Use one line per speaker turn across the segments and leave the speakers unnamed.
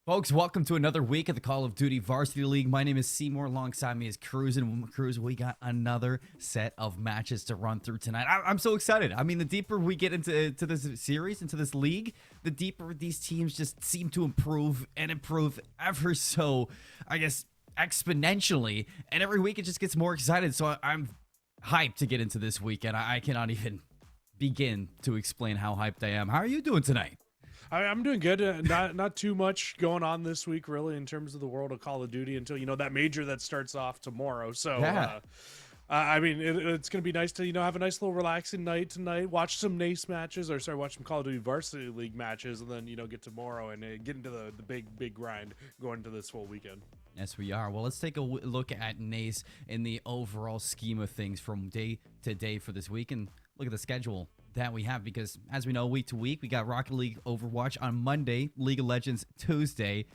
Folks, welcome to another week of the Call of Duty Varsity League. My name is Seymour. Alongside me is Cruz. And Cruz, we got another set of matches to run through tonight. I'm so excited. I mean, the deeper we get into this series, into this league, the deeper these teams just seem to improve and improve ever so, I guess, exponentially. And every week it just gets more excited. So I'm hyped to get into this weekend. I cannot even begin to explain how hyped I am. How are you doing tonight?
I'm doing good. Not too much going on this week, really, in terms of the world of Call of Duty until, that major that starts off tomorrow. So,
yeah.
I mean, it's going to be nice to, have a nice little relaxing night tonight, watch some NACE matches, watch some Call of Duty Varsity League matches, and then, get tomorrow and get into the big grind going into this full weekend.
Yes, we are. Well, let's take a look at NACE in the overall scheme of things from day to day for this week and look at the schedule that we have, because as we know, week to week, we got Rocket League Overwatch on Monday, League of Legends Tuesday,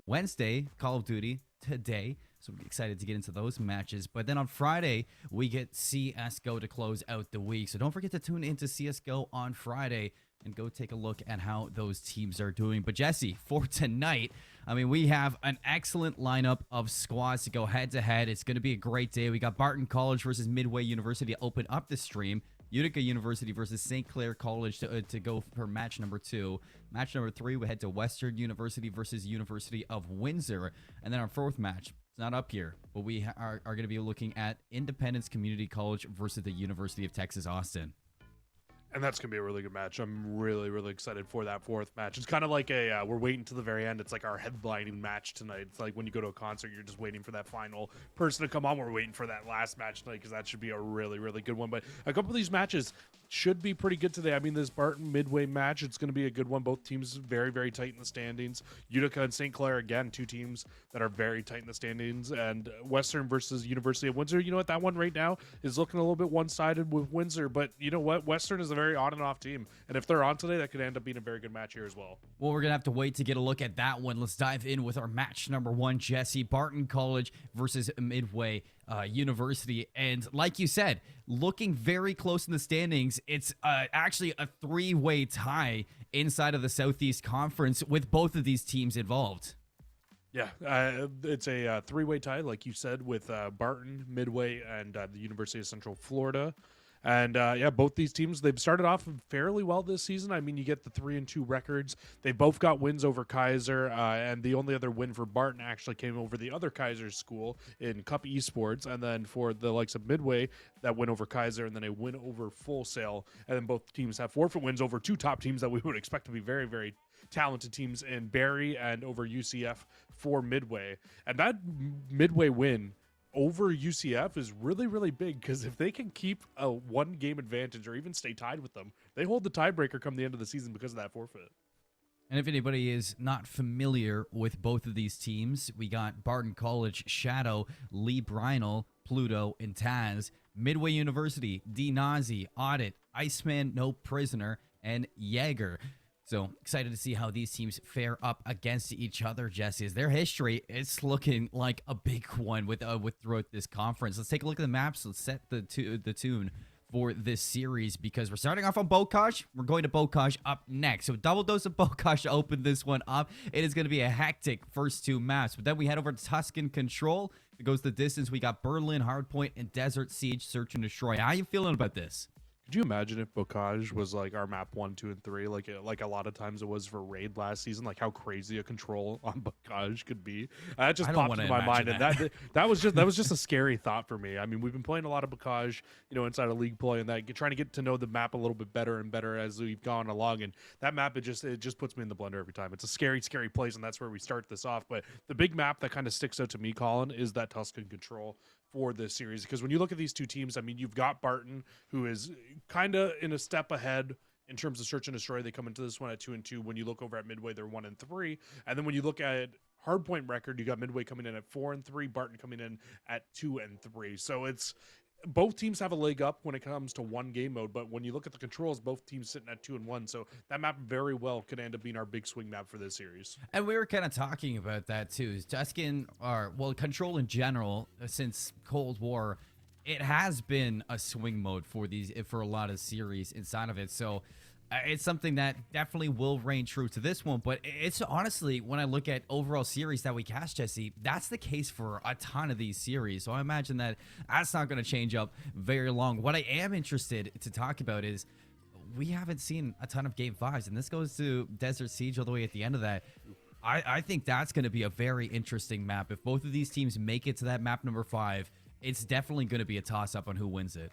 Wednesday, Call of Duty today. So we're excited to get into those matches. But then on Friday, we get CSGO to close out the week. So don't forget to tune into CSGO on Friday and go take a look at how those teams are doing. But Jesse, for tonight, I mean, we have an excellent lineup of squads to go head-to-head. It's going to be a great day. We got Barton College versus Midway University to open up the stream. Utica University versus St. Clair College to go for match number 2. Match number 3, we head to Western University versus University of Windsor. And then our fourth match, it's not up here, but we are going to be looking at Independence Community College versus the University of Texas Austin.
And that's going to be a really good match. I'm really, really excited for that fourth match. It's kind of like we're waiting to the very end. It's like our headlining match tonight. It's like when you go to a concert, you're just waiting for that final person to come on. We're waiting for that last match tonight because that should be a really, really good one. But a couple of these matches should be pretty good today. I mean, this Barton Midway match, it's going to be a good one. Both teams very, very tight in the standings. Utica and St. Clair, again, two teams that are very tight in the standings. And Western versus University of Windsor, you know what? That one right now is looking a little bit one-sided with Windsor. But you know what? Western is a very on and off team. And if they're on today, that could end up being a very good match here as well.
Well, we're going to have to wait to get a look at that one. Let's dive in with our match number 1, Jesse. Barton College versus Midway University. And like you said, looking very close in the standings. It's actually a 3-way tie inside of the Southeast Conference with both of these teams involved.
Yeah, it's a 3-way tie, like you said, with Barton, Midway, and the University of Central Florida. And yeah, both these teams, they've started off fairly well this season. I mean, you get the 3-2 records. They both got wins over Kaiser, and the only other win for Barton actually came over the other Kaiser school in Cup Esports. And then for the likes of Midway, that win over Kaiser, and then a win over Full Sail. And then both teams have forfeit wins over two top teams that we would expect to be very, very talented teams in Barry and over UCF for Midway. And that Midway win over UCF is really, really big, because if they can keep a 1-game advantage or even stay tied with them, they hold the tiebreaker come the end of the season because of that forfeit.
And if anybody is not familiar with both of these teams, we got Barton College, Shadow, Lee Brynel, Pluto, and Taz. Midway University, D. Nazi, Audit, Iceman, No Prisoner, and Jaeger. So excited to see how these teams fare up against each other, Jesse. As their history, it's looking like a big one with throughout this conference. Let's take a look at the maps. Let's set the tune for this series, because we're starting off on Bocage. We're going to Bocage up next. So double dose of Bocage to open this one up. It is going to be a hectic first 2 maps. But then we head over to Tuscan Control. It goes the distance. We got Berlin, Hardpoint, and Desert Siege, Search and Destroy. How are you feeling about this?
Could you imagine if Bocage was like our map 1, 2, and 3, like a lot of times it was for Raid last season, like how crazy a control on Bocage could be? That just
I don't
popped
want to
into my mind,
imagine
and
that.
that was just a scary thought for me. I mean, we've been playing a lot of Bocage, inside of league play, and trying to get to know the map a little bit better and better as we've gone along. And that map, it just puts me in the blender every time. It's a scary, scary place, and that's where we start this off. But the big map that kind of sticks out to me, Colin, is that Tuscan control for this series, because when you look at these two teams, I mean, you've got Barton, who is kind of in a step ahead in terms of search and destroy. They come into this one at 2-2. When you look over at Midway, they're 1-3, and then when you look at hardpoint record, you got Midway coming in at 4-3, Barton coming in at 2-3. So it's both teams have a leg up when it comes to one game mode, but when you look at the controls, both teams sitting at 2-1. So that map very well could end up being our big swing map for this series.
And we were kind of talking about that too. Tuscan, or well, control in general, since Cold War, it has been a swing mode for a lot of series inside of it. So it's something that definitely will reign true to this one. But it's honestly, when I look at overall series that we cast, Jesse, that's the case for a ton of these series. So I imagine that that's not going to change up very long. What I am interested to talk about is we haven't seen a ton of Game 5s, and this goes to Desert Siege all the way at the end of that. I think that's going to be a very interesting map. If both of these teams make it to that map number 5, it's definitely going to be a toss-up on who wins it.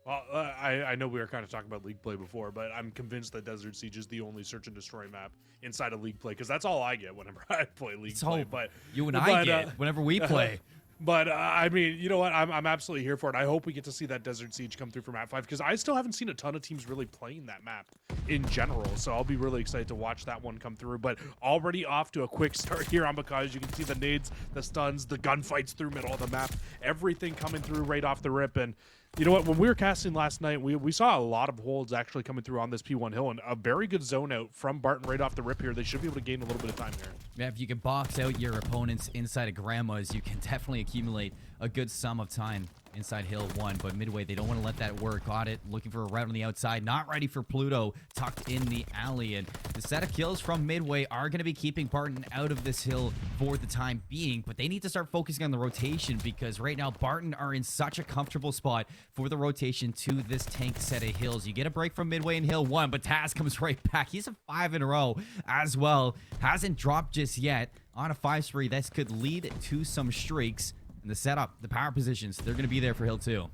Well, I know we were kind of talking about league play before, but I'm convinced that Desert Siege is the only search and destroy map inside of league play, because that's all I get whenever I play league play. But
you and I get whenever we play.
But I mean, you know what? I'm absolutely here for it. I hope we get to see that Desert Siege come through for map 5, because I still haven't seen a ton of teams really playing that map in general. So I'll be really excited to watch that one come through. But already off to a quick start here on Bocage. You can see the nades, the stuns, the gunfights through middle of the map, everything coming through right off the rip. And you know what? When we were casting last night, we saw a lot of holds actually coming through on this P1 hill, and a very good zone out from Barton right off the rip here. They should be able to gain a little bit of time here.
Yeah, if you can box out your opponents inside of Grandma's, you can definitely accumulate a good sum of time inside Hill 1. But Midway, they don't want to let that work. Got it. Looking for a route on the outside. Not ready for Pluto. Tucked in the alley. And the set of kills from Midway are going to be keeping Barton out of this hill for the time being. But they need to start focusing on the rotation, because right now Barton are in such a comfortable spot for the rotation to this tank set of hills. You get a break from Midway in Hill 1, but Taz comes right back. He's a 5 in a row as well. Hasn't dropped just yet on a 5 spree. This could lead to some streaks. And the setup, the power positions, they're going to be there for Hill 2.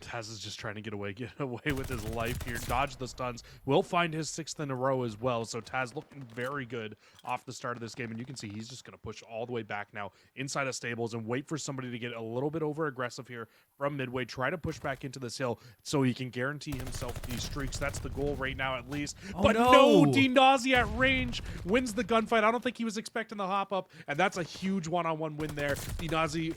Taz is just trying to get away with his life here. Dodge the stuns. Will find his 6th in a row as well. So Taz looking very good off the start of this game. And you can see he's just going to push all the way back now inside of stables and wait for somebody to get a little bit over aggressive here from Midway. Try to push back into this hill so he can guarantee himself these streaks. That's the goal right now at least.
Oh,
but
no,
D-Nazi at range wins the gunfight. I don't think he was expecting the hop up. And that's a huge one-on-one win there. D-Nazi,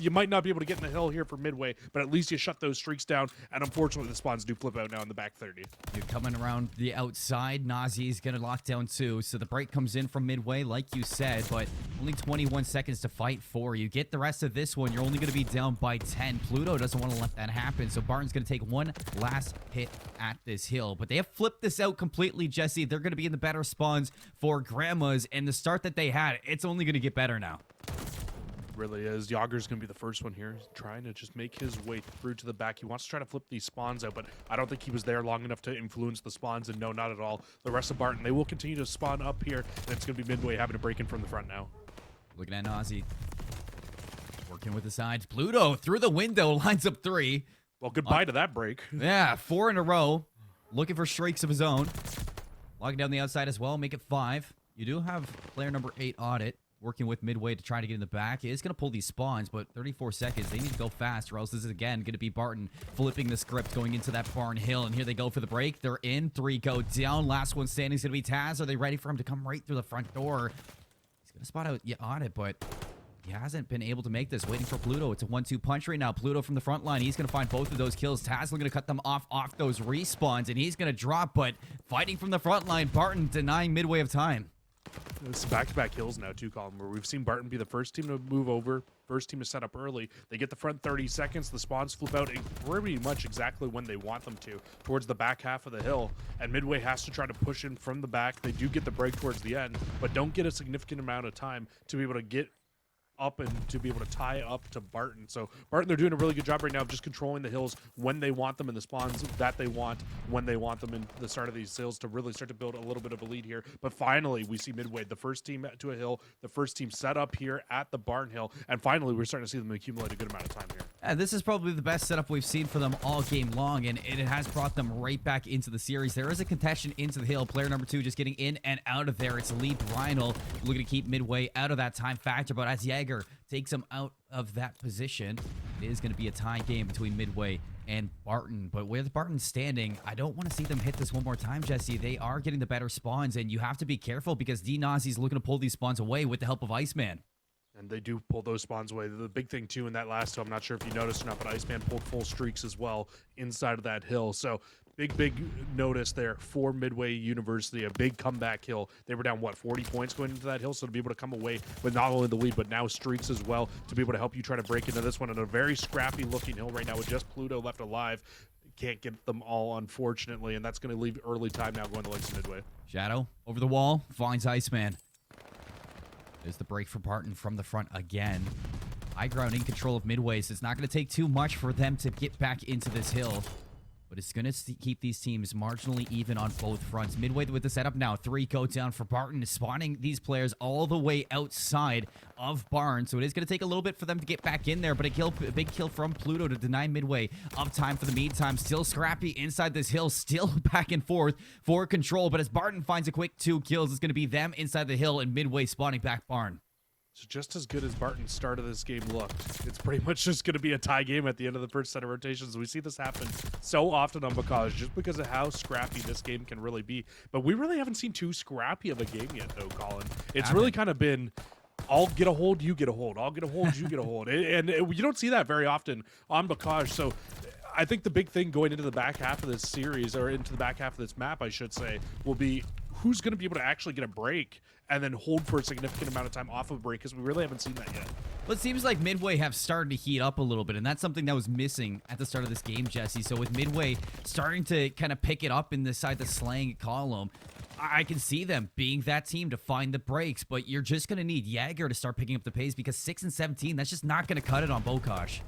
you might not be able to get in the hill here for Midway, but at least you shut those streaks down. And unfortunately, the spawns do flip out now in the back 30.
You're coming around the outside. Nazi is going to lock down 2. So the break comes in from Midway, like you said, but only 21 seconds to fight for. You get the rest of this one, you're only going to be down by 10. Pluto doesn't want to let that happen, so Barton's going to take one last hit at this hill. But they have flipped this out completely, Jesse. They're going to be in the better spawns for Grandma's, and the start that they had, it's only going to get better now.
Really is. Yager's going to be the first one here, trying to just make his way through to the back. He wants to try to flip these spawns out, but I don't think he was there long enough to influence the spawns, and no, not at all. The rest of Barton, they will continue to spawn up here, and it's going to be Midway having to break in from the front now.
Looking at Nazi. Working with the sides. Pluto through the window, lines up 3.
Well, goodbye to that break.
Yeah, 4 in a row. Looking for streaks of his own. Locking down the outside as well, make it 5. You do have player number 8 Audit working with Midway to try to get in the back. He is going to pull these spawns, but 34 seconds. They need to go fast, or else this is, again, going to be Barton flipping the script, going into that barn hill. And here they go for the break. They're in. 3 go down. Last one standing is going to be Taz. Are they ready for him to come right through the front door? He's going to spot out Audit, but he hasn't been able to make this. Waiting for Pluto. It's a 1-2 punch right now. Pluto from the front line. He's going to find both of those kills. Taz looking to cut them off those respawns, and he's going to drop, but fighting from the front line. Barton denying Midway of time.
It's back-to-back hills now, too, Colin, where we've seen Barton be the first team to move over, first team to set up early. They get the front 30 seconds. The spawns flip out pretty much exactly when they want them to, towards the back half of the hill. And Midway has to try to push in from the back. They do get the break towards the end, but don't get a significant amount of time to be able to get up and to be able to tie up to Barton. So Barton, they're doing a really good job right now of just controlling the hills when they want them and the spawns that they want when they want them in the start of these hills to really start to build a little bit of a lead here. But finally, we see Midway, the first team to a hill, the first team set up here at the Barn Hill, and finally we're starting to see them accumulate a good amount of time here.
This is probably the best setup we've seen for them all game long, and it has brought them right back into the series. There is a contention into the hill. Player number 2 just getting in and out of there. It's Lee Brynel looking to keep Midway out of that time factor, but as Jaeger takes him out of that position, it is going to be a tie game between Midway and Barton. But with Barton standing, I don't want to see them hit this one more time, Jesse. They are getting the better spawns, and you have to be careful because D-Nazi's looking to pull these spawns away with the help of Iceman.
And they do pull those spawns away. The big thing, too, in that last hill, I'm not sure if you noticed or not, but Iceman pulled full streaks as well inside of that hill. So big notice there for Midway University, a big comeback hill. They were down, 40 points going into that hill, so to be able to come away with not only the lead, but now streaks as well, to be able to help you try to break into this one on a very scrappy-looking hill right now with just Pluto left alive. Can't get them all, unfortunately, and that's going to leave early time now going to Lakes Midway.
Shadow over the wall, finds Iceman. There's the break for Barton from the front again. High ground in control of Midway, so it's not going to take too much for them to get back into this hill. But it's going to keep these teams marginally even on both fronts. Midway with the setup now. 3 go down for Barton, spawning these players all the way outside of Barn. So it is going to take a little bit for them to get back in there. But a big kill from Pluto to deny Midway uptime for the meantime. Still scrappy inside this hill. Still back and forth for control. But as Barton finds a quick 2 kills, it's going to be them inside the hill and Midway spawning back Barn.
So just as good as Barton's start of this game looked, it's pretty much just going to be a tie game at the end of the first set of rotations. We see this happen so often on Bacause just because of how scrappy this game can really be. But we really haven't seen too scrappy of a game yet, though, Colin. It's really kind of been, I'll get a hold, you get a hold. I'll get a hold, you get a hold. And you don't see that very often on Bacause. So I think the big thing going into the back half of this series, or into the back half of this map, I should say, will be who's going to be able to actually get a break and then hold for a significant amount of time off of a break, because we really haven't seen that yet.
Well, it seems like Midway have started to heat up a little bit, and that's something that was missing at the start of this game, Jesse. So with Midway starting to kind of pick it up in the side the slang column, I can see them being that team to find the breaks, but you're just going to need Jaeger to start picking up the pace, because 6 and 17, that's just not going to cut it on Bokash.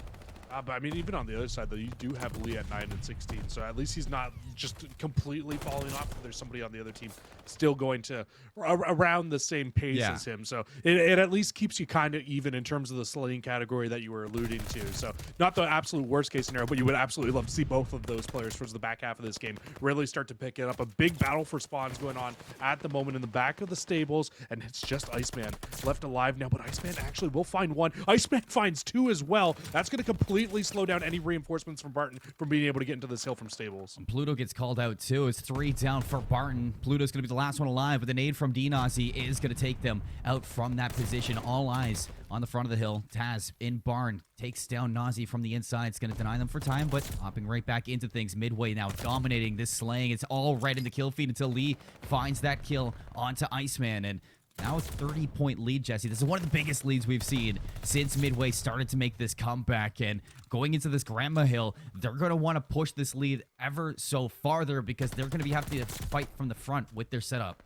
But I mean, even on the other side, though, you do have Lee at 9 and 16, so at least he's not just completely falling off. There's somebody on the other team still going to around the same pace as him, so it at least keeps you kind of even in terms of the slaying category that you were alluding to. So not the absolute worst case scenario, but you would absolutely love to see both of those players towards the back half of this game really start to pick it up. A big battle for spawns going on at the moment in the back of the stables, and it's just Iceman left alive now, but Iceman actually will find 1. Iceman finds 2 as well. That's going to completely slow down any reinforcements from Barton from being able to get into this hill from stables.
And Pluto gets called out too. It's 3 down for Barton. Pluto's going to be the last one alive, but the nade from D-Nazi is going to take them out from that position. All eyes on the front of the hill. Taz in Barn takes down Nazi from the inside. It's going to deny them for time, but hopping right back into things. Midway now dominating this slaying. It's all right in the kill feed until Lee finds that kill onto Iceman, and now a 30-point lead, Jesse. This is one of the biggest leads we've seen since Midway started to make this comeback. And going into this Grandma Hill, they're going to want to push this lead ever so farther, because they're going to have to fight from the front with their setup.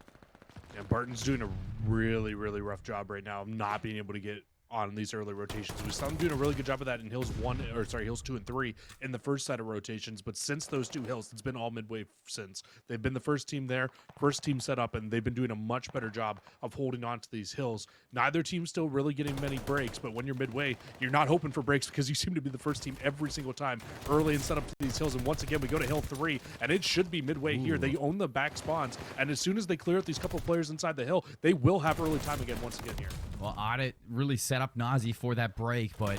And Barton's doing a really rough job right now of not being able to get on these early rotations. We saw them doing a really good job of that in hills 2 and 3 in the first set of rotations, but since those 2 hills, it's been all Midway since. They've been the first team there, first team set up, and they've been doing a much better job of holding on to these hills. Neither team's still really getting many breaks, but when you're Midway, you're not hoping for breaks, because you seem to be the first team every single time early and set up to these hills. And once again, we go to hill 3, and it should be Midway here. They own the back spawns, and as soon as they clear out these couple of players inside the hill, they will have early time again once again here.
Well, Audit really set up Nazi for that break, but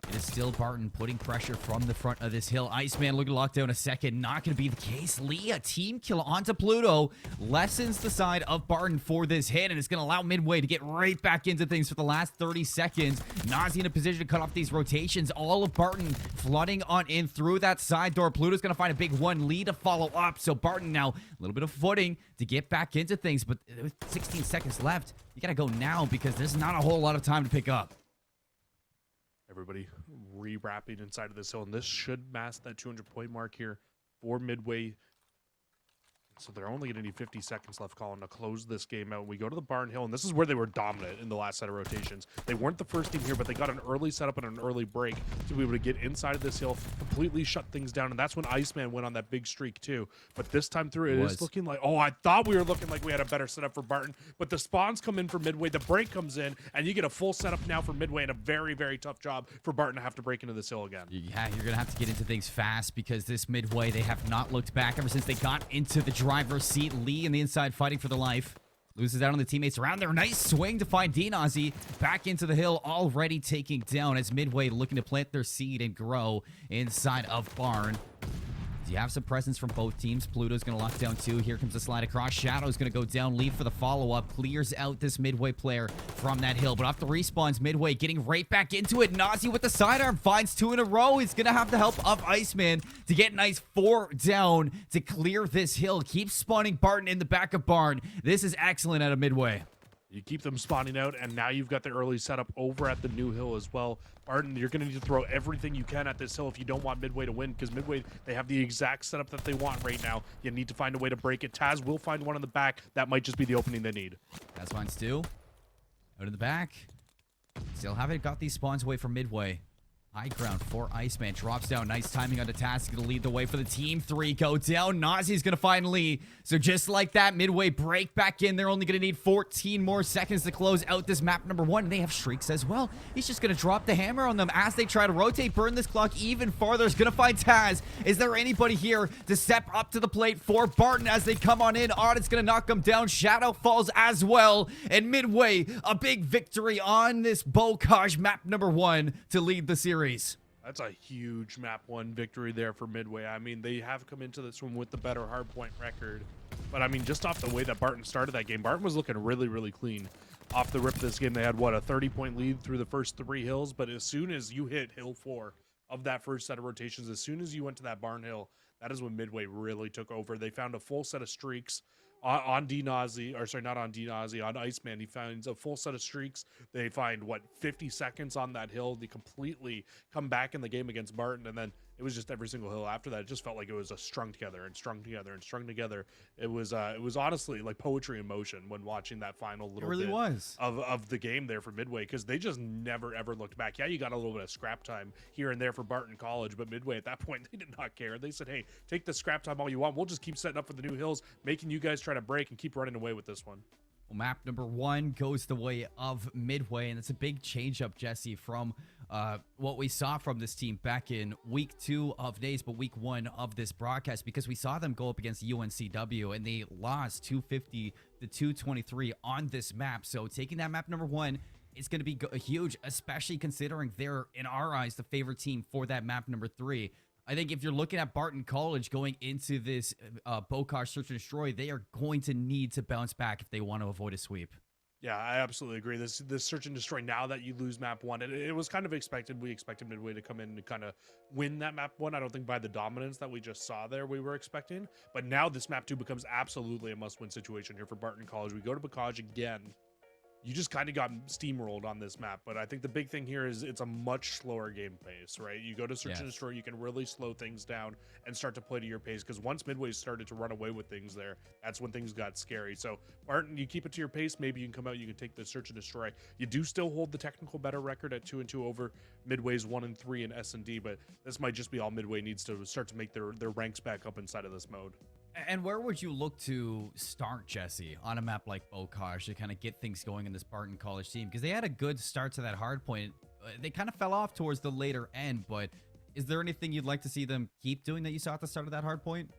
it is still Barton putting pressure from the front of this hill. Iceman looking to lock down a second. Not going to be the case. Lee, a team kill onto Pluto, lessens the side of Barton for this hit, and it's going to allow Midway to get right back into things for the last 30 seconds. Nazi in a position to cut off these rotations. All of Barton flooding on in through that side door. Pluto's going to find a big 1. Lee to follow up. So Barton now a little bit of footing to get back into things, but with 16 seconds left, you got to go now, because there's not a whole lot of time to pick up.
Everybody re-wrapping inside of this hill, and this should mask that 200-point mark here for Midway. So they're only going to need 50 seconds left, Colin, to close this game out. We go to the Barn Hill, and this is where they were dominant in the last set of rotations. They weren't the first team here, but they got an early setup and an early break to be able to get inside of this hill, completely shut things down, and that's when Iceman went on that big streak too. But this time through, it is looking like, oh, I thought we were looking like we had a better setup for Barton, but the spawns come in for Midway, the break comes in, and you get a full setup now for Midway, and a very, very tough job for Barton to have to break into this hill again.
Yeah, you're going to have to get into things fast because this Midway, they have not looked back ever since they got into the driver's seat. Lee in the inside fighting for the life. Loses out on the teammates around there. Nice swing to find Dinazi back into the hill, already taking down as Midway looking to plant their seed and grow inside of Barn. You have some presence from both teams. Pluto's going to lock down 2. Here comes the slide across. Shadow's going to go down. Leave for the follow-up. Clears out this Midway player from that hill. But off the respawns, Midway getting right back into it. Nazi with the sidearm finds 2 in a row. He's going to have the help of Iceman to get nice 4 down to clear this hill. Keeps spawning Barton in the back of Barn. This is excellent out of Midway.
You keep them spawning out, and now you've got the early setup over at the new hill as well. Barton, you're going to need to throw everything you can at this hill if you don't want Midway to win, because Midway, they have the exact setup that they want right now. You need to find a way to break it. Taz will find one in the back. That might just be the opening they need.
Taz finds 2. Out in the back. Still haven't got these spawns away from Midway. High ground for Iceman. Drops down. Nice timing on the task. Going to lead the way for the team. 3 go down. Nazi's going to find Lee. So just like that, Midway break back in. They're only going to need 14 more seconds to close out this map number 1. And they have streaks as well. He's just going to drop the hammer on them as they try to rotate, burn this clock even farther. He's going to find Taz. Is there anybody here to step up to the plate for Barton as they come on in? Audit's going to knock them down. Shadow falls as well. And Midway, a big victory on this Bocage map number 1 to lead the series.
That's a huge map 1 victory there for Midway. I mean, they have come into this one with the better hardpoint record. But I mean, just off the way that Barton started that game, Barton was looking really, really clean. Off the rip of this game, they had, what, a 30-point lead through the first 3 hills? But as soon as you hit hill 4 of that first set of rotations, as soon as you went to that Barn Hill, that is when Midway really took over. They found a full set of streaks on D-Nazi, or sorry, not on D-Nazi, on Iceman. He finds a full set of streaks. They find, what, 50 seconds on that hill. They completely come back in the game against Barton, and then it was just every single hill after that. It just felt like it was a strung together and strung together and strung together. It was honestly like poetry in motion when watching that final little bit of the game there for Midway, because they just never ever looked back. Yeah, you got a little bit of scrap time here and there for Barton College, but Midway at that point, they did not care. They said, hey, take the scrap time all you want. We'll just keep setting up for the new hills, making you guys try to break and keep running away with this one.
Well, map number 1 goes the way of Midway, and it's a big change up, Jesse, from what we saw from this team back in week 2 of NACE, but week 1 of this broadcast, because we saw them go up against UNCW and they lost 250 to 223 on this map. So taking that map number 1 is going to be huge, especially considering they're, in our eyes, the favorite team for that map number 3. I think if you're looking at Barton College going into this Bocage Search and Destroy, they are going to need to bounce back if they want to avoid a sweep.
Yeah, I absolutely agree. This Search and Destroy, now that you lose map 1, it was kind of expected. We expected Midway to come in and kind of win that map 1. I don't think by the dominance that we just saw there we were expecting. But now this map 2 becomes absolutely a must-win situation here for Barton College. We go to Bocage again. You just kind of got steamrolled on this map, but I think the big thing here is it's a much slower game pace, right? You go to Search and Destroy, you can really slow things down and start to play to your pace, because once Midway started to run away with things there, that's when things got scary. So Barton, you keep it to your pace. Maybe you can come out, you can take the Search and Destroy. You do still hold the technical better record at 2-2 over Midway's 1-3 in S&D, but this might just be all Midway needs to start to make their ranks back up inside of this mode.
And where would you look to start, Jesse, on a map like Bocage to kind of get things going in this Barton College team? Because they had a good start to that hard point. They kind of fell off towards the later end, but is there anything you'd like to see them keep doing that you saw at the start of that hard point?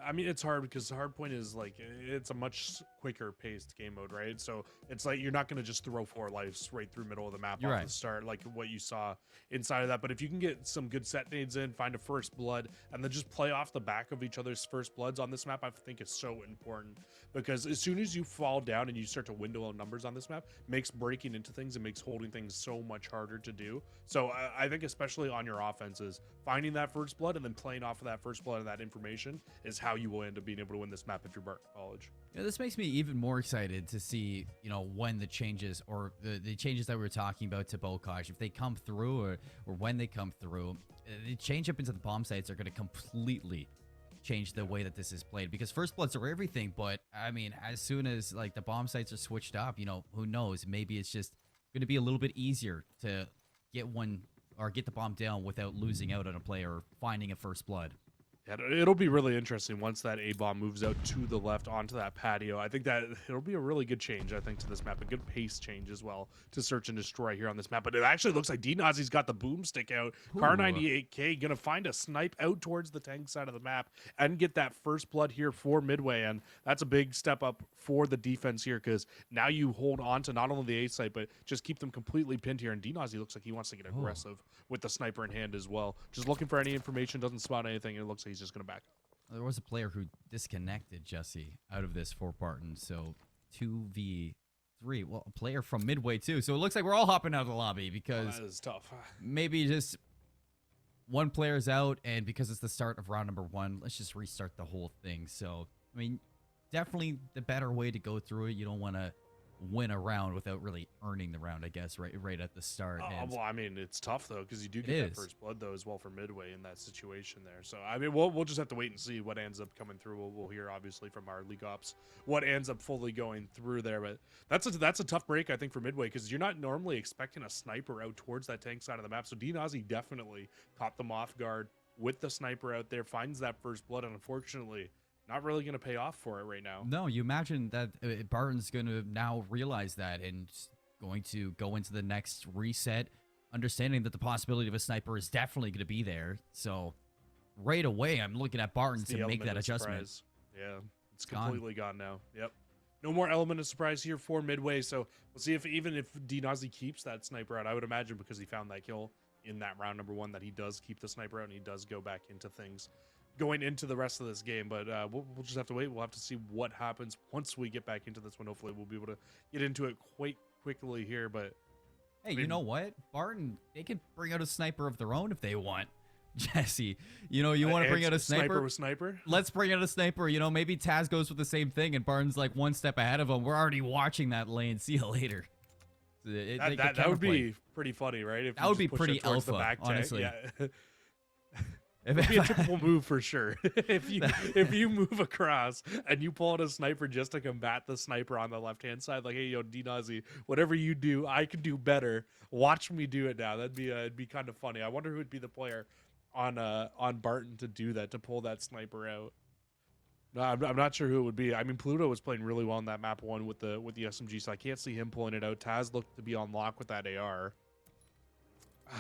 I mean, it's hard because the hard point is like, it's a much quicker paced game mode, right? So it's like, you're not going to just throw 4 lives right through middle of the map off the start, like what you saw inside of that. But if you can get some good set nades in, find a first blood, and then just play off the back of each other's first bloods on this map, I think is so important, because as soon as you fall down and you start to window out numbers on this map, makes breaking into things and makes holding things so much harder to do. So I think especially on your offenses, finding that first blood and then playing off of that first blood and that information is how you will end up being able to win this map if you're Barton College.
Yeah, this makes me even more excited to see, when the changes or the changes that we were talking about to Bocage, if they come through or when they come through, the change up into the bomb sites are going to completely change the way that this is played, because first bloods are everything. But I mean, as soon as like the bomb sites are switched up, you know, who knows? Maybe it's just going to be a little bit easier to get one or get the bomb down without losing out on a player or finding a first blood.
Yeah, it'll be really interesting once that A-bomb moves out to the left onto that patio. I think that it'll be a really good change, I think, to this map. A good pace change as well to search and destroy here on this map. But it actually looks like D-Nazi's got the boomstick out. Car 98K going to find a snipe out towards the tank side of the map and get that first blood here for Midway. And that's a big step up for the defense here, because now you hold on to not only the A site, but just keep them completely pinned here. And D-Nazi looks like he wants to get aggressive with the sniper in hand as well. Just looking for any information, doesn't spot anything, and it looks like he's just going to back up.
There was a player who disconnected Jesse out of this for Barton, so 2v3. Well, a player from Midway too. So it looks like we're all hopping out of the lobby because
that is tough.
Maybe just one player's out, and because it's the start of round number 1, let's just restart the whole thing. So, I mean, definitely the better way to go through it. You don't want to win a round without really earning the round, I guess, right at the start.
Well, I mean, it's tough though, because you do get that first blood though as well for Midway in that situation there. So I mean, we'll just have to wait and see what ends up coming through. We'll hear obviously from our league ops what ends up fully going through there. But that's a tough break, I think, for Midway, because you're not normally expecting a sniper out towards that tank side of the map. So D-Nazi definitely caught them off guard with the sniper out there, finds that first blood, and unfortunately not really going to pay off for it right now.
No, you imagine that Barton's going to now realize that and going to go into the next reset, understanding that the possibility of a sniper is definitely going to be there. So right away, I'm looking at Barton to make that adjustment.
Surprise. Yeah, it's completely gone now. Yep. No more element of surprise here for Midway. So we'll see if even if D-Nazi keeps that sniper out. I would imagine, because he found that kill in that round number 1, that he does keep the sniper out and he does go back into things going into the rest of this game. But we'll just have to wait. We'll have to see what happens once we get back into this one. Hopefully we'll be able to get into it quite quickly here. But
hey, you know what, Barton, they can bring out a sniper of their own if they want. Jesse, you know, you want to bring out a sniper
with sniper?
Let's bring out a sniper. You know, maybe Taz goes with the same thing and Barton's like one step ahead of him. We're already watching that lane. See you later.
That would be pretty funny, right? If
that would be pretty alpha, honestly.
Yeah. It'd be a typical move for sure. if you move across and you pull out a sniper just to combat the sniper on the left hand side, like, hey, yo, D-Nazi, whatever you do, I can do better. Watch me do it now. That'd be it'd be kind of funny. I wonder who would be the player on Barton to do that, to pull that sniper out. No, I'm not sure who it would be. I mean, Pluto was playing really well in that map 1 with the SMG, so I can't see him pulling it out. Taz looked to be on lock with that AR.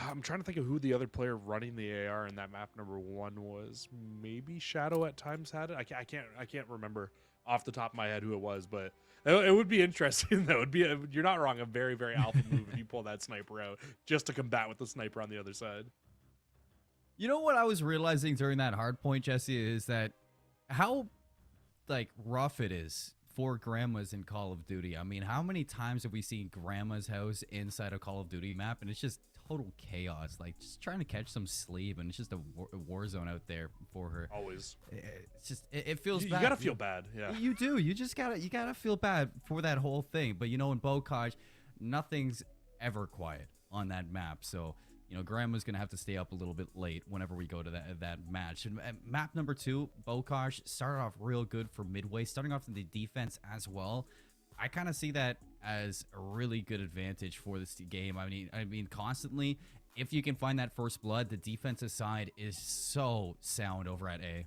I'm trying to think of who the other player running the AR in that map number 1 was. Maybe Shadow at times had it. I can't remember off the top of my head who it was, but it would be interesting though. You're not wrong, a very, very alpha move if you pull that sniper out just to combat with the sniper on the other side.
You know what I was realizing during that hard point, Jesse, is that how like rough it is for grandmas in Call of Duty. I mean, how many times have we seen grandma's house inside a Call of Duty map, and it's just total chaos, like just trying to catch some sleep, and it's just a war zone out there for her.
Always.
It's just it feels bad.
You gotta feel bad. Yeah,
you do. You just gotta feel bad for that whole thing. But you know, in Bocage, nothing's ever quiet on that map. So you know, grandma's gonna have to stay up a little bit late whenever we go to that match. And map number 2, Bocage, started off real good for Midway, starting off in the defense as well. I kind of see that as a really good advantage for this game. I mean, constantly, if you can find that first blood, the defensive side is so sound over at A.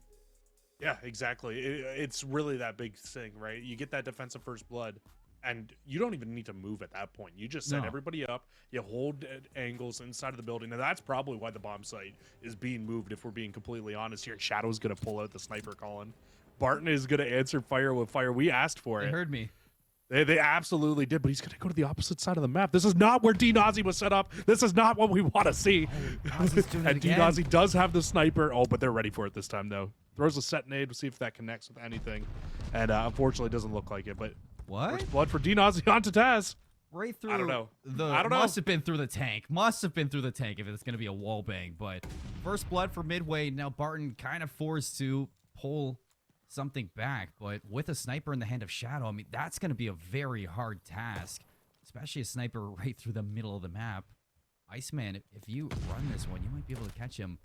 Yeah, exactly. It's really that big thing, right? You get that defensive first blood, and you don't even need to move at that point. You just set everybody up. You hold angles inside of the building, and that's probably why the bomb site is being moved, if we're being completely honest here. Shadow's going to pull out the sniper calling. Barton is going to answer fire with fire. We asked for it.
They heard me.
They absolutely did, but he's going to go to the opposite side of the map. This is not where D-Nazi was set up. This is not what we want to see. And D-Nazi does have the sniper. Oh, but they're ready for it this time, though. Throws a set nade to see if that connects with anything. And unfortunately, doesn't look like it. But
what?
Blood for D-Nazi onto Taz.
Right through.
I don't know.
Must have been through the tank. Must have been through the tank if it's going to be a wall bang. But first blood for Midway. Now Barton kind of forced to pull something back, but with a sniper in the hand of Shadow, I mean, that's going to be a very hard task, especially a sniper right through the middle of the map. Iceman, if you run this one, you might be able to catch him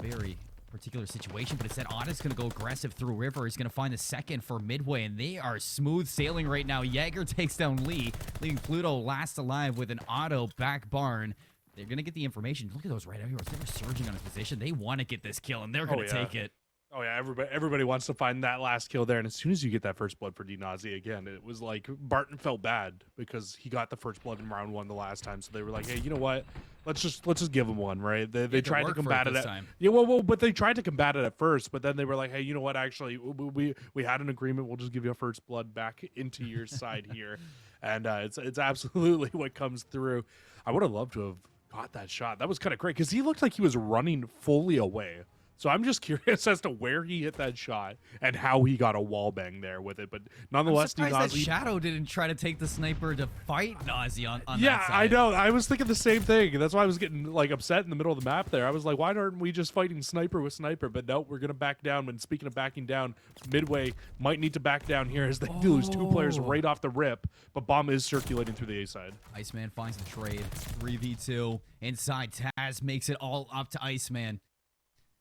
very, particular situation, but instead Otto's going to go aggressive through River. He's going to find the second for Midway, and they are smooth sailing right now. Jaeger takes down Lee, leaving Pluto last alive with an Otto back barn. They're going to get the information. Look at those red arrows. They were surging on his position. They want to get this kill, and they're going to take it.
Oh, yeah, everybody wants to find that last kill there. And as soon as you get that first blood for Nazi again, it was like Barton felt bad because he got the first blood in round 1 the last time. So they were like, hey, you know what? Let's just give him one, right? They tried to combat it at time. Yeah, well, but they tried to combat it at first, but then they were like, hey, you know what? Actually, we had an agreement. We'll just give you a first blood back into your side here. And it's absolutely what comes through. I would have loved to have got that shot. That was kind of great because he looked like he was running fully away. So I'm just curious as to where he hit that shot and how he got a wall bang there with it. But nonetheless,
I'm surprised that Shadow didn't try to take the sniper to fight Nazi on that side.
Yeah, I know. I was thinking the same thing. That's why I was getting like upset in the middle of the map there. I was like, why aren't we just fighting sniper with sniper? But no, we're going to back down. And speaking of backing down, Midway might need to back down here as they lose 2 players right off the rip. But bomb is circulating through the A side.
Iceman finds the trade. 3v2. Inside, Taz makes it all up to Iceman.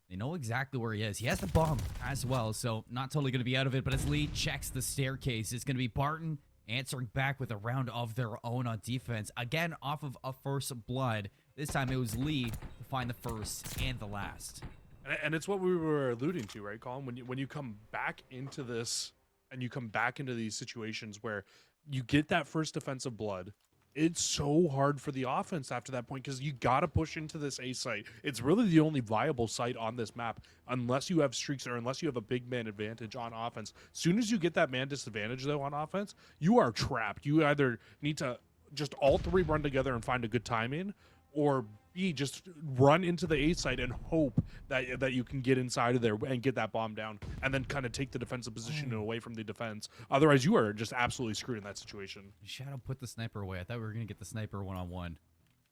They know exactly where he is. He has the bomb as well, so not totally going to be out of it. But as Lee checks the staircase, it's going to be Barton answering back with a round of their own on defense. Again, off of a first blood. This time it was Lee to find the first and the last.
And it's what we were alluding to, right, Colin? When you come back into this and you come back into these situations where you get that first defensive blood, it's so hard for the offense after that point because you got to push into this A site. It's really the only viable site on this map unless you have streaks or unless you have a big man advantage on offense. As soon as you get that man disadvantage, though, on offense, you are trapped. You either need to just all 3 run together and find a good timing, or B, just run into the A site and hope that you can get inside of there and get that bomb down and then kind of take the defensive position away from the defense. Otherwise, you are just absolutely screwed in that situation.
Shadow put the sniper away. I thought we were going to get the sniper one-on-one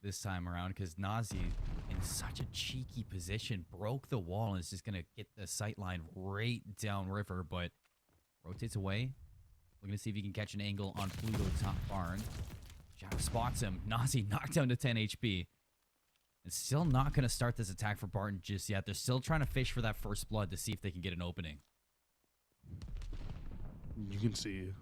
this time around because Nazi, in such a cheeky position, broke the wall and is just going to get the sight line right down river, but rotates away. Looking to see if he can catch an angle on Pluto top barn. Shadow spots him. Nazi knocked down to 10 HP. And still not going to start this attack for Barton just yet. They're still trying to fish for that first blood to see if they can get an opening.
You can see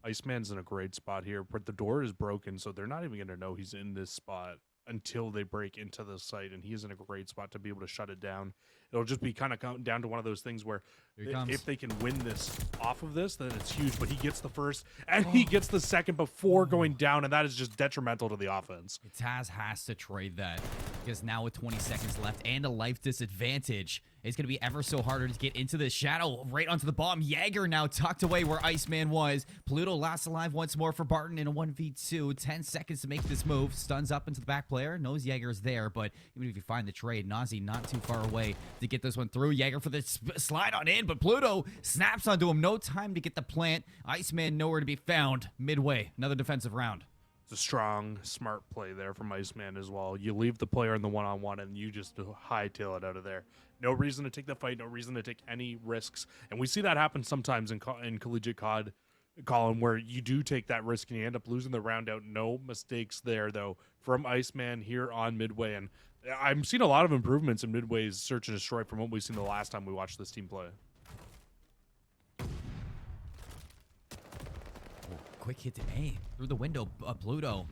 Iceman's in a great spot here, but the door is broken, so they're not even going to know he's in this spot until they break into the site, and he's in a great spot to be able to shut it down. It'll just be kind of down to one of those things where if they can win this off of this, then it's huge. But he gets the first, and he gets the second before going down, and that is just detrimental to the offense.
Taz has to trade that because now with 20 seconds left and a life disadvantage, it's going to be ever so harder to get into the Shadow right onto the bomb. Jaeger now tucked away where Iceman was. Pluto last alive once more for Barton in a 1v2. 10 seconds to make this move. Stuns up into the back player. Knows Jaeger's there, but even if you find the trade, Nazi not too far away to get this one through. Jaeger for the slide on in, but Pluto snaps onto him. No time to get the plant. Iceman nowhere to be found. Midway, another defensive round.
It's a strong, smart play there from Iceman as well. You leave the player in the one-on-one, and you just hightail it out of there. No reason to take the fight, no reason to take any risks. And we see that happen sometimes in collegiate COD, Colin, where you do take that risk and you end up losing the round out. No mistakes there, though, from Iceman here on Midway. And I'm seeing a lot of improvements in Midway's search and destroy from what we've seen the last time we watched this team play.
Quick hit to A through the window. Pluto.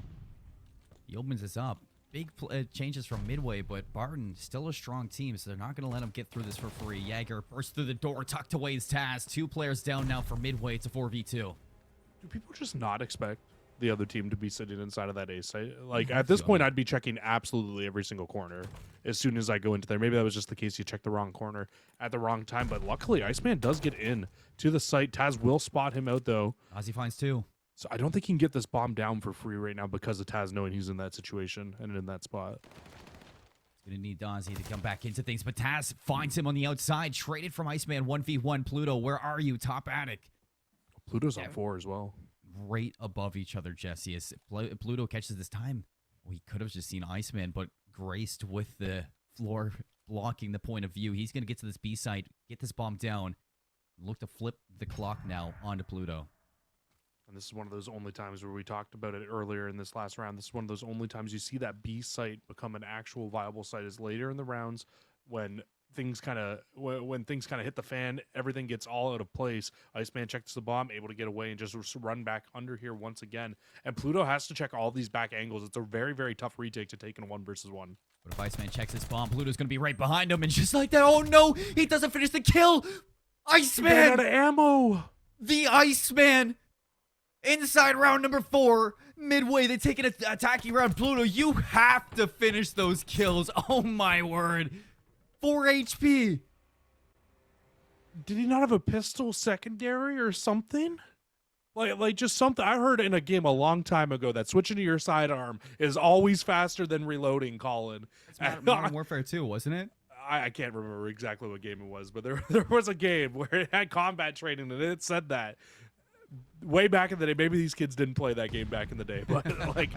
He opens this up. Big changes from Midway, but Barton still a strong team, so they're not going to let him get through this for free. Jaeger bursts through the door, tucked away his Taz. 2 players down now for Midway. It's a 4v2.
Do people just not expect the other team to be sitting inside of that ace? Like, at this point, I'd be checking absolutely every single corner as soon as I go into there. Maybe that was just the case. You checked the wrong corner at the wrong time, but luckily, Iceman does get in to the site. Taz will spot him out, though.
Ozzy finds 2.
So I don't think he can get this bomb down for free right now because of Taz knowing he's in that situation and in that spot.
He's going to need Ozzy to come back into things, but Taz finds him on the outside. Traded from Iceman 1v1. Pluto, where are you? Top attic.
Pluto's on 4 as well.
Right above each other, Jesse. As Pluto catches this time, we could have just seen Iceman, but graced with the floor blocking the point of view. He's going to get to this B site, get this bomb down, look to flip the clock now onto Pluto.
And this is one of those only times where we talked about it earlier in this last round. This is one of those only times you see that B site become an actual viable site is later in the rounds when things kind of when things kind of hit the fan, everything gets all out of place. Iceman checks the bomb, able to get away and just run back under here once again. And Pluto has to check all these back angles. It's a very, very tough retake to take in a 1v1.
But if Iceman checks his bomb, Pluto's going to be right behind him. And just like that, oh no, he doesn't finish the kill. Iceman!
Ran out of ammo!
The Iceman! Inside round number 4, midway, they take an attacking round. Pluto, you have to finish those kills. Oh my word. 4 HP.
Did he not have a pistol secondary or something? Like just something. I heard in a game a long time ago that switching to your sidearm is always faster than reloading, Colin.
It's Modern Warfare 2, wasn't it?
I can't remember exactly what game it was, but there was a game where it had combat training and it said that way back in the day. Maybe these kids didn't play that game back in the day, but like,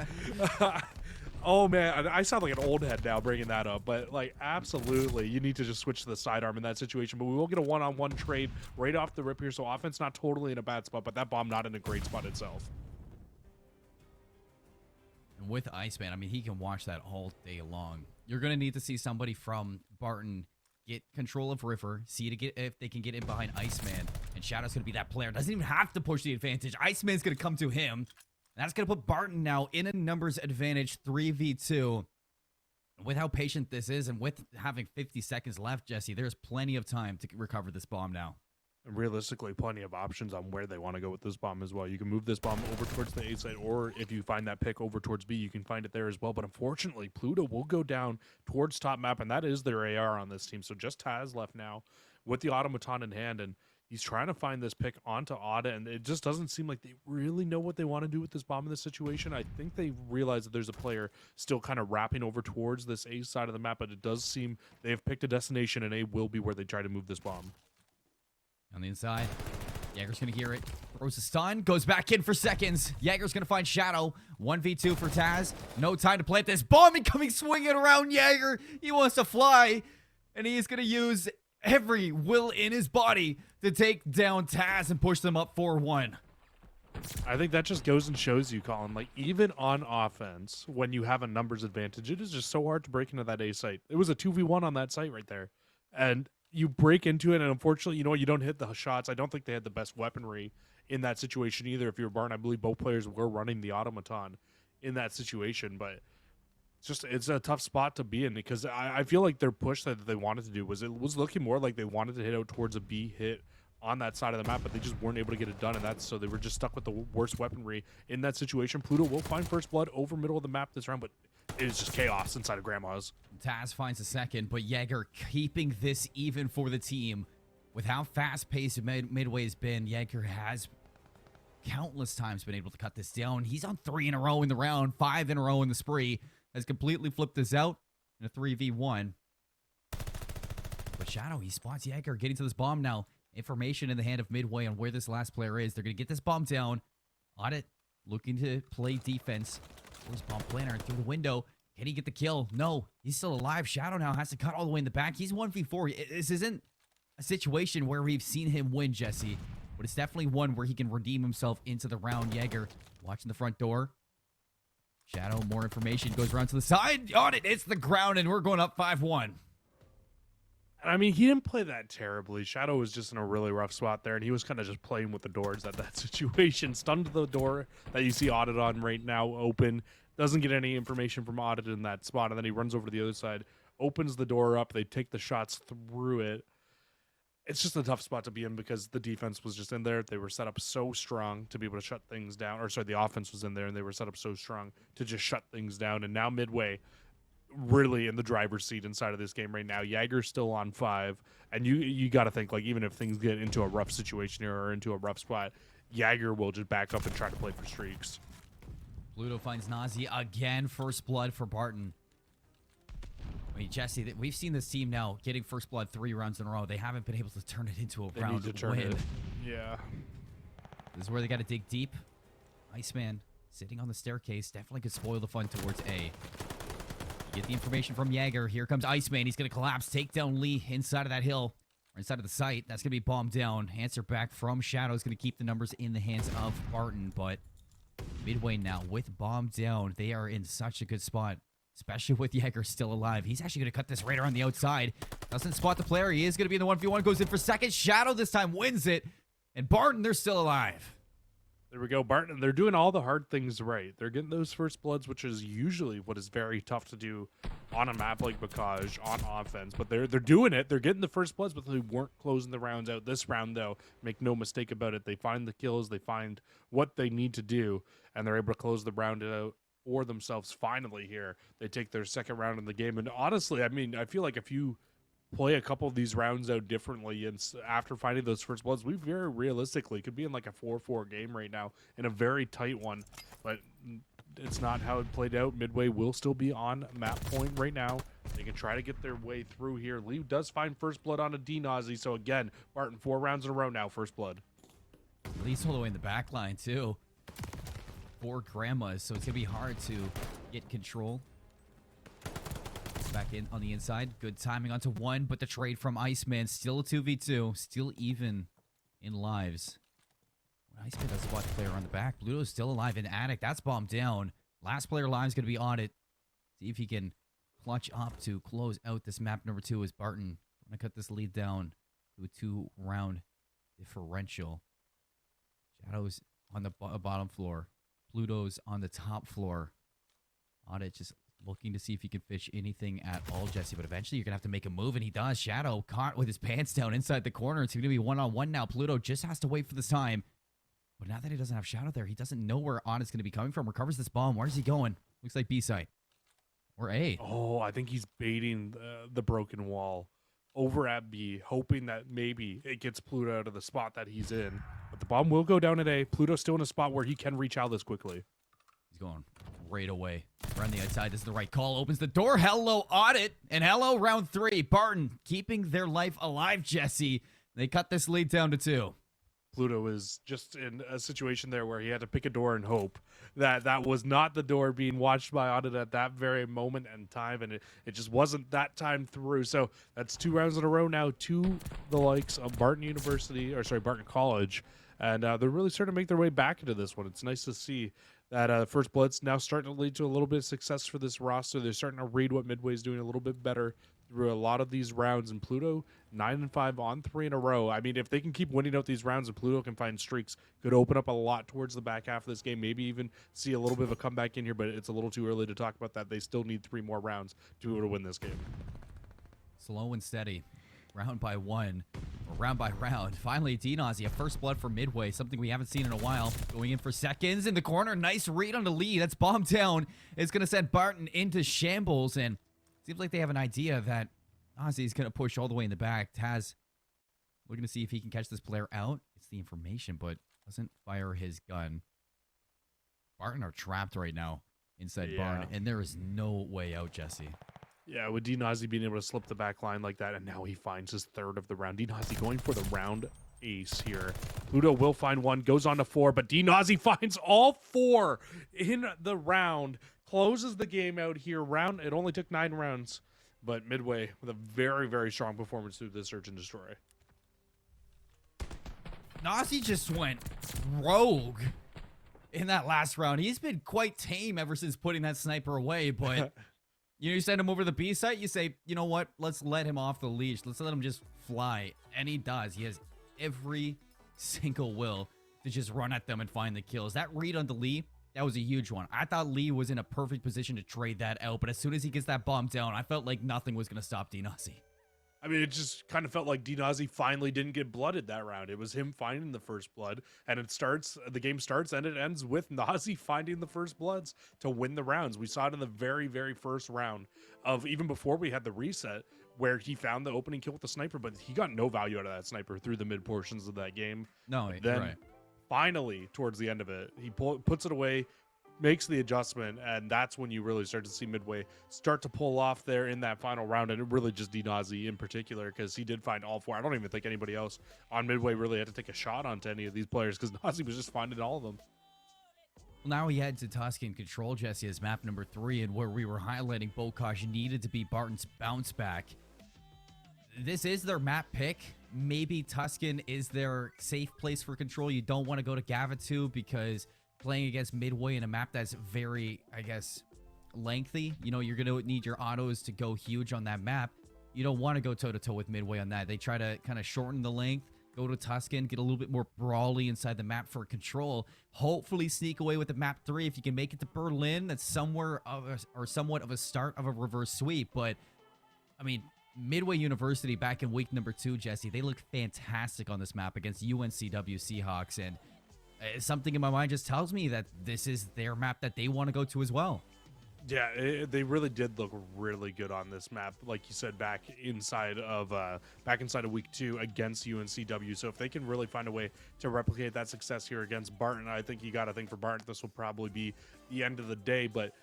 oh man, I sound like an old head now bringing that up, but like, absolutely, you need to just switch to the sidearm in that situation. But we will get a one-on-one trade right off the rip here, so offense not totally in a bad spot, but that bomb not in a great spot itself.
And with Iceman, I mean, he can watch that all day long. You're going to need to see somebody from Barton get control of River, see to get if they can get in behind Iceman, and Shadow's going to be that player. Doesn't even have to push the advantage. Iceman's going to come to him. And that's going to put Barton now in a numbers advantage 3v2. With how patient this is and with having 50 seconds left, Jesse, there's plenty of time to recover this bomb now.
And realistically, plenty of options on where they want to go with this bomb as well. You can move this bomb over towards the A site, or if you find that pick over towards B, you can find it there as well. But unfortunately, Pluto will go down towards top map, and that is their AR on this team. So just Taz left now with the automaton in hand, and he's trying to find this pick onto Otta, and it just doesn't seem like they really know what they want to do with this bomb in this situation. I think they realize that there's a player still kind of wrapping over towards this A side of the map, but it does seem they have picked a destination, and A will be where they try to move this bomb.
On the inside, Jaeger's going to hear it. Throws a stun, goes back in for seconds. Jaeger's going to find Shadow. 1v2 for Taz. No time to plant this bomb. Incoming swinging around Jaeger. He wants to fly, and he is going to use every will in his body to take down Taz and push them up 4-1.
I think that just goes and shows you, Colin, like even on offense, when you have a numbers advantage, it is just so hard to break into that A site. It was a 2v1 on that site right there. And you break into it, and unfortunately, you don't hit the shots. I don't think they had the best weaponry in that situation either. If you're Barton, I believe both players were running the automaton in that situation, but it's a tough spot to be in because I feel like their push that they wanted to do was looking more like they wanted to hit out towards a B hit on that side of the map, but they just weren't able to get it done, and so they were just stuck with the worst weaponry in that situation. Pluto will find first blood over middle of the map this round, but it is just chaos inside of Grandma's.
Taz finds a second, but Jaeger keeping this even for the team. With how fast-paced Midway's been, Jaeger has countless times been able to cut this down. He's on 3 in a row in the round, 5 in a row in the spree. Has completely flipped this out in a 3v1. But Shadow, he spots Jaeger getting to this bomb now. Information in the hand of Midway on where this last player is. They're going to get this bomb down. Audit looking to play defense. Where's bomb planner through the window? Can he get the kill? No, he's still alive. Shadow now has to cut all the way in the back. He's 1v4. This isn't a situation where we've seen him win, Jesse. But it's definitely one where he can redeem himself into the round. Jaeger watching the front door. Shadow, more information. Goes around to the side. Audit, it's the ground, and we're going up 5-1.
I mean, he didn't play that terribly. Shadow was just in a really rough spot there, and he was kind of just playing with the doors at that situation. Stunned the door that you see Audit on right now open. Doesn't get any information from Audit in that spot, and then he runs over to the other side, opens the door up. They take the shots through it. It's just a tough spot to be in because the defense was just in there. They were set up so strong to be able to shut things down. Or sorry, the offense was in there, and they were set up so strong to just shut things down. And now Midway really in the driver's seat inside of this game right now. Jaeger's still on 5, and you got to think, like, even if things get into a rough situation here or into a rough spot, Jaeger will just back up and try to play for streaks.
Pluto finds Nazi again. First blood for Barton. I mean, Jesse, we've seen this team now getting first blood 3 rounds in a row. They haven't been able to turn it into a round win.
Yeah.
This is where they got to dig deep. Iceman sitting on the staircase definitely could spoil the fun towards A. Get the information from Jaeger. Here comes Iceman. He's going to collapse. Take down Lee inside of that hill. Or inside of the site. That's going to be bombed down. Answer back from Shadow is going to keep the numbers in the hands of Barton. But Midway now with bomb down. They are in such a good spot. especially with Jaeger still alive. He's actually going to cut this right around the outside. Doesn't spot the player. He is going to be in the 1v1. Goes in for second. Shadow this time wins it. And Barton, they're still alive.
There we go, Barton. They're doing all the hard things right. They're getting those first bloods, which is usually what is very tough to do on a map like Bocage on offense. But they're doing it. They're getting the first bloods, but they weren't closing the rounds out. This round, though, make no mistake about it, they find the kills, they find what they need to do, and they're able to close the round out for themselves finally here. They take their second round in the game. And honestly, I mean, I feel like if you play a couple of these rounds out differently and after finding those first bloods, we very realistically could be in like a 4-4 game right now in a very tight one, but it's not how it played out. Midway will still be on map point right now. They can try to get their way through here. Lee does find first blood on a D-Nazi, so again, Barton 4 rounds in a row now, first blood.
Lee's all the way in the back line too. 4 grandmas, so it's gonna be hard to get control. Back in on the inside. Good timing onto 1, but the trade from Iceman. Still a 2v2. Still even in lives. When Iceman does spot the player on the back. Pluto's still alive in Attic. That's bombed down. Last player alive is going to be on it. See if he can clutch up to close out this map number 2 as Barton. Going to cut this lead down to a 2-round differential. Shadow's on the bottom floor. Pluto's on the top floor. Audit just looking to see if he can fish anything at all, Jesse. But eventually you're going to have to make a move, and he does. Shadow caught with his pants down inside the corner. It's going to be one-on-one now. Pluto just has to wait for this time. But now that he doesn't have Shadow there, he doesn't know where Audit's going to be coming from. Recovers this bomb. Where's he going? Looks like B side. Or A.
Oh, I think he's baiting the broken wall over at B, hoping that maybe it gets Pluto out of the spot that he's in. But the bomb will go down at A. Pluto's still in a spot where he can reach out this quickly.
He's going right away. Around the outside, this is the right call. Opens the door. Hello, Audit. And hello, round 3. Barton keeping their life alive, Jesse. They cut this lead down to 2.
Pluto is just in a situation there where he had to pick a door and hope that that was not the door being watched by Audit at that very moment and time, and it just wasn't that time through. So that's 2 rounds in a row now to the likes of Barton College, and they're really starting to make their way back into this one. It's nice to see that First Blood's now starting to lead to a little bit of success for this roster. They're starting to read what Midway's doing a little bit better through a lot of these rounds. And Pluto, 9-5 on 3 in a row. I mean, if they can keep winning out these rounds and Pluto can find streaks, could open up a lot towards the back half of this game. Maybe even see a little bit of a comeback in here, but it's a little too early to talk about that. They still need 3 more rounds to be able to win this game.
Slow and steady. Round by 1. Or round by round. Finally, D-Nazi, a first blood for Midway. Something we haven't seen in a while. Going in for seconds in the corner. Nice read on the lead. That's bombed down. It's going to send Barton into shambles. And seems like they have an idea that Nazi is going to push all the way in the back. Taz looking to see if he can catch this player out. It's the information, but doesn't fire his gun. Barton are trapped right now inside Barn. And there is no way out, Jesse.
Yeah, with D-Nazi being able to slip the back line like that, and now he finds his 3rd of the round. D-Nazi going for the round ace here. Pluto will find 1, goes on to 4, but D-Nazi finds all 4 in the round. Closes the game out here. It only took 9 rounds, but Midway with a very, very strong performance through this Search and Destroy.
Nazi just went rogue in that last round. He's been quite tame ever since putting that sniper away, but... You send him over to the B site, you say, you know what, let's let him off the leash. Let's let him just fly. And he does. He has every single will to just run at them and find the kills. That read on the Lee, that was a huge one. I thought Lee was in a perfect position to trade that out, but as soon as he gets that bomb down, I felt like nothing was going to stop D-Nazi.
I mean, it just kind of felt like D-Nazi finally didn't get blooded that round. It was him finding the first blood, and the game starts and it ends with Nazi finding the first bloods to win the rounds. We saw it in the very, very first round of even before we had the reset, where he found the opening kill with the sniper, but he got no value out of that sniper through the mid portions of that game.
No,
then
right.
Finally, towards the end of it, he puts it away, makes the adjustment, and that's when you really start to see Midway start to pull off there in that final round, and it really just D-Nazi in particular, because he did find all 4. I don't even think anybody else on Midway really had to take a shot onto any of these players, because Nazi was just finding all of them.
Well, now we head to Tuscan Control, Jesse, as map number 3, and where we were highlighting Bocage needed to be Barton's bounce back. This is their map pick. Maybe Tuscan is their safe place for control. You don't want to go to Gavatu because playing against Midway in a map that's very, I guess, lengthy. You know, you're going to need your autos to go huge on that map. You don't want to go toe-to-toe with Midway on that. They try to kind of shorten the length, go to Tuscan, get a little bit more brawly inside the map for control. Hopefully sneak away with the map 3. If you can make it to Berlin, that's somewhat of a start of a reverse sweep. But, I mean, Midway University back in week number 2, Jesse, they looked fantastic on this map against UNCW Seahawks. And something in my mind just tells me that this is their map that they want to go to as well.
Yeah, they really did look really good on this map, like you said, back inside of week 2 against UNCW. So if they can really find a way to replicate that success here against Barton, I think you got to think for Barton this will probably be the end of the day. But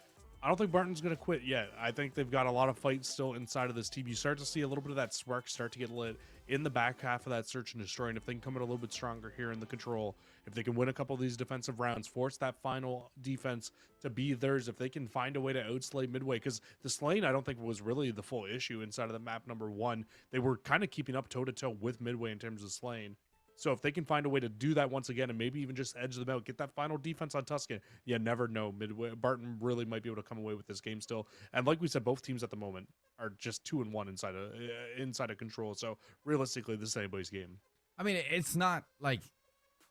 I don't think Barton's going to quit yet. I think they've got a lot of fights still inside of this team. You start to see a little bit of that spark start to get lit in the back half of that search and destroy. And if they can come in a little bit stronger here in the control, if they can win a couple of these defensive rounds, force that final defense to be theirs, if they can find a way to outslay Midway, because the slaying I don't think was really the full issue inside of the map number 1. They were kind of keeping up toe-to-toe with Midway in terms of slaying. So if they can find a way to do that once again and maybe even just edge them out, get that final defense on Tuscan, you never know. Barton really might be able to come away with this game still. And like we said, both teams at the moment are just 2-1 inside of control. So realistically, this is anybody's game.
I mean, it's not like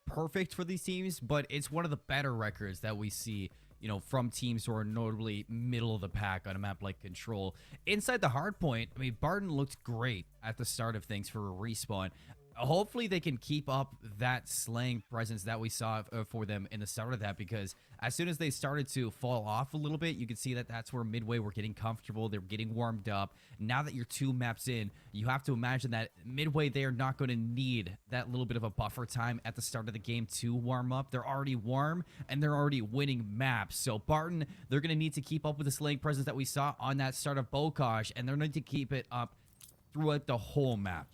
perfect for these teams, but it's one of the better records that we see, you know, from teams who are notably middle of the pack on a map like Control. Inside the hard point, I mean, Barton looked great at the start of things for a respawn. Hopefully they can keep up that slaying presence that we saw for them in the start of that, because as soon as they started to fall off a little bit, you could see that that's where Midway were getting comfortable. They're getting warmed up. Now that you're 2 maps in, you have to imagine that Midway, they're not going to need that little bit of a buffer time at the start of the game to warm up. They're already warm and they're already winning maps. So Barton, they're going to need to keep up with the slaying presence that we saw on that start of Bokaj, and they're going to keep it up throughout the whole map.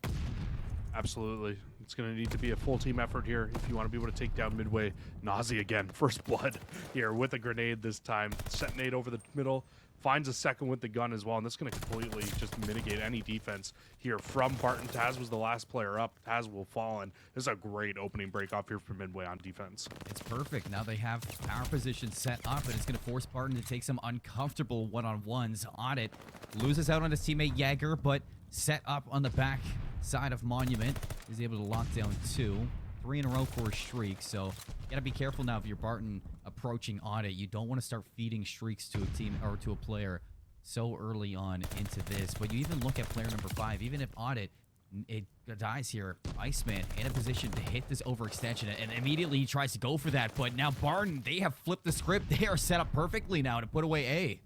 Absolutely. It's going to need to be a full team effort here if you want to be able to take down Midway. Nazi again, first blood here with a grenade this time. Setonate over the middle, finds a second with the gun as well, and this is going to completely just mitigate any defense here from Barton. Taz was the last player up. Taz will fall, and this is a great opening break off here for Midway on defense.
It's perfect. Now they have power position set up, and it's going to force Barton to take some uncomfortable one-on-ones on it. Loses out on his teammate Jaeger, but set up on the back side of Monument is able to lock down 2. 3 in a row for a streak, so you gotta be careful now if you're Barton approaching Audit. You don't want to start feeding streaks to a team or to a player so early on into this. But you even look at player number 5, even if Audit it dies here, Iceman in a position to hit this overextension, and immediately he tries to go for that. But now Barton, they have flipped the script. They are set up perfectly now to put away A.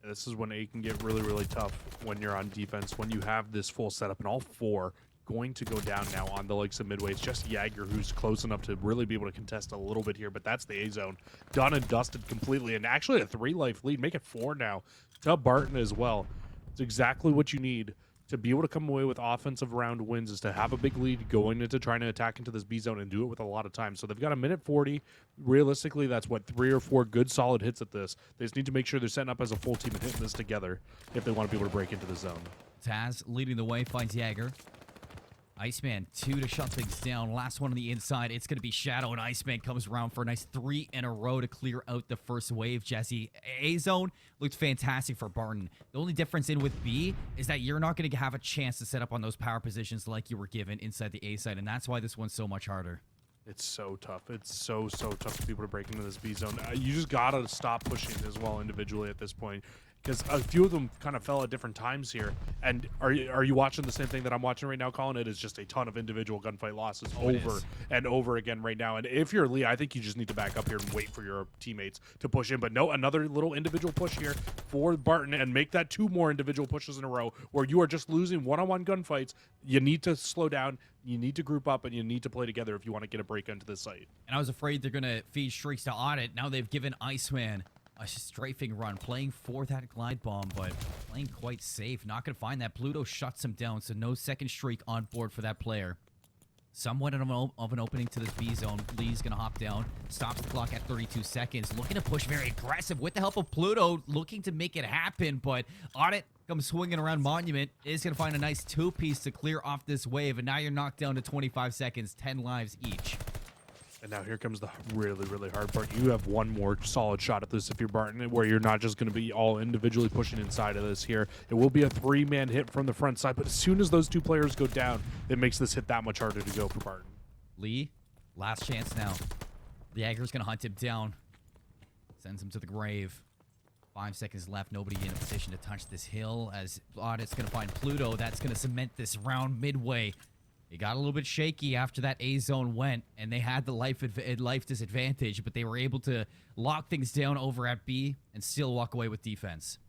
This is when A can get really, really tough when you're on defense, when you have this full setup, and all 4 going to go down now on the likes of Midway. It's just Jaeger who's close enough to really be able to contest a little bit here, but that's the A zone. Done and dusted completely, and actually a 3-life lead. Make it 4 now to Barton as well. It's exactly what you need to be able to come away with offensive round wins, is to have a big lead going into trying to attack into this B zone and do it with a lot of time. So they've got a minute 40. Realistically, that's what 3 or 4 good solid hits at this. They just need to make sure they're setting up as a full team and hitting this together if they want to be able to break into the zone.
Taz leading the way, finds Jaeger. Iceman, 2 to shut things down. Last one on the inside. It's going to be Shadow, and Iceman comes around for a nice 3 in a row to clear out the first wave, Jesse. A-zone looked fantastic for Barton. The only difference in with B is that you're not going to have a chance to set up on those power positions like you were given inside the A side, and that's why this one's so much harder.
It's so tough. It's so tough to be able to break into this B zone. You just got to stop pushing as well individually at this point, because a few of them kind of fell at different times here. And are you watching the same thing that I'm watching right now, Colin? It is just a ton of individual gunfight losses over and over again right now. And if you're Lee, I think you just need to back up here and wait for your teammates to push in. But no, another little individual push here for Barton, and make that 2 more individual pushes in a row where you are just losing one-on-one gunfights. You need to slow down. You need to group up, and you need to play together if you want to get a break into this site.
And I was afraid they're going to feed streaks to Audit. Now they've given Iceman a strafing run, playing for that glide bomb, but playing quite safe. Not going to find that. Pluto shuts him down, so no second streak on board for that player. Somewhat of an opening to this B zone. Lee's going to hop down, stops the clock at 32 seconds. Looking to push very aggressive with the help of Pluto, looking to make it happen, but Audit comes swinging around Monument. Is going to find a nice 2-piece to clear off this wave, and now you're knocked down to 25 seconds, 10 lives each.
And now here comes the really, really hard part. You have one more solid shot at this if you're Barton, where you're not just going to be all individually pushing inside of this here. It will be a 3-man hit from the front side, but as soon as those 2 players go down, it makes this hit that much harder to go for Barton.
Lee, last chance now. The Jagger's going to hunt him down. Sends him to the grave. 5 seconds left. Nobody in a position to touch this hill as Audit's going to find Pluto. That's going to cement this round midway. It got a little bit shaky after that A zone went, and they had the life disadvantage, but they were able to lock things down over at B and still walk away with defense.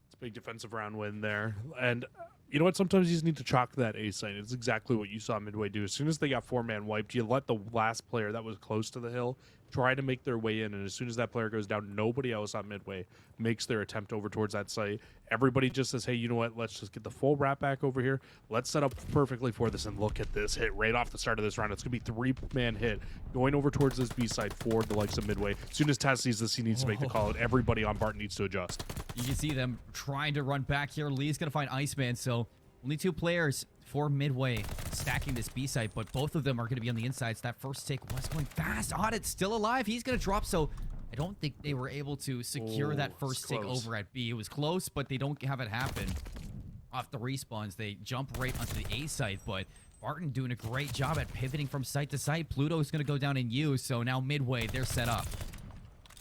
It's a big defensive round win there. And you know what? Sometimes you just need to chalk that A site. It's exactly what you saw Midway do. As soon as they got 4-man wiped, you let the last player that was close to the hill try to make their way in, and as soon as that player goes down, nobody else on Midway makes their attempt over towards that site. Everybody just says, hey, you know what, let's just get the full wrap back over here. Let's set up perfectly for this, and look at this hit right off the start of this round. It's going to be 3-man hit going over towards this B side for the likes of Midway. As soon as Taz sees this, he needs to make the call, and everybody on Barton needs to adjust.
You can see them trying to run back here. Lee's going to find Iceman, so only 2 players for Midway stacking this B site, but both of them are going to be on the inside. So that first take was going fast. Audit's still alive. He's going to drop, so I don't think they were able to secure that first take over at B. It was close, but they don't have it happen. Off the respawns, they jump right onto the A site, but Barton doing a great job at pivoting from site to site. Pluto is going to go down in U, so now Midway, they're set up.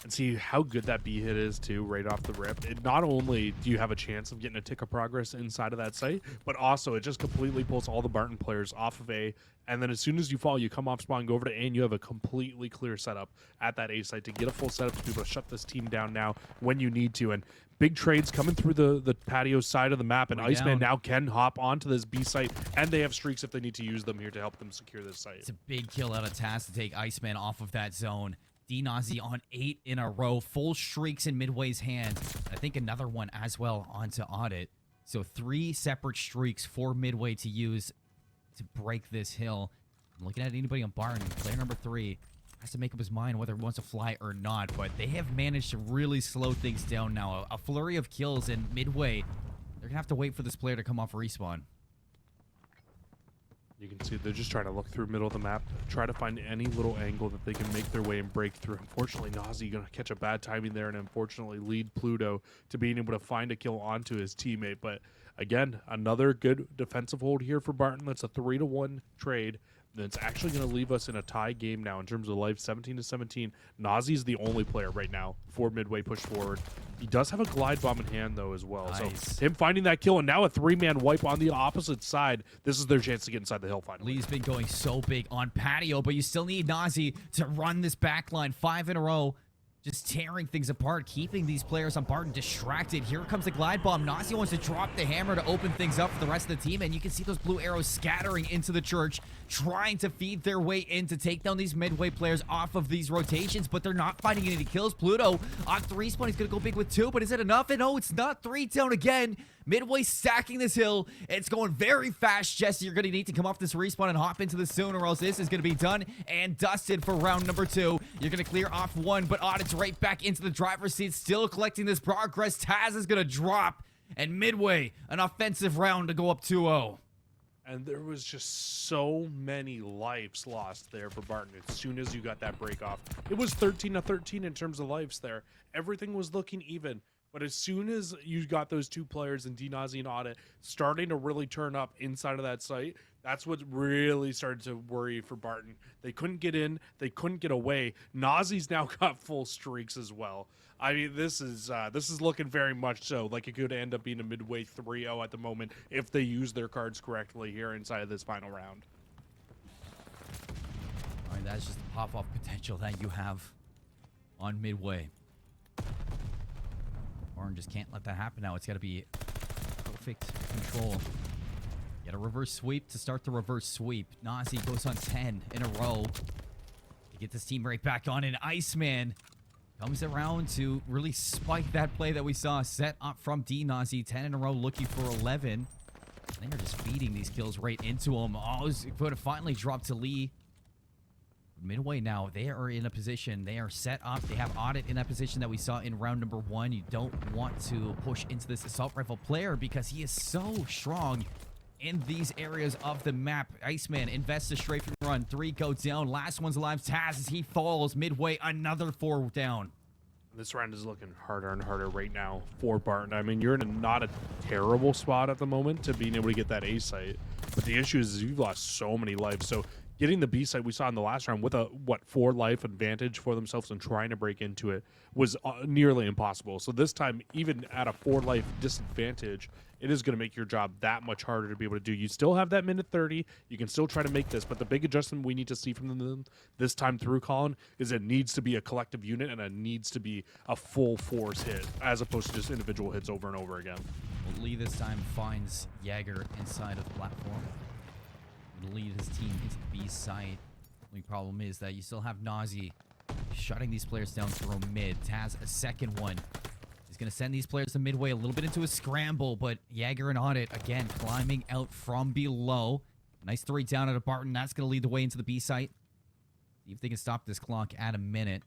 And see how good that B hit is, too, right off the rip. It not only do you have a chance of getting a tick of progress inside of that site, but also it just completely pulls all the Barton players off of A. And then as soon as you fall, you come off spawn, go over to A, and you have a completely clear setup at that A site to get a full setup to be able to shut this team down now when you need to. And big trades coming through the patio side of the map, and Iceman now can hop onto this B site, and they have streaks if they need to use them here to help them secure this site.
It's a big kill out of Taz to take Iceman off of that zone. D-Nazi on 8 in a row. Full streaks in Midway's hand. I think another one as well onto Audit. So 3 separate streaks for Midway to use to break this hill. I'm looking at anybody on Barton. Player number 3 has to make up his mind whether he wants to fly or not. But they have managed to really slow things down now. A flurry of kills in Midway. They're going to have to wait for this player to come off respawn.
You can see they're just trying to look through middle of the map, try to find any little angle that they can make their way and break through. Unfortunately, Nazi going to catch a bad timing there and unfortunately lead Pluto to being able to find a kill onto his teammate. But again, another good defensive hold here for Barton. That's a 3-1 trade. That's actually going to leave us in a tie game now in terms of life, 17-17. Nazi's the only player right now for Midway push forward. He does have a glide bomb in hand, though, as well.
Nice.
So him finding that kill and now a 3-man wipe on the opposite side. This is their chance to get inside the hill finally.
Lee's been going so big on patio, but you still need Nazi to run this back line 5 in a row. Just tearing things apart, keeping these players on Barton distracted. Here comes the glide bomb. Nazi wants to drop the hammer to open things up for the rest of the team, and you can see those blue arrows scattering into the church, trying to feed their way in to take down these Midway players off of these rotations, but they're not finding any kills. Pluto on 3 spawn. He's going to go big with 2, but is it enough? And no, it's not. 3 down again. Midway stacking this hill. It's going very fast, Jesse. You're going to need to come off this respawn and hop into this soon, or else this is going to be done and dusted for round number 2. You're going to clear off 1, but Audit's right back into the driver's seat, still collecting this progress. Taz is going to drop, and Midway, an offensive round to go up 2-0.
And there was just so many lives lost there for Barton as soon as you got that break off. It was 13-13 in terms of lives there. Everything was looking even. But as soon as you got those 2 players in D-Nazi and Audit starting to really turn up inside of that site, that's what really started to worry for Barton. They couldn't get in. They couldn't get away. Nazi's now got full streaks as well. I mean, this is looking very much so like it could end up being a Midway 3-0 at the moment if they use their cards correctly here inside of this final round.
All right, that's just the pop-off potential that you have on Midway. Barton just can't let that happen now. It's got to be perfect control. Get a reverse sweep to start the reverse sweep. Nazi goes on 10 in a row to get this team right back on. And Iceman comes around to really spike that play that we saw set up from D-Nazi. 10 in a row, looking for 11. They are just feeding these kills right into him. Oh, he's going to finally drop to Lee. Midway now, they are in a position. They are set up. They have Audit in that position that we saw in round number 1. You don't want to push into this assault rifle player because he is so strong. in these areas of the map. Iceman invests a strafing run. 3 go down. Last one's alive. Taz as he falls midway. Another 4 down.
This round is looking harder and harder right now for Barton. I mean, you're in not a terrible spot at the moment to being able to get that A site, but the issue is you've lost so many lives. So getting the B site we saw in the last round with a 4 life advantage for themselves and trying to break into it was nearly impossible. So this time, even at a 4 life disadvantage, it is going to make your job that much harder to be able to do. You still have that minute 30. You can still try to make this, but the big adjustment we need to see from them this time through, Colin, is it needs to be a collective unit and it needs to be a full force hit as opposed to just individual hits over and over again.
Well, Lee this time finds Jaeger inside of the platform. To lead his team into the B side. The only problem is that you still have Nazi shutting these players down through mid. Taz a second one. He's going to send these players to midway a little bit into a scramble, but Jaeger and Audit, again, climbing out from below. Nice 3 down at a Barton. That's going to lead the way into the B site. See if they can stop this clock at a minute.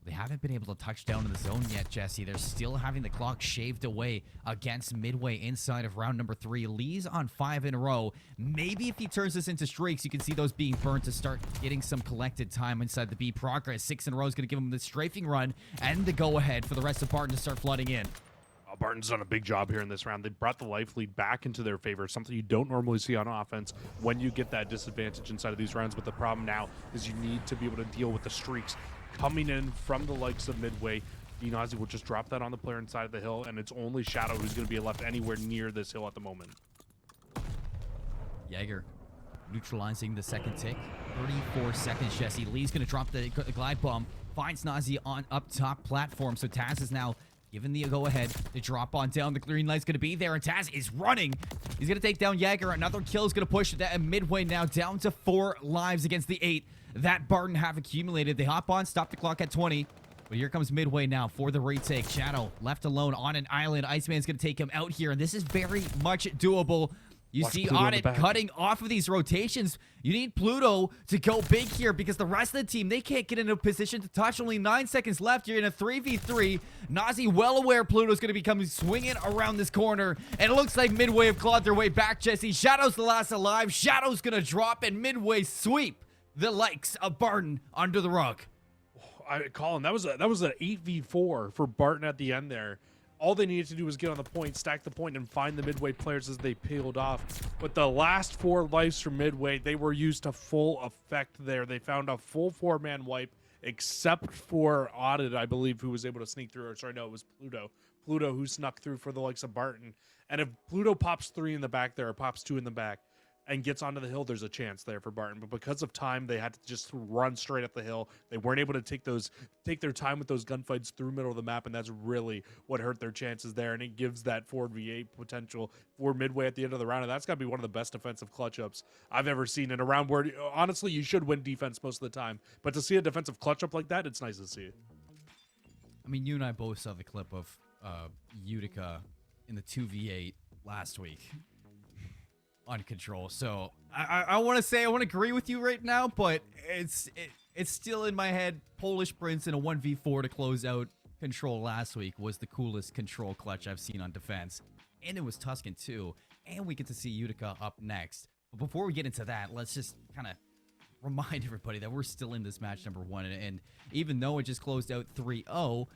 They haven't been able to touch down in the zone yet, Jesse. They're still having the clock shaved away against midway inside of round number 3. Lee's on 5 in a row. Maybe if he turns this into streaks, you can see those being burnt to start getting some collected time inside the B. Progress 6 in a row is going to give him the strafing run and the go-ahead for the rest of Barton to start flooding in.
Barton's done a big job here in this round. They brought the life lead back into their favor, something you don't normally see on offense when you get that disadvantage inside of these rounds. But the problem now is you need to be able to deal with the streaks coming in from the likes of midway. Nazi will just drop that on the player inside of the hill, and it's only Shadow who's going to be left anywhere near this hill at the moment.
Jaeger neutralizing the second tick. 34 seconds, Jesse. Lee's going to drop the glide bomb. Finds Nazi on up top platform, so Taz is now given the go-ahead to drop on down. The green light's going to be there, and Taz is running. He's going to take down Jaeger. Another kill is going to push that midway now down to 4 lives against the 8 that Barton have accumulated. They hop on, stop the clock at 20. But here comes midway now for the retake. Shadow left alone on an island. Iceman's going to take him out here, and this is very much doable. You
Watch
see
Pluto
Audit cutting off of these rotations. You need Pluto to go big here because the rest of the team, they can't get in a position to touch. Only 9 seconds left. You're in a 3v3. Nazi well aware Pluto's going to be coming swinging around this corner. And it looks like midway have clawed their way back, Jesse. Shadow's the last alive. Shadow's going to drop and midway sweep the likes of Barton under the rug.
Colin, that was an 8v4 for Barton at the end there. All they needed to do was get on the point, stack the point, and find the midway players as they peeled off. But the last 4 lives from midway, they were used to full effect there. They found a full 4-man wipe, except for Audit, I believe, who was able to sneak through. Or sorry, no, it was Pluto. Pluto who snuck through for the likes of Barton. And if Pluto pops 3 in the back there, or pops 2 in the back, and gets onto the hill, there's a chance there for Barton. But because of time, they had to just run straight up the hill. They weren't able to take their time with those gunfights through middle of the map, and that's really what hurt their chances there. And it gives that 4v8 potential for midway at the end of the round. And that's got to be one of the best defensive clutch ups I've ever seen in a round where, honestly, you should win defense most of the time. But to see a defensive clutch up like that, it's nice to see.
I mean, you and I both saw the clip of Utica in the 2v8 last week on Control. So I want to say I want to agree with you right now, but it's still in my head. Polish Prince in a 1v4 to close out Control last week was the coolest Control clutch I've seen on defense. And it was Tuscan too. And we get to see Utica up next. But before we get into that, let's just kind of remind everybody that we're still in this match number 1. And even though it just closed out 3-0,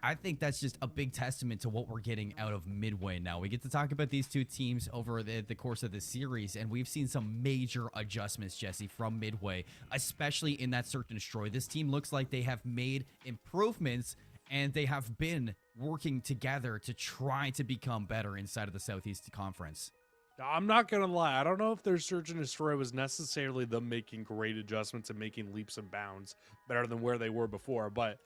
I think that's just a big testament to what we're getting out of Midway now. We get to talk about these two teams over the course of the series, and we've seen some major adjustments, Jesse, from Midway, especially in that Search and Destroy. This team looks like they have made improvements, and they have been working together to try to become better inside of the Southeast Conference.
I'm not going to lie. I don't know if their Search and Destroy was necessarily them making great adjustments and making leaps and bounds better than where they were before, but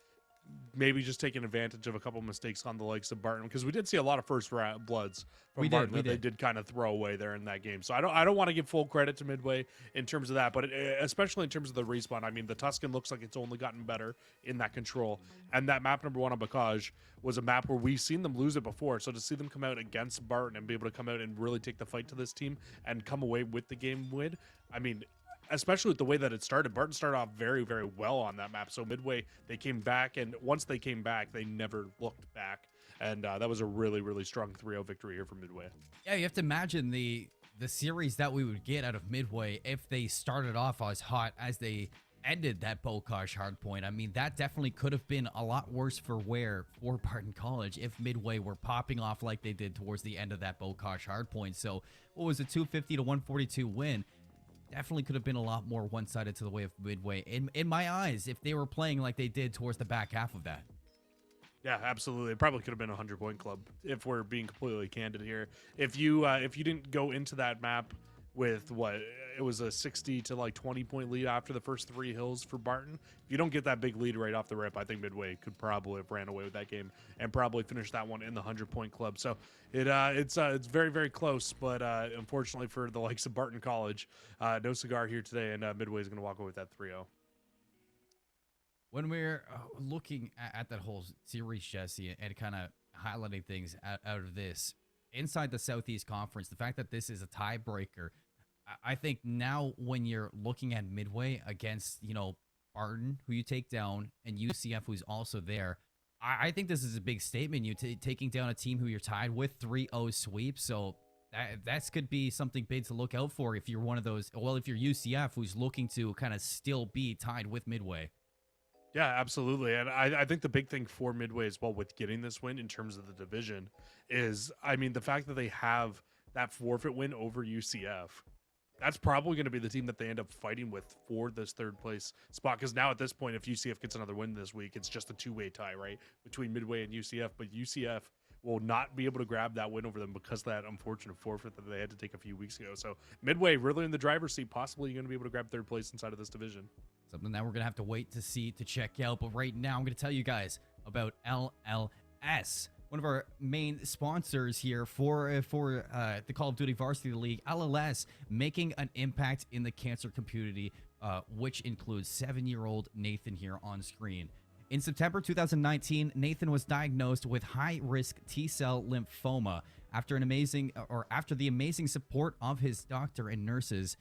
maybe just taking advantage of a couple mistakes on the likes of Barton, because we did see a lot of first bloods from Barton that they did kind of throw away there in that game. So I don't want to give full credit to Midway in terms of that, but especially in terms of the respawn. I mean, the Tuscan looks like it's only gotten better in that Control, and that map number 1 on Bacage was a map where we've seen them lose it before. So to see them come out against Barton and be able to come out and really take the fight to this team and come away with the game win, I mean, especially with the way that it started. Barton started off very, very well on that map. So Midway, they came back, and once they came back, they never looked back. and that was a really, really strong 3-0 victory here for Midway.
Yeah, you have to imagine the series that we would get out of Midway if they started off as hot as they ended that Bokash hardpoint. I mean, that definitely could have been a lot worse for Barton College if Midway were popping off like they did towards the end of that Bokash hardpoint. So what was a 250 to 142 win? Definitely could have been a lot more one-sided to the way of Midway in my eyes if they were playing like they did towards the back half of that.
Yeah, absolutely. It probably could have been a 100-point club if we're being completely candid here. If you didn't go into that map with it was a 60 to like 20-point lead after the first 3 hills for Barton. If you don't get that big lead right off the rip, I think Midway could probably have ran away with that game and probably finished that one in the 100-point club. So it's very, very close, but unfortunately for the likes of Barton College, no cigar here today, and Midway is going to walk away with that 3-0.
When we're looking at that whole series, Jesse, and kind of highlighting things out of this, inside the Southeast Conference, the fact that this is a tiebreaker, I think now when you're looking at Midway against, Barton, who you take down, and UCF, who's also there, I think this is a big statement. You taking down a team who you're tied with, 3-0 sweep, so that could be something big to look out for if you're one of those, if you're UCF, who's looking to kind of still be tied with Midway.
Yeah, absolutely. And I think the big thing for Midway as well with getting this win in terms of the division is, the fact that they have that forfeit win over UCF. That's probably going to be the team that they end up fighting with for this 3rd place spot. Because now at this point, if UCF gets another win this week, it's just a 2-way tie, right? Between Midway and UCF. But UCF will not be able to grab that win over them because of that unfortunate forfeit that they had to take a few weeks ago. So Midway really in the driver's seat, possibly going to be able to grab 3rd place inside of this division.
Something that we're going to have to wait to see, to check out. But right now, I'm going to tell you guys about LLS, one of our main sponsors here for the Call of Duty Varsity League. LLS making an impact in the cancer community, which includes 7-year-old Nathan here on screen. In September 2019, Nathan was diagnosed with high-risk T-cell lymphoma after the amazing support of his doctor and nurses,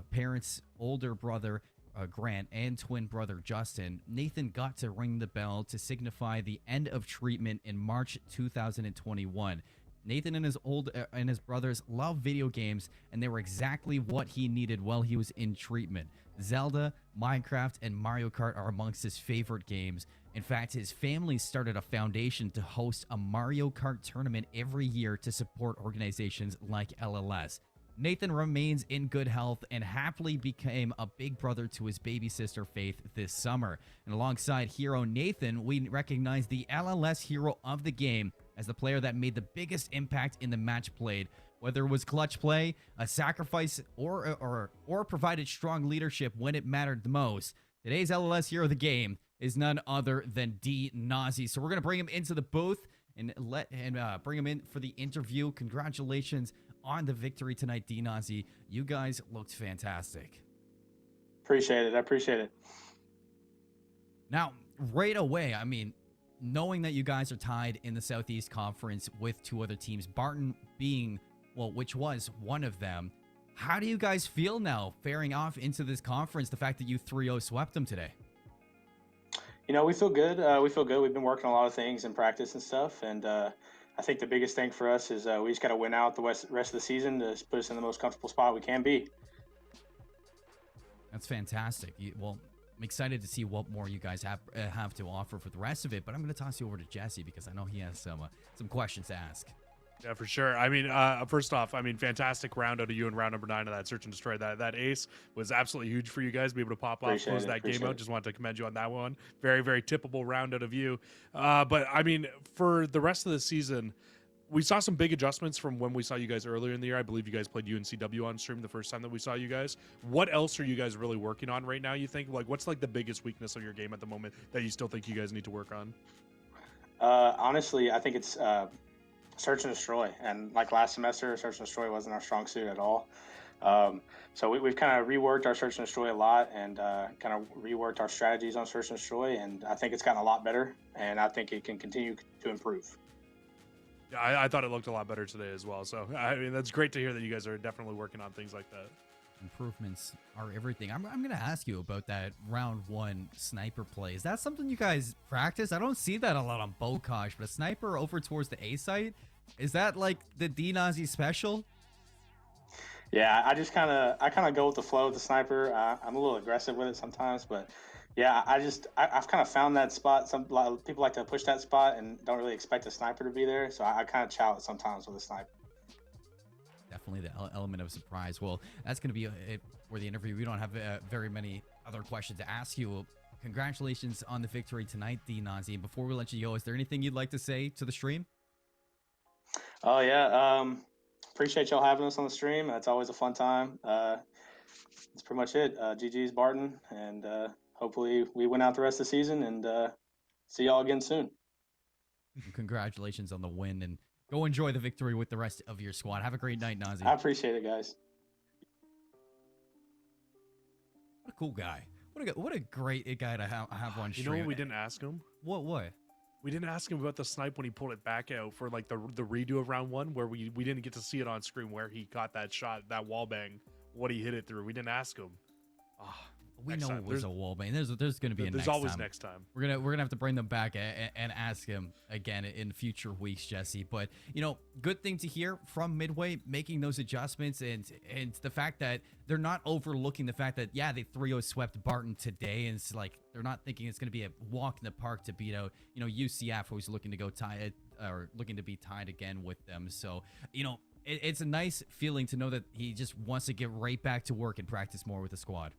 parents, older brother Grant, and twin brother Justin. Nathan got to ring the bell to signify the end of treatment in March 2021. Nathan and his brothers love video games, and they were exactly what he needed while he was in treatment. Zelda, Minecraft, and Mario Kart are amongst his favorite games. In fact, his family started a foundation to host a Mario Kart tournament every year to support organizations like LLS. Nathan remains in good health and happily became a big brother to his baby sister Faith this summer. And alongside hero Nathan, we recognize the LLS hero of the game as the player that made the biggest impact in the match played, whether it was clutch play, a sacrifice, or provided strong leadership when it mattered the most. Today's LLS hero of the game is none other than D-Nazi. So we're going to bring him into the booth and bring him in for the interview. Congratulations on the victory tonight, D-Nazi. You guys looked fantastic.
Appreciate it. I appreciate it.
Now, right away, knowing that you guys are tied in the Southeast Conference with 2 other teams, Barton being, which was one of them, how do you guys feel now faring off into this conference, the fact that you 3-0 swept them today?
We feel good. We've been working on a lot of things in practice and stuff, and I think the biggest thing for us is we just got to win out the rest of the season to put us in the most comfortable spot we can be.
That's fantastic. I'm excited to see what more you guys have to offer for the rest of it, but I'm going to toss you over to Jesse because I know he has some questions to ask.
Yeah, for sure. First off, fantastic round out of you in round number 9 of that search and destroy. That ace was absolutely huge for you guys to be able to pop off, close that game out. Just wanted to commend you on that one. Very, very tippable round out of you. But for the rest of the season, we saw some big adjustments from when we saw you guys earlier in the year. I believe you guys played UNCW on stream the first time that we saw you guys. What else are you guys really working on right now, you think? What's the biggest weakness of your game at the moment that you still think you guys need to work on?
Honestly, I think it's search and destroy, and like last semester, search and destroy wasn't our strong suit at all. So we've kind of reworked our search and destroy a lot, and kind of reworked our strategies on search and destroy, and I think it's gotten a lot better, and I think it can continue to improve.
Yeah, I thought it looked a lot better today as well. So that's great to hear that you guys are definitely working on things like that.
improvements are everything. I'm gonna ask you about that round one sniper play. Is that something you guys practice? I don't see that a lot on Bokosh, but a sniper over towards the A site, is that like the D-Nazi special?
Yeah, I kind of go with the flow with the sniper. I'm a little aggressive with it sometimes, but yeah, I've kind of found that spot. Some a lot of people like to push that spot and don't really expect a sniper to be there, so I kind of chow it sometimes with a sniper.
Definitely the element of surprise. Well, that's going to be it for the interview. We don't have very many other questions to ask you. Congratulations on the victory tonight, D-Nazi. And before we let you go, is there anything you'd like to say to the stream?
Oh yeah, appreciate y'all having us on the stream. It's always a fun time. That's pretty much it. GG's Barton, and hopefully we win out the rest of the season and see y'all again soon.
Congratulations on the win, and go enjoy the victory with the rest of your squad. Have a great night, Nazi.
I appreciate it, guys.
What a cool guy. What a great guy to have on
You
stream.
know what we didn't ask him?
What?
We didn't ask him about the snipe when he pulled it back out for like the redo of round one, where we didn't get to see it on screen where he got that shot, that wall bang, what he hit it through. We didn't ask him.
We
Next
know
time.
it was a wall bang. There's going to be a
There's
next
always
time.
next time.
We're gonna have to bring them back and ask him again in future weeks, Jesse. But good thing to hear from Midway making those adjustments and the fact that they're not overlooking the fact that they 3-0 swept Barton today, and it's like they're not thinking it's gonna be a walk in the park to beat out UCF, who's looking to go tie or looking to be tied again with them. So it's a nice feeling to know that he just wants to get right back to work and practice more with the squad.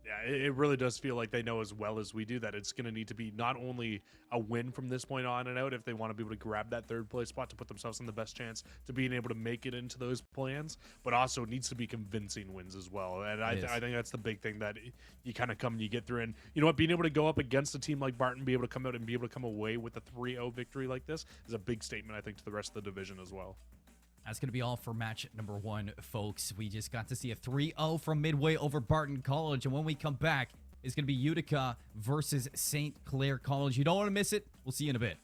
Yeah, it really does feel like they know as well as we do that it's going to need to be not only a win from this point on and out if they want to be able to grab that third place spot to put themselves in the best chance to being able to make it into those plans, but also it needs to be convincing wins as well. And I think that's the big thing that you kind of come and you get through. And you know what, being able to go up against a team like Barton, be able to come out and be able to come away with a 3-0 victory like this is a big statement, I think, to the rest of the division as well.
That's going to be all for match number 1, folks. We just got to see a 3-0 from Midway over Barton College. And when we come back, it's going to be Utica versus St. Clair College. You don't want to miss it. We'll see you in a bit.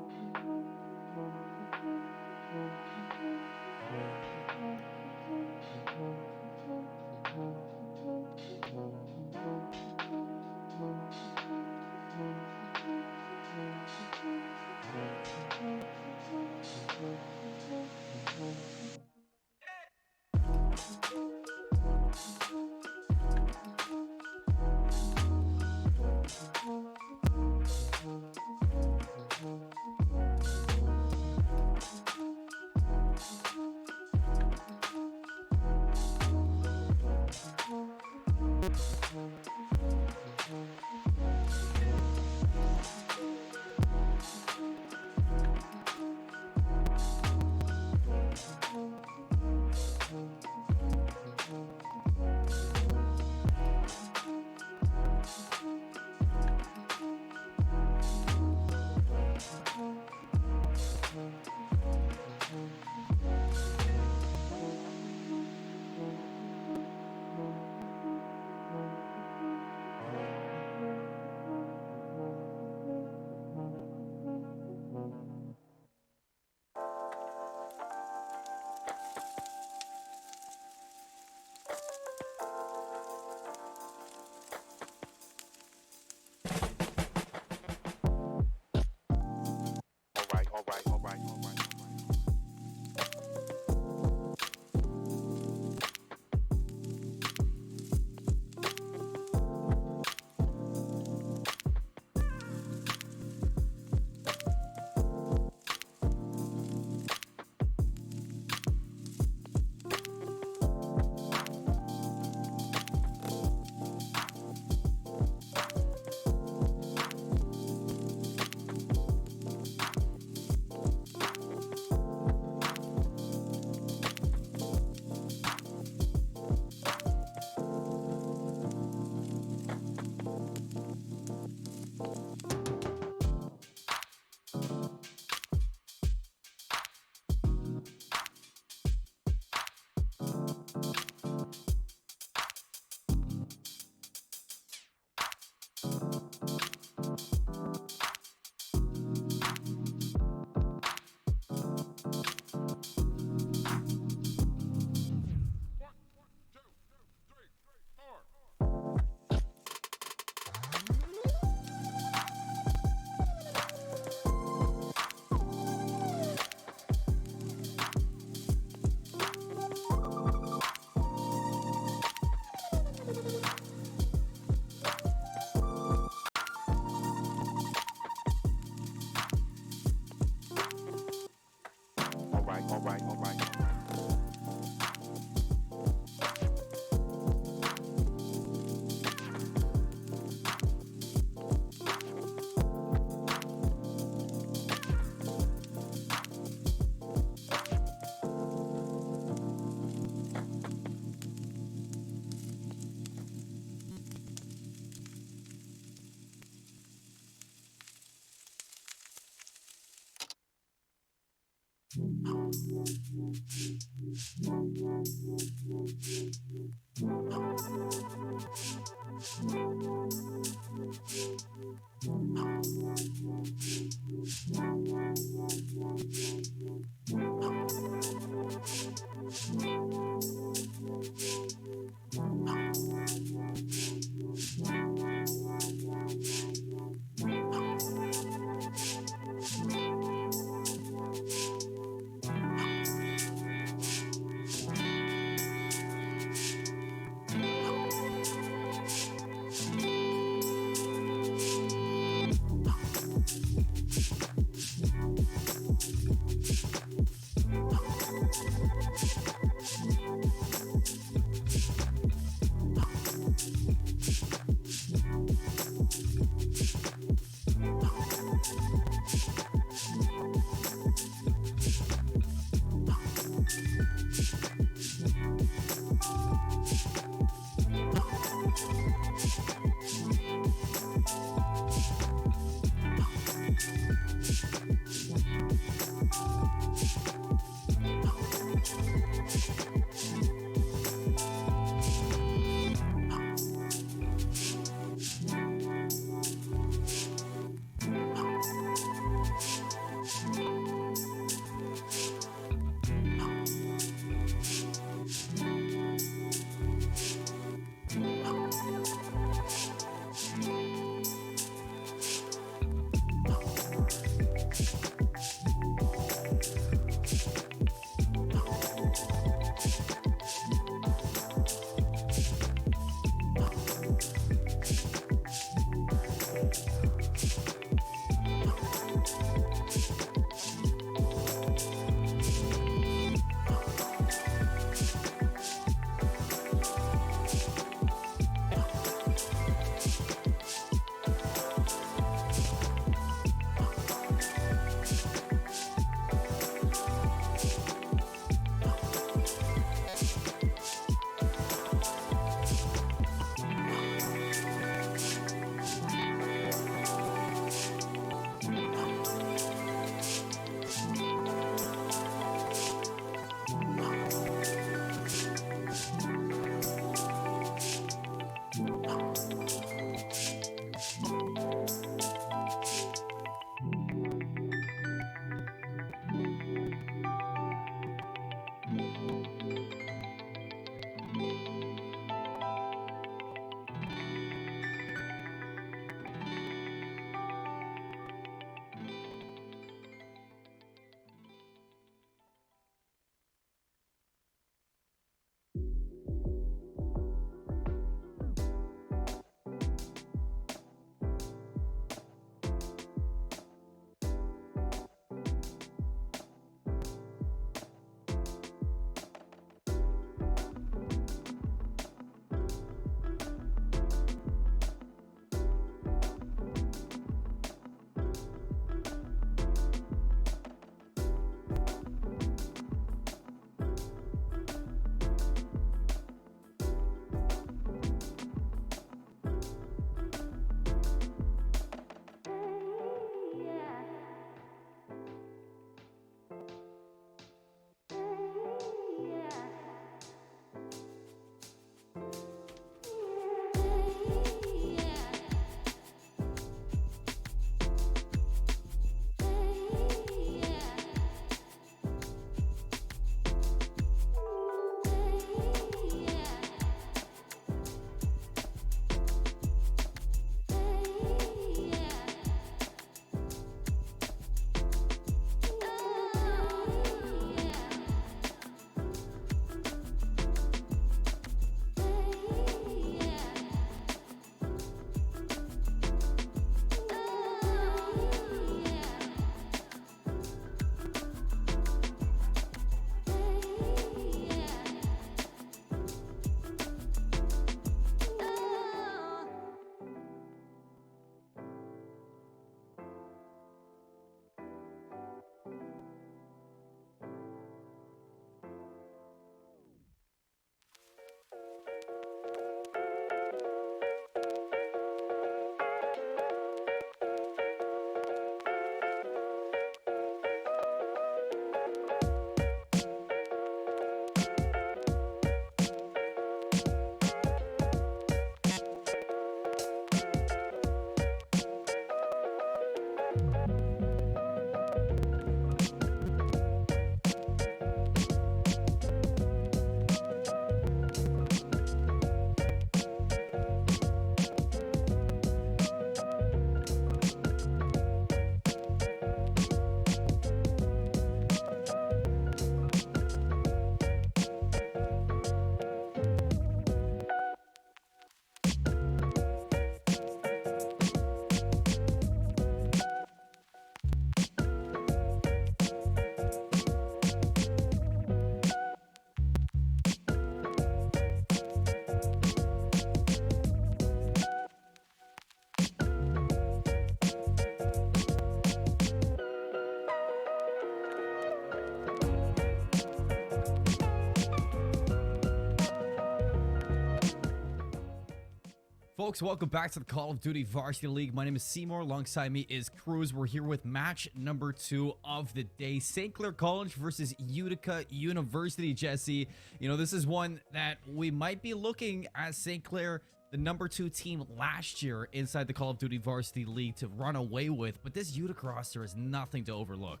Folks, welcome back to the Call of Duty Varsity League. My name is Seymour. Alongside me is Cruz. We're here with match number 2 of the day. St. Clair College versus Utica University, Jesse. You know, this is one that we might be looking at St. Clair, the number 2 team last year inside the Call of Duty Varsity League, to run away with. But this Utica roster is nothing to overlook.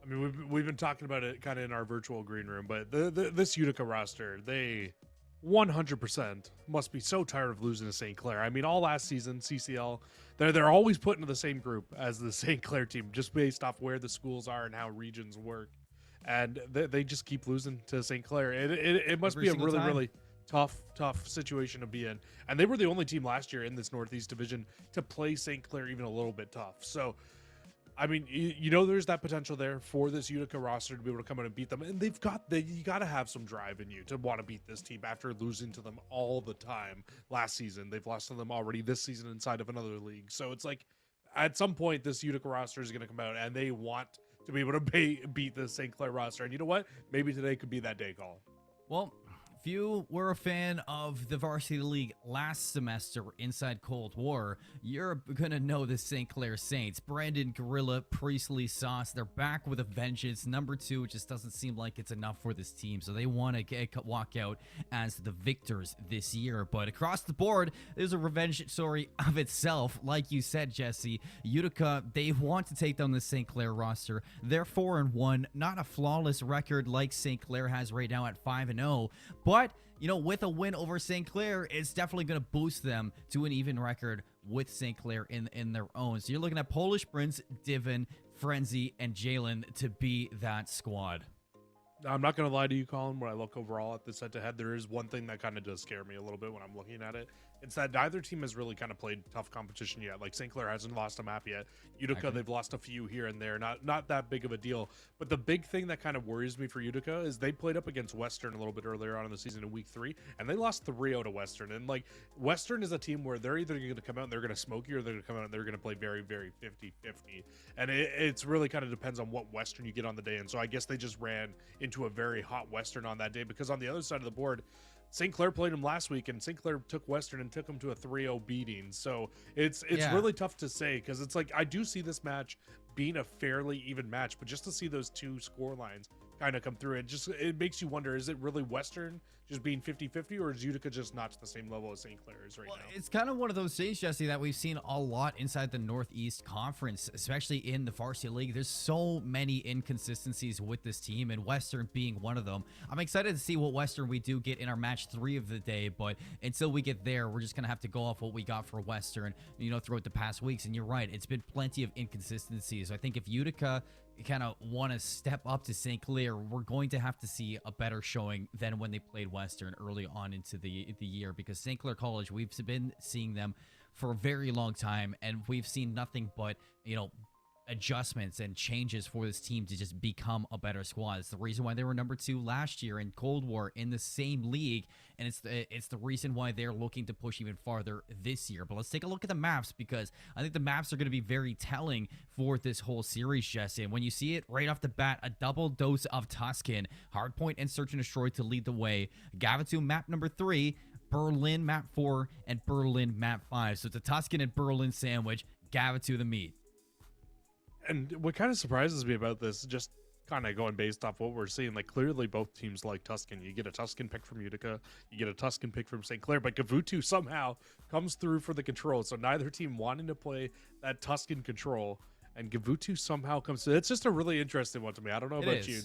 I mean, we've been talking about it kind of in our virtual green room, but this Utica roster, they 100% must be so tired of losing to St. Clair. I mean, all last season, CCL, they're always put into the same group as the St. Clair team, just based off where the schools are and how regions work. And they just keep losing to St. Clair. It must be a really, really tough situation to be in. And they were the only team last year in this Northeast Division to play St. Clair even a little bit tough. So, I mean, you know, there's that potential there for this Utica roster to be able to come out and beat them. And you got to have some drive in you to want to beat this team after losing to them all the time last season. They've lost to them already this season inside of another league. So it's like, at some point, this Utica roster is going to come out and they want to be able to beat the St. Clair roster. And you know what? Maybe today could be that day, Colin.
Well, if you were a fan of the Varsity League last semester inside Cold War, you're going to know the St. Clair Saints. Brandon, Gorilla, Priestley, Sauce, they're back with a vengeance. Number 2, it just doesn't seem like it's enough for this team, so they want to walk out as the victors this year. But across the board, there's a revenge story of itself. Like you said, Jesse, Utica, they want to take down the St. Clair roster. They're 4-1, not a flawless record like St. Clair has right now at 5-0, but, you know, with a win over St. Clair, it's definitely going to boost them to an even record with St. Clair in their own. So you're looking at Polish Prince, Divin, Frenzy, and Jalen to be that squad.
I'm not going to lie to you, Colin. When I look overall at this head-to-head, there is one thing that kind of does scare me a little bit when I'm looking at it. It's that neither team has really kind of played tough competition yet. Like, St. Clair hasn't lost a map yet. Utica, they've lost a few here and there. Not that big of a deal. But the big thing that kind of worries me for Utica is they played up against Western a little bit earlier on in the season in week 3, and they lost 3-0 to Western. And, like, Western is a team where they're either going to come out and they're going to smoke you, or they're going to come out and they're going to play very, very 50-50. And it's really kind of depends on what Western you get on the day. And so I guess they just ran into a very hot Western on that day, because on the other side of the board, St. Clair played them last week, and St. Clair took Western and took them to a 3-0 beating. So it's really tough to say, because it's like, I do see this match being a fairly even match, but just to see those two score lines kind of come through, it makes you wonder, is it really Western just being 50-50, or is Utica just not to the same level as St. Clair is right now?
It's kind of one of those things, Jesse, that we've seen a lot inside the Northeast Conference, especially in the Varsity League. There's so many inconsistencies with this team, and Western being one of them. I'm excited to see what Western we do get in our match 3 of the day, but until we get there, we're just going to have to go off what we got for Western, you know, throughout the past weeks. And you're right, it's been plenty of inconsistencies. I think if Utica kind of want to step up to St. Clair, we're going to have to see a better showing than when they played Western early on into the year, because St. Clair College, we've been seeing them for a very long time, and we've seen nothing but, you know, adjustments and changes for this team to just become a better squad. It's the reason why they were number 2 last year in Cold War in the same league, and it's the reason why they're looking to push even farther this year. But let's take a look at the maps, because I think the maps are going to be very telling for this whole series, Jesse. And when you see it right off the bat, a double dose of Tuscan, Hardpoint and Search and Destroy to lead the way, Gavatu map number 3, Berlin map 4, and Berlin map 5. So it's a Tuscan and Berlin sandwich, Gavatu the meat.
And what kind of surprises me about this, just kind of going based off what we're seeing, like, clearly both teams like Tuscan. You get a Tuscan pick from Utica, you get a Tuscan pick from St. Clair, but Gavutu somehow comes through for the control. So neither team wanting to play that Tuscan control, and Gavutu somehow comes to. It's just a really interesting one to me. I don't know about you.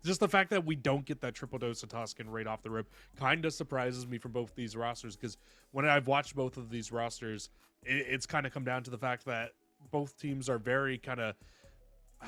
Just the fact that we don't get that triple dose of Tuscan right off the rip kind of surprises me from both these rosters, because when I've watched both of these rosters, it's kind of come down to the fact that both teams are very kind of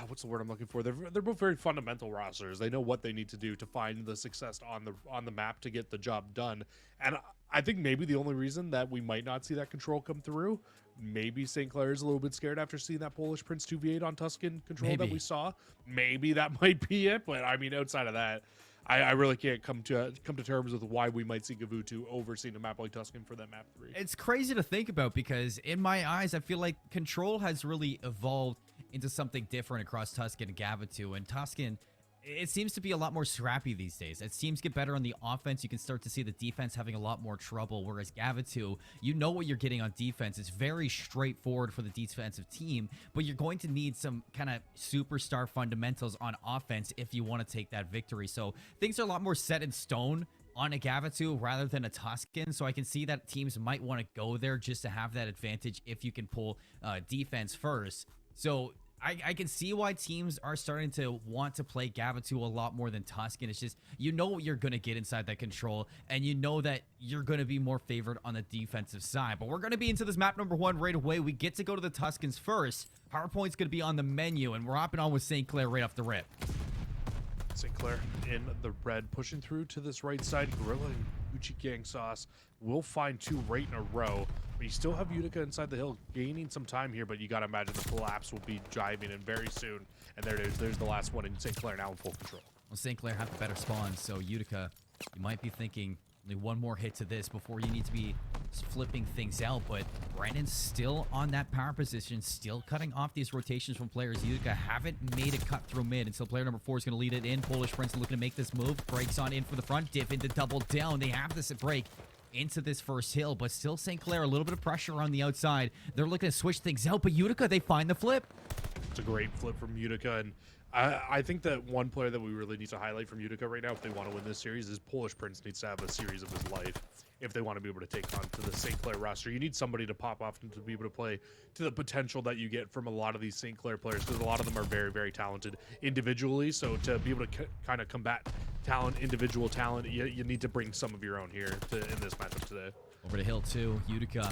what's the word I'm looking for? They're both very fundamental rosters. They know what they need to do to find the success on the map to get the job done. And I think maybe the only reason that we might not see that control come through, maybe St. Clair is a little bit scared after seeing that Polish Prince 2v8 on Tuscan control that we saw. Maybe that might be it. But I mean, outside of that, I really can't come to terms with why we might see Gavutu overseeing a map like Tuscan for that map 3.
It's crazy to think about, because in my eyes, I feel like control has really evolved into something different across Tuscan and Gavutu. And Tuscan, it seems to be a lot more scrappy these days. It seems to get better on the offense. You can start to see the defense having a lot more trouble, whereas Gavutu, you know what you're getting on defense. It's very straightforward for the defensive team, but you're going to need some kind of superstar fundamentals on offense if you want to take that victory. So things are a lot more set in stone on a Gavutu rather than a Tuscan. So I can see that teams might want to go there just to have that advantage if you can pull defense first. So I can see why teams are starting to want to play Gavutu a lot more than Tuscan. It's just, you know what you're going to get inside that control, and you know that you're going to be more favored on the defensive side. But we're going to be into this map number 1 right away. We get to go to the Tuscans first. PowerPoint's going to be on the menu, and we're hopping on with St. Clair right off the rip.
St. Clair in the red, pushing through to this right side. Gorilla and Gucci Gang Sauce will find 2 right in a row. But you still have Utica inside the hill, gaining some time here, but you got to imagine the collapse will be driving in very soon. And there it is. There's the last one, in St. Clair now in full control.
Well, St. Clair have the better spawn, so Utica, you might be thinking only one more hit to this before you need to be flipping things out. But Brandon's still on that power position, still cutting off these rotations from players. Utica haven't made a cut through mid until player number 4 is going to lead it in. Polish Prince looking to make this move. Breaks on in for the front, dip into double down. They have this break into this first hill, but still St. Clair, a little bit of pressure on the outside. They're looking to switch things out, but Utica, they find the flip.
It's a great flip from Utica, and I think that one player that we really need to highlight from Utica right now if they want to win this series is Polish Prince needs to have a series of his life if they want to be able to take on to the St. Clair roster. You need somebody to pop off and to be able to play to the potential that you get from a lot of these St. Clair players, because a lot of them are very, very talented individually. So to be able to kind of combat individual talent, you need to bring some of your own here in this matchup today.
Over to hill 2, Utica,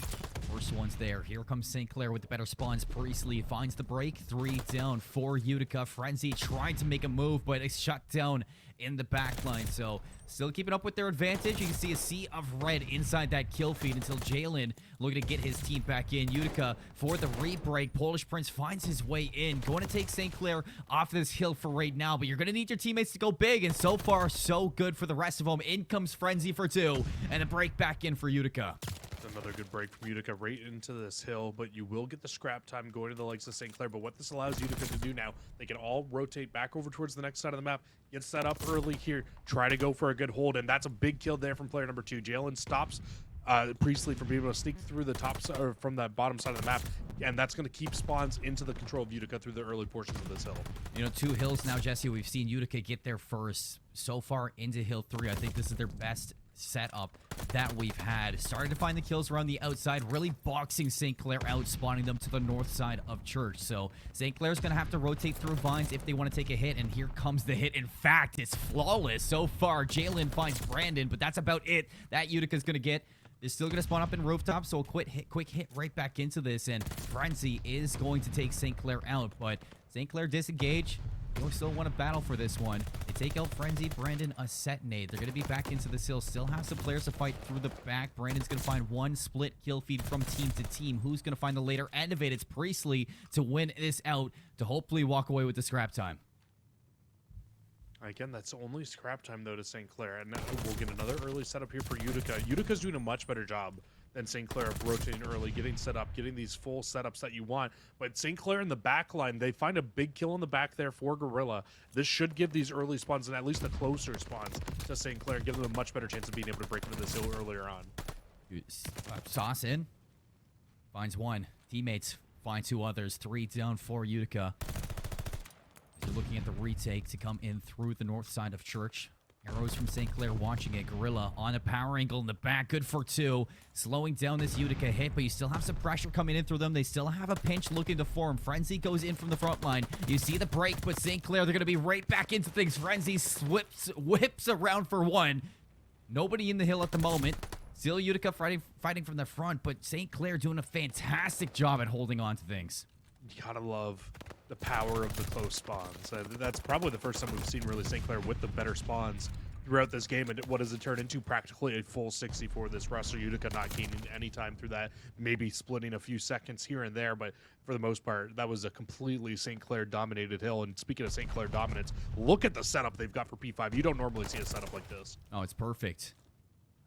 first one's there. Here comes St. Clair with the better spawns. Priestley finds the break, 3 down for Utica. Frenzy tried to make a move, but it's shut down in the back line. So still keeping up with their advantage. You can see a sea of red inside that kill feed until Jalen looking to get his team back in. Utica for the re-break. Polish Prince finds his way in. Going to take St. Clair off this hill for right now, but you're going to need your teammates to go big, and so far, so good for the rest of them. In comes Frenzy for 2, and a break back in for Utica.
Another good break from Utica right into this hill, but you will get the scrap time going to the likes of St. Clair. But what this allows Utica to do now, they can all rotate back over towards the next side of the map, get set up early here, try to go for a good hold, and that's a big kill there from player number 2. Jalen stops Priestley from being able to sneak through the top side, or from that bottom side of the map, and that's going to keep spawns into the control of Utica through the early portions of this hill.
You know, 2 hills now, Jesse. We've seen Utica get there first so far into hill 3. I think this is their best setup that we've had. Starting to find the kills around the outside, really boxing St. Clair out, spawning them to the north side of Church. So St. Clair's going to have to rotate through vines if they want to take a hit, and here comes the hit. In fact, it's flawless so far. Jalen finds Brandon, but that's about it that Utica's going to get. They're still going to spawn up in rooftop, so a quick hit right back into this, and Frenzy is going to take St. Clair out, but St. Clair disengage. They still want to battle for this one. They take out Frenzy, Brandon, a set nade. They're going to be back into this hill. Still have some players to fight through the back. Brandon's going to find one split kill feed from team to team. Who's going to find the later end of it? It's Priestley to win this out, to hopefully walk away with the scrap time.
Again, that's only scrap time, though, to St. Clair. And now we'll get another early setup here for Utica. Utica's doing a much better job than St. Clair of rotating early, getting set up, getting these full setups that you want. But St. Clair in the back line, they find a big kill in the back there for Gorilla. This should give these early spawns, and at least the closer spawns to St. Clair, give them a much better chance of being able to break into this hill earlier on.
Sauce in. Finds 1. Teammates find 2 others. 3 down for Utica. You're looking at the retake to come in through the north side of Church. Arrows from St. Clair watching it. Gorilla on a power angle in the back. Good for 2. Slowing down this Utica hit, but you still have some pressure coming in through them. They still have a pinch looking to form. Frenzy goes in from the front line. You see the break, but St. Clair, they're going to be right back into things. Frenzy whips around for 1. Nobody in the hill at the moment. Still Utica fighting from the front, but St. Clair doing a fantastic job at holding on to things.
You gotta love the power of the close spawns. That's probably the first time we've seen really St. Clair with the better spawns throughout this game. And what does it turn into? Practically a full 60 for this roster. Utica not gaining any time through that, maybe splitting a few seconds here and there, but for the most part, that was a completely St. Clair dominated hill. And speaking of St. Clair dominance, look at the setup they've got for P5. You don't normally see a setup like this.
Oh, it's perfect.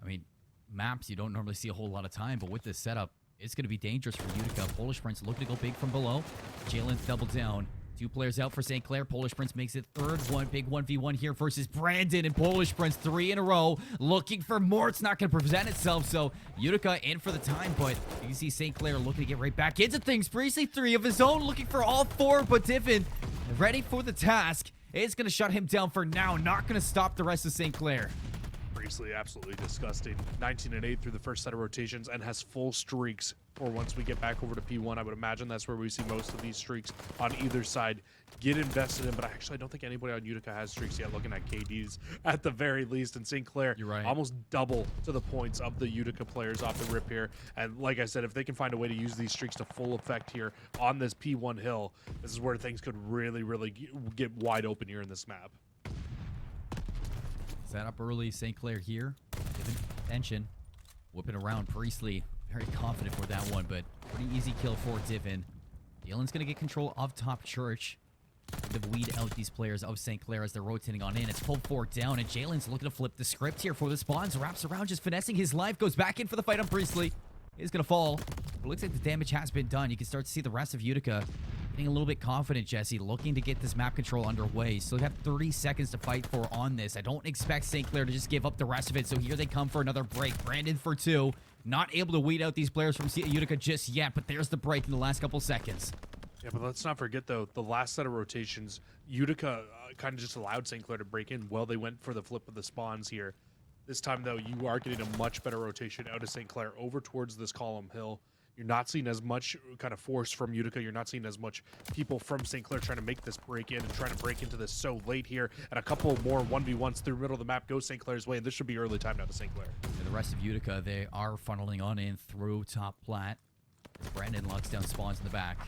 I mean, maps you don't normally see a whole lot of time, but with this setup, it's going to be dangerous for Utica. Polish Prince looking to go big from below. Jalen's double down. 2 players out for St. Clair. Polish Prince makes it third one. Big 1v1 here versus Brandon and Polish Prince. 3 in a row. Looking for more. It's not going to present itself. So Utica in for the time, but you can see St. Clair looking to get right back into things. Priestley 3 of his own, looking for all 4, but Divin ready for the task. It's going to shut him down for now. Not going to stop the rest of St. Clair.
Priestley absolutely disgusting. 19-8 through the first set of rotations and has full streaks for once we get back over to P1. I would imagine that's where we see most of these streaks on either side get invested in, but actually I don't think anybody on Utica has streaks yet, looking at KDs at the very least. And St. Clair,
you're right,
almost double to the points of the Utica players off the rip here. And like I said, if they can find a way to use these streaks to full effect here on this P1 hill, this is where things could really get wide open here in this map.
Set up early, St. Clair here. Giving tension. Whipping around. Priestley very confident for that one, but pretty easy kill for Divin. Jalen's going to get control of top church. To weed out these players of St. Clair as they're rotating on in. It's pulled 4 down, and Jalen's looking to flip the script here for the spawns. Wraps around, just finessing his life. Goes back in for the fight on Priestley. He's going to fall. But it looks like the damage has been done. You can start to see the rest of Utica getting a little bit confident, Jesse, looking to get this map control underway. Still have 30 seconds to fight for on this. I don't expect St. Clair to just give up the rest of it, so here they come for another break. Brandon for 2. Not able to weed out these players from Utica just yet, but there's the break in the last couple seconds.
Yeah, but let's not forget, though, the last set of rotations, Utica kind of just allowed St. Clair to break in. Well, they went for the flip of the spawns here. This time, though, you are getting a much better rotation out of St. Clair over towards this column hill. You're not seeing as much kind of force from Utica. You're not seeing as much people from St. Clair trying to make this break in and trying to break into this so late here. And a couple more 1v1s through the middle of the map goes St. Clair's way. And this should be early time now to St. Clair.
And the rest of Utica, they are funneling on in through top plat. Brandon locks down spawns in the back.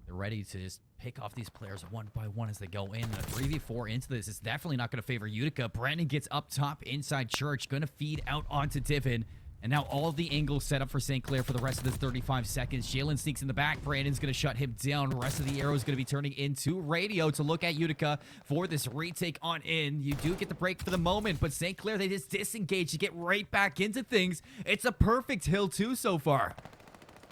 They're ready to just pick off these players one by one as they go in. And a 3v4 into this is definitely not going to favor Utica. Brandon gets up top inside church, going to feed out onto Divin. And now all of the angles set up for St. Clair for the rest of this 35 seconds. Jalen sneaks in the back. Brandon's going to shut him down. The rest of the arrow is going to be turning into radio to look at Utica for this retake on in. You do get the break for the moment, but St. Clair, they just disengage to get right back into things. It's a perfect hill, too, so far.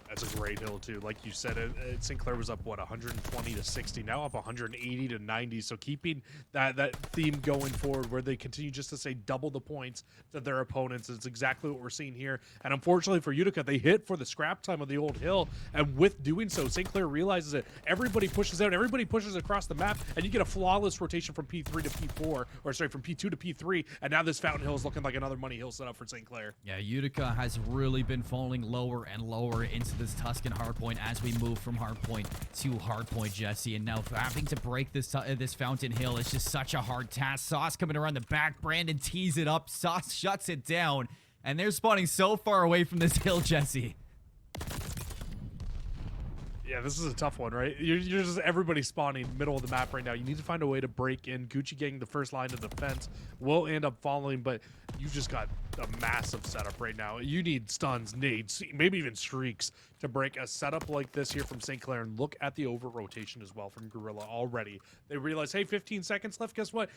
That's a great hill, too. Like you said, St. Clair was up, what, 120 to 60, now up 180 to 90. So keeping that theme going forward where they continue just to say double the points to their opponents is exactly what we're seeing here. And unfortunately for Utica, they hit for the scrap time of the old hill. And with doing so, St. Clair realizes it. Everybody pushes out, everybody pushes across the map, and you get a flawless rotation from P3 to P4, or sorry, from P2 to P3. And now this Fountain Hill is looking like another money hill setup for St. Clair.
Yeah, Utica has really been falling lower and lower into this Tuscan hardpoint as we move from hardpoint to hardpoint, Jesse. And now having to break this Fountain Hill is just such a hard task. Sauce coming around the back. Brandon tees it up. Sauce shuts it down. And they're spawning so far away from this hill, Jesse.
Yeah, this is a tough one, right? You're just everybody spawning middle of the map right now. You need to find a way to break in. Gucci getting the first line of defense will end up falling, but you just got a massive setup right now. You need stuns, nades, maybe even streaks to break a setup like this here from St. Clair. And look at the over rotation as well from Gorilla already. They realize, hey, 15 seconds left. Guess what?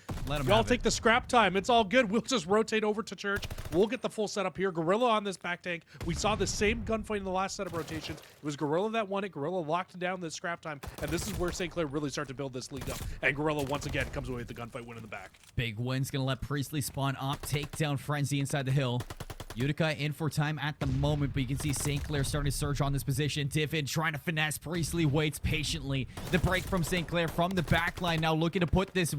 Y'all take the scrap time. It's all good. We'll just rotate over to church. We'll get the full setup here. Gorilla on this back tank. We saw the same gunfight in the last set of rotations. It was Gorilla that won it. Gorilla locked down the scrap time. And this is where St. Clair really start to build this lead up. And Gorilla once again comes away with the gunfight win in the back.
Big win's going to let Priestley spawn up, take down Frenzy inside the hill. Utica in for time at the moment, but you can see St. Clair starting to surge on this position. Divin trying to finesse. Priestley waits patiently. The break from St. Clair from the backline, now looking to put this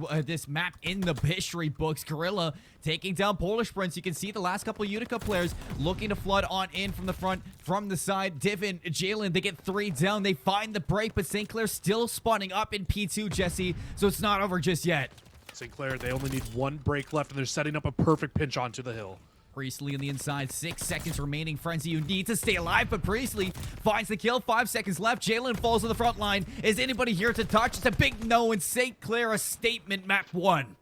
map in the history books. Gorilla taking down Polish Prince. You can see the last couple Utica players looking to flood on in from the front, from the side. Divin, Jalen, they get 3 down. They find the break, but St. Clair still spawning up in P2, Jesse, so it's not over just yet.
St. Clair, they only need 1 break left, and they're setting up a perfect pinch onto the hill.
Priestley on the inside, 6 seconds remaining. Frenzy, you need to stay alive, but Priestley finds the kill. 5 seconds left. Jalen falls to the front line. Is anybody here to touch? It's a big no, and St. Clair a statement map 1.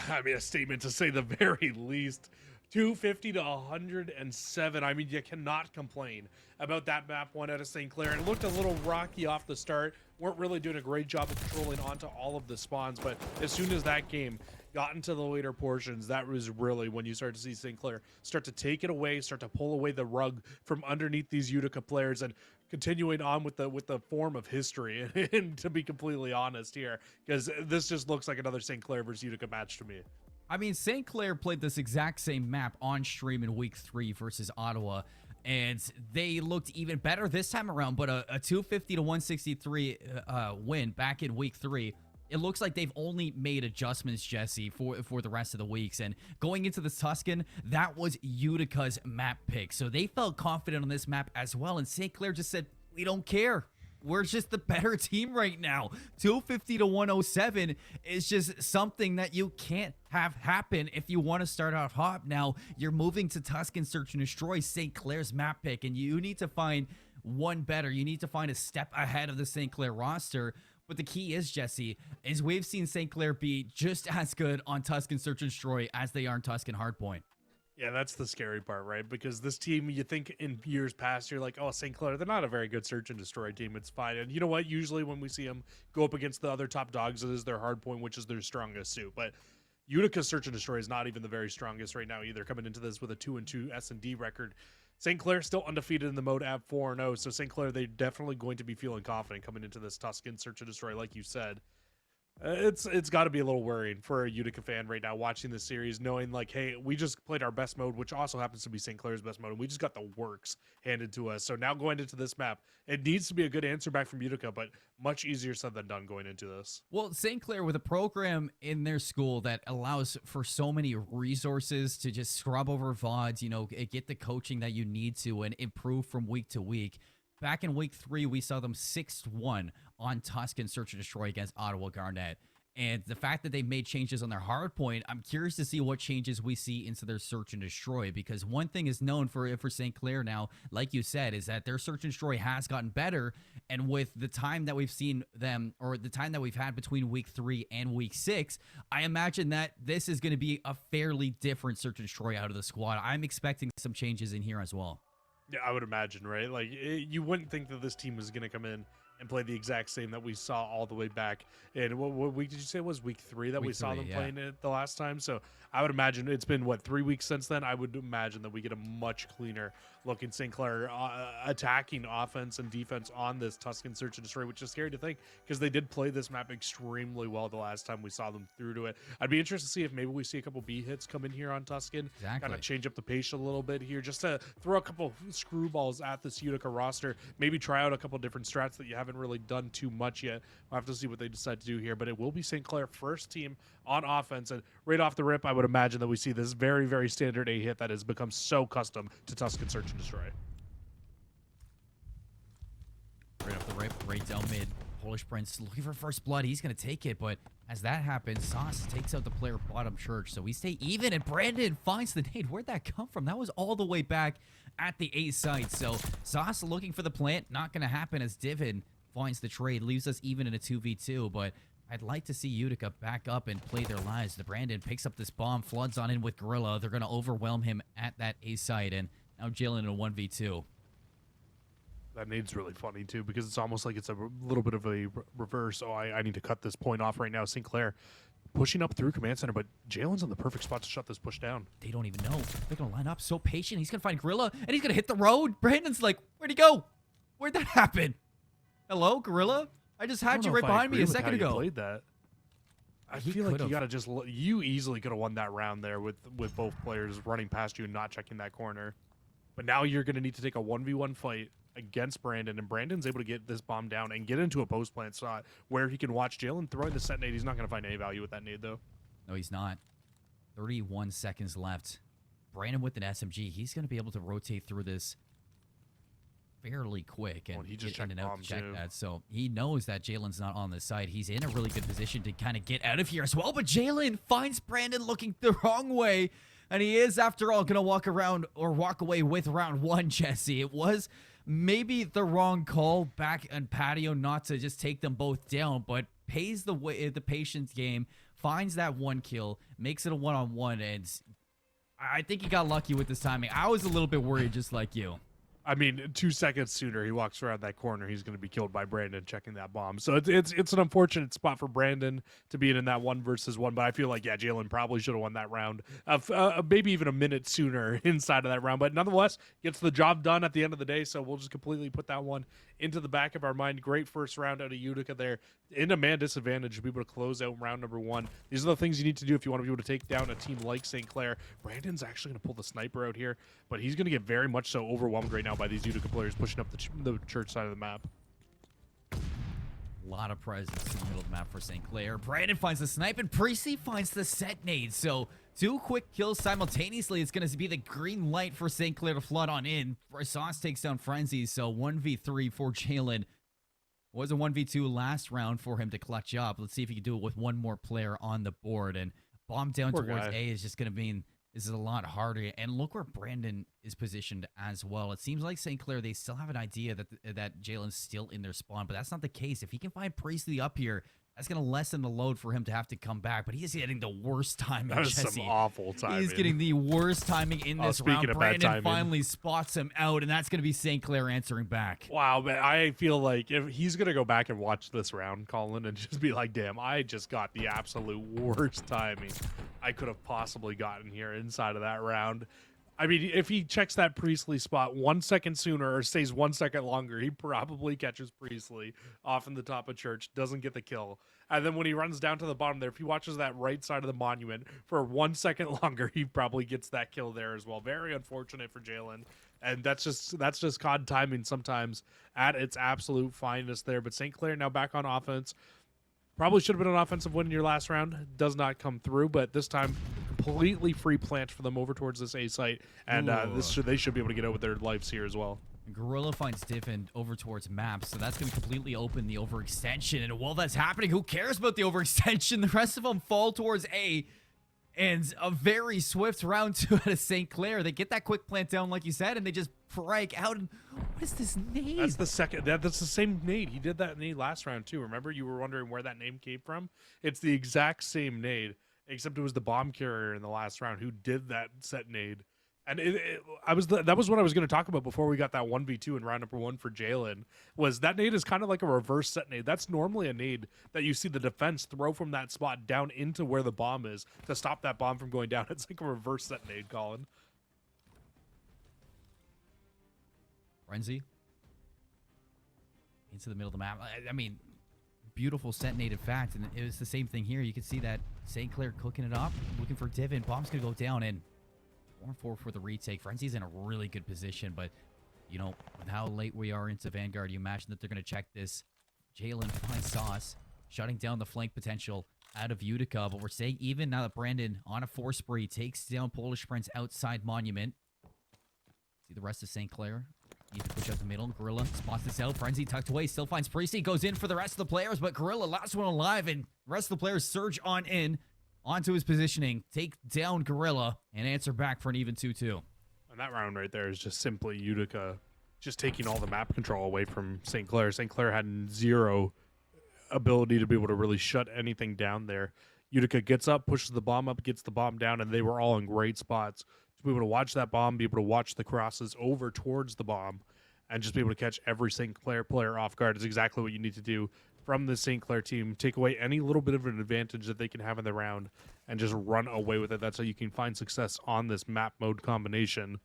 I mean, a statement to say the very least. 250 to 107. I mean, you cannot complain about that map 1 out of St. Clair. It looked a little rocky off the start. Weren't really doing a great job of controlling onto all of the spawns, but as soon as that game got into the later portions, that was really when you start to see St. Clair start to take it away, start to pull away the rug from underneath these Utica players, and continuing on with the form of history. And to be completely honest here, because this just looks like another St. Clair versus Utica match to me.
I mean, St. Clair played this exact same map on stream in week 3 versus Ottawa, and they looked even better this time around, but a 250 to 163 win back in week 3. It looks like they've only made adjustments, Jesse, for the rest of the weeks. And going into this Tuscan, that was Utica's map pick. So they felt confident on this map as well. And St. Clair just said, we don't care. We're just the better team right now. 250 to 107 is just something that you can't have happen if you want to start out hot. Now, you're moving to Tuscan Search and Destroy, St. Clair's map pick, and you need to find one better. You need to find a step ahead of the St. Clair roster. But the key is, Jesse, is we've seen St. Clair be just as good on Tuscan Search and Destroy as they are in Tuscan Hardpoint.
Yeah, that's the scary part, right? Because this team, you think in years past, you're like, oh, St. Clair, they're not a very good search and destroy team. It's fine. And you know what? Usually when we see them go up against the other top dogs, it is their hard point, which is their strongest suit. But Utica's search and destroy is not even the very strongest right now either, coming into this with a 2-2 S&D record. St. Clair still undefeated in the mode at 4-0. So St. Clair, they're definitely going to be feeling confident coming into this Tuscan search and destroy, like you said. It's got to be a little worrying for a Utica fan right now watching this series, knowing like, hey, we just played our best mode, which also happens to be St. Clair's best mode, and we just got the works handed to us. So now going into this map, it needs to be a good answer back from Utica, but much easier said than done going into this.
Well, St. Clair, with a program in their school that allows for so many resources to just scrub over VODs, you know, get the coaching that you need to and improve from week to week. Back in week 3, we saw them 6-1 on Tuscan Search and Destroy against Ottawa Garnet. And the fact that they made changes on their hard point, I'm curious to see what changes we see into their Search and Destroy. Because one thing is known for St. Clair now, like you said, is that their Search and Destroy has gotten better. And with the time that we've seen them, or the time that we've had between week 3 and week 6, I imagine that this is going to be a fairly different Search and Destroy out of the squad. I'm expecting some changes in here as well.
Yeah, I would imagine, right? Like, you wouldn't think that this team was going to come in and play the exact same that we saw all the way back. And what week did you say it was? Week 3 that we saw them playing it the last time? So I would imagine it's been, 3 weeks since then? I would imagine that we get a much cleaner looking St. Clair attacking offense and defense on this Tuscan Search and Destroy, which is scary to think because they did play this map extremely well the last time we saw them through to it. I'd be interested to see if maybe we see a couple B hits come in here on Tuscan.
Exactly.
Kind of change up the pace a little bit here just to throw a couple screwballs at this Utica roster. Maybe try out a couple different strats that you haven't really done too much yet. We'll have to see what they decide to do here, but it will be St. Clair first team on offense. And right off the rip, I would imagine that we see this very, very standard A hit that has become so custom to Tuscan Search and Destroy.
Right off the rip, right down mid. Polish Prince looking for first blood. He's going to take it, but as that happens, Sauce takes out the player bottom church. So we stay even, and Brandon finds the nade. Where'd that come from? That was all the way back at the A site. So Sauce looking for the plant. Not going to happen as Divin finds the trade. Leaves us even in a 2v2, but I'd like to see Utica back up and play their lives. The Brandon picks up this bomb, floods on in with Gorilla. They're going to overwhelm him at that A site, and now Jalen in a 1v2.
That nade's really funny, too, because it's almost like it's a little bit of a reverse. Oh, I need to cut this point off right now. St. Clair pushing up through Command Center, but Jalen's in the perfect spot to shut this push down.
They don't even know. They're going to line up so patient. He's going to find Gorilla, and he's going to hit the road. Brandon's like, where'd he go? Where'd that happen? Hello, Gorilla? I just had you right behind me a second ago.
Played that. I
He
feel like
could've.
you got to just you easily could have won that round there with both players running past you and not checking that corner. But now you're going to need to take a 1v1 fight against Brandon, and Brandon's able to get this bomb down and get into a post plant slot where he can watch Jalen throwing the set nade. He's not going to find any value with that nade though.
No, he's not. 31 seconds left. Brandon with an SMG, he's going to be able to rotate through this fairly quick and
he just
get in
checked
and out
bomb
to check
too.
that. So he knows that Jalen's not on the side. He's in a really good position to kind of get out of here as well. But Jalen finds Brandon looking the wrong way. And he is, after all, going to walk around or walk away with round one, Jesse. It was maybe the wrong call back on patio not to just take them both down, but pays the way the patience game, finds that one kill, makes it a one-on-one, and I think he got lucky with this timing. I was a little bit worried just like you.
I mean, 2 seconds sooner, he walks around that corner. He's going to be killed by Brandon checking that bomb. So it's an unfortunate spot for Brandon to be in that 1v1. But I feel like, yeah, Jalen probably should have won that round, maybe even a minute sooner inside of that round. But nonetheless, gets the job done at the end of the day. So we'll just completely put that one into the back of our mind. Great first round out of Utica there. In a man disadvantage to be able to close out round number 1. These are the things you need to do if you want to be able to take down a team like St. Clair. Brandon's actually going to pull the sniper out here, but he's going to get very much so overwhelmed right now by these Utica players pushing up the church side of the map.
A lot of presence in the middle of the map for St. Clair. Brandon finds the snipe, and Priestley finds the set nade. So 2 quick kills simultaneously. It's going to be the green light for St. Clair to flood on in. Sauce takes down Frenzy, so 1v3 for Jalen. Was a 1v2 last round for him to clutch up. Let's see if he can do it with one more player on the board. And bomb down
Poor
towards
guy.
A is just going to mean this is a lot harder. And look where Brandon is positioned as well. It seems like St. Clair, they still have an idea that Jalen's still in their spawn, but that's not the case. If he can find Priestley up here, that's going to lessen the load for him to have to come back. But he is getting the worst timing,
That was
Jesse.
some awful timing.
He's getting the worst timing in this
speaking
round.
of bad
Brandon
timing.
finally spots him out, and that's going to be St. Clair answering back.
Wow, man, I feel like if he's going to go back and watch this round, Colin, and just be like, damn, I just got the absolute worst timing I could have possibly gotten here inside of that round. I mean, if he checks that Priestley spot 1 second sooner or stays 1 second longer, he probably catches Priestley off in the top of church, doesn't get the kill. And then when he runs down to the bottom there, if he watches that right side of the monument for 1 second longer, he probably gets that kill there as well. Very unfortunate for Jalen. And that's just COD timing sometimes at its absolute finest there. But St. Clair now back on offense. Probably should have been an offensive win in your last round. Does not come through, but this time completely free plant for them over towards this A site, and they should be able to get out with their lives here as well.
Gorilla finds Diffin over towards maps, so that's going to completely open the overextension. And while that's happening, who cares about the overextension? The rest of them fall towards A. And a very swift round 2 out of St. Clair. They get that quick plant down, like you said, and they just break out. And what is this nade?
That's the second. That's the same nade. He did that nade last round too. Remember, you were wondering where that name came from. It's the exact same nade, except it was the bomb carrier in the last round who did that set nade. And that was what I was going to talk about before we got that 1v2 in round number 1 for Jalen. Was that nade is kind of like a reverse set nade. That's normally a nade that you see the defense throw from that spot down into where the bomb is to stop that bomb from going down. It's like a reverse set nade, Colin.
Frenzy. Into the middle of the map. I mean, beautiful set nade, in fact. And it was the same thing here. You can see that St. Clair cooking it up, looking for Divin. Bomb's going to go down, and 4-4 for the retake. Frenzy's in a really good position, but, you know, with how late we are into Vanguard, you imagine that they're going to check this. Jalen finds Sauce, shutting down the flank potential out of Utica, but we're saying even now that Brandon, on a 4 spree, takes down Polish Prince outside Monument. See the rest of St. Clair. Need to push out the middle. Gorilla spots this out. Frenzy tucked away. Still finds Priestley. Goes in for the rest of the players, but Gorilla, last one alive, and the rest of the players surge on in. Onto his positioning, take down Gorilla, and answer back for an even 2-2.
And that round right there is just simply Utica just taking all the map control away from St. Clair. St. Clair had zero ability to be able to really shut anything down there. Utica gets up, pushes the bomb up, gets the bomb down, and they were all in great spots to be able to watch that bomb, be able to watch the crosses over towards the bomb, and just be able to catch every St. Clair player off guard is exactly what you need to do from the St. Clair team. Take away any little bit of an advantage that they can have in the round and just run away with it. That's how you can find success on this map mode combination.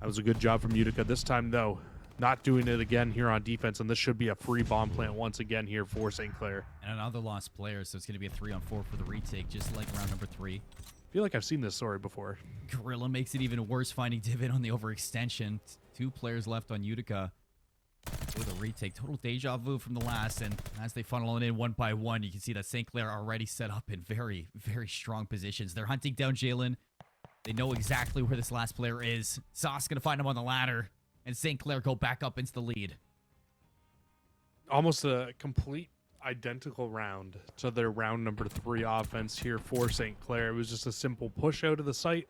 That was a good job from Utica. This time, though, not doing it again here on defense, and this should be a free bomb plant once again here for St. Clair.
And another lost player, so it's going to be a 3-on-4 for the retake, just like round number 3.
I feel like I've seen this story before.
Gorilla makes it even worse, finding Divot on the overextension. 2 players left on Utica with a retake. Total deja vu from the last, and as they funnel it in one by one, you can see that St. Clair already set up in very, very strong positions. They're hunting down Jalen. They know exactly where this last player is. Sauce going to find him on the ladder, and St. Clair go back up into the lead.
Almost a complete identical round to their round number 3 offense here for St. Clair. It was just a simple push out of the site,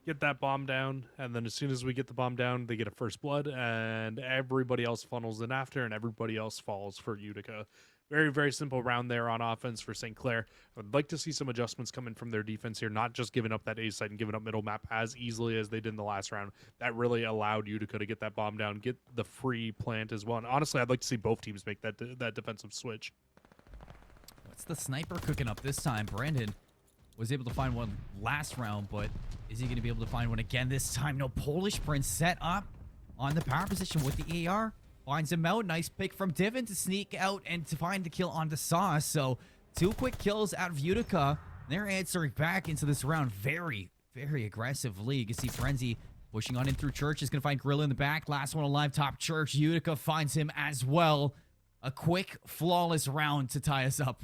get that bomb down, and then as soon as we get the bomb down, they get a first blood, and everybody else funnels in after, and everybody else falls for Utica. Very, very simple round there on offense for St. Clair. I would like to see some adjustments coming from their defense here, not just giving up that A site and giving up middle map as easily as they did in the last round. That really allowed Utica to get that bomb down, get the free plant as well. And honestly, I'd like to see both teams make that defensive switch.
What's the sniper cooking up this time? Brandon was able to find one last round, but is he going to be able to find one again this time? No, Polish Prince set up on the power position with the AR. Finds him out. Nice pick from Divin to sneak out and to find the kill on the Sauce. So 2 quick kills out of Utica. They're answering back into this round very, very aggressively. You can see Frenzy pushing on in through Church. Is going to find Gorilla in the back. Last one alive, top Church. Utica finds him as well. A quick, flawless round to tie us up.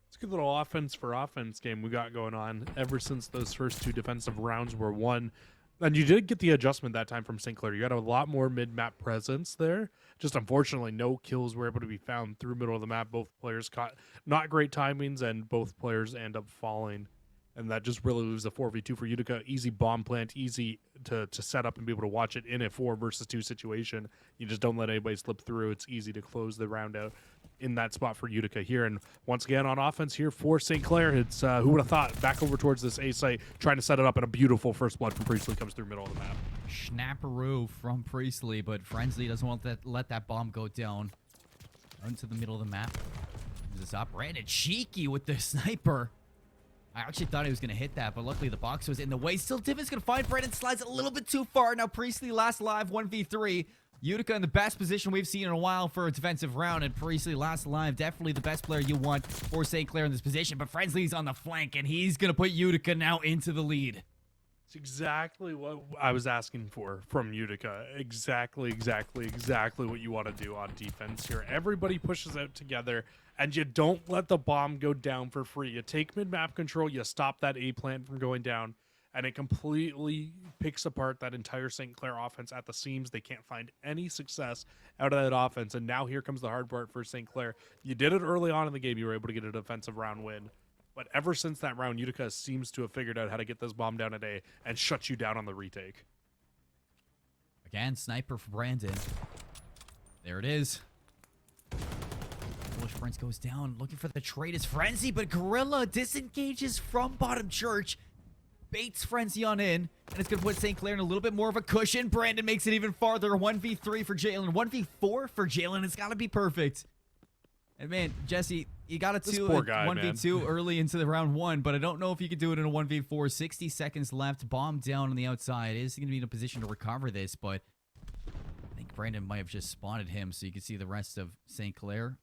It's a good little offense for offense game we got going on ever since those first 2 defensive rounds were won. And you did get the adjustment that time from St. Clair. You got a lot more mid-map presence there. Just unfortunately, no kills were able to be found through middle of the map. Both players caught not great timings, and both players end up falling. And that just really leaves a 4v2 for Utica. Easy bomb plant, easy to set up and be able to watch it in a 4 versus 2 situation. You just don't let anybody slip through. It's easy to close the round out in that spot for Utica here. And once again on offense here for St. Clair, it's who would have thought, back over towards this A site, trying to set it up, and a beautiful first blood from Priestley comes through middle of the map.
Snapperoo from Priestley, but Frenzy doesn't want to let that bomb go down. Into the middle of the map. This up. Brandon cheeky with the sniper. I actually thought he was going to hit that, but luckily the box was in the way. Still, Divin's going to find Brandon. Slides a little bit too far. Now Priestley last alive, 1v3. Utica in the best position we've seen in a while for a defensive round, and Priestley last alive. Definitely the best player you want for St. Clair in this position, but Frenzy's on the flank, and he's going to put Utica now into the lead.
It's exactly what I was asking for from Utica. Exactly what you want to do on defense here. Everybody pushes out together, and you don't let the bomb go down for free. You take mid-map control, you stop that A plant from going down, and it completely picks apart that entire St. Clair offense at the seams. They can't find any success out of that offense, and now here comes the hard part for St. Clair. You did it early on in the game. You were able to get a defensive round win. But ever since that round, Utica seems to have figured out how to get this bomb down today and shut you down on the retake.
Again, sniper for Brandon. There it is. Polish Prince goes down, looking for the trade is Frenzy, but Gorilla disengages from bottom Church. Baits Frenzy on in, and it's going to put St. Clair in a little bit more of a cushion. Brandon makes it even farther. 1v3 for Jalen. 1v4 for Jalen. It's got to be perfect. And man, Jesse, you got a 1v2 early into the round 1, but I don't know if you could do it in a 1v4. 60 seconds left. Bomb down on the outside. Is going to be in a position to recover this, but I think Brandon might have just spotted him, so you can see the rest of St. Clair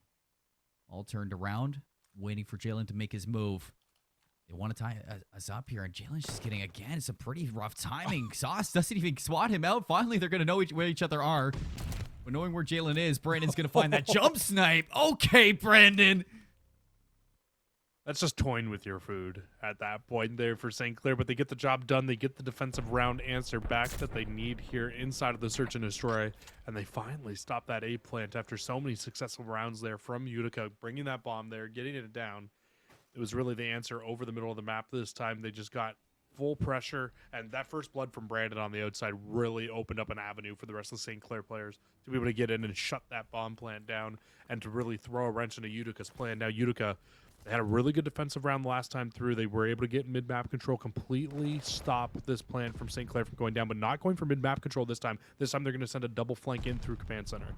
all turned around, waiting for Jalen to make his move. They want to tie us up here, and Jalen's just getting, again, some pretty rough timing. Sauce doesn't even swat him out. Finally, they're going to know where each other are. But knowing where Jalen is, Brandon's going to find that jump snipe. Okay, Brandon.
That's just toying with your food at that point there for St. Clair, but they get the job done. They get the defensive round answer back that they need here inside of the search and destroy, and they finally stop that A plant after so many successful rounds there from Utica, bringing that bomb there, getting it down. It was really the answer over the middle of the map this time. They just got full pressure, and that first blood from Brandon on the outside really opened up an avenue for the rest of the St. Clair players to be able to get in and shut that bomb plant down and to really throw a wrench into Utica's plan. Now, Utica, they had a really good defensive round the last time through. They were able to get mid-map control, completely stop this plan from St. Clair from going down, but not going for mid-map control this time. This time they're going to send a double flank in through command center.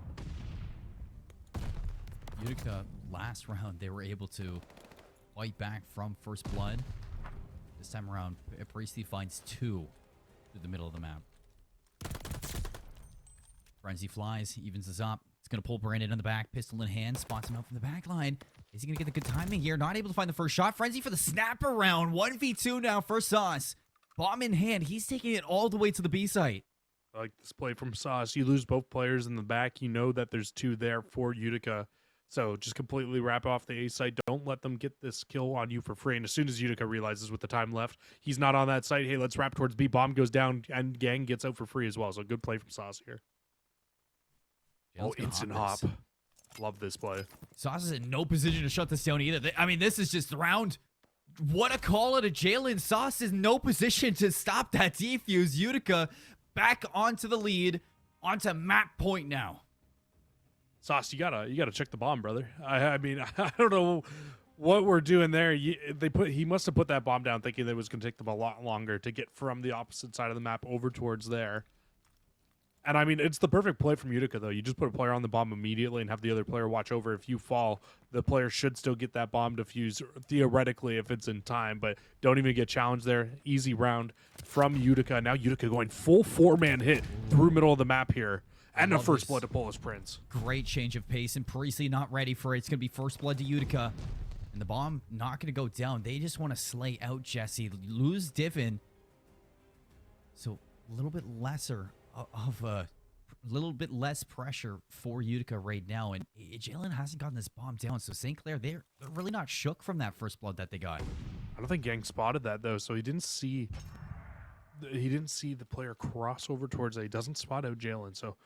Utica, last round, they were able to fight back from first blood. This time around, Priestley finds 2 through the middle of the map. Frenzy flies, evens us up. It's going to pull Brandon in the back, pistol in hand, spots him out from the back line. Is he going to get the good timing here? Not able to find the first shot. Frenzy for the snap around. 1v2 now for Sauce. Bomb in hand. He's taking it all the way to the B site.
I like this play from Sauce. You lose both players in the back. You know that there's 2 there for Utica. So just completely wrap off the A site. Don't let them get this kill on you for free. And as soon as Utica realizes with the time left, he's not on that site. Hey, let's wrap towards B. Bomb goes down and Gang gets out for free as well. So good play from Sauce here. Instant hop. Love this play.
Sauce is in no position to shut this down either. I mean, this is just round. What a call out of Jalen. Sauce is in no position to stop that defuse. Utica back onto the lead, onto map point now.
Sauce, you gotta check the bomb, brother. I mean, I don't know what we're doing there. He must have put that bomb down thinking that it was gonna take them a lot longer to get from the opposite side of the map over towards there. And I mean, it's the perfect play from Utica, though. You just put a player on the bomb immediately and have the other player watch over. If you fall, the player should still get that bomb defused, theoretically, if it's in time. But don't even get challenged there. Easy round from Utica. Now Utica going full 4-man hit through middle of the map here. And a first blood to Polish Prince.
Great change of pace, and Priestley not ready for it. It's going to be first blood to Utica. And the bomb not going to go down. They just want to slay out Jesse. Lose Divin. So a little bit lesser of a little bit less pressure for Utica right now, and Jalen hasn't gotten this bomb down, so St. Clair, they're really not shook from that first blood that they got.
I don't think Gang spotted that, though, so he didn't see the player cross over towards it. He doesn't spot out Jalen, so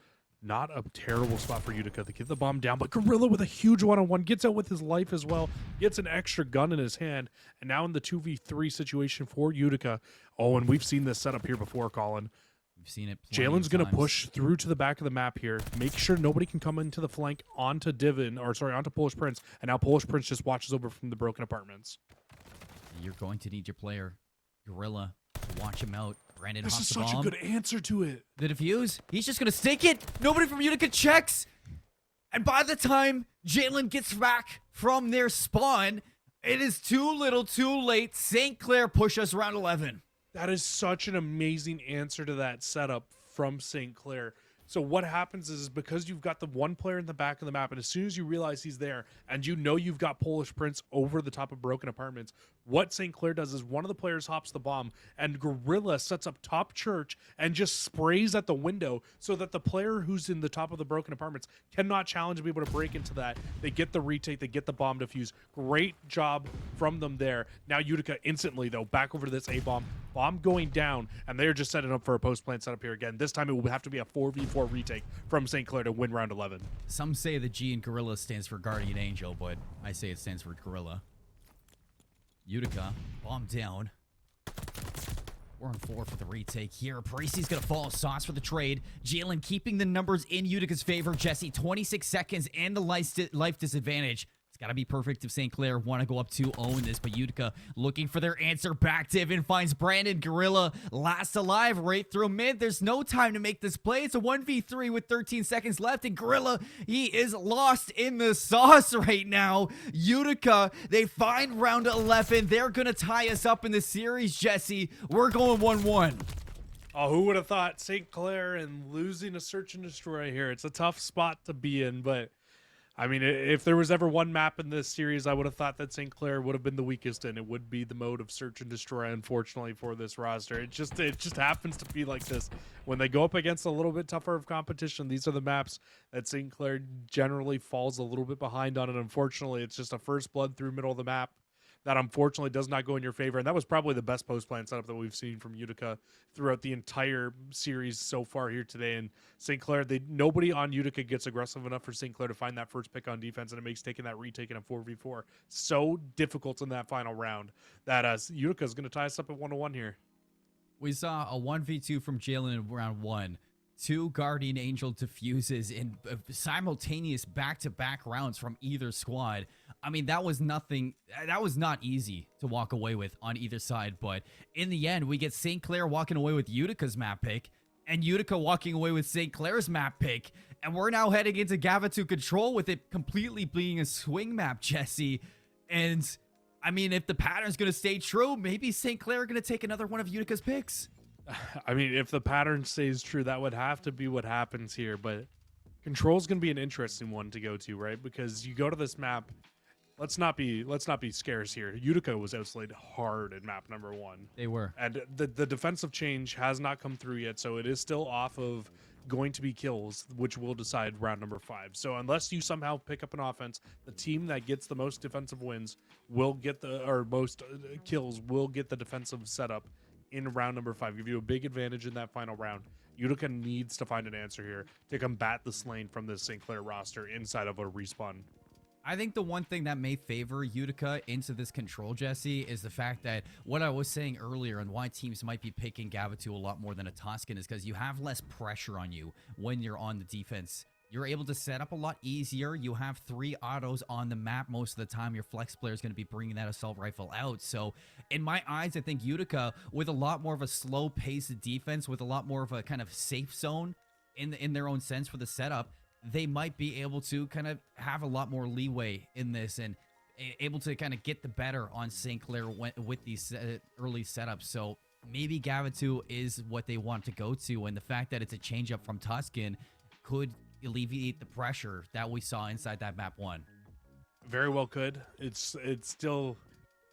not a terrible spot for Utica. They get the bomb down, but Gorilla with a huge one-on-one gets out with his life as well, gets an extra gun in his hand, and now in the 2v3 situation for Utica. Oh, and we've seen this setup here before, Colin.
We've seen it.
Jalen's going to push through to the back of the map here. Make sure nobody can come into the flank onto onto Polish Prince. And now Polish Prince just watches over from the broken apartments.
You're going to need your player, Gorilla, to watch him out. Brandon
This is
hops the
such
bomb.
a good answer to it.
The defuse. He's just going to stake it. Nobody from Utica checks. And by the time Jalen gets back from their spawn, it is too little too late. St. Clair push us round 11.
That is such an amazing answer to that setup from St. Clair. So what happens is because you've got the one player in the back of the map, and as soon as you realize he's there, and you know you've got Polish Prince over the top of broken apartments, what St. Clair does is one of the players hops the bomb, and Gorilla sets up top church and just sprays at the window so that the player who's in the top of the broken apartments cannot challenge and be able to break into that. They get the retake, they get the bomb defuse. Great job from them there. Now Utica instantly, though, back over to this A-bomb. Bomb going down, and they're just setting up for a post-plant setup here again. This time it will have to be a 4v4 retake from St. Clair to win round 11.
Some say the G in Gorilla stands for Guardian Angel, but I say it stands for Gorilla. Utica, bomb down. 4-on-4 for the retake here. Parisi's going to follow Sauce for the trade. Jalen keeping the numbers in Utica's favor. Jesse, 26 seconds and the life disadvantage. Got to be perfect if St. Clair want to go up 2-0 in this, but Utica looking for their answer back. Divin finds Brandon. Gorilla last alive right through mid. There's no time to make this play. It's a 1v3 with 13 seconds left, and Gorilla, he is lost in the sauce right now. Utica, they find round 11. They're going to tie us up in the series, Jesse. We're going 1-1.
Oh, who would have thought St. Clair and losing a search and destroy here? It's a tough spot to be in, but I mean, if there was ever one map in this series, I would have thought that St. Clair would have been the weakest, and it would be the mode of search and destroy, unfortunately, for this roster. It just happens to be like this. When they go up against a little bit tougher of competition, these are the maps that St. Clair generally falls a little bit behind on, and unfortunately, it's just a first blood through middle of the map that unfortunately does not go in your favor. And that was probably the best post-plan setup that we've seen from Utica throughout the entire series so far here today. And St. Clair, nobody on Utica gets aggressive enough for St. Clair to find that first pick on defense, and it makes taking that retake in a 4v4 so difficult in that final round that Utica is going to tie us up at 1-1 here.
We saw a 1v2 from Jalen in round 1. 2 Guardian Angel defuses in simultaneous back-to-back rounds from either squad. I mean, that was nothing. That was not easy to walk away with on either side. But in the end, we get St. Clair walking away with Utica's map pick and Utica walking away with St. Clair's map pick. And we're now heading into Gava 2 control with it completely being a swing map, Jesse. And I mean, if the pattern's going to stay true, maybe St. Clair are going to take another one of Utica's picks.
I mean, if the pattern stays true, that would have to be what happens here. But Control's going to be an interesting one to go to, right? Because you go to this map. Let's not be scarce here. Utica was outslayed hard in map number 1.
They were.
And the defensive change has not come through yet, so it is still off of going to be kills, which will decide round number 5. So unless you somehow pick up an offense, the team that gets the most defensive wins will get most kills will get the defensive setup in round number 5. Give you a big advantage in that final round. Utica needs to find an answer here to combat the Slain from this St. Clair roster inside of a respawn.
I think the one thing that may favor Utica into this Control, Jesse, is the fact that what I was saying earlier and why teams might be picking Gavitu a lot more than a Tuscan is because you have less pressure on you when you're on the defense. You're able to set up a lot easier. You have 3 autos on the map most of the time. Your flex player is going to be bringing that assault rifle out. So in my eyes, I think Utica, with a lot more of a slow pace of defense, with a lot more of a kind of safe zone in their own sense for the setup, they might be able to kind of have a lot more leeway in this and able to kind of get the better on St. Clair with these early setups. So maybe Gavitu is what they want to go to, and the fact that it's a change up from Tuscan could alleviate the pressure that we saw inside that map 1.
Very well could. It's still,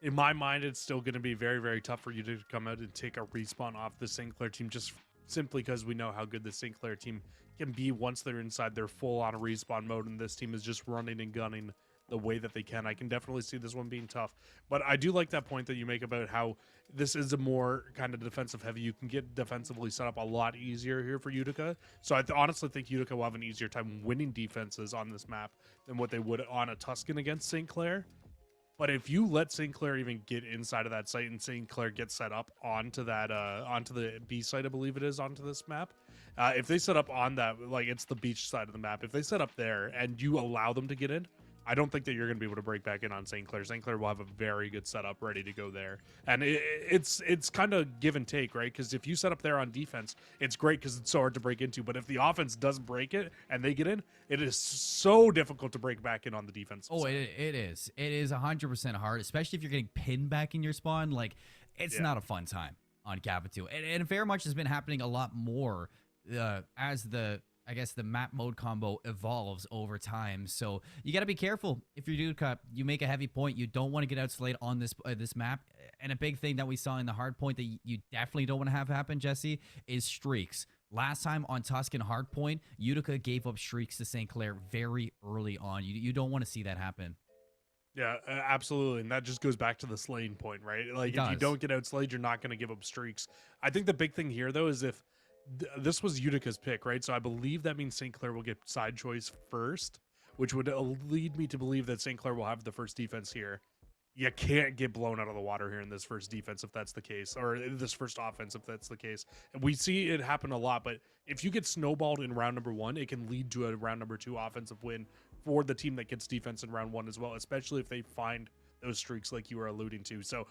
in my mind, it's still going to be very, very tough for you to come out and take a respawn off the St. Clair team, just simply because we know how good the St. Clair team can be once they're inside their full-on respawn mode, and this team is just running and gunning the way that they can. I can definitely see this one being tough, but I do like that point that you make about how this is a more kind of defensive heavy. You can get defensively set up a lot easier here for Utica. So I honestly think Utica will have an easier time winning defenses on this map than what they would on a Tuscan against St. Clair. But if you let St. Clair even get inside of that site and St. Clair get set up onto that onto the B site, I believe it is, onto this map, if they set up on that, like it's the beach side of the map, if they set up there and you allow them to get in, I don't think that you're going to be able to break back in on St. Clair. St. Clair will have a very good setup ready to go there. And it's kind of give and take, right? Because if you set up there on defense, it's great because it's so hard to break into. But if the offense doesn't break it and they get in, it is so difficult to break back in on the defense.
Oh, it is. It is 100% hard, especially if you're getting pinned back in your spawn. Like, it's not a fun time on Gavitu. And it very much has been happening a lot more as the map mode combo evolves over time. So you got to be careful. If you're Utica, you make a heavy point. You don't want to get outslayed on this map. And a big thing that we saw in the hard point that you definitely don't want to have happen, Jesse, is streaks. Last time on Tuscan hardpoint, Utica gave up streaks to St. Clair very early on. You don't want to see that happen.
Yeah, absolutely. And that just goes back to the slaying point, right? Like, if you don't get outslayed, you're not going to give up streaks. I think the big thing here, though, is if this was Utica's pick, right? So I believe that means St. Clair will get side choice first, which would lead me to believe that St. Clair will have the first defense here. You can't get blown out of the water here in this first defense if that's the case, or this first offense if that's the case. And we see it happen a lot, but if you get snowballed in round number 1, it can lead to a round number 2 offensive win for the team that gets defense in round 1 as well, especially if they find those streaks like you were alluding to. So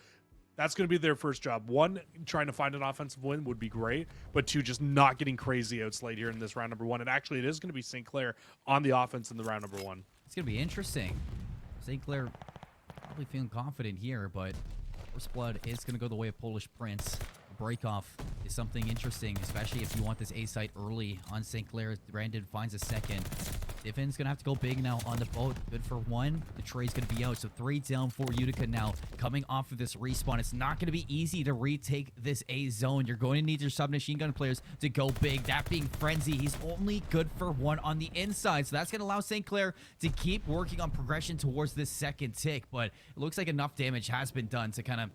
that's going to be their first job. 1, trying to find an offensive win would be great, but 2, just not getting crazy outslayed here in this round number 1. And actually, it is going to be St. Clair on the offense in the round number 1.
It's going to be interesting. St. Clair probably feeling confident here, but First Blood is going to go the way of Polish Prince. Breakoff is something interesting, especially if you want this A site early on St. Clair. Brandon finds a second. Divin's going to have to go big now on the boat. Good for 1. The tray's going to be out. So 3 down for Utica now. Coming off of this respawn, it's not going to be easy to retake this A zone. You're going to need your submachine gun players to go big. That being Frenzy. He's only good for 1 on the inside. So that's going to allow St. Clair to keep working on progression towards this second tick. But it looks like enough damage has been done to kind of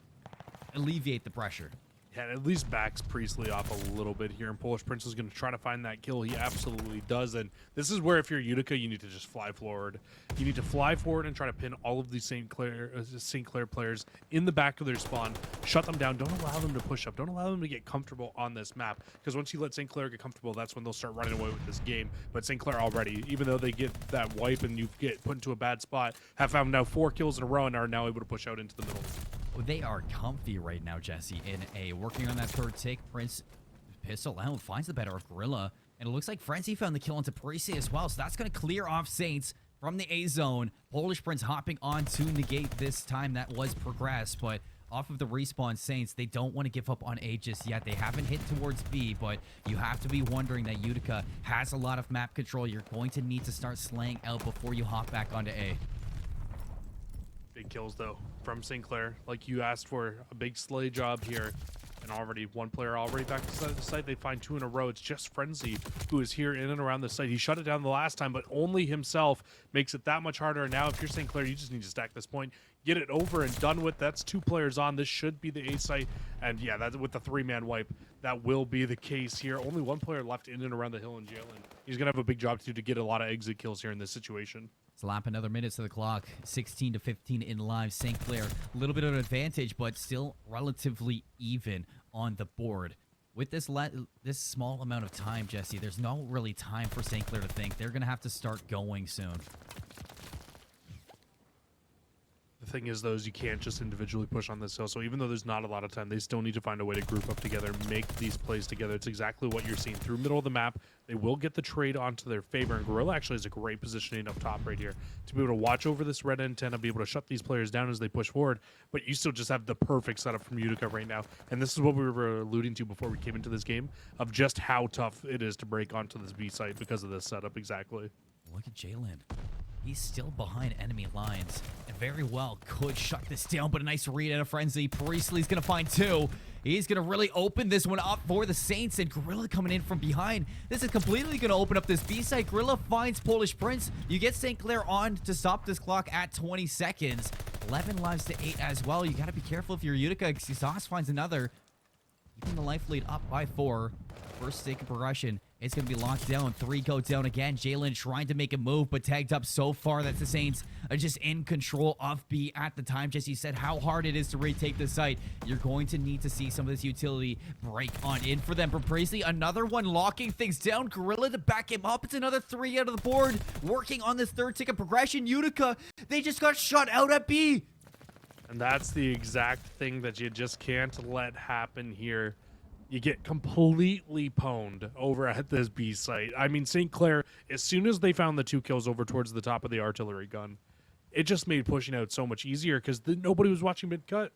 alleviate the pressure.
Yeah, at least backs Priestley off a little bit here, and Polish Prince is going to try to find that kill. He absolutely does, and this is where if you're Utica, you need to just fly forward. You need to fly forward and try to pin all of these St. Clair players in the back of their spawn, shut them down. Don't allow them to push up. Don't allow them to get comfortable on this map, because once you let St. Clair get comfortable, that's when they'll start running away with this game. But St. Clair already, even though they get that wipe and you get put into a bad spot, have found now 4 kills in a row and are now able to push out into the middle.
They are comfy right now, Jesse, in A. Working on that third tick. Prince pistol out, finds the better of Gorilla. And it looks like Frenzy found the kill onto Parisi as well. So that's going to clear off Saints from the A zone. Polish Prince hopping on to negate this time that was progressed. But off of the respawn Saints. They don't want to give up on A just yet. They haven't hit towards B, but you have to be wondering that Utica has a lot of map control. You're going to need to start slaying out before you hop back onto A.
Big kills, though, from St. Clair. Like you asked for, a big slay job here. And already one player already back to the site. They find 2 in a row. It's just Frenzy who is here in and around the site. He shut it down the last time, but only himself makes it that much harder. And now if you're St. Clair, you just need to stack this point, get it over and done with. That's 2 players on. This should be the A site. And yeah, that's with the 3-man wipe. That will be the case here. Only 1 player left in and around the hill in jail. And he's going to have a big job to do to get a lot of exit kills here in this situation.
Slap another minutes to the clock. 16 to 15 in live. St. Clair, a little bit of an advantage, but still relatively even on the board. With this small amount of time, Jesse, there's no really time for St. Clair to think. They're going to have to start going soon.
The thing is, though, is you can't just individually push on this hill. So even though there's not a lot of time, they still need to find a way to group up together, make these plays together. It's exactly what you're seeing through middle of the map. They will get the trade onto their favor, and Gorilla actually has a great positioning up top right here to be able to watch over this red antenna, be able to shut these players down as they push forward. But you still just have the perfect setup from Utica right now. And this is what we were alluding to before we came into this game, of just how tough it is to break onto this B site because of this setup exactly.
Look at Jalen. He's still behind enemy lines and very well could shut this down, but a nice read out of Frenzy. Priestley's going to find 2. He's going to really open this one up for the Saints, and Gorilla coming in from behind. This is completely going to open up this B site. Gorilla finds Polish Prince. You get St. Clair on to stop this clock at 20 seconds. 11 lives to 8 as well. You got to be careful if you're Utica, because Sauce finds another. Keeping the life lead up by 4. First stake of progression. It's going to be locked down. 3 go down again. Jalen trying to make a move, but tagged up so far that the Saints are just in control of B at the time. Jesse said how hard it is to retake the site. You're going to need to see some of this utility break on in for them. From Priestley, another one locking things down. Gorilla to back him up. It's another 3 out of the board. Working on this 3rd tick of progression. Utica, they just got shut out at B.
And that's the exact thing that you just can't let happen here. You get completely pwned over at this B site. I mean, St. Clair, as soon as they found the 2 kills over towards the top of the artillery gun, it just made pushing out so much easier because nobody was watching mid-cut.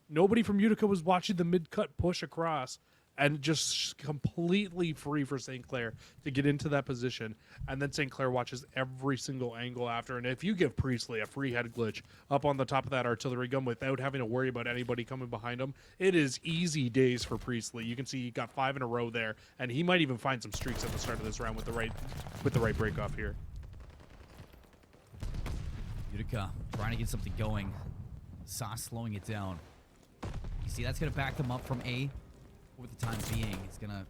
Nobody from Utica was watching the mid-cut push across, and just completely free for St. Clair to get into that position. And then St. Clair watches every single angle after. And if you give Priestley a free head glitch up on the top of that artillery gun without having to worry about anybody coming behind him, it is easy days for Priestley. You can see he got 5 in a row there, and he might even find some streaks at the start of this round with the right break off here.
Utica trying to get something going. Sauce slowing it down. You see, that's going to back them up from A. For the time being, it's gonna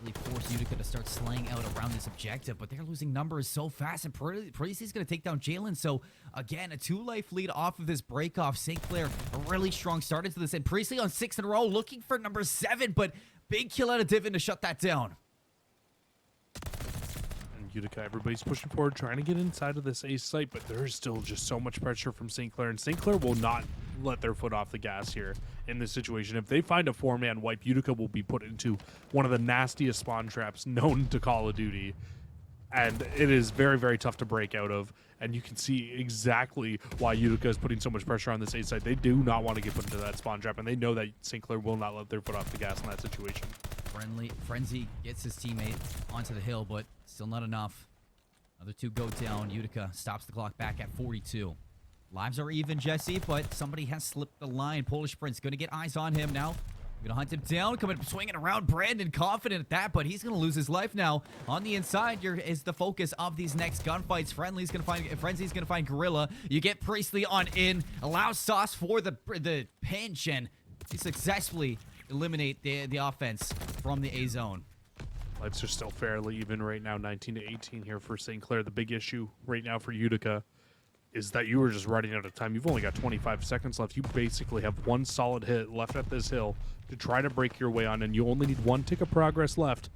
really force Utica to start slaying out around this objective, but they're losing numbers so fast, and Priestley's gonna take down Jalen. So again, a 2-life lead off of this break off. St. Clair, a really strong start into this, and Priestley on 6 in a row, looking for number 7, but big kill out of Divin to shut that down.
And Utica, everybody's pushing forward, trying to get inside of this ace site, but there is still just so much pressure from St. Clair, and St. Clair will not let their foot off the gas here in this situation. If they find a 4-man wipe, Utica will be put into one of the nastiest spawn traps known to Call of Duty, and it is very, very tough to break out of. And you can see exactly why Utica is putting so much pressure on this A side. They do not want to get put into that spawn trap, and they know that St. Clair will not let their foot off the gas in that situation.
Frenzy gets his teammate onto the hill, but still not enough. Another 2 go down. Utica stops the clock back at 42. Lives are even, Jesse, but somebody has slipped the line. Polish Prince going to get eyes on him now. Going to hunt him down, coming swinging around. Brandon confident at that, but he's going to lose his life now. On the inside is the focus of these next gunfights. Frenzy's going to find Gorilla. You get Priestley on in, allows Sauce for the pinch, and he successfully eliminate the offense from the A zone.
Lives are still fairly even right now, 19 to 18 here for St. Clair. The big issue right now for Utica is that you were just running out of time. You've only got 25 seconds left. You basically have 1 solid hit left at this hill to try to break your way on, and you only need 1 tick of progress left.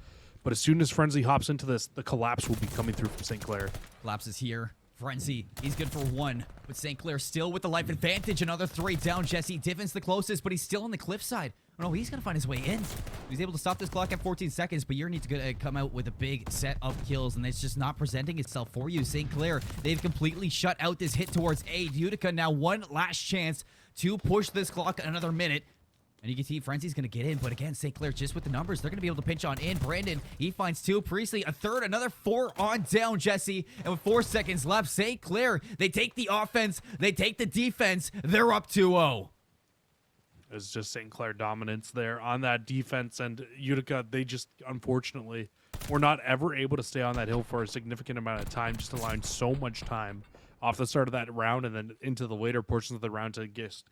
But as soon as Frenzy hops into this, the collapse will be coming through from St. Clair.
Collapse is here. Frenzy, he's good for 1, but St. Clair still with the life advantage. Another 3 down. Jesse Divin's the closest, but he's still on the cliffside. Oh, no, he's going to find his way in. He's able to stop this clock at 14 seconds, but you need to come out with a big set of kills, and it's just not presenting itself for you. St. Clair, they've completely shut out this hit towards A. Utica now one last chance to push this clock another minute. And you can see Frenzy's going to get in, but again, St. Clair just with the numbers. They're going to be able to pinch on in. Brandon, he finds 2. Priestley, a third, another 4 on down, Jesse. And with 4 seconds left, St. Clair, they take the offense, they take the defense. They're up 2-0.
It's just St. Clair dominance there on that defense, and Utica, they just, unfortunately, were not ever able to stay on that hill for a significant amount of time, just allowing so much time off the start of that round and then into the later portions of the round to get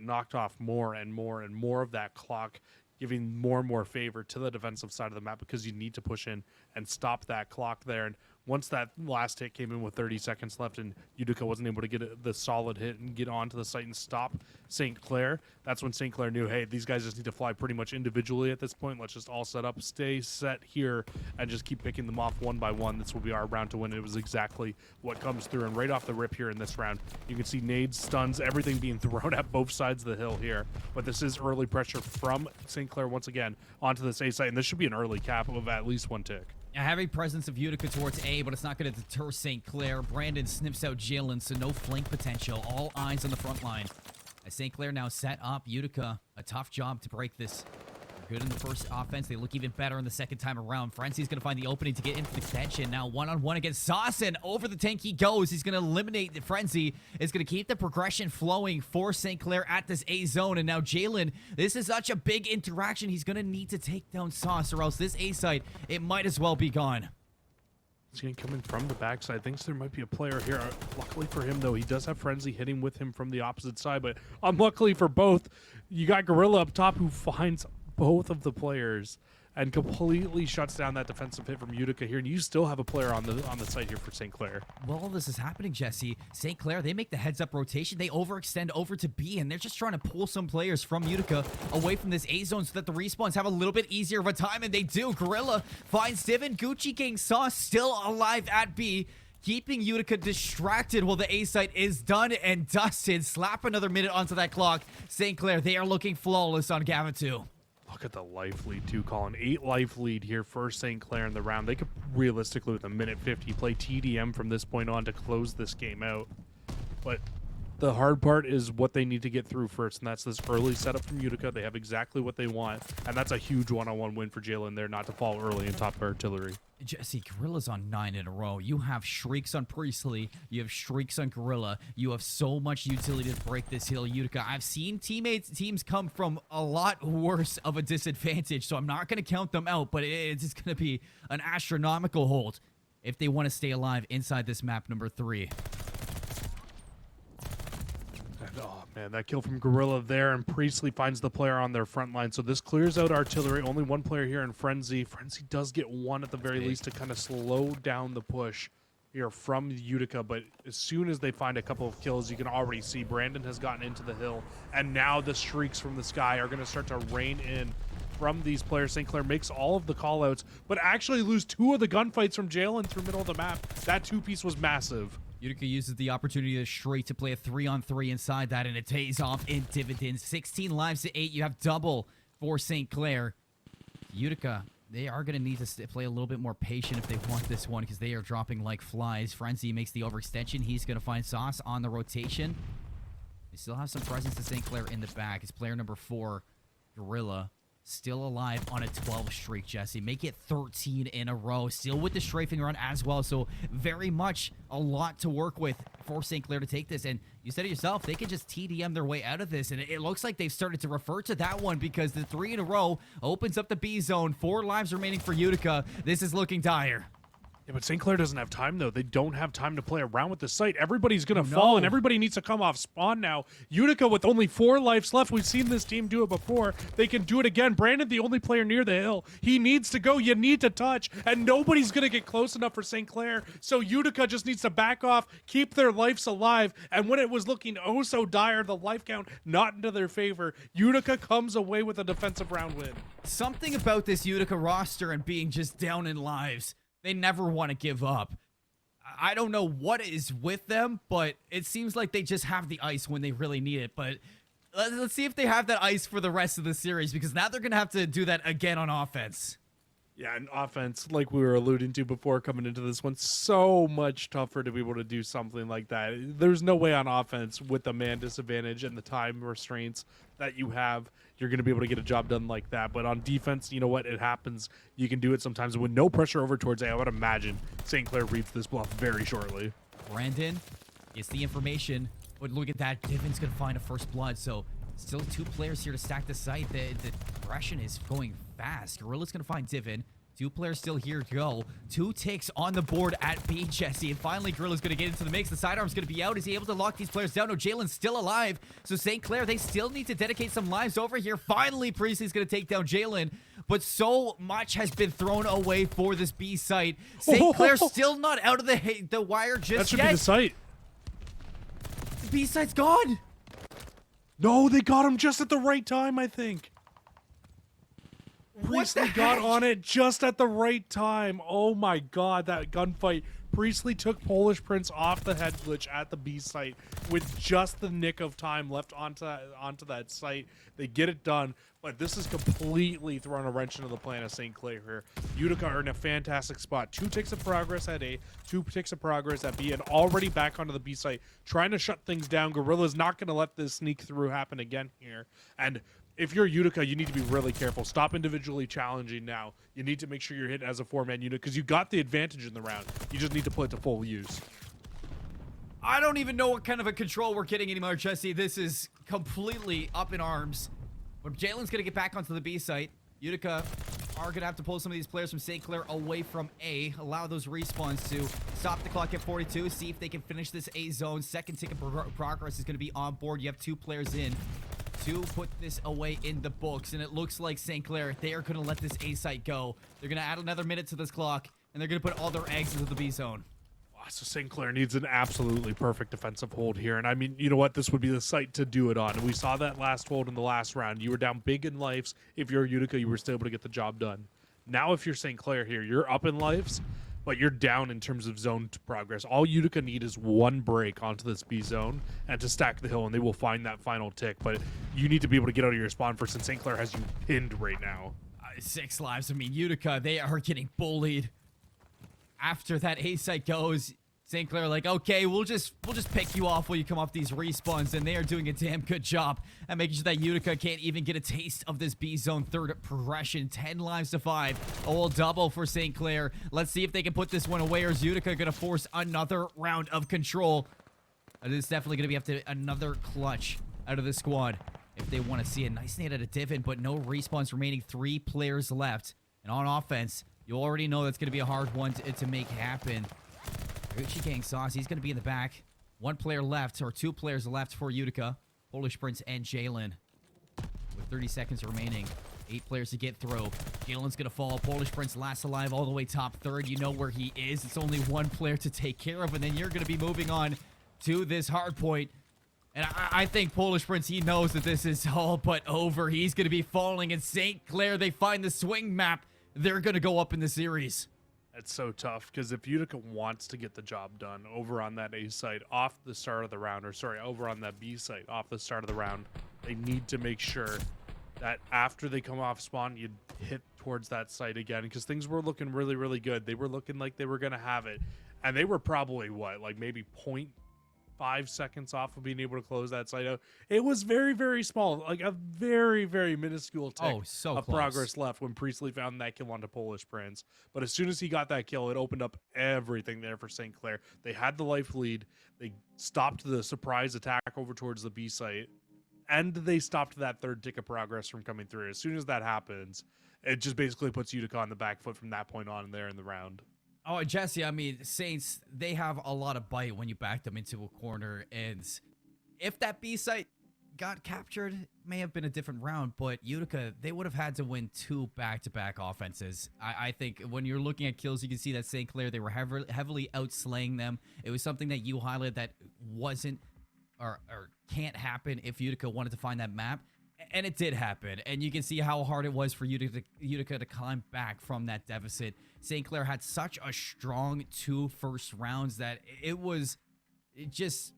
knocked off more and more and more of that clock, giving more and more favor to the defensive side of the map because you need to push in and stop that clock there. And once that last hit came in with 30 seconds left and Utica wasn't able to get the solid hit and get onto the site and stop St. Clair, that's when St. Clair knew, hey, these guys just need to fly pretty much individually at this point. Let's just all set up, stay set here, and just keep picking them off one by one. This will be our round to win. It was exactly what comes through. And right off the rip here in this round, you can see nades, stuns, everything being thrown at both sides of the hill here. But this is early pressure from St. Clair once again onto this A site, and this should be an early cap of at least 1 tick.
A heavy presence of Utica towards A, but it's not going to deter St. Clair. Brandon snips out Jalen, so no flank potential. All eyes on the front line. As St. Clair now set up, Utica, a tough job to break this. Good in the first offense. They look even better in the second time around. Frenzy's going to find the opening to get into the extension. Now one-on-one against Saucin. Over the tank he goes. He's going to eliminate the Frenzy. It's going to keep the progression flowing for St. Clair at this A zone. And now Jalen, this is such a big interaction. He's going to need to take down Sauce, or else this A site, it might as well be gone.
He's going to come in from the backside. Thinks there might be a player here. Luckily for him, though, he does have Frenzy hitting with him from the opposite side. But unluckily for both, you got Gorilla up top who finds both of the players and completely shuts down that defensive hit from Utica here, and you still have a player on the site here for St. Clair.
Well, all this is happening, Jesse. St. Clair, they make the heads-up rotation. They overextend over to B, and they're just trying to pull some players from Utica away from this A zone so that the respawns have a little bit easier of a time, and they do. Gorilla finds Divin. Gucci Gang Sauce still alive at B, keeping Utica distracted while the A site is done and dusted. Slap another minute onto that clock. St. Clair, they are looking flawless on Gavin 2.
Look at the life lead, too, Colin. 8 life lead here for St. Clair in the round. They could realistically, with a minute 50, play TDM from this point on to close this game out. But the hard part is what they need to get through first, and that's this early setup from Utica. They have exactly what they want, and that's a huge one-on-one win for Jalen there, not to fall early in top artillery.
Jesse, Gorilla's on 9 in a row. You have Shrieks on Priestley. You have Shrieks on Gorilla. You have so much utility to break this hill, Utica. I've seen teams come from a lot worse of a disadvantage, so I'm not going to count them out, but it's just going to be an astronomical hold if they want to stay alive inside this map number 3.
Oh, man, that kill from Gorilla there, and Priestley finds the player on their front line. So this clears out artillery. Only one player here in Frenzy. Frenzy does get one at the very least to kind of slow down the push here from Utica. But as soon as they find a couple of kills, you can already see Brandon has gotten into the hill. And now the streaks from the sky are going to start to rain in from these players. St. Clair makes all of the callouts, but actually lose 2 of the gunfights from Jalen through middle of the map. That 2-piece was massive.
Utica uses the opportunity to straight to play a 3-on-3 inside that, and it pays off in dividends. 16 lives to 8. You have double for St. Clair. Utica, they are going to need to play a little bit more patient if they want this one, because they are dropping like flies. Frenzy makes the overextension. He's going to find Sauce on the rotation. They still have some presence to St. Clair in the back. It's player number 4, Gorilla, still alive on a 12 streak, Jesse. Make it 13 in a row. Still with the strafing run as well. So very much a lot to work with for St. Clair to take this. And you said it yourself, they can just TDM their way out of this. And it looks like they've started to refer to that one, because the 3 in a row opens up the B zone. 4 lives remaining for Utica. This is looking dire.
Yeah, but St. Clair doesn't have time, though. They don't have time to play around with the site. Everybody's going to fall, and everybody needs to come off spawn now. Utica with only 4 lives left. We've seen this team do it before. They can do it again. Brandon, the only player near the hill. He needs to go. You need to touch, and nobody's going to get close enough for St. Clair. So Utica just needs to back off, keep their lives alive, and when it was looking oh so dire, the life count not into their favor, Utica comes away with a defensive round win.
Something about this Utica roster and being just down in lives. They never want to give up. I don't know what is with them, but it seems like they just have the ice when they really need it. But Let's see if they have that ice for the rest of the series, because now they're going to have to do that again on offense.
Yeah, and offense, like we were alluding to before coming into this one, so much tougher to be able to do something like that. There's no way on offense with the man disadvantage and the time restraints that you have, you're going to be able to get a job done like that. But on defense, you know what? It happens. You can do it sometimes with no pressure over towards A. I would imagine St. Clair reaps this bluff very shortly.
Brandon gets the information, but look at that. Divon's going to find a first blood, so still 2 players here to stack the site. The progression is going fast. Gorilla's going to find Divon. 2 players still here to go. 2 ticks on the board at B, Jesse. And finally, Gorilla's going to get into the mix. The sidearm's going to be out. Is he able to lock these players down? No, Jalen's still alive. So St. Clair, they still need to dedicate some lives over here. Finally, Priestley's going to take down Jalen. But so much has been thrown away for this B site. St. Clair still not out of the wire just yet.
That should be the site.
The B site's gone.
No, they got him just at the right time, I think. Priestley got on it just at the right time. Oh my god, that gunfight. Priestley took Polish Prince off the head glitch at the B site with just the nick of time left onto that site. They get it done, but this is completely throwing a wrench into the plan of St. Clair here. Utica are in a fantastic spot. 2 ticks of progress at A, 2 ticks of progress at B, and already back onto the B site, trying to shut things down. Gorilla's not going to let this sneak through happen again here. And if you're Utica, you need to be really careful. Stop individually challenging now. You need to make sure you're hit as a 4-man unit because you got the advantage in the round. You just need to put it to full use.
I don't even know what kind of a control we're getting anymore, Jesse. This is completely up in arms. But Jalen's going to get back onto the B site. Utica are going to have to pull some of these players from St. Clair away from A. Allow those respawns to stop the clock at 42. See if they can finish this A zone. Second tick of progress is going to be on board. You have 2 players in to put this away in the books, and it looks like St. Clair, they are going to let this A site go. They're going to add another minute to this clock, and they're going to put all their eggs into the B zone.
So St. Clair needs an absolutely perfect defensive hold here, and I mean, you know what? This would be the site to do it on, and we saw that last hold in the last round. You were down big in lives. If you're Utica, you were still able to get the job done. Now if you're St. Clair here, you're up in lives, but you're down in terms of zone progress. All Utica need is 1 break onto this B zone and to stack the hill, and they will find that final tick. But you need to be able to get out of your spawn first, and St. Clair has you pinned right now.
6 lives. I mean, Utica, they are getting bullied. After that A site goes, St. Clair like, okay, we'll just pick you off while you come off these respawns, and they are doing a damn good job at making sure that Utica can't even get a taste of this B zone. 3rd progression, 10 lives to 5. A whole double for St. Clair. Let's see if they can put this one away, or is Utica gonna force another round of control? It is definitely gonna be up to another clutch out of the squad if they want to see a nice nade at a Divot, but no respawns remaining. 3 players left, and on offense, you already know that's gonna be a hard one to make happen. Gucci Gang Sauce, he's going to be in the back. 1 player left, or 2 players left for Utica. Polish Prince and Jalen. With 30 seconds remaining. 8 players to get through. Jalen's going to fall. Polish Prince last alive all the way top 3rd. You know where he is. It's only 1 player to take care of, and then you're going to be moving on to this hard point. And I think Polish Prince, he knows that this is all but over. He's going to be falling, and St. Clair, they find the swing map. They're going to go up in the series.
It's so tough because if Utica wants to get the job done over on that A site off the start of the round, or sorry, over on that B site off the start of the round, they need to make sure that after they come off spawn, you hit towards that site again, because things were looking really, really good. They were looking like they were going to have it, and they were probably, what, like maybe 0.5 seconds off of being able to close that site out. It was very, very small, like a very, very minuscule tick of progress left when Priestley found that kill onto Polish Prince. But as soon as he got that kill, it opened up everything there for St. Clair. They had the life lead. They stopped the surprise attack over towards the B site, and they stopped that 3rd tick of progress from coming through. As soon as that happens, it just basically puts Utica on the back foot from that point on there in the round.
Oh, Jesse, I mean, Saints, they have a lot of bite when you back them into a corner, and if that B site got captured, it may have been a different round, but Utica, they would have had to win 2 back-to-back offenses. I think when you're looking at kills, you can see that St. Clair, they were heavily outslaying them. It was something that you highlighted that wasn't or can't happen if Utica wanted to find that map. And it did happen, and you can see how hard it was for Utica to climb back from that deficit. St. Clair had such a strong 2 first rounds that it was just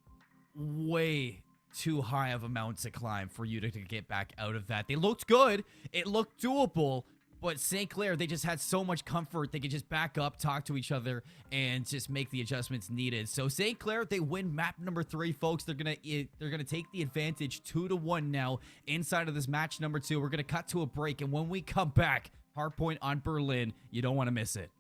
way too high of a mountain to climb for Utica to get back out of that. They looked good. It looked doable. But St. Clair, they just had so much comfort. They could just back up, talk to each other, and just make the adjustments needed. So St. Clair, they win map number 3, folks. They're gonna take the advantage 2-1 now inside of this match number 2. We're gonna cut to a break, and when we come back, Hardpoint on Berlin. You don't want to miss it.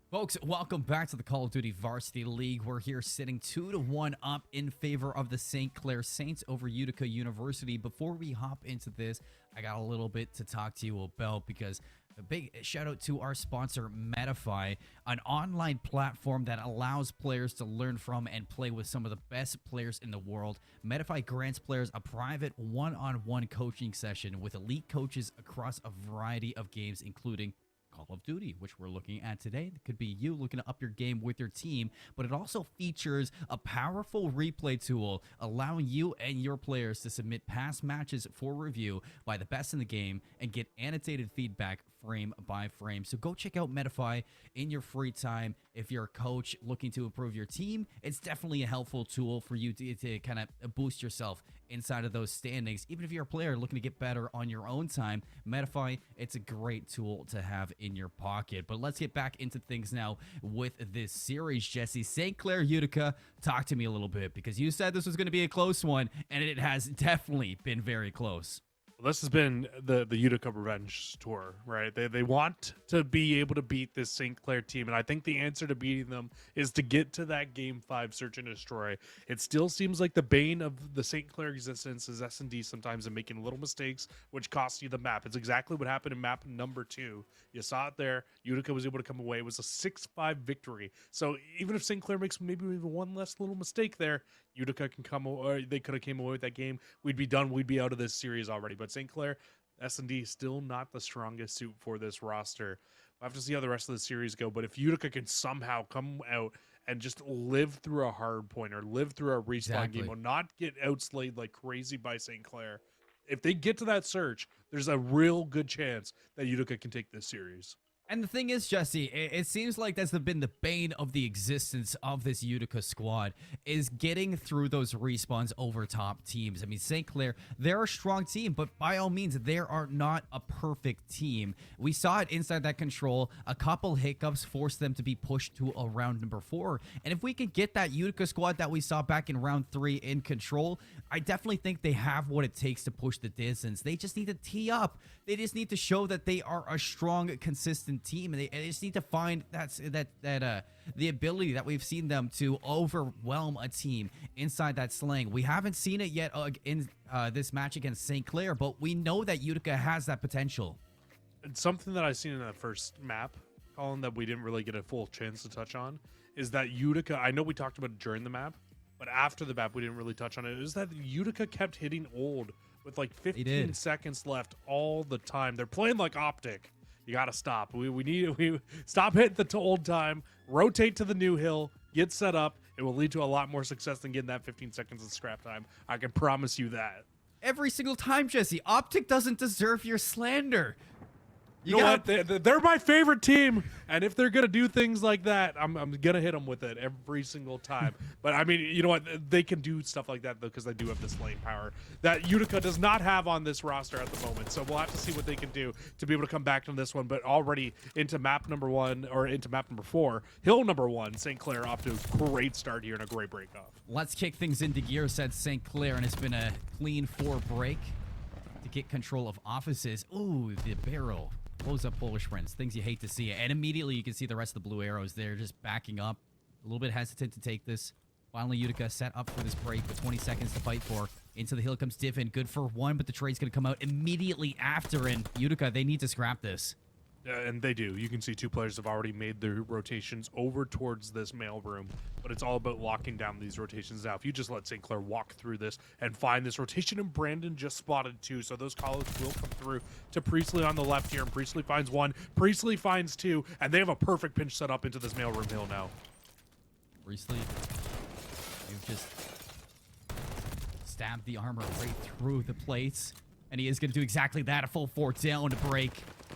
Folks, welcome back to the Call of Duty Varsity League. We're here sitting 2-1 up in favor of the St. Clair Saints over Utica University. Before we hop into this, I got a little bit to talk to you about because a big shout out to our sponsor, Medify, an online platform that allows players to learn from and play with some of the best players in the world. Medify grants players a private one-on-one coaching session with elite coaches across a variety of games, including Call of Duty, which we're looking at today. It could be you looking to up your game with your team, but it also features a powerful replay tool allowing you and your players to submit past matches for review by the best in the game and get annotated feedback frame by frame. So go check out Medify in your free time. If you're a coach looking to improve your team, it's definitely a helpful tool for you to kind of boost yourself inside of those standings. Even if you're a player looking to get better on your own time, Medify, it's a great tool to have in your pocket. But let's get back into things now with this series, Jesse. St. Clair Utica, talk to me a little bit because you said this was going to be a close one, and it has definitely been very close.
This has been the Utica Revenge tour, right? They want to be able to beat this St. Clair team, and I think the answer to beating them is to get to that Game 5 search and destroy. It still seems like the bane of the St. Clair existence is S&D sometimes and making little mistakes, which cost you the map. It's exactly what happened in map number 2. You saw it there. Utica was able to come away. It was a 6-5 victory. So even if St. Clair makes maybe even one less little mistake there, Utica can come, or they could have came away with that game. We'd be done. We'd be out of this series already. But St. Clair, S&D still not the strongest suit for this roster. We'll have to see how the rest of the series go. But if Utica can somehow come out and just live through a hard point or live through a respawn game or not get outslayed like crazy by St. Clair, if they get to that search, there's a real good chance that Utica can take this series.
And the thing is, Jesse, it seems like that's been the bane of the existence of this Utica squad, is getting through those respawns over top teams. I mean, St. Clair, they're a strong team, but by all means, they are not a perfect team. We saw it inside that control. A couple hiccups forced them to be pushed to a round number 4. And if we could get that Utica squad that we saw back in round 3 in control, I definitely think they have what it takes to push the distance. They just need to tee up. They just need to show that they are a strong, consistent team, and they just need to find the ability that we've seen them to overwhelm a team inside that slang. We haven't seen it yet in this match against St. Clair, but we know that Utica has that potential.
And something that I've seen in that first map, Colin, that we didn't really get a full chance to touch on, is that Utica, I know we talked about it during the map, but after the map we didn't really touch on it, is that Utica kept hitting old with like 15 seconds left all the time. They're playing like Optic. You got to stop. We stop hitting the old time, rotate to the new hill, get set up. It will lead to a lot more success than getting that 15 seconds of scrap time. I can promise you that.
Every single time, Jesse. Optic doesn't deserve your slander.
You know what? They're my favorite team, and if they're gonna do things like that, I'm gonna hit them with it every single time. But I mean, you know what? They can do stuff like that though, because they do have this lane power that Utica does not have on this roster at the moment. So we'll have to see what they can do to be able to come back to this one. But already into map number 1 or into map number 4, hill number 1, St. Clair off to a great start here and a great break off.
Let's kick things into gear, said St. Clair, and it's been a clean 4 break to get control of offices. Ooh, the barrel. Close up Polish sprints, things you hate to see. And immediately you can see the rest of the blue arrows. They're just backing up, a little bit hesitant to take this. Finally, Utica set up for this break with 20 seconds to fight for. Into the hill comes Divin, good for 1, but the trade's going to come out immediately after. And Utica, they need to scrap this.
And they do. You can see 2 players have already made their rotations over towards this mail room, but it's all about locking down these rotations now. If you just let St. Clair walk through this and find this rotation, and Brandon just spotted 2, so those colleagues will come through to Priestley on the left here, and Priestley finds 1, Priestley finds 2, and they have a perfect pinch set up into this mail room hill now.
Priestley, you've just stabbed the armor right through the plates, and he is going to do exactly that, a full 4 down to break.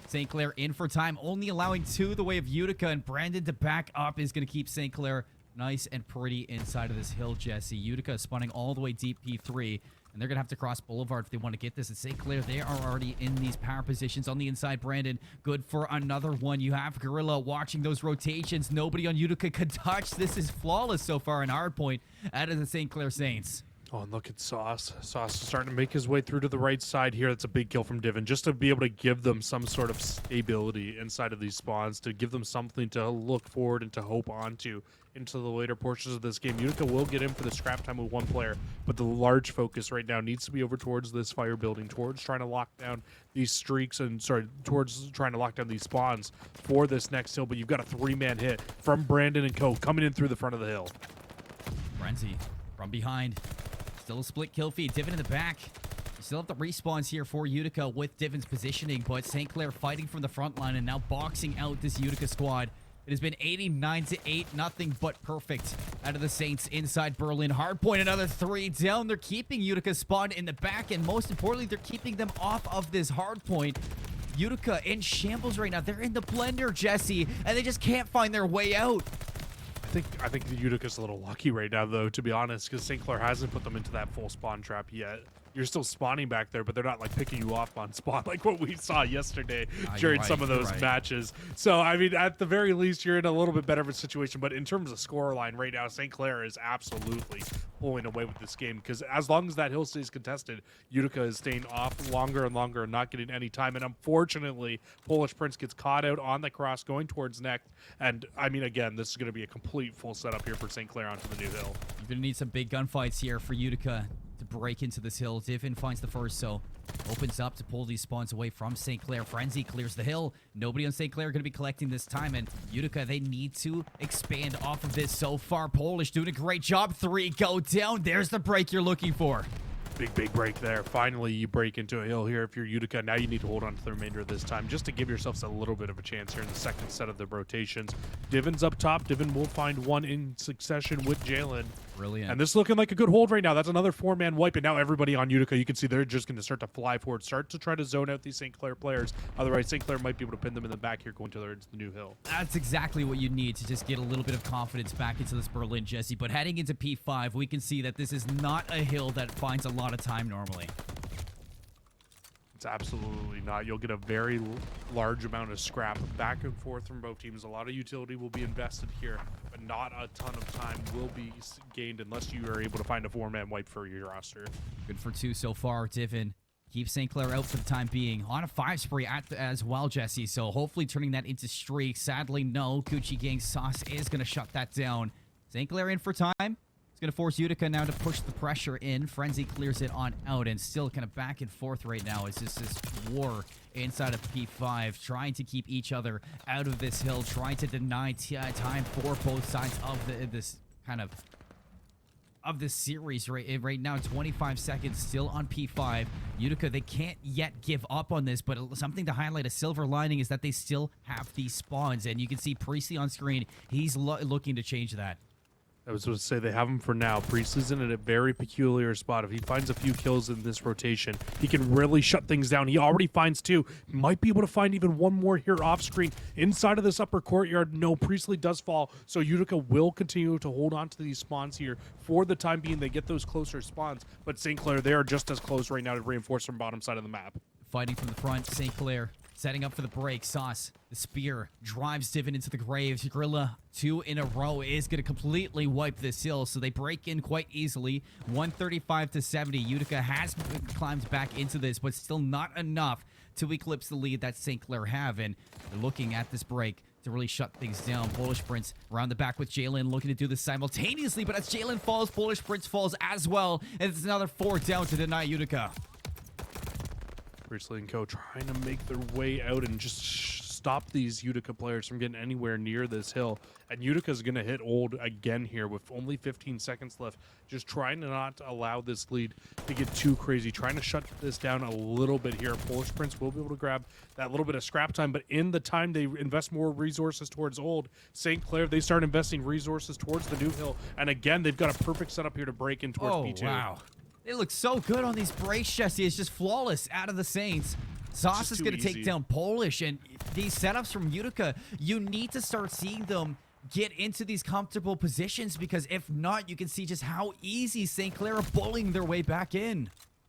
St. Clair in for time, only allowing 2 the way of Utica, and Brandon to back up is going to keep St. Clair nice and pretty inside of this hill, Jesse. Utica is spawning all the way deep P3, and they're going to have to cross Boulevard if they want to get this. And St. Clair, they are already in these power positions on the inside. Brandon, good for another one. You have Gorilla watching those rotations. Nobody on Utica could touch. This is flawless so far in hardpoint out of the St. Clair Saints.
Oh, and look at Sauce. Sauce is starting to make his way through to the right side here. That's a big kill from Divin, just to be able to give them some sort of stability inside of these spawns, to give them something to look forward and to hope onto into the later portions of this game. Utica will get in for the scrap time with 1 player, but the large focus right now needs to be over towards this fire building, towards trying to lock down these streaks, and towards trying to lock down these spawns for this next hill. But you've got a 3-man hit from Brandon and Co. coming in through the front of the hill.
Frenzy from behind. Still a split kill feed. Divin in the back. You still have the respawns here for Utica with Divin's positioning, but St. Clair fighting from the front line and now boxing out this Utica squad. It has been 89-8, nothing but perfect out of the Saints inside Berlin. Hardpoint, another 3 down. They're keeping Utica spawned in the back, and most importantly, they're keeping them off of this hardpoint. Utica in shambles right now. They're in the blender, Jesse, and they just can't find their way out.
I think the Utica's a little lucky right now, though, to be honest, because St. Clair hasn't put them into that full spawn trap yet. you're still spawning back there, but they're not like picking you off on spawn like what we saw yesterday during some of those matches. So, I mean, at the very least, you're in a little bit better of a situation. But in terms of scoreline right now, St. Clair is absolutely pulling away with this game, because as long as that hill stays contested, Utica is staying off longer and longer and not getting any time. And unfortunately, Polish Prince gets caught out on the cross going towards Neck. And I mean, again, this is going to be a complete full setup here for St. Clair onto the new hill.
You're going to need some big gunfights here for Utica to break into this hill. Divin finds the first, so opens up to pull these spawns away from St. Clair. Frenzy clears the hill. Nobody on St. Clair going to be collecting this time, and Utica, they need to expand off of this. So far, Polish doing a great job. 3 go down. There's the break you're looking for.
Big break there. Finally, you break into a hill here. If you're Utica, now you need to hold on to the remainder of this time just to give yourselves a little bit of a chance here in the second set of the rotations. Divin's up top. Divin will find one in succession with Jalen.
Brilliant.
And this is looking like a good hold right now. That's another 4-man wipe. And now everybody on Utica, you can see they're just going to start to fly forward, start to try to zone out these St. Clair players. Otherwise, St. Clair might be able to pin them in the back here going to the new hill.
That's exactly what you need to just get a little bit of confidence back into this Berlin, Jesse. But heading into P5, we can see that this is not a hill that finds a lot of time normally.
It's absolutely not. You'll get a very large amount of scrap back and forth from both teams. A lot of utility will be invested here, but not a ton of time will be gained unless you are able to find a 4-man wipe for your roster.
Good for 2 so far. Divin keeps St. Clair out for the time being. On a 5 spree as well, Jesse. So hopefully turning that into streaks. Sadly, no. Gucci Gang Sauce is going to shut that down. St. Clair in for time. Going to force Utica now to push the pressure in. Frenzy clears it on out, and still kind of back and forth right now. It's just this war inside of P5, trying to keep each other out of this hill, trying to deny time for both sides of this kind of this series right now. 25 seconds still on P5. Utica, they can't yet give up on this, but something to highlight, a silver lining, is that they still have these spawns, and you can see Priestley on screen. He's looking to change that.
I was going to say they have him for now. Priest is in a very peculiar spot. If he finds a few kills in this rotation, he can really shut things down. He already finds 2. Might be able to find even one more here off screen inside of this upper courtyard. No, Priestley does fall, so Utica will continue to hold on to these spawns here for the time being. They get those closer spawns, but St. Clair, they are just as close right now to reinforce from bottom side of the map.
Fighting from the front, St. Clair setting up for the break. Sauce, the spear, drives Divin into the grave. Gorilla, 2 in a row, is going to completely wipe this hill, so they break in quite easily. 135 to 70. Utica has climbed back into this, but still not enough to eclipse the lead that St. Clair have, and they're looking at this break to really shut things down. Polish Prince around the back with Jalen, looking to do this simultaneously, but as Jalen falls, Polish Prince falls as well, and it's another 4 down to deny Utica.
Priestley and co trying to make their way out and just stop these Utica players from getting anywhere near this hill. And Utica's going to hit old again here with only 15 seconds left. Just trying to not allow this lead to get too crazy. Trying to shut this down a little bit here. Polish Prince will be able to grab that little bit of scrap time. But in the time they invest more resources towards old, St. Clair, they start investing resources towards the new hill. And again, they've got a perfect setup here to break in towards P2.
Wow. They look so good on these breaks, Jesse. It's just flawless out of the Saints. Sauce is going to take down Polish, and these setups from Utica, you need to start seeing them get into these comfortable positions, because if not, you can see just how easy St. Clair are bullying their way back in.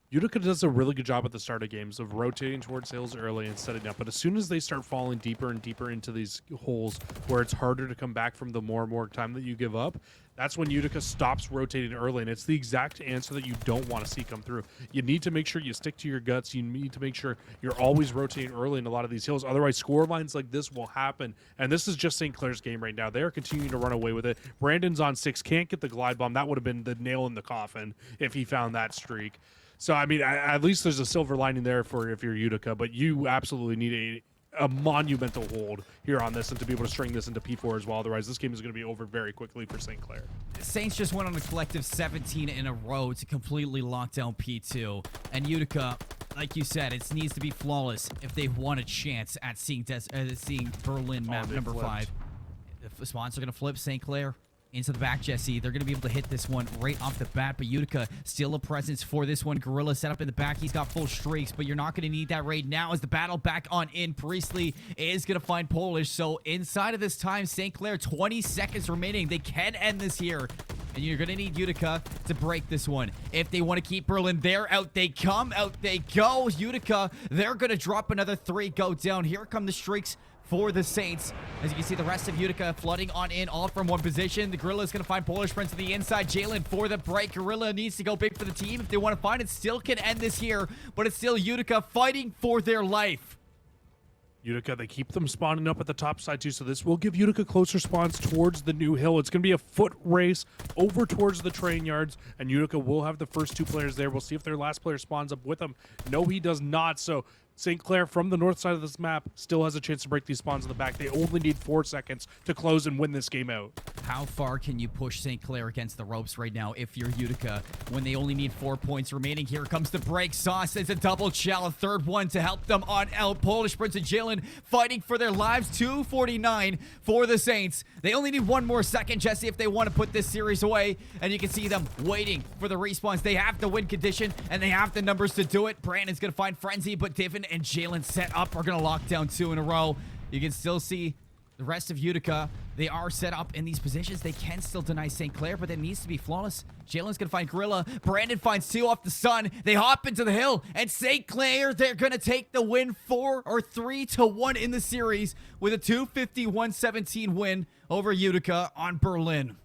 Utica does a really good job at the start of games of rotating towards hills early and setting up, but as soon as they start falling deeper and deeper into these holes where it's harder to come back from the more and more time that you give up, that's when Utica stops rotating early, and it's the exact answer that you don't want to see come through. You need to make sure you stick to your guts. You need to make sure you're always rotating early in a lot of these hills. Otherwise, score lines like this will happen, and this is just St. Clair's game right now. They are continuing to run away with it. Brandon's on 6, can't get the glide bomb. That would have been the nail in the coffin if he found that streak. So, I mean, at least there's a silver lining there for if you're Utica, but you absolutely need a monumental hold here on this and to be able to string this into P4 as well. Otherwise, this game is going to be over very quickly for St. Clair.
Saints just went on a collective 17 in a row to completely lock down P2. And Utica, like you said, it needs to be flawless if they want a chance at seeing Berlin map number 5. The spawns are going to flip St. Clair into the back, Jesse. They're going to be able to hit this one right off the bat, but Utica still a presence for this one. Gorilla set up in the back. He's got full streaks, but you're not going to need that right now as the battle back on in. Priestley is going to find Polish, so inside of this time, St. Clair, 20 seconds remaining. They can end this here. And you're going to need Utica to break this one. If they want to keep Berlin there, out they come, out they go. Utica, they're going to drop another 3, go down. Here come the streaks for the Saints. As you can see, the rest of Utica flooding on in, all from one position. The Gorilla is going to find Polish Prince to the inside. Jalen for the break. Gorilla needs to go big for the team. If they want to find it, still can end this here, but it's still Utica fighting for their life.
Utica, they keep them spawning up at the top side too, so this will give Utica closer spawns towards the new hill. It's going to be a foot race over towards the train yards, and Utica will have the first 2 players there. We'll see if their last player spawns up with them. No, he does not, so St. Clair from the north side of this map still has a chance to break these spawns in the back. They only need 4 seconds to close and win this game out.
How far can you push St. Clair against the ropes right now if you're Utica when they only need 4 points remaining? Here comes the break. Sauce is a double shell, a third one to help them on out. Polish Prince and Jalen fighting for their lives. 2:49 for the Saints. They only need 1 more second, Jesse, if they want to put this series away. And you can see them waiting for the respawns. They have the win condition, and they have the numbers to do it. Brandon's going to find Frenzy, but Divin and Jalen set up are going to lock down 2 in a row. You can still see the rest of Utica. They are set up in these positions. They can still deny St. Clair, but it needs to be flawless. Jalen's going to find Gorilla. Brandon finds 2 off the sun. They hop into the hill, and St. Clair, they're going to take the win 3-1 in the series with a 251-17 win over Utica on Berlin.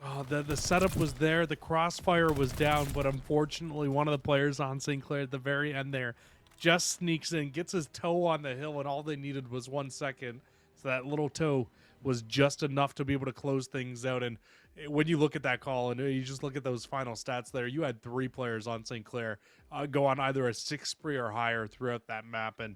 Oh, the setup was there. The crossfire was down, but unfortunately, one of the players on St. Clair at the very end there just sneaks in, gets his toe on the hill, and all they needed was 1 second. So that little toe was just enough to be able to close things out. And when you look at that call and you just look at those final stats there, you had 3 players on St. Clair go on either a 6 spree or higher throughout that map. And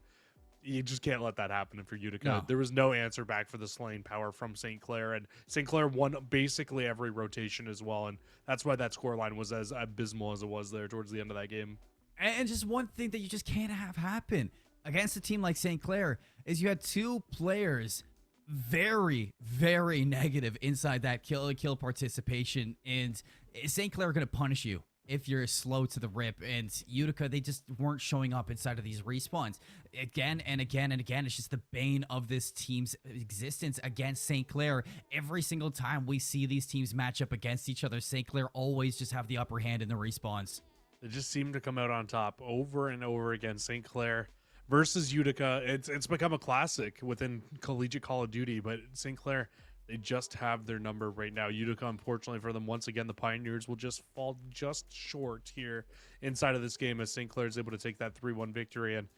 you just can't let that happen for Utica.
No.
There was no answer back for the slaying power from St. Clair. And St. Clair won basically every rotation as well. And that's why that scoreline was as abysmal as it was there towards the end of that game.
And just one thing that you just can't have happen against a team like St. Clair is you had 2 players very, very negative inside that kill participation, and St. Clair are going to punish you if you're slow to the rip. And Utica, they just weren't showing up inside of these respawns again and again and again. It's just the bane of this team's existence against St. Clair. Every single time we see these teams match up against each other, St. Clair always just have the upper hand in the respawns.
They just seem to come out on top over and over again. St. Clair versus Utica. It's become a classic within collegiate Call of Duty, but St. Clair, they just have their number right now. Utica, unfortunately for them, once again, the Pioneers will just fall just short here inside of this game as St. Clair is able to take that 3-1 victory. And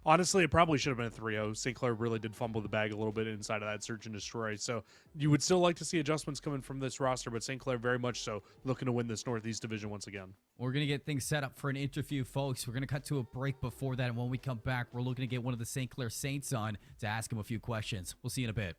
honestly, it probably should have been a 3-0. St. Clair really did fumble the bag a little bit inside of that search and destroy. So you would still like to see adjustments coming from this roster, but St. Clair very much so looking to win this Northeast Division once again.
We're going to get things set up for an interview, folks. We're going to cut to a break before that, and when we come back, we're looking to get one of the St. Clair Saints on to ask him a few questions. We'll see you in a bit.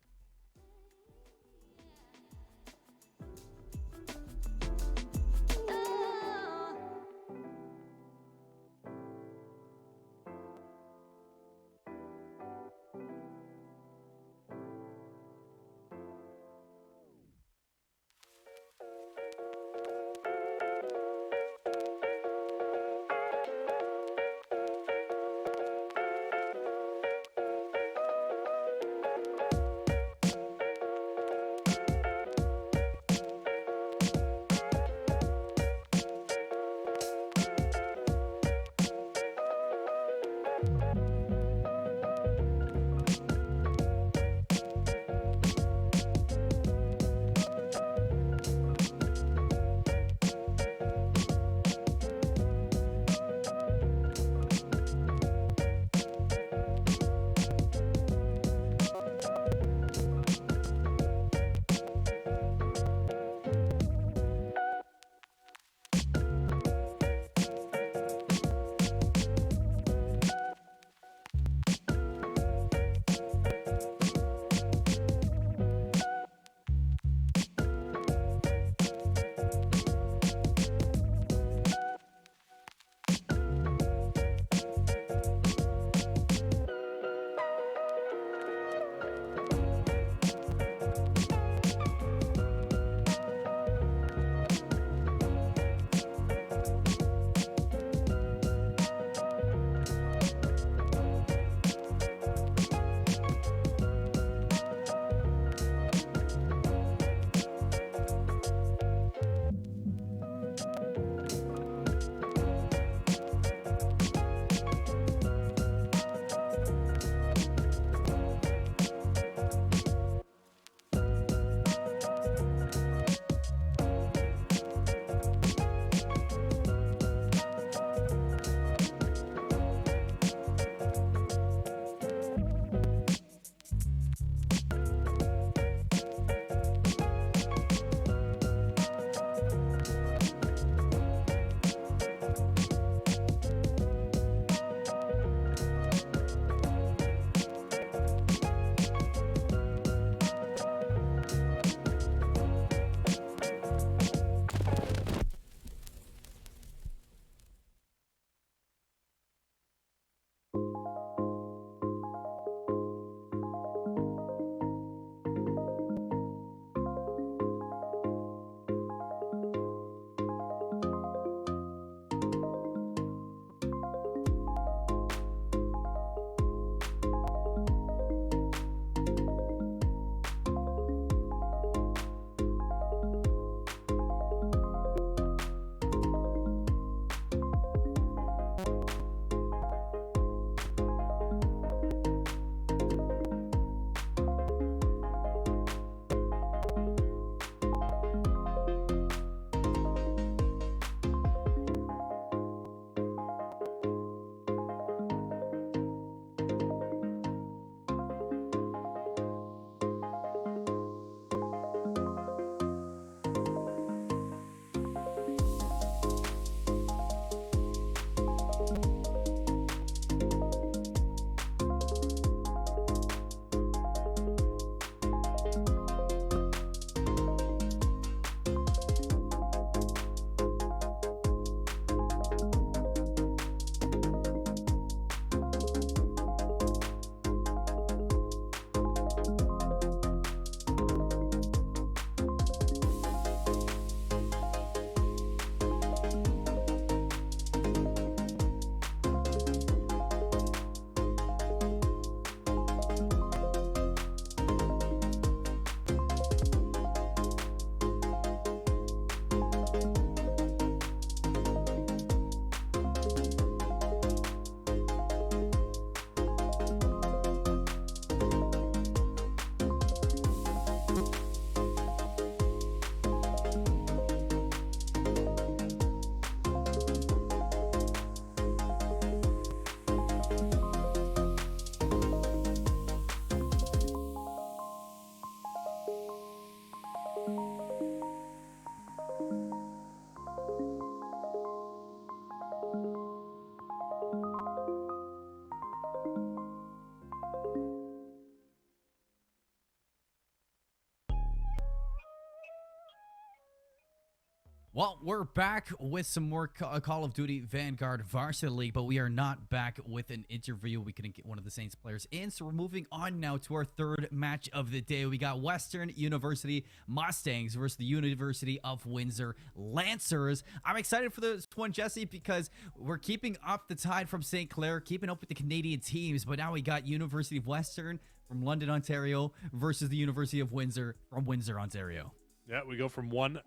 Well, we're back with some more Call of Duty Vanguard Varsity League, but we are not back with an interview. We couldn't get one of the Saints players in, so we're moving on now to our third match of the day. We got Western University Mustangs versus the University of Windsor Lancers. I'm excited for this one, Jesse, because we're keeping up the tide from St. Clair, keeping up with the Canadian teams, but now we got University of Western from London, Ontario versus the University of Windsor from Windsor, Ontario.
Yeah, we go from one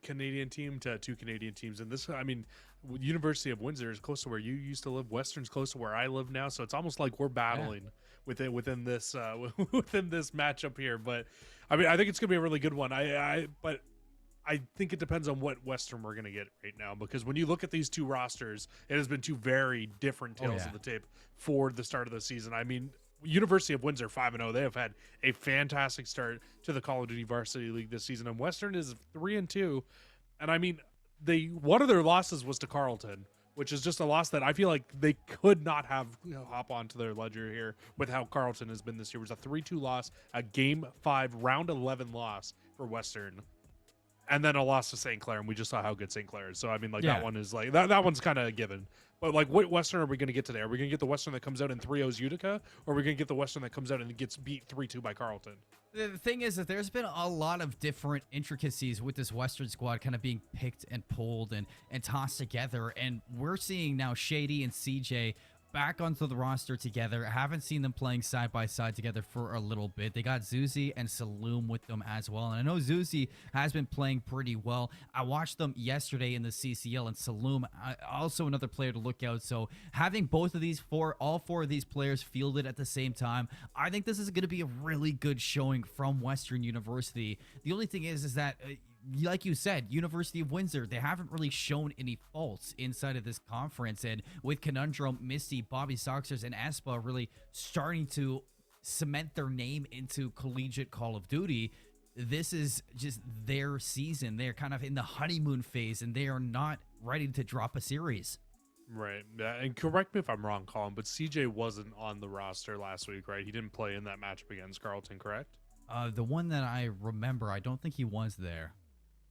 Canadian team to two Canadian teams, and this, I mean, University of Windsor is close to where you used to live. Western's close to where I live now, so it's almost like we're battling within this within this matchup here. But I mean, I think it's gonna be a really good one. But I think it depends on what Western we're gonna get right now, because when you look at these two rosters, it has been two very different tales of the tape for the start of the season. I mean, University of Windsor 5-0. They have had a fantastic start to the Call of Duty Varsity League this season, and Western is 3-2. And I mean, one of their losses was to Carleton, which is just a loss that I feel like they could not have hop onto their ledger here with how Carleton has been this year. It was a 3-2 loss, a Game 5 round 11 loss for Western, and then a loss to St. Clair, and we just saw how good St. Clair is. So I mean, like that one is like that one's kind of a given. But like, what Western are we going to get today? Are we going to get the Western that comes out in 3-0's Utica, or are we going to get the Western that comes out and gets beat 3-2 by Carleton?
The thing is that there's been a lot of different intricacies with this Western squad kind of being picked and pulled and tossed together. And we're seeing now Shady and CJ back onto the roster together. I haven't seen them playing side by side together for a little bit. They got Zuzi and Saloom with them as well. And I know Zuzi has been playing pretty well. I watched them yesterday in the CCL, and Saloom, also another player to look out. So having both of these all four of these players fielded at the same time, I think this is going to be a really good showing from Western University. The only thing is that like you said, University of Windsor, they haven't really shown any faults inside of this conference. And with Conundrum, Misty, Bobby Soxers, and Espa really starting to cement their name into collegiate Call of Duty, this is just their season. They're kind of in the honeymoon phase, and they are not ready to drop a series.
Right. And correct me if I'm wrong, Colin, but CJ wasn't on the roster last week, right? He didn't play in that matchup against Carleton, correct?
The one that I remember, I don't think he was there.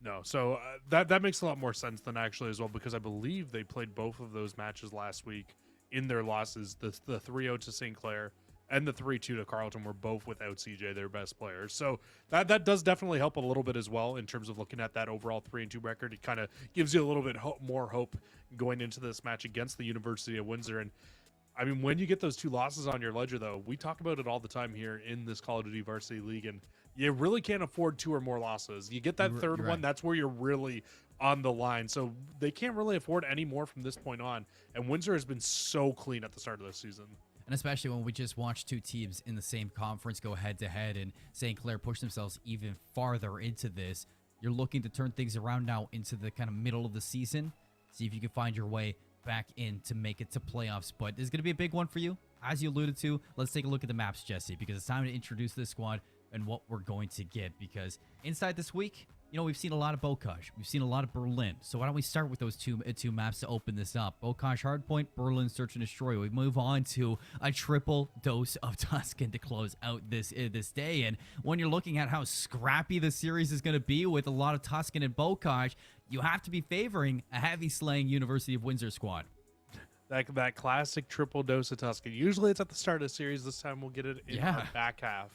No, so that makes a lot more sense than actually as well, because I believe they played both of those matches last week in their losses. The 3-0 to St. Clair and the 3-2 to Carleton were both without CJ, their best players. So that does definitely help a little bit as well in terms of looking at that overall 3-2 record. It kind of gives you a little bit more hope going into this match against the University of Windsor. And I mean, when you get those two losses on your ledger, though, we talk about it all the time here in this Call of Duty Varsity League, and you really can't afford two or more losses. You get that third one, that's where you're really on the line. So they can't really afford any more from this point on. And Windsor has been so clean at the start of this season.
And especially when we just watched two teams in the same conference go head-to-head, and St. Clair push themselves even farther into this. You're looking to turn things around now into the kind of middle of the season. See if you can find your way back in to make it to playoffs. But it's going to be a big one for you. As you alluded to, let's take a look at the maps, Jesse, because it's time to introduce this squad and what we're going to get. Because inside this week, you know, we've seen a lot of Bocage. We've seen a lot of Berlin. So why don't we start with those two maps to open this up? Bocage Hardpoint, Berlin Search and Destroy. We move on to a triple dose of Tuscan to close out this day. And when you're looking at how scrappy the series is going to be with a lot of Tuscan and Bocage, you have to be favoring a heavy slaying University of Windsor squad.
That classic triple dose of Tuscan. Usually it's at the start of the series. This time we'll get it in our back half.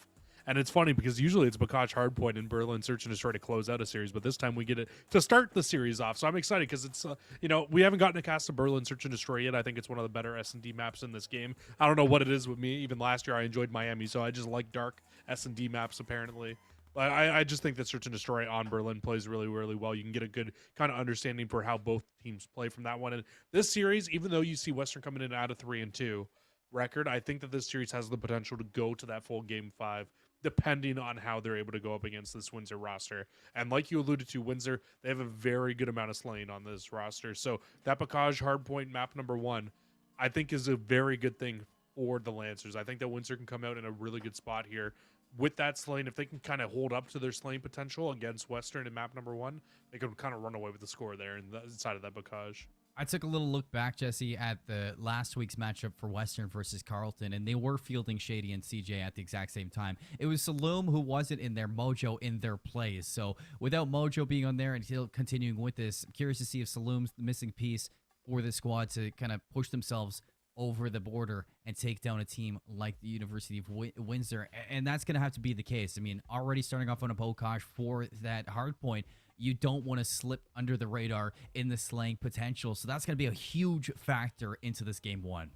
And it's funny because usually it's Bocage Hardpoint and Berlin Search and Destroy to close out a series, but this time we get it to start the series off. So I'm excited because it's, you know, we haven't gotten a cast of Berlin Search and Destroy yet. I think it's one of the better S&D maps in this game. I don't know what it is with me. Even last year I enjoyed Miami, so I just like dark S&D maps apparently. But I just think that Search and Destroy on Berlin plays really, really well. You can get a good kind of understanding for how both teams play from that one. And this series, even though you see Western coming in at a 3-2 record, I think that this series has the potential to go to that full Game 5, depending on how they're able to go up against this Windsor roster. And like you alluded to, Windsor, they have a very good amount of slaying on this roster. So that Bocage Hardpoint map number 1, I think is a very good thing for the Lancers. I think that Windsor can come out in a really good spot here with that slaying. If they can kind of hold up to their slaying potential against Western in map number 1, they can kind of run away with the score there inside of that Bocage.
I took a little look back, Jesse, at the last week's matchup for Western versus Carleton, and they were fielding Shady and CJ at the exact same time. It was Saloom who wasn't in their Mojo in their plays. So without Mojo being on there and still continuing with this, I'm curious to see if Saloom's the missing piece for the squad to kind of push themselves over the border and take down a team like the University of Windsor. And that's going to have to be the case. I mean, already starting off on a Bokosh for that hard point, you don't want to slip under the radar in the slaying potential. So that's going to be a huge factor into this game one.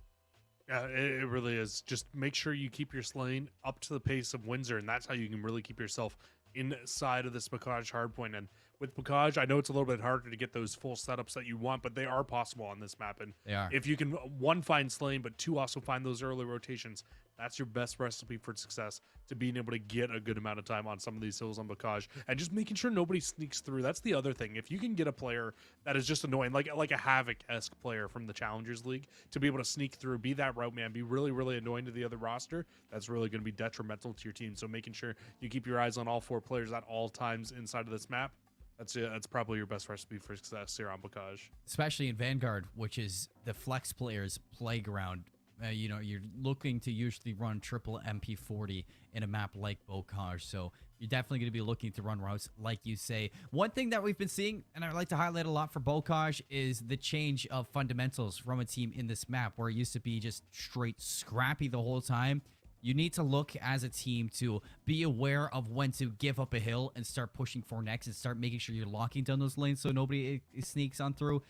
Yeah, it really is. Just make sure you keep your slaying up to the pace of Windsor, and that's how you can really keep yourself inside of this Bocage hardpoint. And with Bocage, I know it's a little bit harder to get those full setups that you want, but they are possible on this map. And
they are.
If you can, one, find slaying, but two, also find those early rotations, that's your best recipe for success, to being able to get a good amount of time on some of these hills on Bocage, and just making sure nobody sneaks through. That's the other thing. If you can get a player that is just annoying, like a Havoc-esque player from the Challengers League, to be able to sneak through, be that route man, be really, really annoying to the other roster, that's really going to be detrimental to your team. So making sure you keep your eyes on all four players at all times inside of this map, that's probably your best recipe for success here on Bocage.
Especially in Vanguard, which is the flex players' playground. You're looking to usually run triple MP40 in a map like Bocage, so you're definitely going to be looking to run routes like you say. One thing that we've been seeing, and I like to highlight a lot for Bocage, is the change of fundamentals from a team in this map, where it used to be just straight scrappy the whole time. You need to look as a team to be aware of when to give up a hill and start pushing for next, and start making sure you're locking down those lanes so nobody sneaks on through.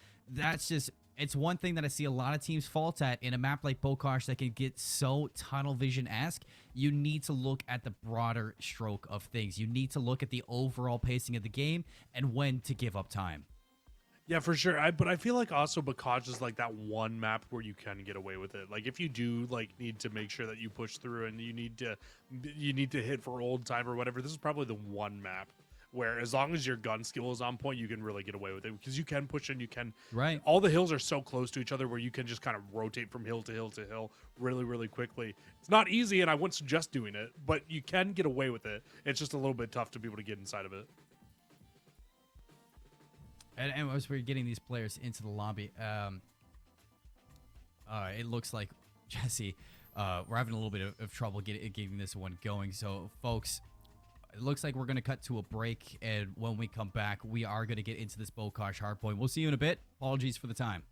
It's one thing that I see a lot of teams fault at in a map like Bocage that can get so tunnel vision-esque. You need to look at the broader stroke of things. You need to look at the overall pacing of the game and when to give up time.
Yeah, for sure. But I feel like also Bocage is like that one map where you can get away with it. Like if you do need to make sure that you push through and you need to hit for old time or whatever, this is probably the one map where as long as your gun skill is on point, you can really get away with it, because you can push and you can.
Right.
All the hills are so close to each other where you can just kind of rotate from hill to hill to hill really, really quickly. It's not easy, and I wouldn't suggest doing it, but you can get away with it. It's just a little bit tough to be able to get inside of it.
And as we're getting these players into the lobby, it looks like, Jesse, we're having a little bit of trouble getting this one going. So, folks, it looks like we're going to cut to a break, and when we come back, we are going to get into this Bocage hardpoint. We'll see you in a bit. Apologies for the time.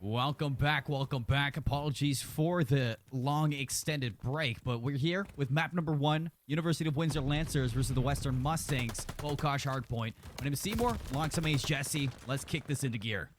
Welcome back, welcome back. Apologies for the long extended break, but we're here with map number 1, University of Windsor Lancers versus the Western Mustangs, Bokosh Hardpoint. My name is Seymour, alongside me is Jesse. Let's kick this into gear.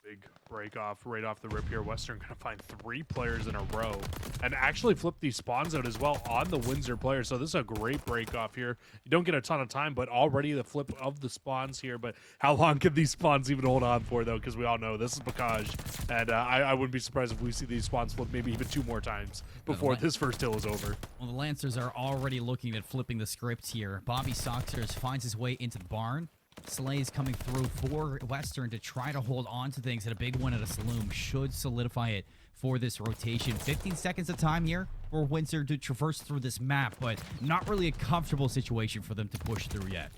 Big break off right off the rip here. Western gonna find 3 players in a row and actually flip these spawns out as well on the Windsor players. So this is a great break off here. You don't get a ton of time, but already the flip of the spawns here. But how long can these spawns even hold on for, though? Because we all know this is Bokosh, and I wouldn't be surprised if we see these spawns flip maybe even 2 more times before this first hill is over.
Well, the Lancers are already looking at flipping the script here. Bobby Soxers finds his way into the barn. Slay's coming through for Western to try to hold on to things, and a big one at a saloon should solidify it for this rotation. 15 seconds of time here for Windsor to traverse through this map, but not really a comfortable situation for them to push through yet.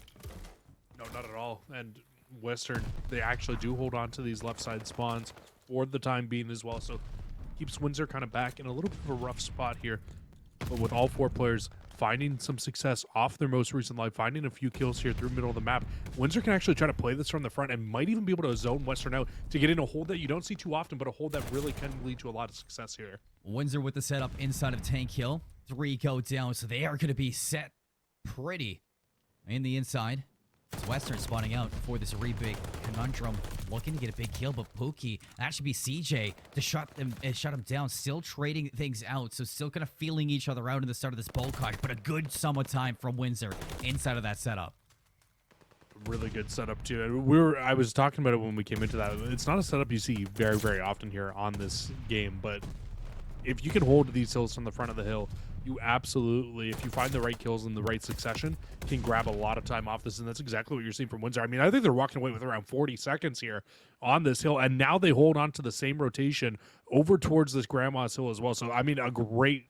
No, not at all. And Western, they actually do hold on to these left side spawns for the time being as well, so keeps Windsor kind of back in a little bit of a rough spot here. But with all 4 players finding some success off their most recent life, finding a few kills here through the middle of the map, Windsor can actually try to play this from the front and might even be able to zone Western out to get in a hold that you don't see too often, but a hold that really can lead to a lot of success here.
Windsor with the setup inside of Tank Hill. 3 go down, so they are going to be set pretty in the inside. It's Western spawning out for this big conundrum, looking to get a big kill, but Pookie, that should be CJ to shut him down, still trading things out, so still kind of feeling each other out in the start of this Bokosh, but a good sum of time from Windsor inside of that setup.
Really good setup too. And I was talking about it when we came into that. It's not a setup you see very, very often here on this game, but if you can hold these hills from the front of the hill, you absolutely, if you find the right kills in the right succession, can grab a lot of time off this, and that's exactly what you're seeing from Windsor. I mean, I think they're walking away with around 40 seconds here on this hill, and now they hold on to the same rotation over towards this Grandma's Hill as well. So, I mean, a great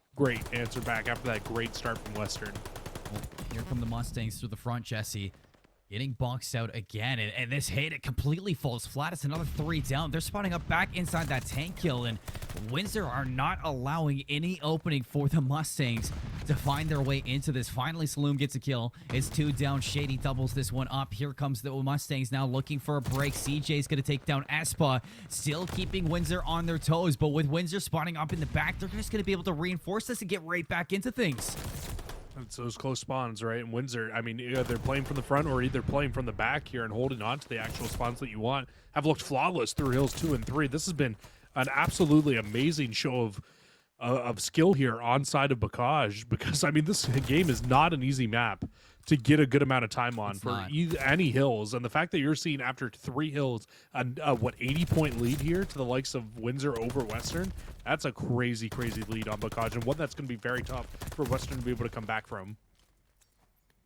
answer back after that great start from Western.
Well, here come the Mustangs through the front, Jesse. Getting boxed out again, and this hit, it completely falls flat. It's another 3 down. They're spawning up back inside that tank kill, and Windsor are not allowing any opening for the Mustangs to find their way into this. Finally, Saloom gets a kill. It's 2 down. Shady doubles this one up. Here comes the Mustangs now looking for a break. CJ's going to take down Espa, still keeping Windsor on their toes, but with Windsor spawning up in the back, they're just going to be able to reinforce this and get right back into things.
It's those close spawns, right? And Windsor, I mean, either playing from the front or either playing from the back here and holding on to the actual spawns that you want, have looked flawless through hills 2 and 3. This has been an absolutely amazing show of skill here on side of Bacage, because, I mean, this game is not an easy map to get a good amount of time on for any hills. And the fact that you're seeing after 3 hills, a 80-point lead here to the likes of Windsor over Western, that's a crazy lead on Bacage, and one that's going to be very tough for Western to be able to come back from.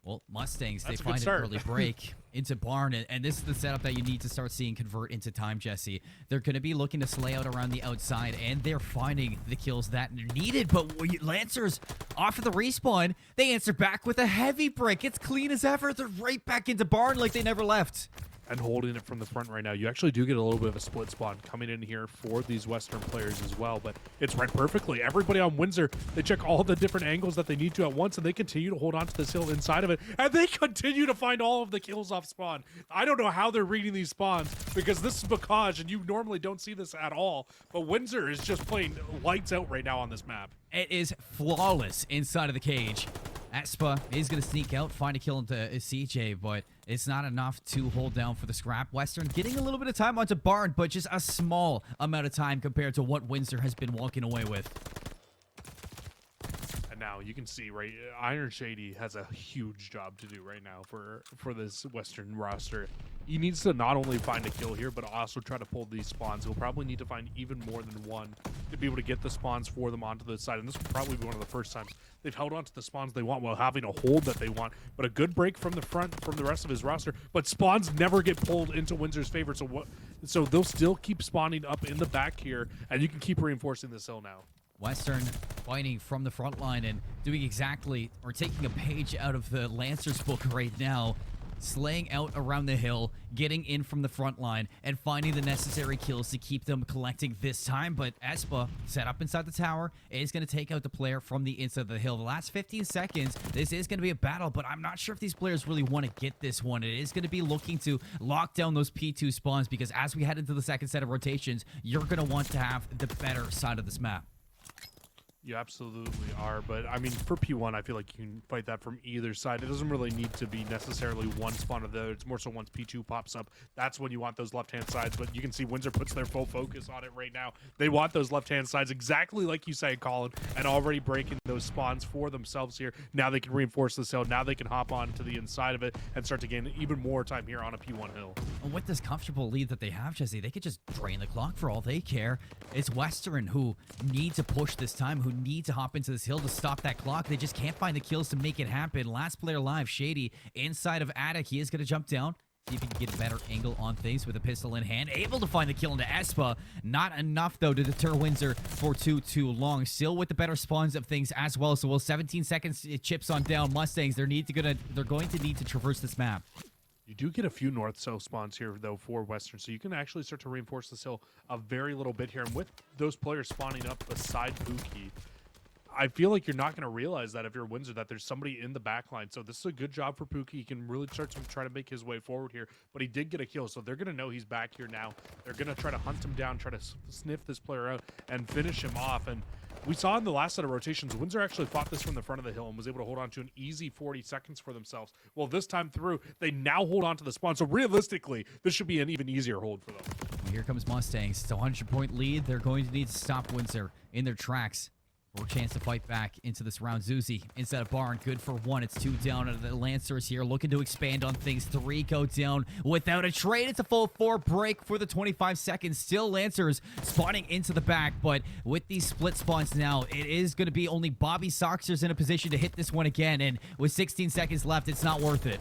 Well, Mustangs,
That's
they find an early break into Barn, and this is the setup that you need to start seeing convert into time, Jesse. They're going to be looking to slay out around the outside, and they're finding the kills that are needed, but Lancers, off of the respawn, they answer back with a heavy break. It's clean as ever. They're right back into Barn like they never left.
And holding it from the front right now. You actually do get a little bit of a split spawn coming in here for these Western players as well, but it's read perfectly. Everybody on Windsor, they check all the different angles that they need to at once, and they continue to hold on to this hill inside of it, and they continue to find all of the kills off spawn. I don't know how they're reading these spawns, because this is Bacage, and you normally don't see this at all, but Windsor is just playing lights out right now on this map.
It is flawless inside of the cage. Espa is going to sneak out, find a kill into CJ, but it's not enough to hold down for the scrap. Western getting a little bit of time onto Barn, but just a small amount of time compared to what Windsor has been walking away with.
And now you can see, right, Iron Shady has a huge job to do right now for this Western roster. He needs to not only find a kill here, but also try to pull these spawns. He'll probably need to find even more than one to be able to get the spawns for them onto the side. And this will probably be one of the first times they've held onto the spawns they want while having a hold that they want. But a good break from the front from the rest of his roster. But spawns never get pulled into Windsor's favor. So they'll still keep spawning up in the back here, and you can keep reinforcing this hill now.
Western fighting from the front line and doing exactly, or taking a page out of the Lancers book right now, slaying out around the hill, getting in from the front line, and finding the necessary kills to keep them collecting this time. But Espa, set up inside the tower, is going to take out the player from the inside of the hill. The last 15 seconds, this is going to be a battle, but I'm not sure if these players really want to get this one. It is going to be looking to lock down those P2 spawns, because as we head into the second set of rotations, you're going to want to have the better side of this map.
You absolutely are, but I mean, for P1, I feel like you can fight that from either side. It doesn't really need to be necessarily one spawn or the other. It's more so once P2 pops up, that's when you want those left-hand sides, but you can see Windsor puts their full focus on it right now. They want those left-hand sides, exactly like you say, Colin, and already breaking those spawns for themselves here. Now they can reinforce this hill. Now they can hop on to the inside of it and start to gain even more time here on a P1 hill.
And with this comfortable lead that they have, Jesse, they could just drain the clock for all they care. It's Western who need to push this time, who need to hop into this hill to stop that clock. They just can't find the kills to make it happen. Last player alive, Shady, inside of Attic. He is going to jump down, see if he can get a better angle on things with a pistol in hand. Able to find the kill into Espa. Not enough, though, to deter Windsor for too long. Still with the better spawns of things as well. So, 17 seconds, it chips on down. Mustangs, they're going to need to traverse this map.
You do get a few north-south spawns here, though, for Western, so you can actually start to reinforce this hill a very little bit here. And with those players spawning up beside Pookie, I feel like you're not going to realize that if you're Windsor, that there's somebody in the back line. So this is a good job for Pookie. He can really start to try to make his way forward here, but he did get a kill, so they're going to know he's back here now. They're going to try to hunt him down, try to sniff this player out, and finish him off. And we saw in the last set of rotations, Windsor actually fought this from the front of the hill and was able to hold on to an easy 40 seconds for themselves. Well, this time through, they now hold on to the spawn. So realistically, this should be an even easier hold for them.
Here comes Mustangs. It's a 100-point lead. They're going to need to stop Windsor in their tracks. for a chance to fight back into this round. Zuzi inside of Barn, good for 1. It's 2 down. And the Lancers here looking to expand on things. 3 go down without a trade. It's a full 4 break for the 25 seconds. Still Lancers spawning into the back, but with these split spawns now, it is going to be only Bobby Soxers in a position to hit this one again, and with 16 seconds left, it's not worth it.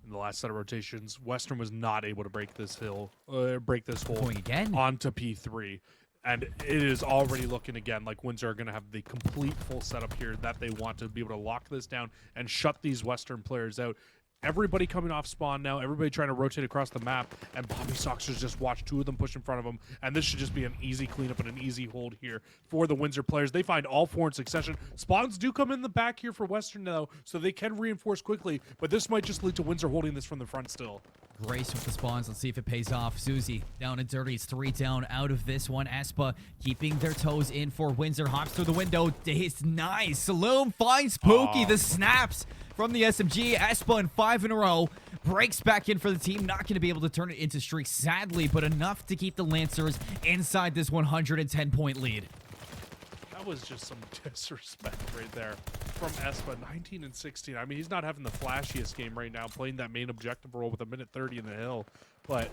In the last set of rotations, Western was not able to break this hole
Going again
onto P3. And it is already looking again like Windsor are going to have the complete full setup here that they want to be able to lock this down and shut these Western players out. Everybody coming off spawn now, everybody trying to rotate across the map, and Bobby Soxers just watched 2 of them push in front of him, and this should just be an easy cleanup and an easy hold here for the Windsor players. They find all 4 in succession. Spawns do come in the back here for Western though, so they can reinforce quickly, but this might just lead to Windsor holding this from the front still.
Grace with the spawns. Let's see if it pays off. Zuzi down and dirty. It's 3 down out of this one. Espa keeping their toes in for Windsor. Hops through the window. It's nice. Saloon finds Pookie. The snaps from the SMG. Espa in 5 in a row. Breaks back in for the team. Not going to be able to turn it into streaks, sadly, but enough to keep the Lancers inside this 110-point lead.
That was just some disrespect right there from Espa. 19 and 16. I mean, he's not having the flashiest game right now, playing that main objective role with 1:30 in the hill. But,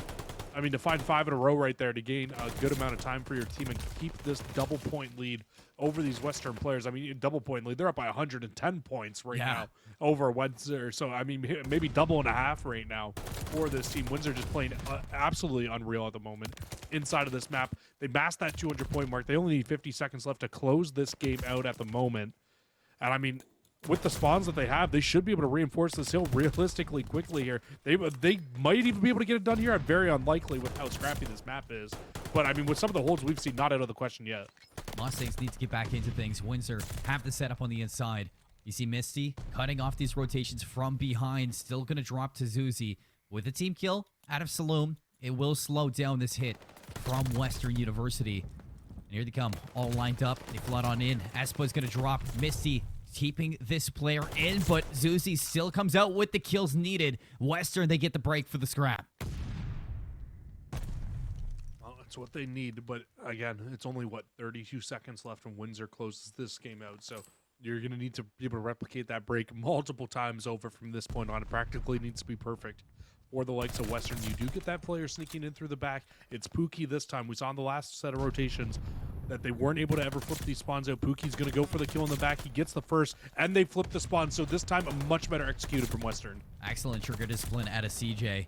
I mean, to find 5 in a row right there to gain a good amount of time for your team and keep this double-point lead over these Western players. I mean, double-point lead. They're up by 110 points right now over Windsor. So, I mean, maybe double and a half right now for this team. Windsor just playing absolutely unreal at the moment inside of this map. They masked that 200-point mark. They only need 50 seconds left to close this game out at the moment. And, I mean, with the spawns that they have, they should be able to reinforce this hill realistically quickly here. They might even be able to get it done here. I'm very unlikely with how scrappy this map is. But, I mean, with some of the holds we've seen, not out of the question yet.
Mustangs need to get back into things. Windsor have the setup on the inside. You see Misty cutting off these rotations from behind. Still going to drop to Zuzi. With a team kill out of Saloon, it will slow down this hit from Western University. And here they come, all lined up. They flood on in. Espa is going to drop. Misty keeping this player in, but Zuzi still comes out with the kills needed. Western, they get the break for the scrap.
Well, that's what they need, but again, it's only, 32 seconds left when Windsor closes this game out, so you're going to need to be able to replicate that break multiple times over from this point on. It practically needs to be perfect for the likes of Western. You do get that player sneaking in through the back. It's Pookie this time. We saw in the last set of rotations that they weren't able to ever flip these spawns out. Pookie's going to go for the kill in the back. He gets the first, and they flip the spawn. So this time, a much better executed from Western.
Excellent trigger discipline out of CJ.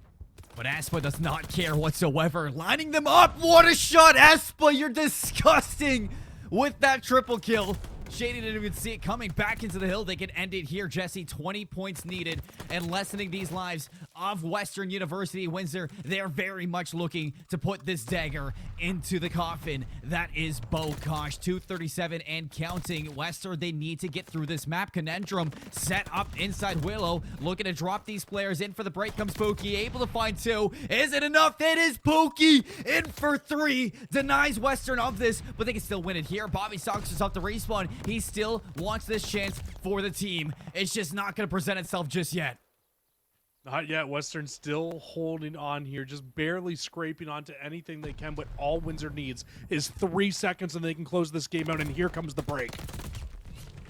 But Espa does not care whatsoever. Lining them up. What a shot, Espa. You're disgusting with that triple kill. Shady didn't even see it coming back into the hill. They can end it here. Jesse, 20 points needed and lessening these lives of Western University. Windsor, they're very much looking to put this dagger into the coffin. That is Bokosh, 237 and counting. Western, they need to get through this map. Conundrum set up inside Willow, looking to drop these players in for the break. Comes Pookie, able to find 2. Is it enough? It is Pookie in for 3. Denies Western of this, but they can still win it here. Bobby Sox is off the respawn. He still wants this chance for the team. It's just not going to present itself just yet.
Not yet. Western still holding on here, just barely scraping onto anything they can, but all Windsor needs is 3 seconds and they can close this game out, and here comes the break.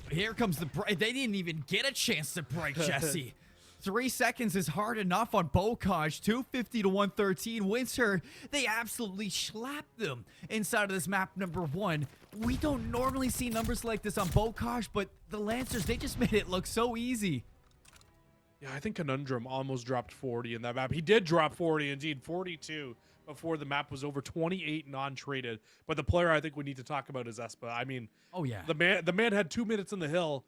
Here comes the break. They didn't even get a chance to break, Jesse. 3 seconds is hard enough on Bokosh. 250 to 113. Windsor, they absolutely slapped them inside of this map number 1. We don't normally see numbers like this on Bokosh, but the Lancers, they just made it look so easy.
Yeah, I think Conundrum almost dropped 40 in that map. He did drop 40, indeed, 42 before the map was over. 28 non-traded. But the player I think we need to talk about is Espa. I mean,
oh yeah,
the man had 2 minutes in the hill,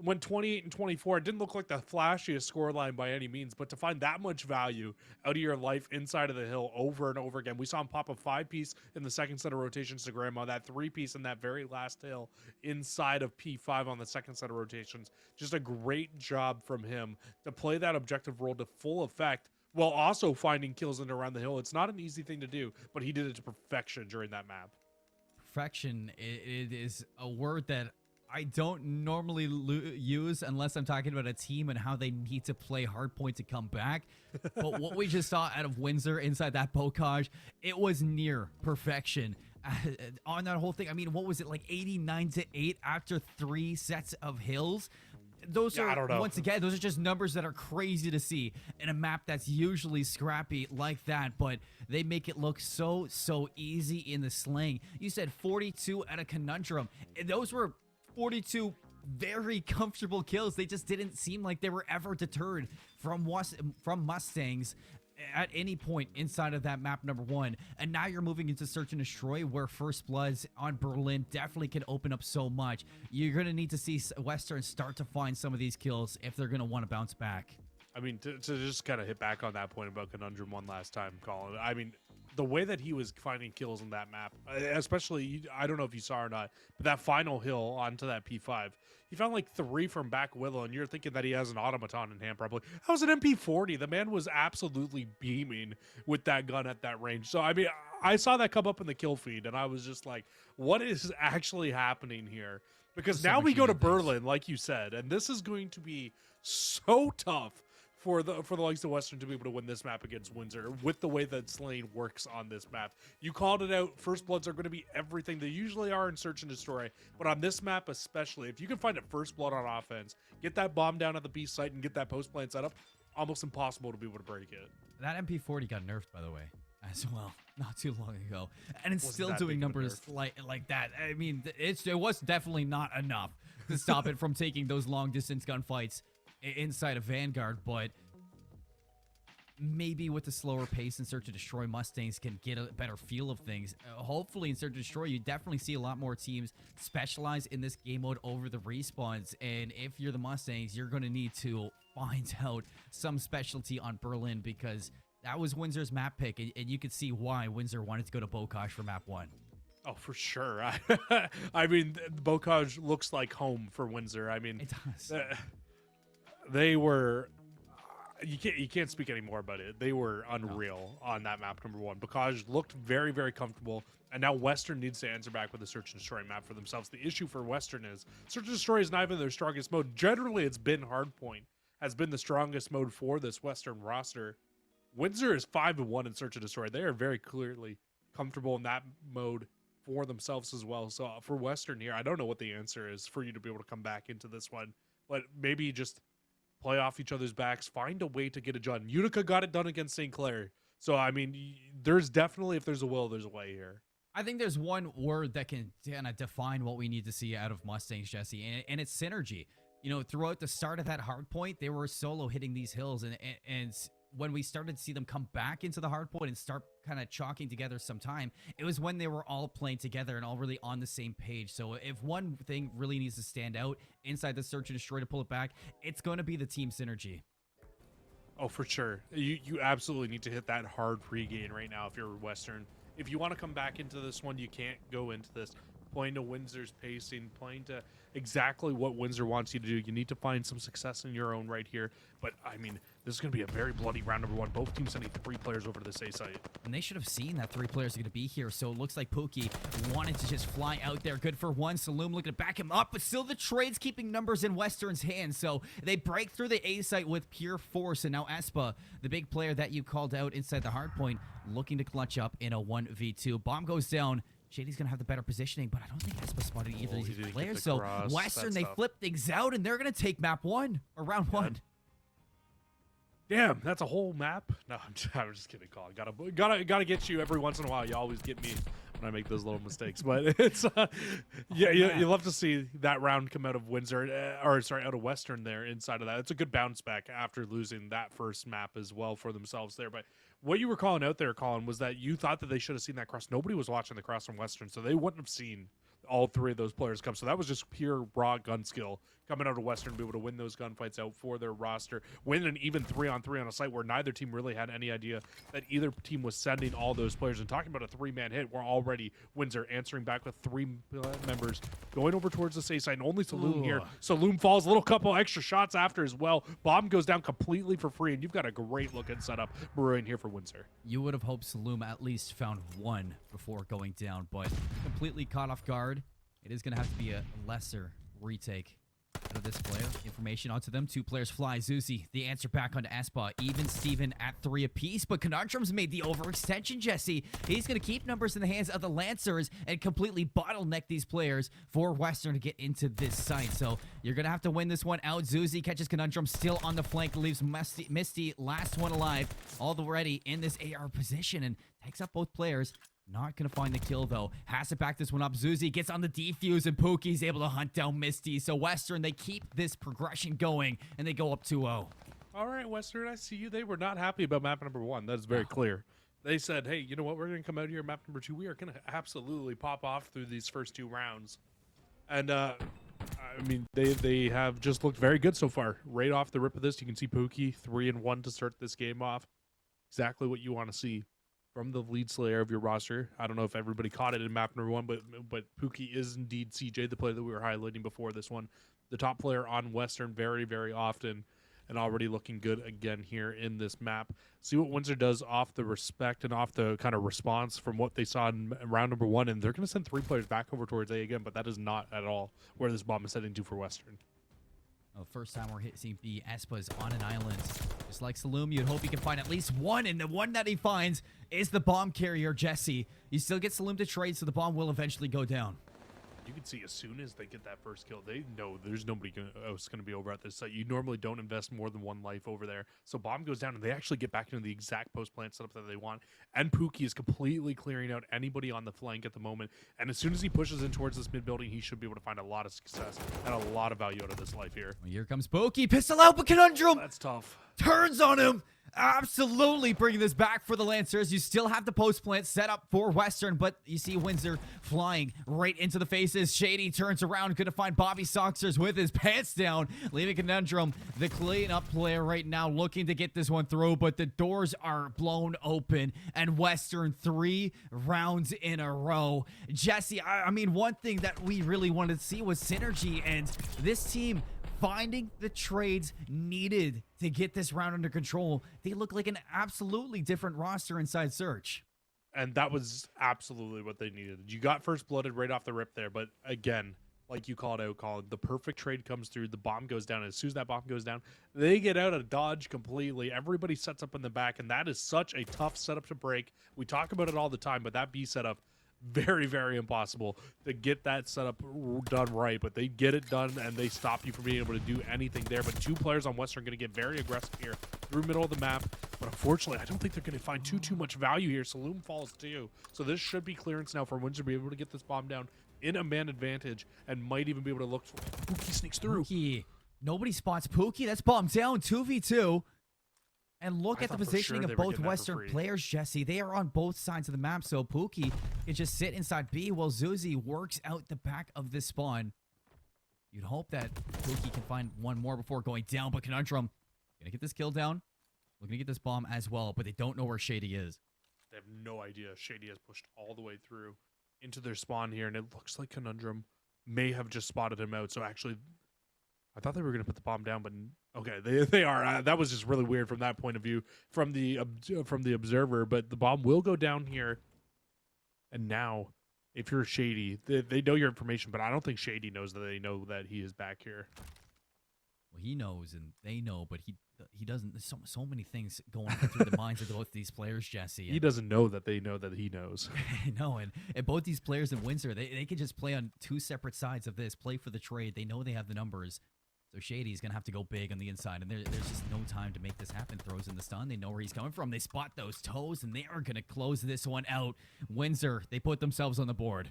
went 28 and 24. It didn't look like the flashiest scoreline by any means, but to find that much value out of your life inside of the hill over and over again. We saw him pop a 5-piece in the second set of rotations to Grandma, that 3-piece in that very last hill inside of P5 on the second set of rotations. Just a great job from him to play that objective role to full effect while also finding kills in and around the hill. It's not an easy thing to do, but he did it to perfection during that map.
Perfection, it is a word that I don't normally use unless I'm talking about a team and how they need to play hard point to come back. But what we just saw out of Windsor inside that Bokosh, it was near perfection. on that whole thing. I mean, what was it, like 89-8 after 3 sets of hills? Those
I don't
are,
know.
once again, those are just numbers that are crazy to see in a map that's usually scrappy like that, but they make it look so easy in the sling. You said 42 at a Conundrum. Those were 42 very comfortable kills. They just didn't seem like they were ever deterred from Mustangs at any point inside of that map number 1. And now you're moving into Search and Destroy, where First Bloods on Berlin definitely can open up so much. You're going to need to see Western start to find some of these kills if they're going to want to bounce back.
I mean, to just kind of hit back on that point about Conundrum one last time, Colin. I mean, the way that he was finding kills on that map, especially, I don't know if you saw or not, but that final hill onto that P5, he found like 3 from back Willow, and you're thinking that he has an automaton in hand probably. That was an MP40. The man was absolutely beaming with that gun at that range. So, I mean, I saw that come up in the kill feed, and I was just like, what is actually happening here? Because
So
now
much
we go to
even things.
Berlin, like you said, and this is going to be so tough for the likes of Western to be able to win this map against Windsor with the way that Slane works on this map. You called it out. First Bloods are going to be everything they usually are in Search and Destroy, but on this map especially, if you can find a First Blood on offense, get that bomb down at the B site and get that post plant set up, almost impossible to be able to break it.
That MP40 got nerfed, by the way, as well, not too long ago, and it's
Wasn't
still
that
doing
big of a
numbers like that. I mean, it was definitely not enough to stop it from taking those long distance gunfights inside of Vanguard, but maybe with the slower pace in Search and Destroy, Mustangs can get a better feel of things. Hopefully in Search and Destroy, you definitely see a lot more teams specialize in this game mode over the respawns. And if you're the Mustangs, you're going to need to find out some specialty on Berlin, because that was Windsor's map pick. And you could see why Windsor wanted to go to Bocage for map 1.
Oh, for sure. I mean, Bocage looks like home for Windsor. I mean,
It does.
They were... You can't speak anymore about it. They were unreal on that map number 1. Bocage looked very, very comfortable, and now Western needs to answer back with a Search and Destroy map for themselves. The issue for Western is Search and Destroy is not even their strongest mode. Generally, it's been Hardpoint has been the strongest mode for this Western roster. Windsor is 5-1 in Search and Destroy. They are very clearly comfortable in that mode for themselves as well. So for Western here, I don't know what the answer is for you to be able to come back into this one, but maybe just play off each other's backs, find a way to get it done. Utica got it done against St. Clair. So, I mean, there's definitely, if there's a will, there's a way here.
I think there's one word that can kind of define what we need to see out of Mustangs, Jesse, and it's synergy. You know, throughout the start of that hard point, they were solo hitting these hills, and when we started to see them come back into the hard point and start kind of chalking together some time, it was when they were all playing together and all really on the same page. So if one thing really needs to stand out inside the Search and Destroy to pull it back, it's going to be the team synergy.
Oh, for sure. You absolutely need to hit that hard regain right now if you're Western. If you want to come back into this one, you can't go into this playing to Windsor's pacing, playing to exactly what Windsor wants you to do. You need to find some success in your own right here. But, I mean, this is going to be a very bloody round number 1. Both teams sending 3 players over to this A site.
And they should have seen that 3 players are going to be here, so it looks like Pookie wanted to just fly out there. Good for 1. Saloom looking to back him up, but still the trade's keeping numbers in Western's hands, so they break through the A site with pure force, and now Espa, the big player that you called out inside the hard point, looking to clutch up in a 1v2. Bomb goes down. Shady's going to have the better positioning, but I don't think Espa spotted either of these players, so Western, they flip things out, and they're going to take map 1, or round 1.
Damn, that's a whole map. No, I'm just kidding, Colin. Gotta get you every once in a while. You always get me when I make those little mistakes. But it's yeah, you love to see that round come out of Windsor, out of Western there inside of that. It's a good bounce back after losing that first map as well for themselves there. But what you were calling out there, Colin, was that you thought that they should have seen that cross. Nobody was watching the cross from Western, so they wouldn't have seen all 3 of those players come. So that was just pure raw gun skill coming out of Western to be able to win those gunfights out for their roster, win an even 3-on-3 on a site where neither team really had any idea that either team was sending all those players. And talking about a 3-man hit, we're already Windsor answering back with 3 members going over towards the safe side, and only Saloom here. Saloom falls, a little couple extra shots after as well. Bomb goes down completely for free, and you've got a great looking setup brewing here for Windsor.
You would have hoped Saloom at least found 1 before going down, but completely caught off guard. It is going to have to be a lesser retake. of this player. Information onto them. 2 players fly. Zuzi, the answer back onto Espa. Even Steven at 3 apiece. But Conundrum's made the overextension, Jesse. He's going to keep numbers in the hands of the Lancers and completely bottleneck these players for Western to get into this site. So you're going to have to win this one out. Zuzi catches Conundrum still on the flank. Leaves Misty last one alive. Already in this AR position and takes up both players. Not going to find the kill, though. Has to back this one up. Zuzi gets on the defuse, and Pookie's able to hunt down Misty. So Western, they keep this progression going, and they go up 2-0.
All right, Western, I see you. They were not happy about map number 1. That is very clear. They said, hey, you know what? We're going to come out here map number 2. We are going to absolutely pop off through these first 2 rounds. And, I mean, they have just looked very good so far. Right off the rip of this, you can see Pookie 3-1 to start this game off. Exactly what you want to see from the lead slayer of your roster. I don't know if everybody caught it in map number 1, but Pookie is indeed CJ, the player that we were highlighting before this one. The top player on Western very, very often, and already looking good again here in this map. See what Windsor does off the respect and off the kind of response from what they saw in round number 1, and they're going to send 3 players back over towards A again, but that is not at all where this bomb is heading to for Western.
Well, first time we're hitting B, Espa's on an island. Just like Saloom, you'd hope he can find at least one, and the one that he finds is the bomb carrier, Jesse. You still get Saloom to trade, so the bomb will eventually go down.
You can see as soon as they get that first kill, they know there's nobody else going to be over at this site. You normally don't invest more than 1 life over there. So bomb goes down, and they actually get back into the exact post-plant setup that they want. And Pookie is completely clearing out anybody on the flank at the moment. And as soon as he pushes in towards this mid-building, he should be able to find a lot of success and a lot of value out of this life here.
Well, here comes Pookie. Pistol out, but Conundrum
That's tough.
turns on him. Absolutely bringing this back for the Lancers. You still have the post plant set up for Western, but you see Windsor flying right into the faces. Shady turns around, going to find Bobby Soxers with his pants down, leaving Conundrum the clean-up player right now, looking to get this one through, but the doors are blown open, and Western 3 rounds in a row. Jesse, I mean, one thing that we really wanted to see was synergy, and this team finding the trades needed to get this round under control. They look like an absolutely different roster inside Search.
And that was absolutely what they needed. You got first blooded right off the rip there, but again, like you called out, Colin, the perfect trade comes through, the bomb goes down, and as soon as that bomb goes down, they get out of dodge completely. Everybody sets up in the back, and that is such a tough setup to break. We talk about it all the time, but that B setup, very, very impossible to get that setup done right, but they get it done and they stop you from being able to do anything there. But 2 players on Western are going to get very aggressive here through middle of the map, but unfortunately I don't think they're going to find too much value here. Saloom falls too, so this should be clearance now for Windsor to be able to get this bomb down in a man advantage and might even be able to look for Pookie sneaks through.
Pookie. Nobody spots Pookie. That's bomb down 2v2. And look at the positioning of both Western players, Jesse. They are on both sides of the map, so Pookie can just sit inside B while Zuzi works out the back of this spawn. You'd hope that Pookie can find one more before going down, but Conundrum gonna get this kill down. Looking to get this bomb as well, but they don't know where Shady is.
They have no idea. Shady has pushed all the way through into their spawn here, and it looks like Conundrum may have just spotted him out. So actually, I thought they were going to put the bomb down, but okay, they are. That was just really weird from that point of view, from the observer. But the bomb will go down here, and now, if you're Shady, they know your information, but I don't think Shady knows that they know that he is back here.
Well, he knows, and they know, but he doesn't. There's so many things going on through the minds of both these players, Jesse.
He doesn't know that they know that he knows.
No, and both these players in Windsor, they can just play on 2 separate sides of this, play for the trade. They know they have the numbers. So Shady's going to have to go big on the inside, and there's just no time to make this happen. Throws in the stun. They know where he's coming from. They spot those toes, and they are going to close this one out. Windsor, they put themselves on the board.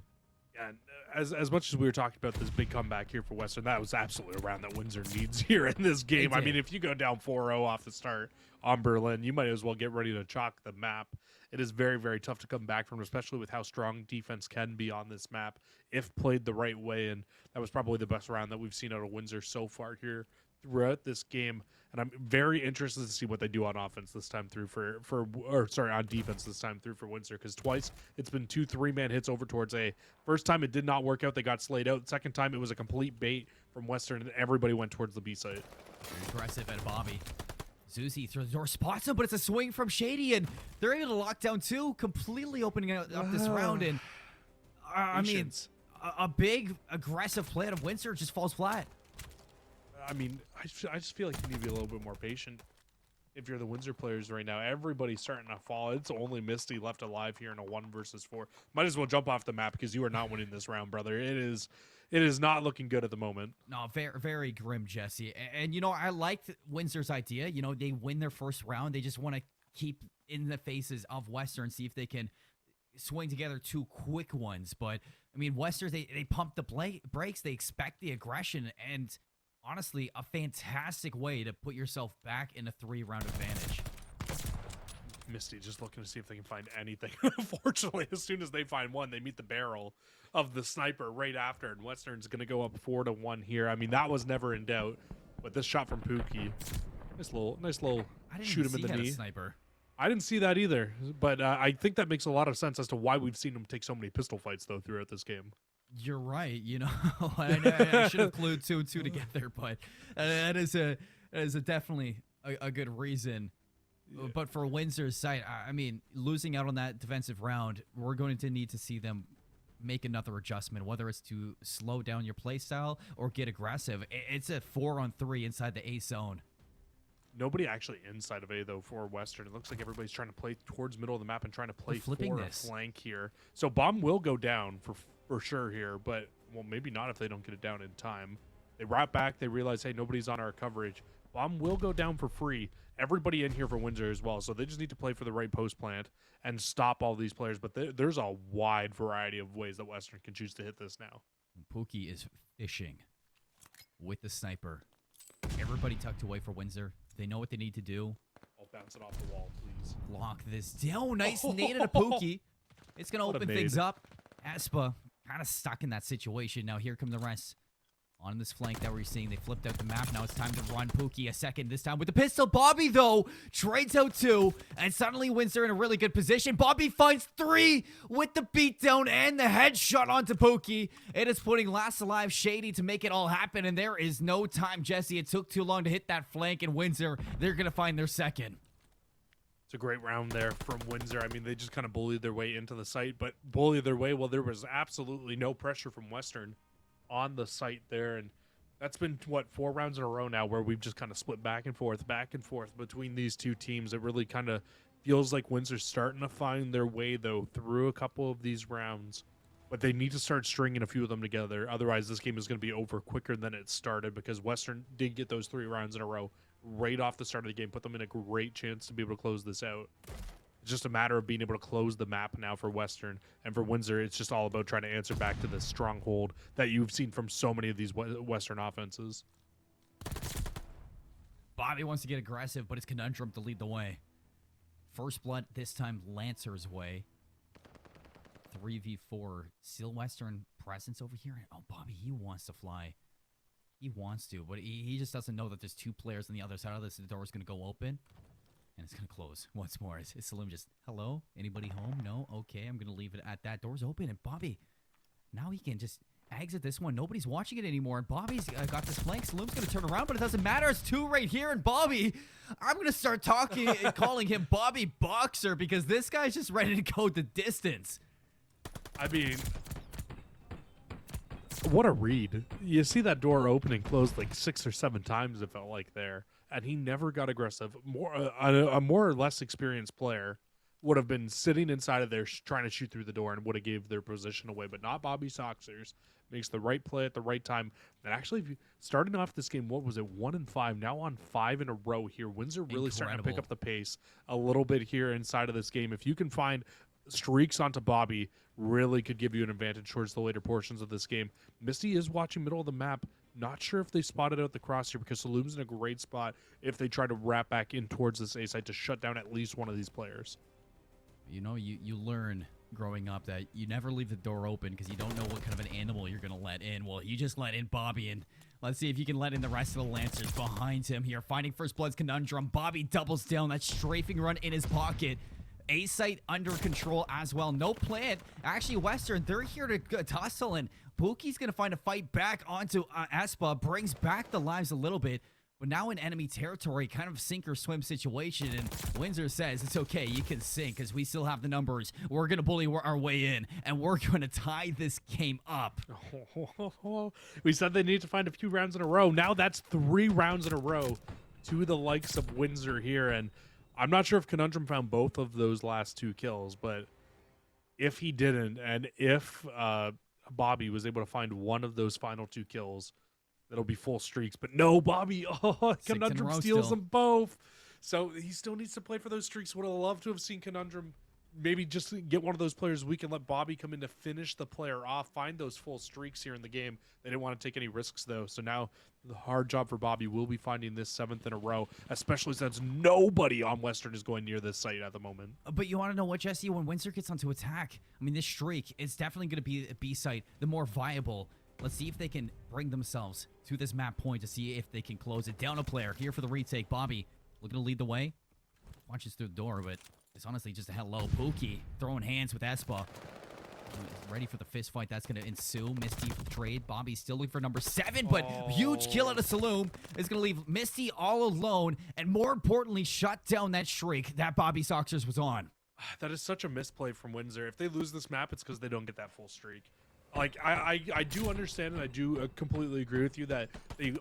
And as much as we were talking about this big comeback here for Western, that was absolutely a round that Windsor needs here in this game. I mean, if you go down 4-0 off the start on Berlin, you might as well get ready to chalk the map. It is very, very tough to come back from, especially with how strong defense can be on this map if played the right way. And that was probably the best round that we've seen out of Windsor so far here throughout this game. And I'm very interested to see what they do on offense this time through on defense this time through for Windsor, because twice it's been 2 3-man hits over towards A. First time it did not work out. They got slayed out. Second time it was a complete bait from Western, and everybody went towards the B site.
Very aggressive at Bobby. Zuzi through the door, spots him, but it's a swing from Shady, and they're able to lock down 2, completely opening up this round. And I mean, a big aggressive play out of Windsor just falls flat.
I mean, I just feel like you need to be a little bit more patient. If you're the Windsor players right now, everybody's starting to fall. It's only Misty left alive here in a 1 versus 4. Might as well jump off the map because you are not winning this round, brother. It is not looking good at the moment.
No, very, very grim, Jesse. And, I liked Windsor's idea. They win their first round. They just want to keep in the faces of Western, see if they can swing together 2 quick ones. But, I mean, Western, they pump the brakes. They expect the aggression. And honestly, a fantastic way to put yourself back in a 3-round advantage.
Misty just looking to see if they can find anything. Unfortunately, as soon as they find one, they meet the barrel of the sniper right after, and Western's going to go up 4-1 here. I mean, that was never in doubt. But this shot from Pookie, nice little shoot him in the knee.
Sniper.
I didn't see that either, but I think that makes a lot of sense as to why we've seen him take so many pistol fights though throughout this game.
You're right. I should have clued 2 and 2 together, but that is definitely a good reason. Yeah. But for Windsor's side, I mean, losing out on that defensive round, we're going to need to see them make another adjustment, whether it's to slow down your play style or get aggressive. It's a 4-on-3 inside the A zone.
Nobody actually inside of A, though, for Western. It looks like everybody's trying to play towards middle of the map and trying to play for a flank here. So bomb will go down for sure here, but, well, maybe not if they don't get it down in time. They wrap back. They realize, hey, nobody's on our coverage. Bomb will go down for free. Everybody in here for Windsor as well, so they just need to play for the right post plant and stop all these players. But there's a wide variety of ways that Western can choose to hit this now.
Pookie is fishing with the sniper. Everybody tucked away for Windsor. They know what they need to do.
I'll bounce it off the wall, please.
Lock this down. Nice nade at a Pookie. It's going to open things up. Espa kind of stuck in that situation. Now here come the rest. On this flank that we're seeing, they flipped out the map. Now it's time to run Pookie a second, this time with the pistol. Bobby, though, trades out 2, and suddenly Windsor in a really good position. Bobby finds 3 with the beatdown and the headshot onto Pookie. It is putting last alive Shady to make it all happen, and there is no time, Jesse. It took too long to hit that flank, and Windsor, they're going to find their second.
It's a great round there from Windsor. I mean, they just kind of bullied their way into the site, but bullied their way, well, there was absolutely no pressure from Western on the site there, and that's been 4 rounds in a row now where we've just kind of split back and forth between these 2 teams. It really kind of feels like Windsor's starting to find their way though through a couple of these rounds, but they need to start stringing a few of them together. Otherwise this game is going to be over quicker than it started, because Western did get those 3 rounds in a row right off the start of the game, put them in a great chance to be able to close this out. It's just a matter of being able to close the map now for Western. And for Windsor, it's just all about trying to answer back to this stronghold that you've seen from so many of these Western offenses.
Bobby wants to get aggressive, but it's Conundrum to lead the way. First blood, this time Lancer's way. 3v4. Still Western presence over here. Oh, Bobby, he wants to fly. He wants to, but he just doesn't know that there's 2 players on the other side of this. The door is going to go open. And it's going to close once more. Is Salim just, hello? Anybody home? No? Okay, I'm going to leave it at that. Door's open, and Bobby, now he can just exit this one. Nobody's watching it anymore, and Bobby's got this flank. Salim's going to turn around, but it doesn't matter. It's 2 right here, and Bobby, I'm going to start calling him Bobby Boxer, because this guy's just ready to go the distance.
I mean, what a read. You see that door open and close like 6 or 7 times, it felt like there. And he never got aggressive. A more or less experienced player would have been sitting inside of there trying to shoot through the door and would have gave their position away. But not Bobby Soxers. Makes the right play at the right time. And actually, starting off this game, what was it, 1-5, now on 5 in a row here. Windsor really starting to pick up the pace a little bit here inside of this game. If you can find streaks onto Bobby, really could give you an advantage towards the later portions of this game. Misty is watching middle of the map. Not sure if they spotted out the cross here, because Saloom's in a great spot if they try to wrap back in towards this A site to shut down at least one of these players.
You learn growing up that you never leave the door open because you don't know what kind of an animal you're going to let in. Well, you just let in Bobby, and let's see if you can let in the rest of the Lancers behind him here. Finding First Blood's Conundrum. Bobby doubles down. That strafing run in his pocket. A-site under control as well. No plant. Actually, Western, they're here to tussle, and Pookie's going to find a fight back onto Espa. Brings back the lives a little bit. but now in enemy territory, kind of sink or swim situation, and Windsor says it's okay, you can sink because we still have the numbers. We're going to bully our way in, and we're going to tie this game up.
We said they need to find a few rounds in a row. Now that's 3 rounds in a row to the likes of Windsor here, and I'm not sure if Conundrum found both of those last 2 kills, but if he didn't, and if Bobby was able to find one of those final 2 kills, that'll be full streaks. But no, Bobby, Conundrum steals them both. So he still needs to play for those streaks. Would have loved to have seen Conundrum maybe just get one of those players we can let Bobby come in to finish the player off, find those full streaks here in the game. They didn't want to take any risks, though. So now the hard job for Bobby will be finding this 7th in a row, especially since nobody on Western is going near this site at the moment.
But you want to know what, Jesse? When Windsor gets onto attack, I mean, this streak is definitely going to be a B site, the more viable. Let's see if they can bring themselves to this map point to see if they can close it down. A player here for the retake. Bobby looking to lead the way. Watches through the door, but it's honestly just a hello. Pookie throwing hands with Espa. Ready for the fist fight that's going to ensue. Misty for the trade. Bobby's still looking for number 7, but huge kill out of Saloon is going to leave Misty all alone, and more importantly, shut down that streak that Bobby Soxers was on.
That is such a misplay from Windsor. If they lose this map, it's because they don't get that full streak. Like, I do understand, and I do completely agree with you that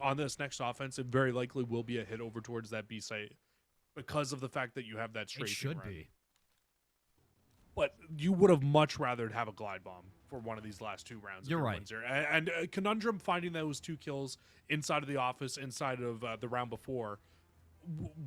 on this next offense, it very likely will be a hit over towards that B site because of the fact that you have that straight.
It should be.
But you would have much rather have a glide bomb for one of these last 2 rounds.
You're right.
Windsor. And Conundrum finding those 2 kills inside of the office, inside of the round before,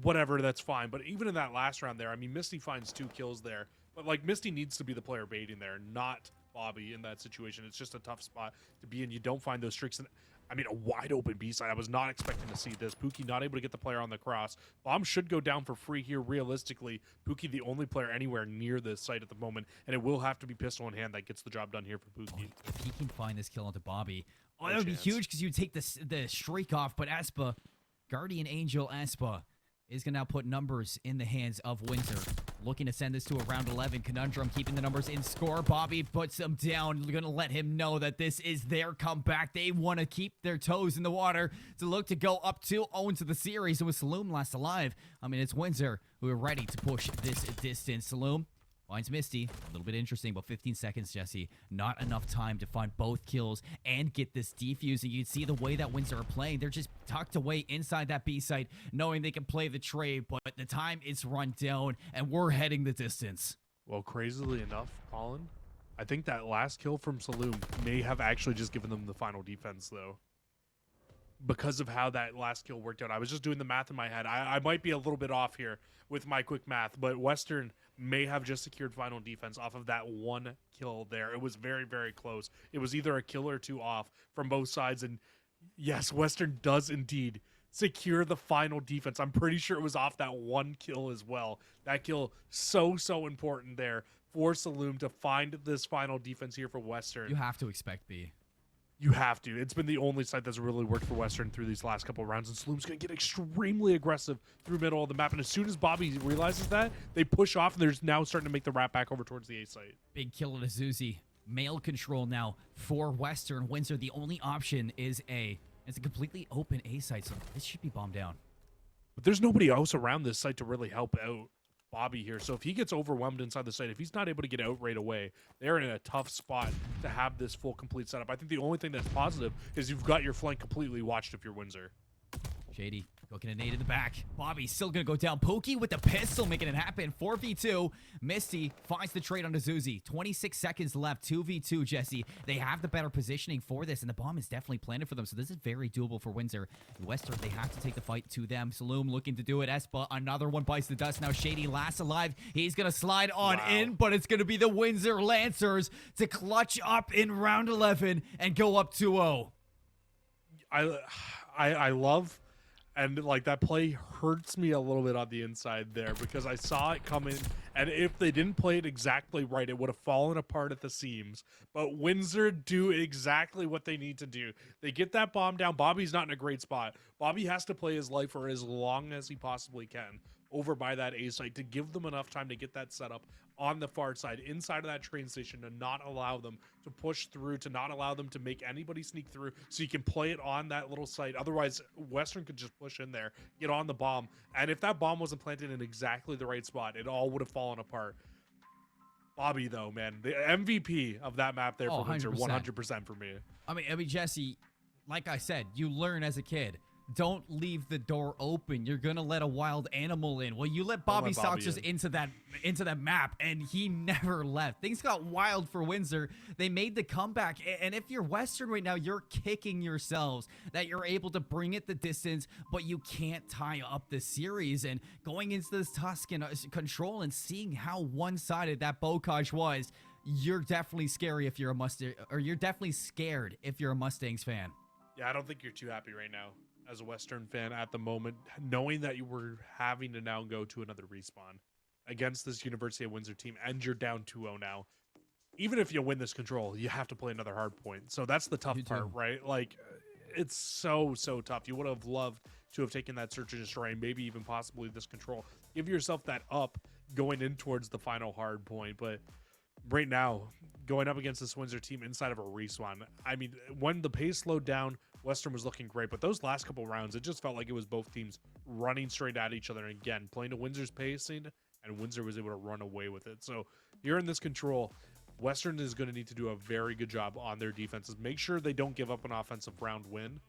whatever, that's fine. But even in that last round there, I mean, Misty finds 2 kills there. But, like, Misty needs to be the player baiting there, not Bobby in that situation. It's just a tough spot to be in. You don't find those streaks. And I mean, a wide open B side. I was not expecting to see this. Pookie not able to get the player on the cross. Bomb should go down for free here. Realistically, Pookie the only player anywhere near this site at the moment, and it will have to be pistol in hand that gets the job done here for Pookie.
If he can find this kill onto Bobby, that would be huge because you take the streak off. But Espa, Guardian Angel Espa, is going to now put numbers in the hands of Windsor. Looking to send this to a round 11. Conundrum keeping the numbers in score. Bobby puts them down. Going to let him know that this is their comeback. They want to keep their toes in the water to look to go up 2-0 to the series. And with Saloon last alive, I mean, it's Windsor who are ready to push this distance. Saloon finds Misty. A little bit interesting, but 15 seconds, Jesse. Not enough time to find both kills and get this defuse. And you can see the way that Windsor are playing. They're just tucked away inside that B site, knowing they can play the trade, but the time is run down, and we're heading the distance.
Well, crazily enough, Colin, I think that last kill from Saloon may have actually just given them the final defense, though. Because of how that last kill worked out. I was just doing the math in my head. I might be a little bit off here with my quick math, but Western may have just secured final defense off of that 1 kill there. It was very, very close. It was either a kill or 2 off from both sides, and yes, Western does indeed secure the final defense. I'm pretty sure it was off that 1 kill as well. That kill so important there for Saloon to find this final defense here for Western.
You have to expect B.
You have to. It's been the only site that's really worked for Western through these last couple of rounds, and Saloon's going to get extremely aggressive through middle of the map, and as soon as Bobby realizes that, they push off, and they're now starting to make the wrap back over towards the A site.
Big kill at Azuzi. Mail control now for Western. Windsor, the only option is A. It's a completely open A site, so this should be bombed down.
But there's nobody else around this site to really help out Bobby here. So if he gets overwhelmed inside the site, if he's not able to get out right away, they're in a tough spot to have this full complete setup. I think the only thing that's positive is you've got your flank completely watched if you're Windsor.
Shady looking a nade in the back. Bobby's still going to go down. Pookie with the pistol making it happen. 4v2. Misty finds the trade on Azuzi. 26 seconds left. 2v2, Jesse. They have the better positioning for this, and the bomb is definitely planted for them, so this is very doable for Windsor. Western, they have to take the fight to them. Saloon looking to do it. Espa, another one bites the dust. Now Shady last alive. He's going to slide on in, but it's going to be the Windsor Lancers to clutch up in round 11 and go up 2-0.
I love... And, like, that play hurts me a little bit on the inside there because I saw it coming, and if they didn't play it exactly right, it would have fallen apart at the seams. But Windsor do exactly what they need to do. They get that bomb down. Bobby's not in a great spot. Bobby has to play his life for as long as he possibly can. over by that A site to give them enough time to get that set up on the far side, inside of that train station, to not allow them to push through, to not allow them to make anybody sneak through, so you can play it on that little site. Otherwise, Western could just push in there, get on the bomb, and if that bomb wasn't planted in exactly the right spot, it all would have fallen apart. Bobby, though, man, the MVP of that map there for Windsor, 100% for me.
I mean, Jesse, like I said, you learn as a kid. Don't leave the door open. You're gonna let a wild animal in. Well, you let Bobby Stocks just into that map, and he never left. Things got wild for Windsor. They made the comeback, and if you're Western right now, you're kicking yourselves that you're able to bring it the distance, but you can't tie up the series. And going into this Tuscan control and seeing how one-sided that Bocage was, you're definitely scary if you're a Mustang, or you're definitely scared if you're a Mustangs fan.
Yeah, I don't think you're too happy right now as a Western fan at the moment, knowing that you were having to now go to another respawn against this University of Windsor team, and you're down 2-0 now. Even if you win this control, you have to play another hard point. So that's the tough part, right? Like, it's so tough. You would have loved to have taken that search and destroy, and maybe even possibly this control. Give yourself that up going in towards the final hard point. But right now, going up against this Windsor team inside of a respawn, I mean, when the pace slowed down, Western was looking great, but those last couple rounds, it just felt like it was both teams running straight at each other, and again, playing to Windsor's pacing, and Windsor was able to run away with it. So here in this control, Western is going to need to do a very good job on their defenses. Make sure they don't give up an offensive round win,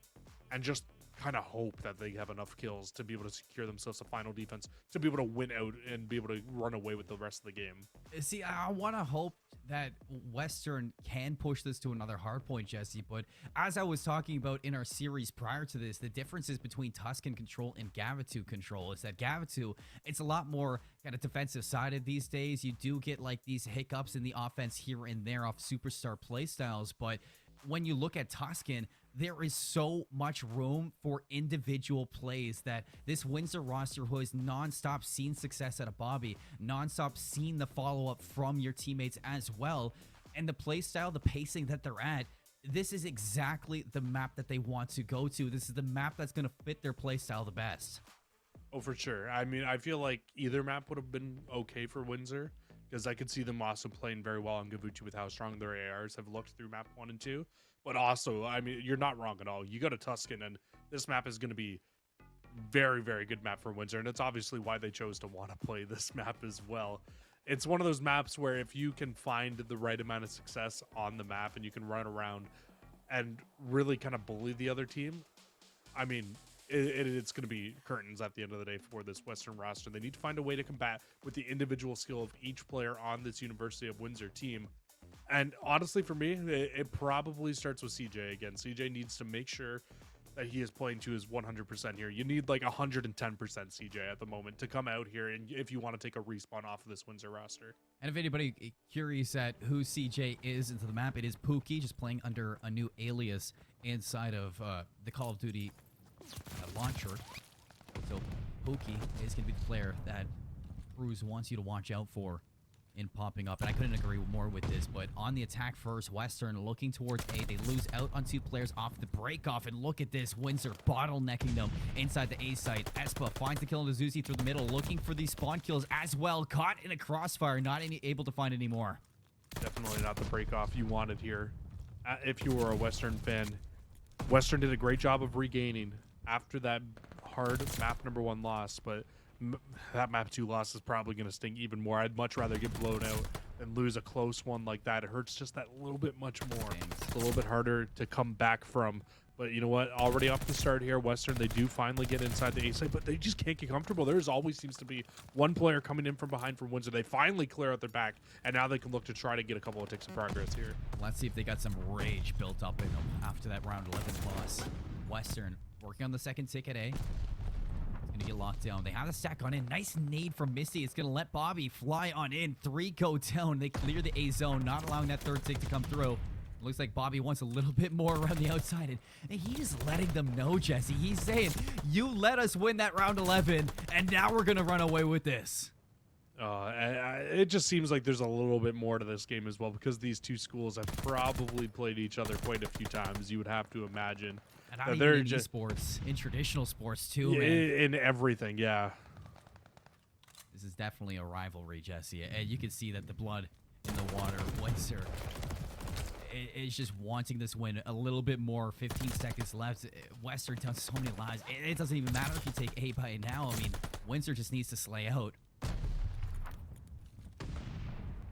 and just kind of hope that they have enough kills to be able to secure themselves a final defense to be able to win out and be able to run away with the rest of the game.
See, I want to hope that Western can push this to another hard point, Jesse, but as I was talking about in our series prior to this, the differences between Tuscan control and Gavitu control is that Gavitu, it's a lot more kind of defensive sided these days. You do get like these hiccups in the offense here and there off superstar playstyles, but when you look at Tuscan, there is so much room for individual plays that this Windsor roster, who has nonstop seen success out of Bobby, nonstop seen the follow-up from your teammates as well, and the play style, the pacing that they're at, this is exactly the map that they want to go to. This is the map that's going to fit their play style the best.
Oh, for sure. I mean, I feel like either map would have been okay for Windsor, because I could see them also playing very well on Gavucci with how strong their ARs have looked through map 1 and 2. But also, I mean, you're not wrong at all. You go to Tuscan, and this map is going to be very good map for Windsor, and it's obviously why they chose to want to play this map as well. It's one of those maps where if you can find the right amount of success on the map and you can run around and really kind of bully the other team, I mean, it's going to be curtains at the end of the day for this Western roster. They need to find a way to combat with the individual skill of each player on this University of Windsor team. And honestly, for me, it probably starts with CJ again. CJ needs to make sure that he is playing to his 100% here. You need like 110% CJ at the moment to come out here, and if you want to take a respawn off of this Windsor roster.
And if anybody curious at who CJ is into the map, it is Pookie, just playing under a new alias inside of the Call of Duty launcher. So Pookie is going to be the player that Cruz wants you to watch out for in popping up, and I couldn't agree more with this. But on the attack first, Western looking towards A. They lose out on 2 players off the break off, and look at this, Windsor bottlenecking them inside the A site. Espa finds the kill on the Zuzi through the middle, looking for these spawn kills as well. Caught in a crossfire, not able to find any more.
Definitely not the break off you wanted here. If you were a Western fan, Western did a great job of regaining after that hard map number 1 loss, but that map 2 loss is probably going to sting even more. I'd much rather get blown out than lose a close one like that. It hurts just that little bit much more. It's a little bit harder to come back from. But you know what? Already off the start here, Western, they do finally get inside the A site, but they just can't get comfortable. There's always seems to be one player coming in from behind from Windsor. They finally clear out their back, and now they can look to try to get a couple of ticks of progress here.
Let's see if they got some rage built up in them after that round 11 loss. Western working on the second tick at A. Gonna get locked down. They have the stack on in. Nice nade from Misty. It's gonna let Bobby fly on in. 3 go down. They clear the A zone, not allowing that third tick to come through. Looks like Bobby wants a little bit more around the outside, and he is letting them know, Jesse. He's saying, you let us win that round 11, and now we're gonna run away with this.
It just seems like there's a little bit more to this game as well, because these two schools have probably played each other quite a few times, you would have to imagine.
And not even in esports, in traditional sports too, man.
In everything, yeah.
this is definitely a rivalry, Jesse. And you can see that the blood in the water. Windsor is just wanting this win a little bit more. 15 seconds left. Western down so many lives. It doesn't even matter if you take 8 by now. I mean, Windsor just needs to slay out.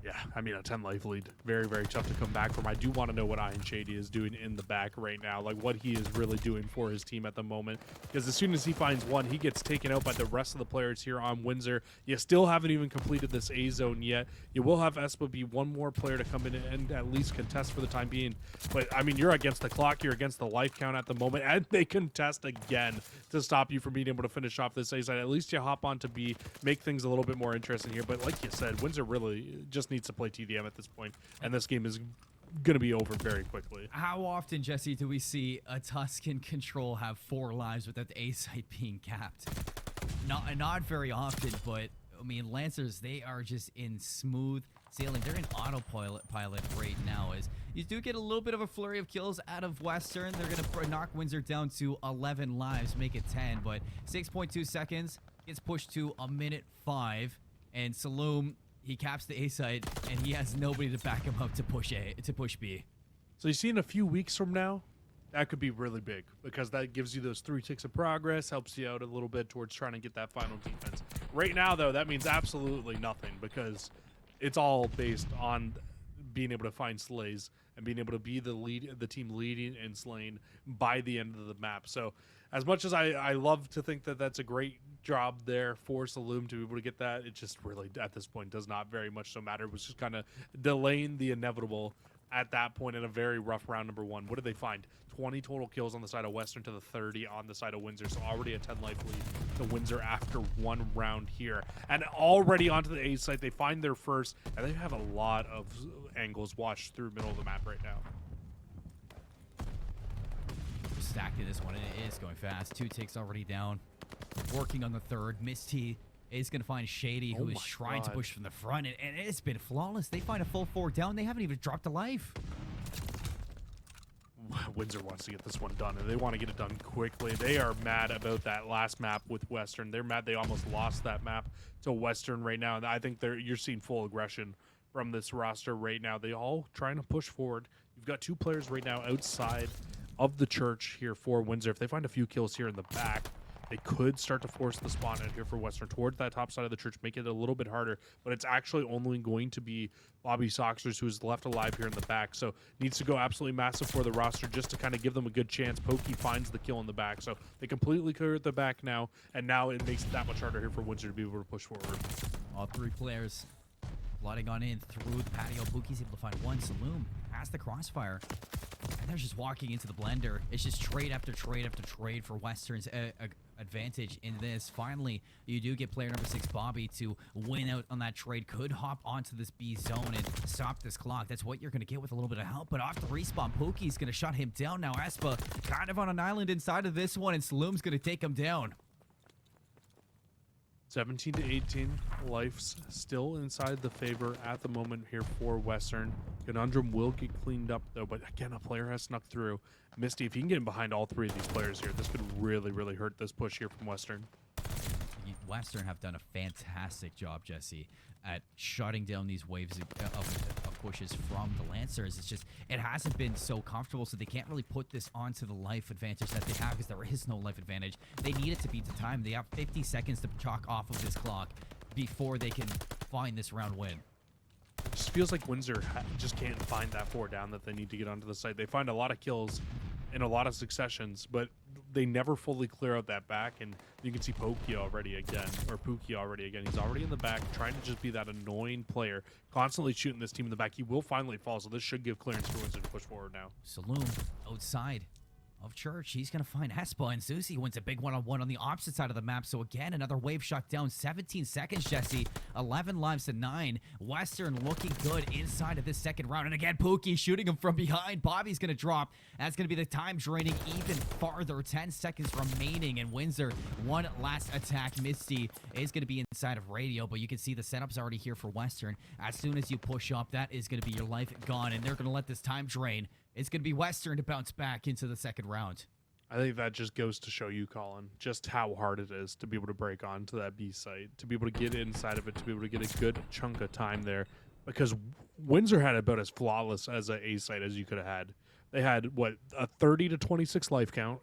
Yeah, I mean, a 10 life lead. Very, very tough to come back from. I do want to know what Iron Shady is doing in the back right now, like what he is really doing for his team at the moment. Because as soon as he finds one, he gets taken out by the rest of the players here on Windsor. You still haven't even completed this A zone yet. You will have Espa be one more player to come in and at least contest for the time being. But, I mean, you're against the clock. You're against the life count at the moment. And they contest again to stop you from being able to finish off this A side. At least you hop on to B, make things a little bit more interesting here. But like you said, Windsor really just needs to play TDM at this point, and this game is going to be over very quickly.
How often, Jesse, do we see a Tuscan Control have 4 lives without the A site being capped? Not very often, but I mean, Lancers, they are just in smooth sailing. They're in autopilot right now. As you do get a little bit of a flurry of kills out of Western. They're going to knock Windsor down to 11 lives, make it 10, but 6.2 seconds gets pushed to a minute 5, and Saloom, he caps the A site, and he has nobody to back him up to push B.
So you see, in a few weeks from now, that could be really big, because that gives you those 3 ticks of progress, helps you out a little bit towards trying to get that final defense. Right now, though, that means absolutely nothing, because it's all based on being able to find slays and being able to be the team leading and slaying by the end of the map. So as much as I love to think that that's a great job there for Saloom to be able to get that, it just really, at this point, does not very much so matter. It was just kind of delaying the inevitable at that point in a very rough round number 1. What did they find? 20 total kills on the side of Western to the 30 on the side of Windsor. So already a 10 life lead to Windsor after 1 round here. And already onto the A site, they find their first, and they have a lot of angles watched through middle of the map right now.
Stacked in this one, and it is going fast. 2 ticks already down. Working on the 3rd. Misty is going to find Shady, who is trying to push from the front, and it's been flawless. They find a full 4 down. They haven't even dropped a life.
Windsor wants to get this one done, and they want to get it done quickly. They are mad about that last map with Western. They're mad they almost lost that map to Western right now, and I think you're seeing full aggression from this roster right now. They all trying to push forward. You've got 2 players right now outside of the church here for Windsor. If they find a few kills here in the back, they could start to force the spawn out here for Western towards that top side of the church, make it a little bit harder, but it's actually only going to be Bobby Soxers who is left alive here in the back, so needs to go absolutely massive for the roster just to kind of give them a good chance. Pokey finds the kill in the back, so they completely clear the back now, and now it makes it that much harder here for Windsor to be able to push forward.
All 3 players flooding on in through the patio. Pookie's able to find 1. Saloom past the crossfire. And they're just walking into the blender. It's just trade after trade after trade for Western's advantage in this. Finally, you do get player number 6, Bobby, to win out on that trade. Could hop onto this B zone and stop this clock. That's what you're going to get with a little bit of help. But off the respawn, Pokey's going to shut him down. Now Espa kind of on an island inside of this one, and Saloom's going to take him down.
17 to 18, life's still inside the favor at the moment here for Western. Conundrum will get cleaned up though, but again, a player has snuck through. Misty, if you can get in behind all 3 of these players here, this could really, really hurt this push here from Western.
Western have done a fantastic job, Jesse, at shutting down these waves of pushes from the Lancers. It's just, it hasn't been so comfortable, so they can't really put this onto the life advantage that they have, because there is no life advantage. They need it to beat the time. They have 50 seconds to chalk off of this clock before they can find this round win.
It just feels like Windsor just can't find that 4 down that they need to get onto the site. They find a lot of kills in a lot of successions, but they never fully clear out that back, and you can see Pookie already again. He's already in the back, trying to just be that annoying player, constantly shooting this team in the back. He will finally fall, so this should give clearance for Windsor to push forward now.
Saloom outside of Church. He's going to find Espa, and Zusi wins a big one-on-one on the opposite side of the map. So again, another wave shut down. 17 seconds, Jesse. 11 lives to 9. Western looking good inside of this second round. And again, Pookie shooting him from behind. Bobby's going to drop. That's going to be the time draining even farther. 10 seconds remaining, and Windsor, one last attack. Misty is going to be inside of radio, but you can see the setup's already here for Western. As soon as you push up, that is going to be your life gone, and they're going to let this time drain. It's going to be Western to bounce back into the second round.
I think that just goes to show you, Colin, just how hard it is to be able to break onto that B site, to be able to get inside of it, to be able to get a good chunk of time there. Because Windsor had about as flawless as an A site as you could have had. They had, what, a 30 to 26 life count.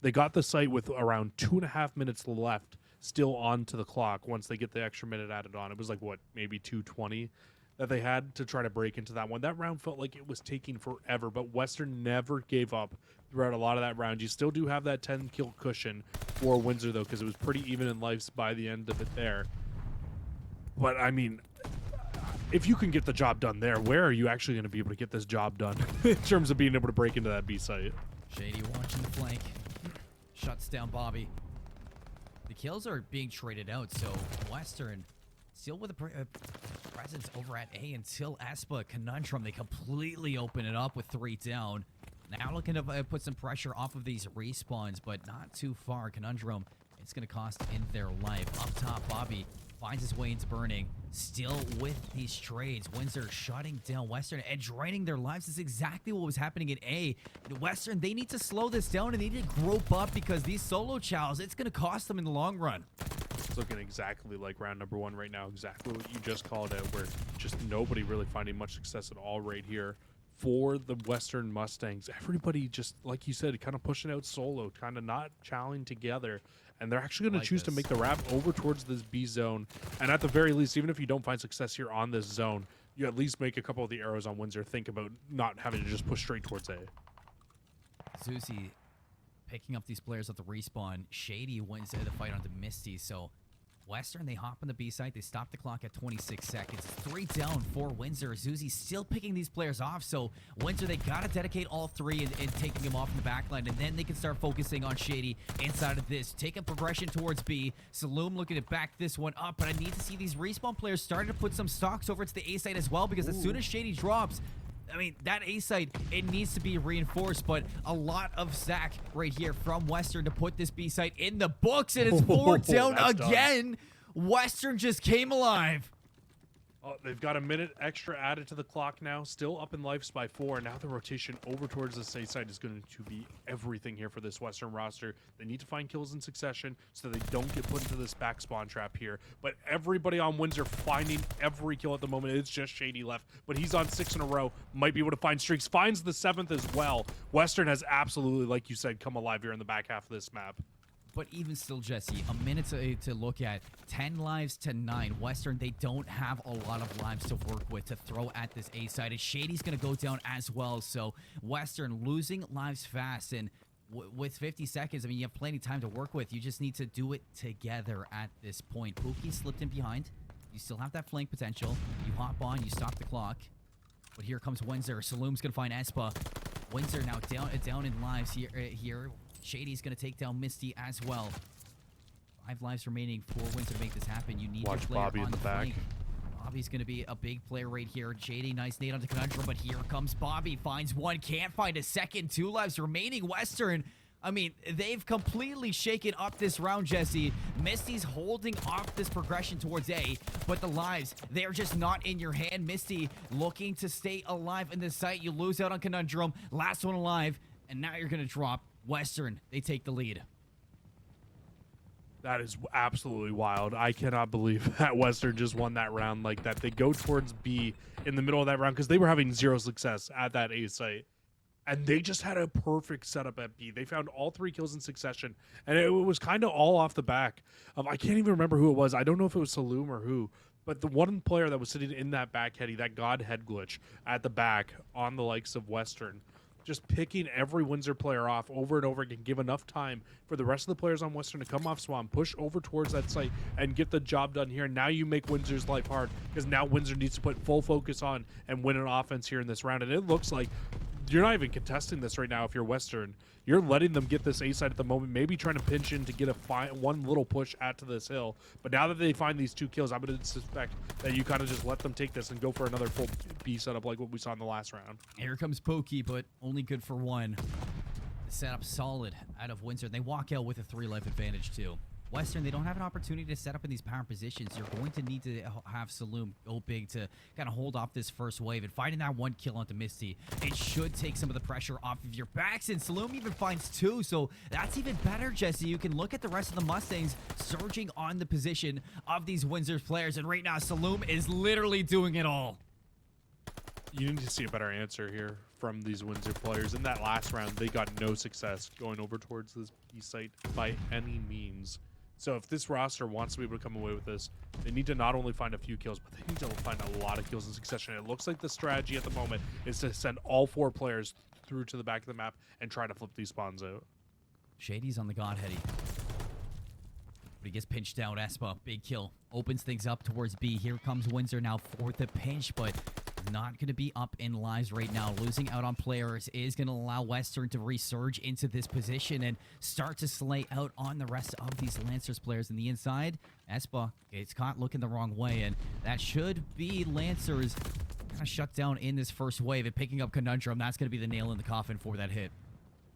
They got the site with around 2.5 minutes left still onto the clock once they get the extra minute added on. It was like, what, maybe 2:20 that they had to try to break into that one. That round felt like it was taking forever, but Western never gave up throughout a lot of that round. You still do have that 10 kill cushion for Windsor, though, because it was pretty even in lives by the end of it there. But, I mean, if you can get the job done there, where are you actually going to be able to get this job done in terms of being able to break into that B site?
Shady watching the flank. Shuts down Bobby. The kills are being traded out, so Western still with a presence over at A until Espa Conundrum. They completely open it up with 3 down. Now looking to put some pressure off of these respawns, but not too far. Conundrum, it's going to cost in their life. Up top, Bobby finds his way into burning. Still with these trades. Windsor shutting down Western and draining their lives. This is exactly what was happening at A. Western, they need to slow this down and they need to grope up because these solo chows, it's going to cost them in the long run.
It's looking exactly like round number 1 right now. Exactly what you just called out, where just nobody really finding much success at all right here for the Western Mustangs. Everybody just, like you said, kind of pushing out solo, kind of not challenging together. And they're actually going to choose to make the wrap over towards this B zone. And at the very least, even if you don't find success here on this zone, you at least make a couple of the arrows on Windsor think about not having to just push straight towards A.
Zuzi picking up these players at the respawn. Shady wins the fight onto Misty. So Western, they hop on the B site. They stop the clock at 26 seconds. 3 down for Windsor. Zuzi still picking these players off. So Windsor, they got to dedicate all 3 and taking them off in the back line. And then they can start focusing on Shady inside of this. Take a progression towards B. Saloom looking to back this one up. But I need to see these respawn players starting to put some stocks over to the A site as well. Because as soon as Shady drops, I mean, that A site, it needs to be reinforced, but a lot of sack right here from Western to put this B site in the books, and it's 4 down again. Done. Western just came alive.
Oh, they've got a minute extra added to the clock now, still up in lives by 4. Now the rotation over towards the safe side is going to be everything here for this Western roster. They need to find kills in succession so they don't get put into this back spawn trap here. But everybody on Windsor finding every kill at the moment. It's just Shady left, but he's on 6 in a row. Might be able to find streaks. Finds the 7th as well. Western has absolutely, like you said, come alive here in the back half of this map.
But even still, Jesse, a minute to look at. 10 lives to 9. Western, they don't have a lot of lives to work with to throw at this A side. And Shady's going to go down as well. So Western losing lives fast. And with 50 seconds, I mean, you have plenty of time to work with. You just need to do it together at this point. Pookie slipped in behind. You still have that flank potential. You hop on, you stop the clock. But here comes Windsor. Saloom's going to find Espa. Windsor now down in lives here. Shady's going to take down Misty as well. 5 lives remaining for Windsor to make this happen. You need
Watch
your player
Bobby
on
in the back.
flank. Bobby's going to be a big player right here. Shady, nice nade onto Conundrum, but here comes Bobby. Finds one, can't find a second. 2 lives remaining. Western, I mean, they've completely shaken up this round, Jesse. Misty's holding off this progression towards A, but the lives, they're just not in your hand. Misty looking to stay alive in this site. You lose out on Conundrum. Last one alive, and now you're going to drop. Western, they take the lead.
That is absolutely wild. I cannot believe that Western just won that round like that. They go towards B in the middle of that round because they were having 0 success at that A site. And they just had a perfect setup at B. They found all 3 kills in succession. And it was kind of all off the back of, I can't even remember who it was. I don't know if it was Saloom or who. But the one player that was sitting in that back heady, that God head glitch at the back on the likes of Western, just picking every Windsor player off over and over again, give enough time for the rest of the players on Western to come off spawn, push over towards that site, and get the job done here. Now you make Windsor's life hard, because now Windsor needs to put full focus on and win an offense here in this round. And it looks like you're not even contesting this right now if you're Western. You're letting them get this A side at the moment, maybe trying to pinch in to get one little push out to this hill. But now that they find these 2 kills, I'm going to suspect that you kind of just let them take this and go for another full B setup like what we saw in the last round.
Here comes Pokey, but only good for 1. The setup solid out of Windsor. They walk out with a 3 life advantage too. Western, they don't have an opportunity to set up in these power positions. You're going to need to have Saloom go big to kind of hold off this first wave. And finding that 1 kill onto Misty, it should take some of the pressure off of your backs. And Saloom even finds 2, so that's even better, Jesse. You can look at the rest of the Mustangs surging on the position of these Windsor players. And right now, Saloom is literally doing it all.
You need to see a better answer here from these Windsor players. In that last round, they got no success going over towards this B site by any means. So if this roster wants to be able to come away with this, they need to not only find a few kills, but they need to find a lot of kills in succession. It looks like the strategy at the moment is to send all 4 players through to the back of the map and try to flip these spawns out.
Shady's on the Godheady. But he gets pinched down. Espa, big kill. Opens things up towards B. Here comes Windsor now for the pinch, but not going to be up in lives right now. Losing out on players is going to allow Western to resurge into this position and start to slay out on the rest of these Lancers players in the inside. Espa gets caught looking the wrong way, and that should be Lancers kind of shut down in this first wave. And picking up Conundrum, that's going to be the nail in the coffin for that hit.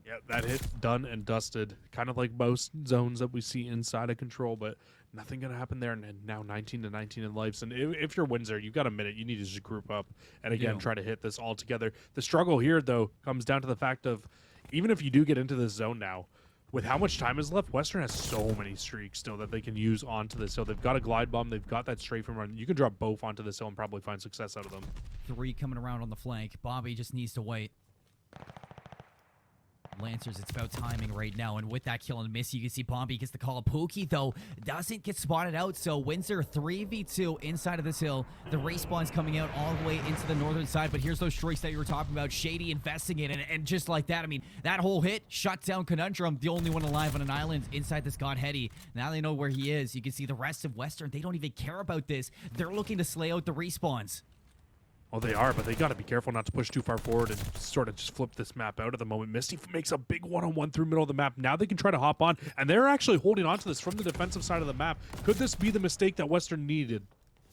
Yeah, that hit done and dusted. Kind of like most zones that we see inside of Control, but nothing going to happen there. And now 19-19 in lives. And if you're Windsor, you've got a minute. You need to just group up and, again, try to hit this all together. The struggle here, though, comes down to the fact of even if you do get into this zone now, with how much time is left, Western has so many streaks still that they can use onto this hill. They've got a glide bomb. They've got that strafing run. You can drop both onto this hill and probably find success out of them.
3 coming around on the flank. Bobby just needs to wait. Lancers, it's about timing right now, and with that kill and miss, you can see Bombi gets the call. Pookie, though, doesn't get spotted out, so Windsor 3v2 inside of this hill. The respawn's coming out all the way into the northern side, but here's those streaks that you were talking about. Shady investing in it, and just like that, I mean, that whole hit shut down Conundrum, the only one alive on an island inside this Godheady. Now they know where he is. You can see the rest of Western, they don't even care about this. They're looking to slay out the respawns.
Oh, they are, but they got to be careful not to push too far forward and sort of just flip this map out at the moment. Misty makes a big one-on-one through middle of the map. Now they can try to hop on, and they're actually holding on to this from the defensive side of the map. Could this be the mistake that Western needed?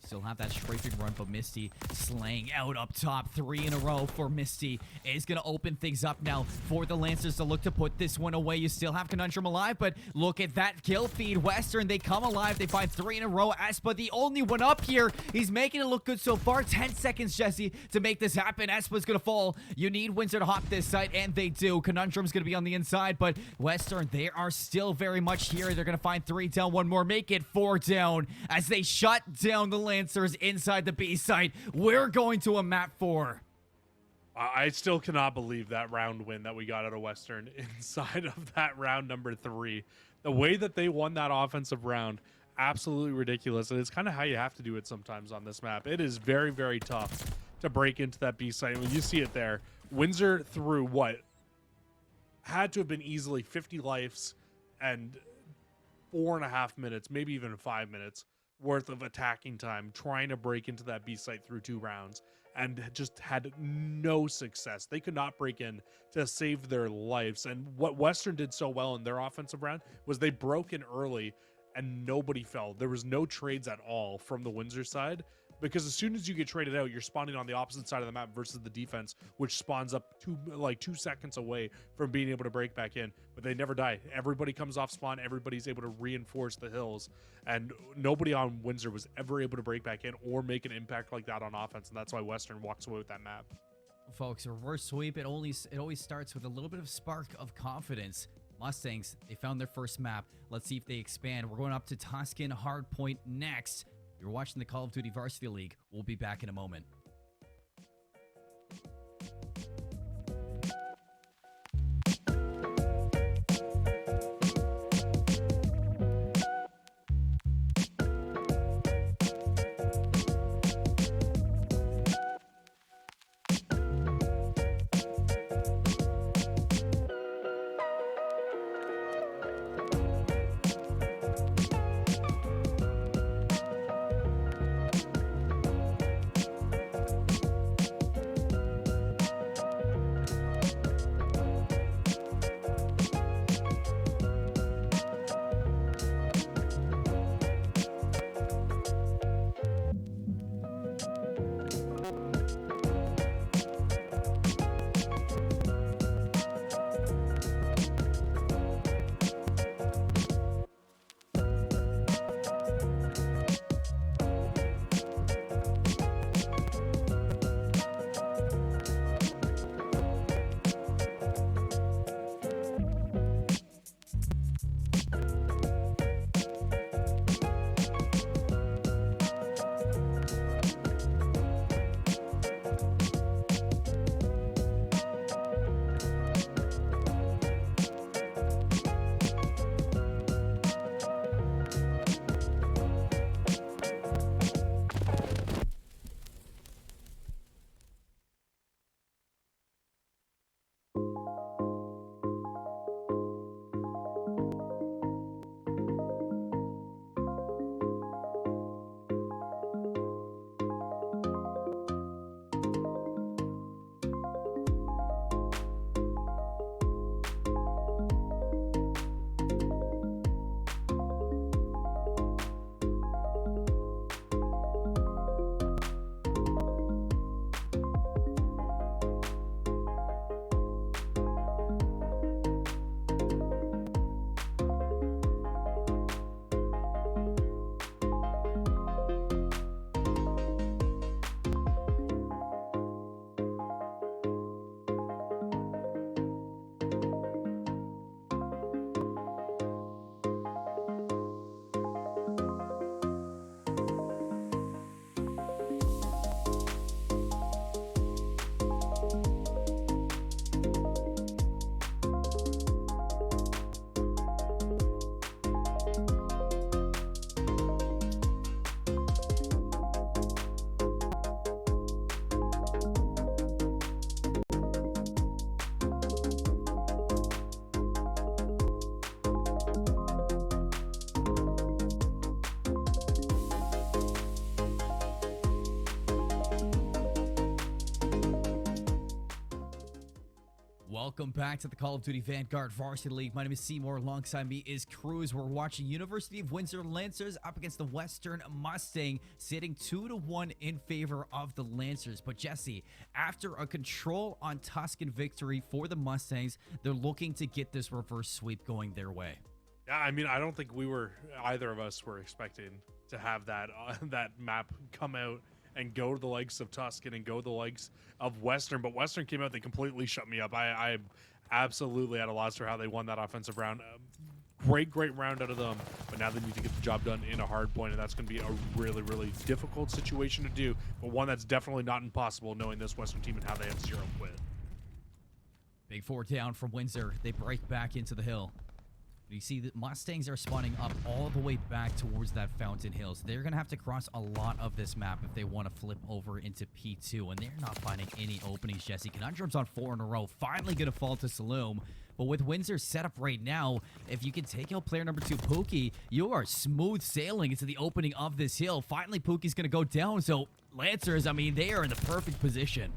Still have that strafing run, but Misty slaying out up top. 3 in a row for Misty is going to open things up now for the Lancers to look to put this one away. You still have Conundrum alive, but look at that kill feed. Western, they come alive. They find 3 in a row. Espa, the only one up here. He's making it look good so far. 10 seconds, Jesse, to make this happen. Espa's going to fall. You need Windsor to hop this site, and they do. Conundrum's going to be on the inside, but Western, they are still very much here. They're going to find 3 down, 1 more. Make it 4 down as they shut down the Lancers inside the B site. We're going to a map 4.
I still cannot believe that round win that we got out of Western inside of that round number 3. The way that they won that offensive round, absolutely ridiculous. And it's kind of how you have to do it sometimes on this map. It is very, very tough to break into that B site. When you see it there, Windsor threw what had to have been easily 50 lives and 4.5 minutes, maybe even 5 minutes worth of attacking time trying to break into that B site through 2 rounds, and just had no success. They could not break in to save their lives. And what Western did so well in their offensive round was they broke in early and nobody fell. There was no trades at all from the Windsor side, because as soon as you get traded out, you're spawning on the opposite side of the map versus the defense, which spawns up 2 seconds away from being able to break back in. But they never die. Everybody comes off spawn. Everybody's able to reinforce the hills, and nobody on Windsor was ever able to break back in or make an impact like that on offense. And that's why Western walks away with that map.
Folks, a reverse sweep, it always starts with a little bit of spark of confidence. Mustangs, they found their first map. Let's see if they expand. We're going up to Tuscan Hardpoint next. You're watching the Call of Duty Varsity League. We'll be back in a moment. Welcome back to the Call of Duty Vanguard Varsity League. My name is Seymour. Alongside me is Cruz. We're watching University of Windsor Lancers up against the Western Mustang, sitting 2-1 in favor of the Lancers. But Jesse, after a control on Tuscan victory for the Mustangs, they're looking to get this reverse sweep going their way.
Yeah, I mean, I don't think either of us were expecting to have that map come out and go to the likes of Tuscan and go to the likes of Western. But Western came out, they completely shut me up. I'm absolutely at a loss for how they won that offensive round. Great round out of them. But now they need to get the job done in a hard point, and that's going to be a really difficult situation to do, but one that's definitely not impossible knowing this Western team and how they have 0 quit.
Big 4 down from Windsor. They break back into the hill. You see the Mustangs are spawning up all the way back towards that Fountain Hills. They're going to have to cross a lot of this map if they want to flip over into P2, and they're not finding any openings, Jesse. Conundrum's on 4 in a row, finally going to fall to Saloom. But with Windsor's setup right now, if you can take out player number 2, Pookie, you are smooth sailing into the opening of this hill. Finally, Pookie's going to go down, so Lancers, I mean, they are in the perfect position.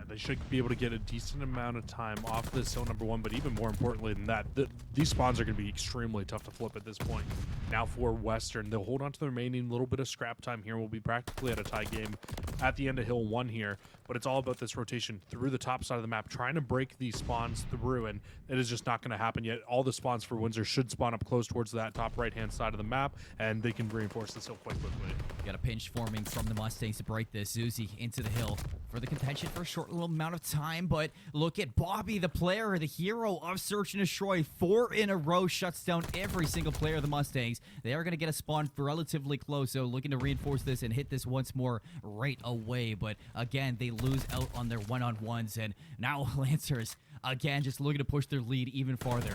They should be able to get a decent amount of time off this hill, number 1, but even more importantly than that, these spawns are going to be extremely tough to flip at this point. Now for Western, they'll hold on to the remaining little bit of scrap time here. We'll be practically at a tie game at the end of Hill 1 here, but it's all about this rotation through the top side of the map, trying to break these spawns through, and it is just not going to happen yet. All the spawns for Windsor should spawn up close towards that top right-hand side of the map, and they can reinforce this hill quite quickly.
Got a pinch forming from the Mustangs to break this. Zuzi into the hill for the contention for a short little amount of time, but look at Bobby, the player, the hero of Search and Destroy. 4 in a row, shuts down every single player of the Mustangs. They are going to get a spawn relatively close, so looking to reinforce this and hit this once more right away. But again, they lose out on their one-on-ones, and now Lancers, again, just looking to push their lead even farther.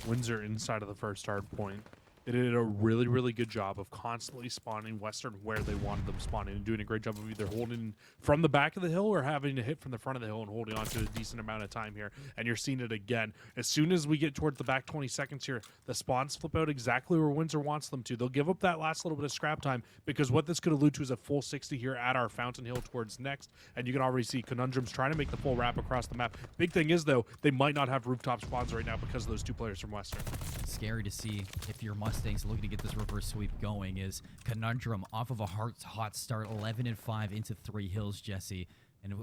Windsor inside of the first hard point. They did a really good job of constantly spawning Western where they wanted them spawning and doing a great job of either holding from the back of the hill or having to hit from the front of the hill and holding on to a decent amount of time here. And you're seeing it again. As soon as we get towards the back 20 seconds here, the spawns flip out exactly where Windsor wants them to. They'll give up that last little bit of scrap time, because what this could allude to is a full 60 here at our Fountain Hill towards next. And you can already see Conundrum's trying to make the full wrap across the map. Big thing is, though, they might not have rooftop spawns right now because of those 2 players from Western.
Scary to see if your Mustangs looking to get this reverse sweep going is Conundrum off of a hot start, 11-5 into 3 hills, Jesse. And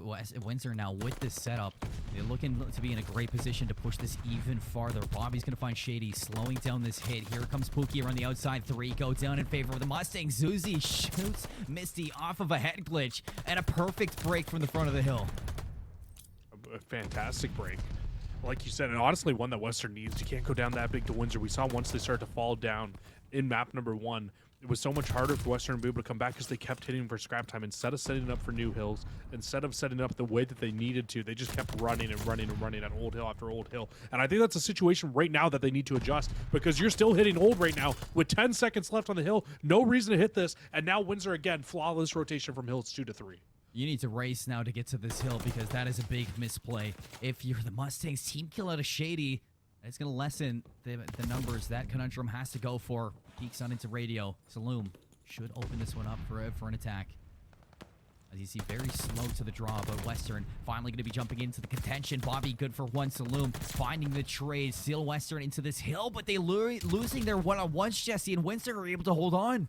Windsor now with this setup, they're looking to be in a great position to push this even farther. Bobby's going to find Shady, slowing down this hit. Here comes Pookie around the outside. 3 go down in favor of the Mustangs. Zuzi shoots Misty off of a head glitch, and a perfect break from the front of the hill.
A fantastic break. Like you said, and honestly one that Western needs. You can't go down that big to Windsor. We saw once they start to fall down in map number 1, it was so much harder for Western to be able to come back because they kept hitting for scrap time. Instead of setting it up for new hills, instead of setting it up the way that they needed to, they just kept running at old hill after old hill. And I think that's a situation right now that they need to adjust, because you're still hitting old right now with 10 seconds left on the hill. No reason to hit this. And now Windsor again, flawless rotation from hills 2 to 3.
You need to race now to get to this hill, because that is a big misplay. If you're the Mustangs, team kill out of Shady, it's going to lessen the numbers that Conundrum has to go for. Peeks on into radio. Saloom should open this one up for an attack. As you see, very slow to the draw, but Western finally going to be jumping into the contention. Bobby good for 1. Saloom finding the trade. Seal Western into this hill, but they losing their one-on-ones, Jesse, and Windsor are able to hold on.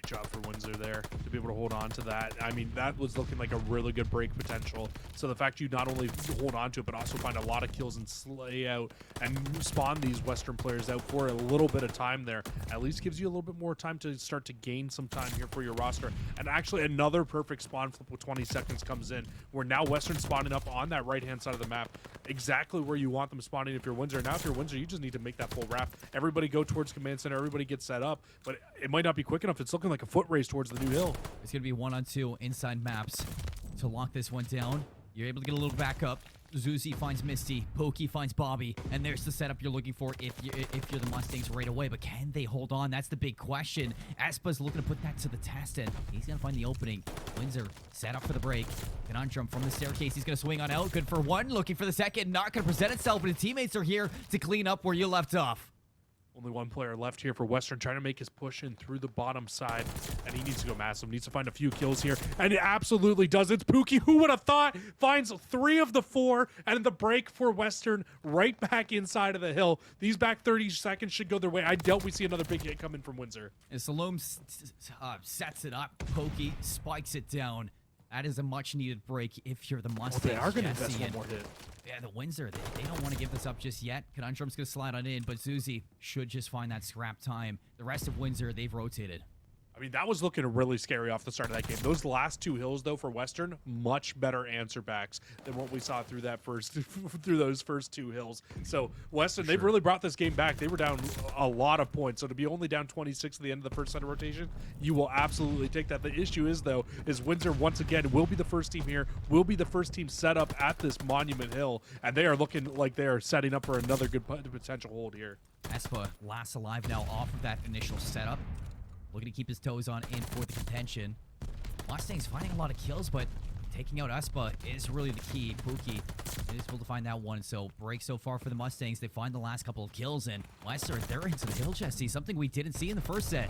Job for Windsor there to be able to hold on to that. I mean, that was looking like a really good break potential. So the fact you not only hold on to it, but also find a lot of kills and slay out and spawn these Western players out for a little bit of time there, at least gives you a little bit more time to start to gain some time here for your roster. And actually another perfect spawn flip with 20 seconds comes in, where now Western spawning up on that right-hand side of the map, exactly where you want them spawning if you're Windsor. Now if you're Windsor, you just need to make that full wrap. Everybody go towards command center, everybody get set up, but it might not be quick enough. It's looking like a foot race towards the new hill.
It's going to be 1-on-2 inside maps to lock this one down. You're able to get a little backup. Zuzi finds Misty, Pokey finds Bobby, and there's the setup you're looking for if you're the Mustangs right away. But can they hold on? That's the big question. Espa's looking to put that to the test, and he's going to find the opening. Windsor set up for the break. Conundrum from the staircase. He's going to swing on out. Good for 1. Looking for the second. Not going to present itself, but his teammates are here to clean up where you left off.
Only one player left here for Western, trying to make his push in through the bottom side, and he needs to go massive, needs to find a few kills here, and it absolutely does. It's Pookie, who would have thought, finds 3 of the 4, and the break for Western right back inside of the hill. These back 30 seconds should go their way. I doubt we see another big hit coming from Windsor.
And Salome sets it up, Pokey spikes it down. That is a much-needed break if you're the Mustangs.
They are going to
Jesse,
invest one more hit.
Yeah, the Windsor, they don't want to give this up just yet. Conundrum's going to slide on in, but Zuzi should just find that scrap time. The rest of Windsor, they've rotated.
I mean, that was looking really scary off the start of that game. Those last 2 hills, though, for Western, much better answer backs than what we saw through that through those first 2 hills. So Western, they've really brought this game back. They were down a lot of points. So to be only down 26 at the end of the first set of rotation, you will absolutely take that. The issue is, though, is Windsor once again will be the first team here, will be the first team set up at this Monument Hill, and they are looking like they are setting up for another good potential hold here.
Espa last alive now off of that initial setup. Looking to keep his toes on in for the contention. Mustang's finding a lot of kills, but taking out Espa is really the key. Pookie is able to find that one. So break so far for the Mustangs. They find the last couple of kills, and Western, they're into the hill, Jesse. Something we didn't see in the first set.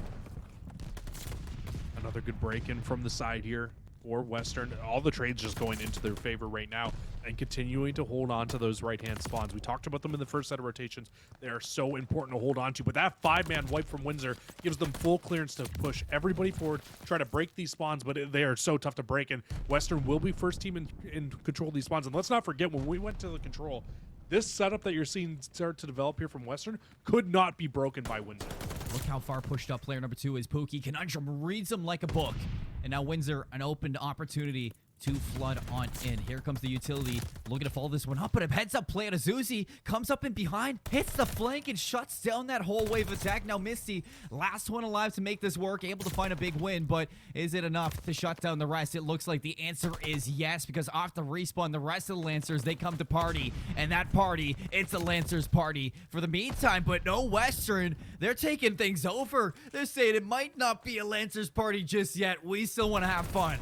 Another good break in from the side here for Western. All the trades just going into their favor right now and continuing to hold on to those right-hand spawns. We talked about them in the first set of rotations. They are so important to hold on to, but that 5-man wipe from Windsor gives them full clearance to push everybody forward, try to break these spawns, but they are so tough to break, and Western will be first team in control of these spawns. And let's not forget, when we went to the control, this setup that you're seeing start to develop here from Western could not be broken by Windsor.
Look how far pushed up player number 2 is Pookie. Conundrum reads him like a book. And now Windsor, an open opportunity to flood on in. Here comes the utility, looking to follow this one up, but a heads-up play on Azuzi, comes up in behind, hits the flank, and shuts down that whole wave of attack. Now Misty, last one alive to make this work, able to find a big win, but is it enough to shut down the rest? It looks like the answer is yes, because off the respawn, the rest of the Lancers, they come to party, and that party, it's a Lancers party for the meantime, but no Western. They're taking things over. They're saying it might not be a Lancers party just yet. We still want to have fun.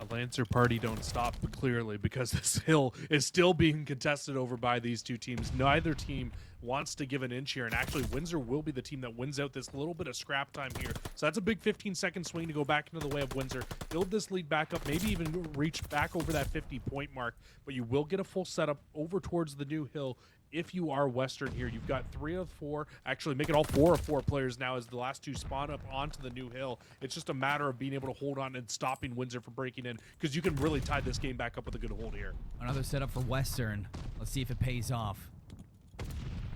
A Lancer party don't stop, clearly, because this hill is still being contested over by these 2 teams. Neither team wants to give an inch here, and actually Windsor will be the team that wins out this little bit of scrap time here. So that's a big 15-second swing to go back into the way of Windsor, build this lead back up, maybe even reach back over that 50-point mark, but you will get a full setup over towards the new hill. If you are Western here, you've got 3 of 4, actually make it all 4 of 4 players now as the last 2 spawn up onto the new hill. It's just a matter of being able to hold on and stopping Windsor from breaking in, because you can really tie this game back up with a good hold here.
Another setup for Western. Let's see if it pays off.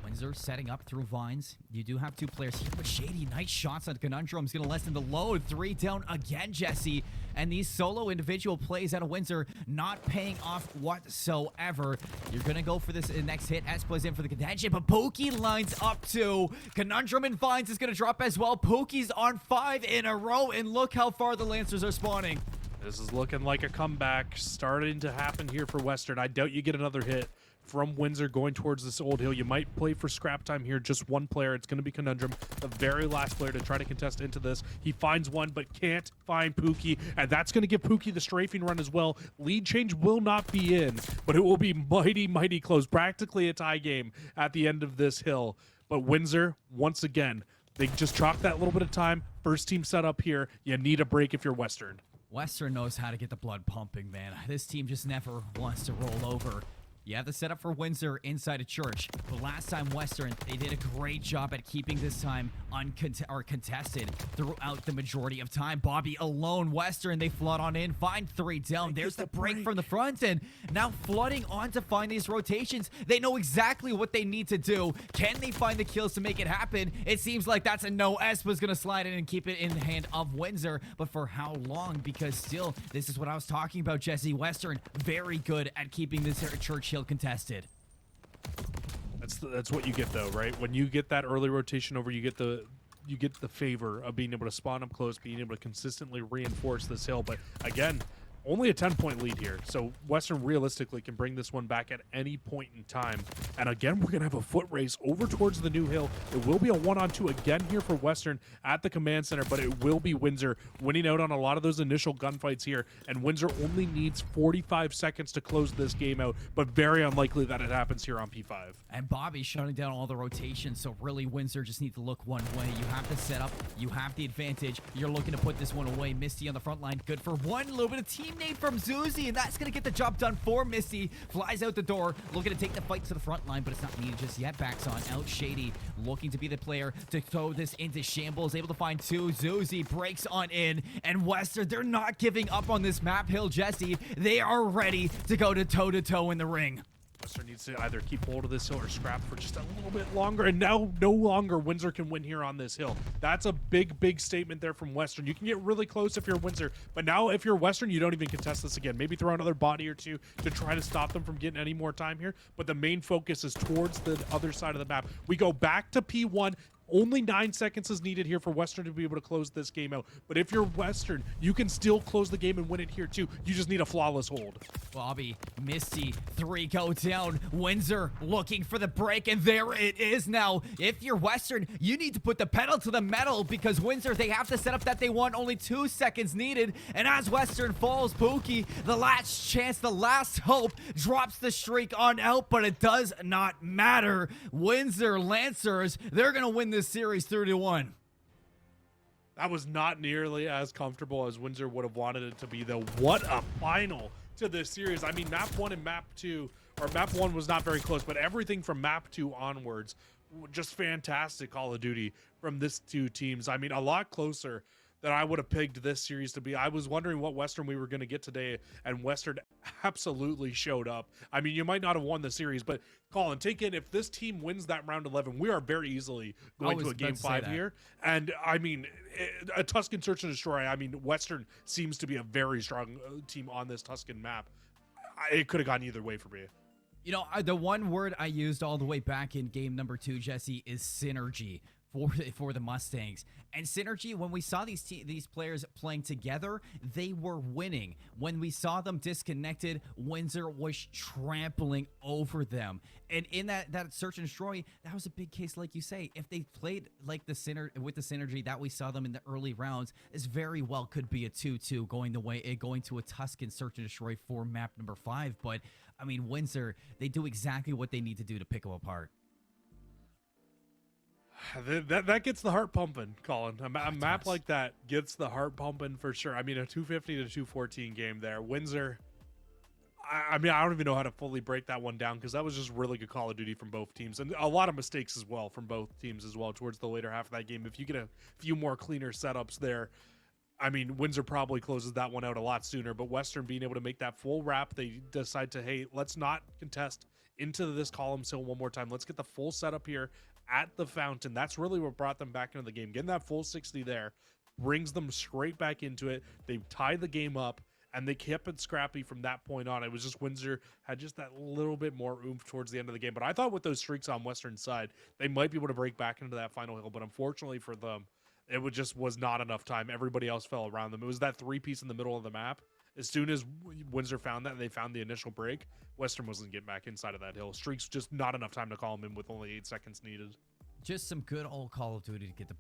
Windsor setting up through vines. You do have 2 players here, but Shady, nice shots on Conundrum's going to lessen the load. 3 down again, Jesse. And these solo individual plays out of Windsor not paying off whatsoever. You're going to go for this next hit. Espa's in for the contention, but Pokey lines up too. Conundrum and Vines is going to drop as well. Pokey's on 5 in a row, and look how far the Lancers are spawning.
This is looking like a comeback starting to happen here for Western. I doubt you get another hit from Windsor going towards this old hill. You might play for scrap time here, just 1 player. It's going to be Conundrum, the very last player to try to contest into this. He finds one, but can't find Pookie, and that's going to give Pookie the strafing run as well. Lead change will not be in, but it will be mighty, mighty close. Practically a tie game at the end of this hill. But Windsor, once again, they just chalk that little bit of time. First team set up here. You need a break if you're Western.
Western knows how to get the blood pumping, man. This team just never wants to roll over. You have the setup for Windsor inside a church. But last time Western, they did a great job at keeping this time contested throughout the majority of time. Bobby alone, Western, they flood on in, find 3 down. There's the break from the front end. Now flooding on to find these rotations. They know exactly what they need to do. Can they find the kills to make it happen? It seems like that's a no. Espa's going to slide in and keep it in the hand of Windsor. But for how long? Because still, this is what I was talking about, Jesse. Western, very good at keeping this church hill contested.
That's what you get, though, right? When you get that early rotation over, you get the favor of being able to spawn up close, being able to consistently reinforce this hill. But again, only a 10-point lead here. So Western realistically can bring this one back at any point in time. And again, we're going to have a foot race over towards the new hill. It will be a 1-on-2 again here for Western at the command center, but it will be Windsor winning out on a lot of those initial gunfights here. And Windsor only needs 45 seconds to close this game out, but very unlikely that it happens here on P5.
And Bobby's shutting down all the rotations, so really Windsor just need to look one way. You have the setup, you have the advantage. You're looking to put this one away. Misty on the front line, good for one. A little bit of team name from Zuzi, and that's going to get the job done for Misty. Flies out the door, looking to take the fight to the front line, but it's not needed just yet. Backs on out. Shady looking to be the player to throw this into shambles. Able to find two. Zuzi breaks on in, and Western, they're not giving up on this map hill, Jesse. They are ready to go to toe-to-toe in the ring.
Western needs to either keep hold of this hill or scrap for just a little bit longer, and now no longer Windsor can win here on this hill. That's a big statement there from Western. You can get really close if you're Windsor, but now if you're Western, you don't even contest this again. Maybe throw another body or two to try to stop them from getting any more time here, but the main focus is towards the other side of the map. We go back to P1. Only 9 seconds is needed here for Western to be able to close this game out. But if you're Western, you can still close the game and win it here too. You just need a flawless hold.
Bobby, Misty, 3 go down. Windsor looking for the break, and there it is now. If you're Western, you need to put the pedal to the metal because Windsor, they have to set up that they want. Only 2 seconds needed. And as Western falls, Pookie, the last chance, the last hope, drops the streak on out, but it does not matter. Windsor Lancers, they're going to win this series 3-1.
That was not nearly as comfortable as Windsor would have wanted it to be, though. What a final to this series. I mean, map 1 and map 2, or map 1 was not very close, but everything from map 2 onwards, just fantastic Call of Duty from this 2 teams. I mean, a lot closer than I would have pegged this series to be. I was wondering what Western we were going to get today, and Western absolutely showed up. I mean, you might not have won the series, but Colin, take in, if this team wins that round 11, we are very easily going to a game 5 here. And I mean, a Tuscan Search and Destroy, I mean, Western seems to be a very strong team on this Tuscan map. It could have gone either way for me.
You know, the one word I used all the way back in game number 2, Jesse, is synergy for the Mustangs. And synergy, when we saw these players playing together, they were winning. When we saw them disconnected, Windsor was trampling over them. And in that search and destroy, that was a big case, like you say. If they played like with the synergy that we saw them in the early rounds, this very well could be a 2-2 going to a Tuscan search and destroy for map number 5. But I mean, Windsor, they do exactly what they need to do to pick them apart.
That gets the heart pumping, Colin. A map like that gets the heart pumping for sure. I mean, a 250 to 214 game there. Windsor, I mean, I don't even know how to fully break that one down because that was just really good Call of Duty from both teams. And a lot of mistakes as well from both teams as well towards the later half of that game. If you get a few more cleaner setups there, I mean, Windsor probably closes that one out a lot sooner. But Western being able to make that full wrap, they decide to, hey, let's not contest into this column hill one more time. Let's get the full setup here at the fountain. That's really what brought them back into the game. Getting that full 60 there brings them straight back into it. They tied the game up, and they kept it scrappy from that point on. It was just Windsor had just that little bit more oomph towards the end of the game. But I thought with those streaks on Western side, they might be able to break back into that final hill. But unfortunately for them, it was not enough time. Everybody else fell around them. It was that 3-piece in the middle of the map. As soon as Windsor found that and they found the initial break, Western wasn't getting back inside of that hill. Streaks, just not enough time to call him in with only 8 seconds needed.
Just some good old Call of Duty to get the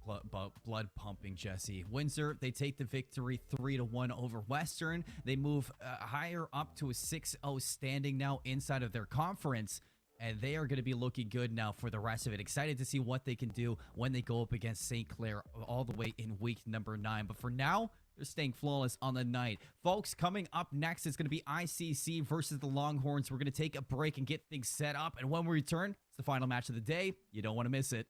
blood pumping, Jesse. Windsor, they take the victory 3-1 over Western. They move higher up to a 6-0 standing now inside of their conference. And they are going to be looking good now for the rest of it. Excited to see what they can do when they go up against St. Clair all the way in week number 9. But for now, they're staying flawless on the night. Folks, coming up next is going to be ICC versus the Longhorns. We're going to take a break and get things set up. And when we return, it's the final match of the day. You don't want to miss it.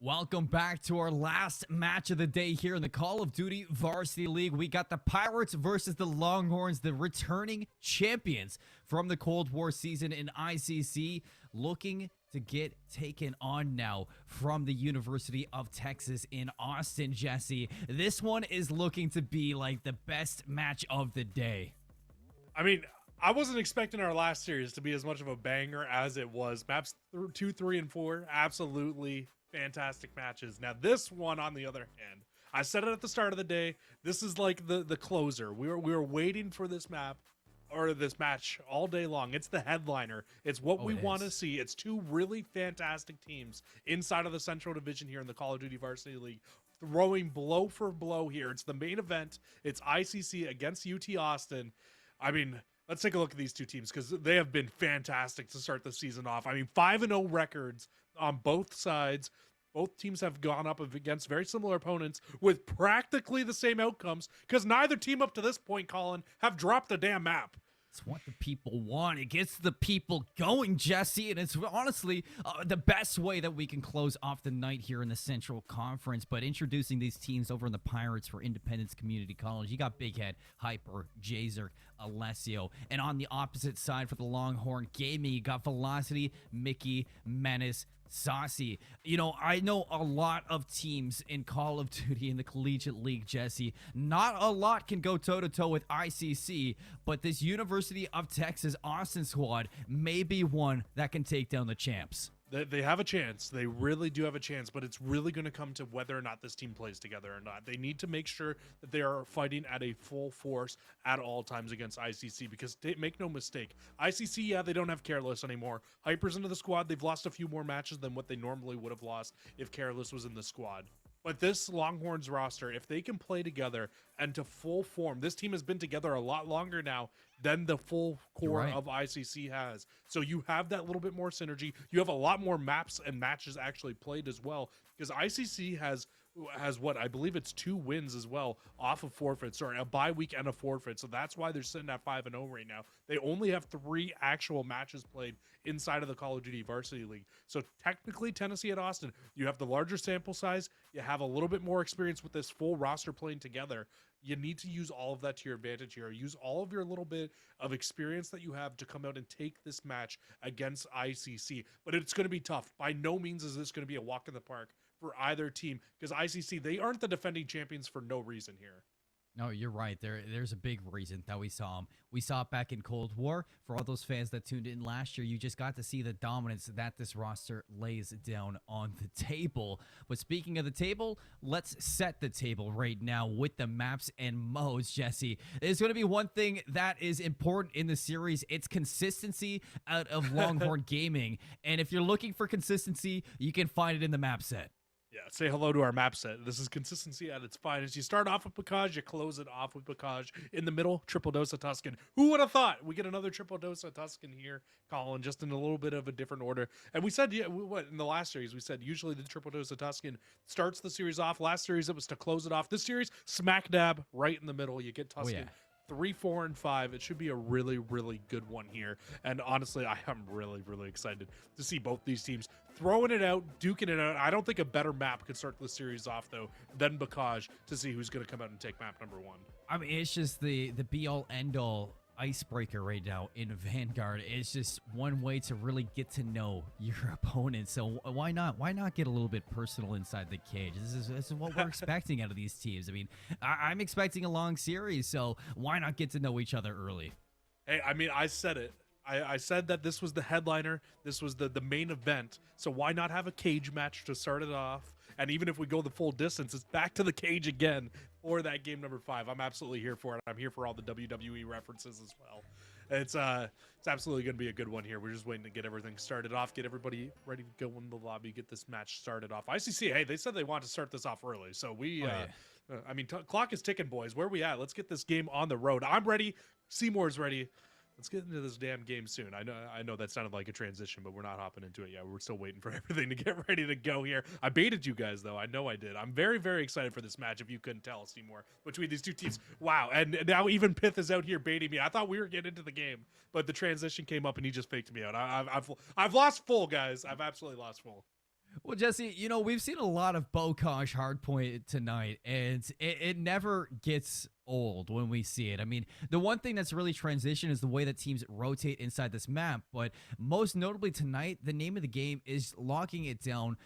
Welcome back to our last match of the day here in the Call of Duty Varsity League. We got the Pirates versus the Longhorns, the returning champions from the Cold War season in ICC, looking to get taken on now from the University of Texas in Austin, Jesse. This one is looking to be like the best match of the day.
I mean, I wasn't expecting our last series to be as much of a banger as it was. Maps 2, 3, and 4, absolutely fantastic matches. Now, this one, on the other hand, I said it at the start of the day. This is like the closer. We were waiting for this map or this match all day long. It's the headliner. It's what we want to see. It's two really fantastic teams inside of the Central Division here in the Call of Duty Varsity League, throwing blow for blow here. It's the main event. It's ICC against UT Austin. I mean, let's take a look at these two teams because they have been fantastic to start the season off. I mean, 5-0 records on both sides. Both teams have gone up against very similar opponents with practically the same outcomes because neither team up to this point, Colin, have dropped the damn map.
It's what the people want. It gets the people going, Jesse, and it's honestly the best way that we can close off the night here in the Central Conference. But introducing these teams over in the Pirates for Independence Community College, you got Big Head, Hyper, Jazer, Alessio. And on the opposite side for the Longhorn Gaming, you got Velocity, Mickey, Menace, Saucy. You know, I know a lot of teams in Call of Duty in the Collegiate League, Jesse. Not a lot can go toe-to-toe with ICC, but this University of Texas Austin squad may be one that can take down the champs.
They have a chance. They really do have a chance, but it's really going to come to whether or not this team plays together or not. They need to make sure that they are fighting at a full force at all times against ICC because make no mistake, ICC, yeah, they don't have Careless anymore. Hyper's into the squad. They've lost a few more matches than what they normally would have lost if Careless was in the squad. But this Longhorns roster, if they can play together and to full form, this team has been together a lot longer now than the full core of ICC has. So you have that little bit more synergy. You have a lot more maps and matches actually played as well because ICC has what I believe it's 2 wins as well off of forfeits, or a bye week and a forfeit. So that's why they're sitting at 5-0 right now. They only have 3 actual matches played inside of the Call of Duty Varsity League. So technically Tennessee at Austin, you have the larger sample size. You have a little bit more experience with this full roster playing together. You need to use all of that to your advantage here. Use all of your little bit of experience that you have to come out and take this match against ICC. But it's going to be tough. By no means is this going to be a walk in the park for either team because ICC, they aren't the defending champions for no reason here.
No, you're right. There's a big reason that we saw him. We saw it back in Cold War. For all those fans that tuned in last year, you just got to see the dominance that this roster lays down on the table. But speaking of the table, let's set the table right now with the maps and modes, Jesse. There's going to be one thing that is important in the series. It's consistency out of Longhorn Gaming. And if you're looking for consistency, you can find it in the map set.
Yeah, say hello to our map set. This is consistency at its finest. You start off with Bacage, you close it off with Bacage. In the middle, triple dose of Tuscan. Who would have thought we get another triple dose of Tuscan here, Colin, just in a little bit of a different order. And we said, yeah, what in the last series, we said usually the triple dose of Tuscan starts the series off. Last series, it was to close it off. This series, smack dab right in the middle. You get Tuscan. Oh, yeah. 3, 4, and 5. It should be a really, really good one here. And honestly, I am really, really excited to see both these teams throwing it out, duking it out. I don't think a better map could start the series off, though, than Bacage to see who's going to come out and take map number 1.
I mean, it's just the be-all, end-all icebreaker right now in Vanguard. It's just one way to really get to know your opponent. So why not get a little bit personal inside the cage? This is what we're expecting out of these teams. I mean, I'm expecting a long series, so why not get to know each other early?
Hey, I mean, I said it. I said that this was the headliner. This was the main event. So why not have a cage match to start it off? And even if we go the full distance, it's back to the cage again for that game number 5. I'm absolutely here for it. I'm here for all the WWE references as well. It's absolutely going to be a good one here. We're just waiting to get everything started off, get everybody ready to go in the lobby, get this match started off. ICC, hey, they said they want to start this off early. So we, I mean, clock is ticking, boys. Where we at? Let's get this game on the road. I'm ready. Seymour's ready. Let's get into this damn game soon. I know that sounded like a transition, but we're not hopping into it yet. We're still waiting for everything to get ready to go here. I baited you guys, though. I know I did. I'm very, very excited for this match, if you couldn't tell, Seymour, between these two teams. Wow. And now even Pith is out here baiting me. I thought we were getting into the game, but the transition came up and he just faked me out. I've lost full, guys. I've absolutely lost full.
Well, Jesse, we've seen a lot of Bokosh hardpoint tonight, and it never gets old when we see it. I mean, the one thing that's really transitioned is the way that teams rotate inside this map, but most notably tonight, the name of the game is locking it down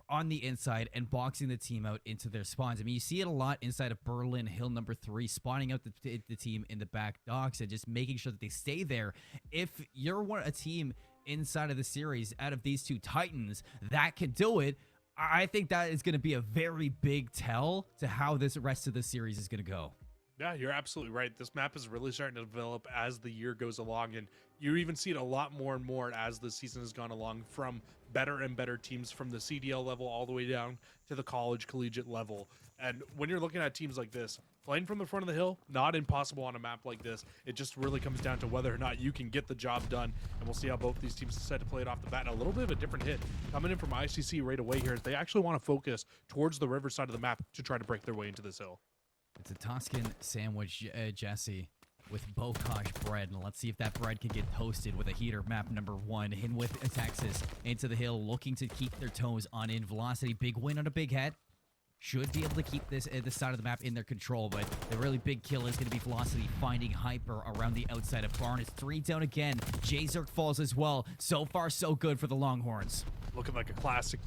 on the inside and boxing the team out into their spawns. I mean, you see it a lot inside of Berlin Hill number 3, spawning out the team in the back docks and just making sure that they stay there. If you're a team inside of the series out of these two titans that can do it, I think that is going to be a very big tell to how this rest of the series is going to go.
Yeah, you're absolutely right. This map is really starting to develop as the year goes along, and you even see it a lot more and more as the season has gone along, from better and better teams from the CDL level all the way down to the college collegiate level. And when you're looking at teams like this, playing from the front of the hill, not impossible on a map like this. It just really comes down to whether or not you can get the job done, and we'll see how both these teams decide to play it off the bat. And a little bit of a different hit coming in from ICC right away here. They actually want to focus towards the river side of the map to try to break their way into this hill.
It's a Tuscan sandwich, Jesse, with Bokosh bread, and let's see if that bread can get toasted with a heater. Map number 1 in with Texas into the hill, looking to keep their toes on in. Velocity, big win on a big head. Should be able to keep this side of the map in their control, but the really big kill is going to be Velocity finding Hyper around the outside of Barn. It's 3 down again. J-Zerk falls as well. So far, so good for the Longhorns.
Looking like a classic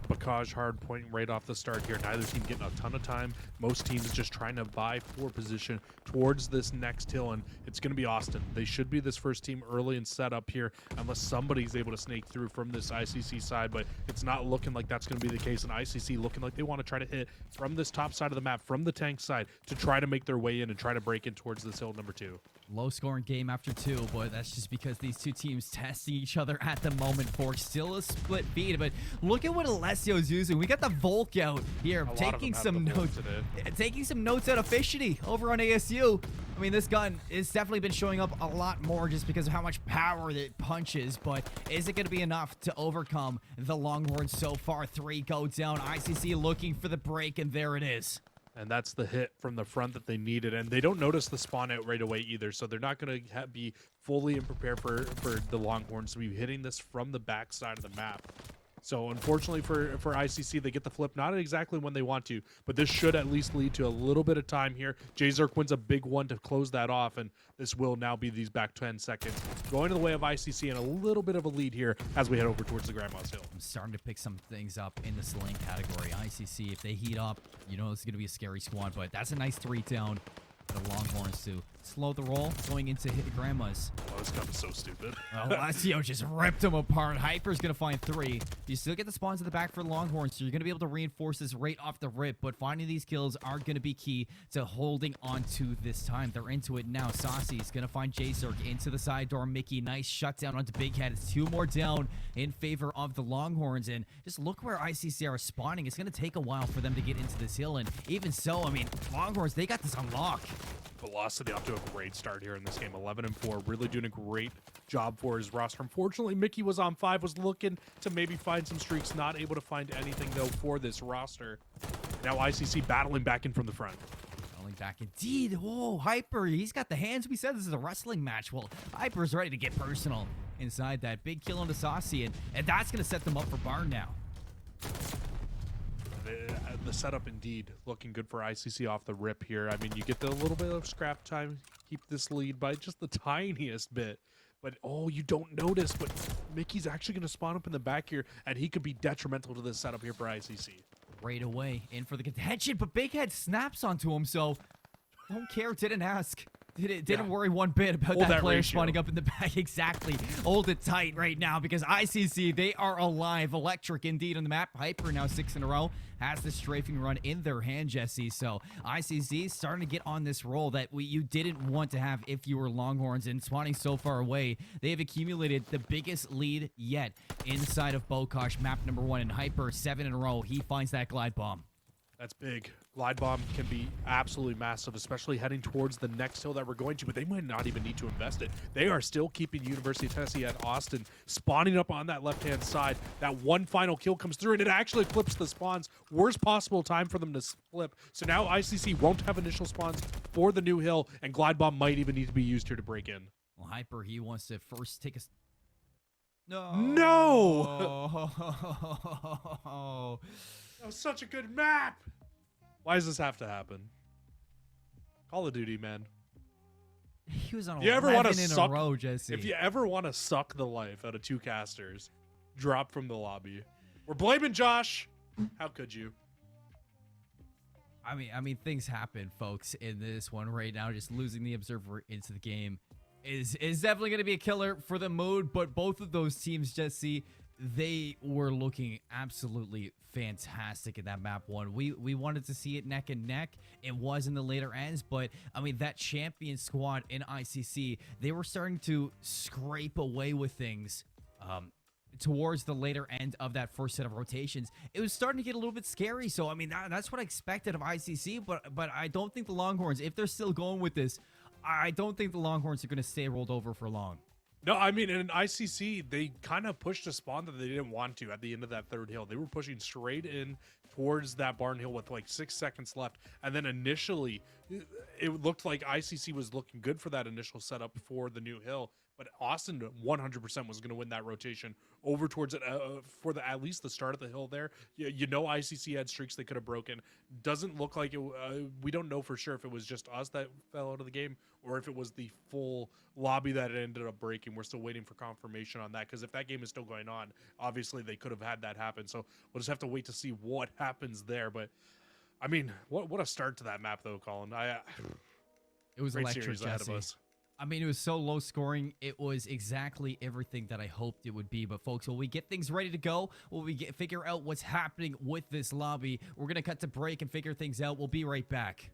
Bakaj hard point right off the start here. Neither team getting a ton of time. Most teams just trying to buy for position towards this next hill, and it's going to be Austin. They should be this first team early and set up here unless somebody's able to snake through from this ICC side, but it's not looking like that's going to be the case. And ICC looking like they want to try to hit from this top side of the map, from the tank side, to try to make their way in and try to break in towards this hill number 2.
Low scoring game after 2, but that's just because these two teams testing each other at the moment. For still a split feed, but look at what Alessio's using. We got the Volk out here, taking some notes out of Fishity over on ASU. I mean, this gun has definitely been showing up a lot more just because of how much power that it punches, but is it going to be enough to overcome the Longhorns so far? 3 go down. ICC looking for the break, and there it is.
And that's the hit from the front that they needed. And they don't notice the spawn out right away either. So they're not going to be fully prepared for the Longhorns to be hitting this from the back side of the map. So unfortunately for ICC, they get the flip, not exactly when they want to, but this should at least lead to a little bit of time here. J-Zerk wins a big one to close that off, and this will now be these back 10 seconds. Going to the way of ICC and a little bit of a lead here as we head over towards the Grandma's Hill.
I'm starting to pick some things up in the sling category. ICC, if they heat up, it's going to be a scary squad, but that's a nice 3 down. The Longhorns to slow the roll, going into hit Grandma's.
Oh, this gun is so stupid.
Alessio just ripped him apart. Hyper's going to find 3. You still get the spawns in the back for Longhorns, so you're going to be able to reinforce this right off the rip, but finding these kills are going to be key to holding on to this time. They're into it now. Saucy's going to find J-Zerk into the side door. Mickey, nice shutdown onto Big Head. It's 2 more down in favor of the Longhorns, and just look where ICC are spawning. It's going to take a while for them to get into this hill, and even so, I mean, Longhorns, they got this on lock.
Velocity off to a great start here in this game. 11-4, really doing a great job for his roster. Unfortunately, Mickey was on 5, was looking to maybe find some streaks, not able to find anything though for this roster. Now ICC battling back in from the front.
Battling back indeed. Whoa, Hyper, he's got the hands. We said this is a wrestling match. Well, Hyper's ready to get personal inside that. Big kill on the Saucy, and that's going to set them up for Barn now.
The setup indeed looking good for ICC off the rip here. I mean, you get the little bit of scrap time, keep this lead by just the tiniest bit. But, oh, you don't notice, but Mickey's actually going to spawn up in the back here, and he could be detrimental to this setup here for ICC.
Right away, in for the contention, but Big Head snaps onto him, so don't care, didn't ask. Didn't worry one bit about that player spawning up in the back. Exactly. Hold it tight right now because ICC, they are alive. Electric indeed on the map. Hyper now 6 in a row. Has the strafing run in their hand, Jesse. So ICC starting to get on this roll that you didn't want to have if you were Longhorns, and spawning so far away. They have accumulated the biggest lead yet inside of Bokosh, map number 1. And Hyper, 7 in a row. He finds that glide bomb.
That's big. Glide bomb can be absolutely massive, especially heading towards the next hill that we're going to, but they might not even need to invest it. They are still keeping University of Tennessee at Austin, spawning up on that left-hand side. That one final kill comes through, and it actually flips the spawns. Worst possible time for them to flip. So now ICC won't have initial spawns for the new hill, and glide bomb might even need to be used here to break in.
Well, Hyper, he wants to first take a...
No!
No.
That was such a good map. Why does this have to happen? Call of Duty, man.
He was on
You ever wanna
11 in a
suck-
row, Jesse.
If you ever want to suck the life out of two casters, drop from the lobby. We're blaming Josh. How could you?
I mean, things happen, folks, in this one right now. Just losing the observer into the game is definitely going to be a killer for the mood. But both of those teams, Jesse, they were looking absolutely fantastic in that map one. We wanted to see it neck and neck. It was in the later ends, but I mean, that champion squad in ICC, they were starting to scrape away with things. Towards the later end of that first set of rotations, it was starting to get a little bit scary. So I mean, that's what I expected of ICC, but I don't think the Longhorns, if they're still going with this, I don't think the Longhorns are going to stay rolled over for long.
No, I mean, in ICC, they kind of pushed a spawn that they didn't want to at the end of that third hill. They were pushing straight in towards that barn hill with like 6 seconds left. And then initially, it looked like ICC was looking good for that initial setup for the new hill. But Austin 100% was going to win that rotation over towards it for at least the start of the hill there. You know, ICC had streaks they could have broken. Doesn't look like it. We don't know for sure if it was just us that fell out of the game or if it was the full lobby that it ended up breaking. We're still waiting for confirmation on that, because if that game is still going on, obviously they could have had that happen. So we'll just have to wait to see what happens there. But I mean, what a start to that map though, Colin.
It was
great
electric,
series ahead of
Jesse.
us.
I mean, it was so low scoring. It was exactly everything that I hoped it would be. But folks, when we get things ready to go, when we figure out what's happening with this lobby, we're going to cut to break and figure things out. We'll be right back.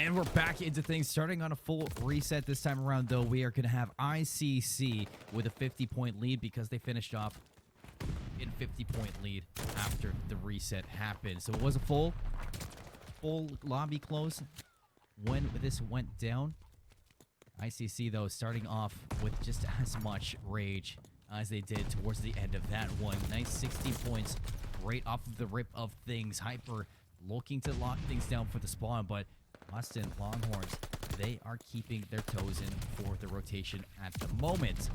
And we're back into things, starting on a full reset this time around, though. We are going to have ICC with a 50-point lead because they finished off in 50-point lead after the reset happened. So it was a full lobby close when this went down. ICC, though, starting off with just as much rage as they did towards the end of that one. Nice 16 points right off of the rip of things. Hyper looking to lock things down for the spawn, but Austin Longhorns, they are keeping their toes in for the rotation at the moment.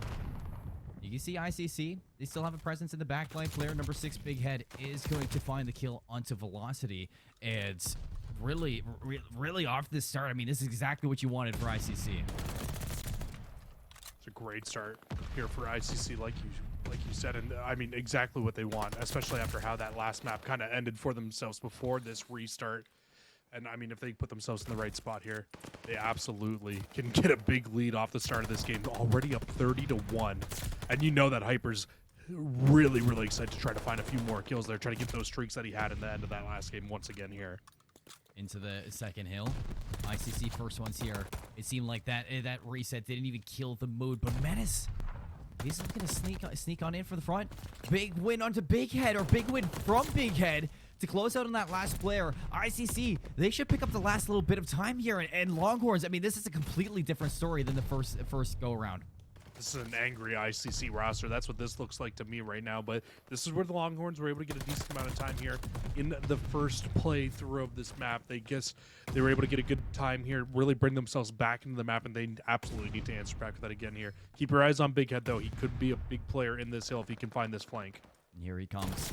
You can see ICC, they still have a presence in the backline. Player number 6, Big Head, is going to find the kill onto Velocity. And really off this start, I mean, this is exactly what you wanted for ICC.
It's a great start here for ICC, like you said, and I mean exactly what they want, especially after how that last map kind of ended for themselves before this restart. And I mean, if they put themselves in the right spot here, they absolutely can get a big lead off the start of this game, already up 30-1. And you know that Hyper's really excited to try to find a few more kills there, try to get those streaks that he had in the end of that last game once again here.
Into the second hill. ICC first ones here. It seemed like that reset didn't even kill the mood, but Menace, he's going to sneak on in for the front. Big win onto Big Head, or big win from Big Head to close out on that last player. ICC, they should pick up the last little bit of time here, and Longhorns, I mean, this is a completely different story than the first go-around.
This is an angry ICC roster. That's what this looks like to me right now. But this is where the Longhorns were able to get a decent amount of time here in the first playthrough of this map. They were able to get a good time here, really bring themselves back into the map, and they absolutely need to answer back with that again here. Keep your eyes on Big Head, though. He could be a big player in this hill if he can find this flank.
And here he comes.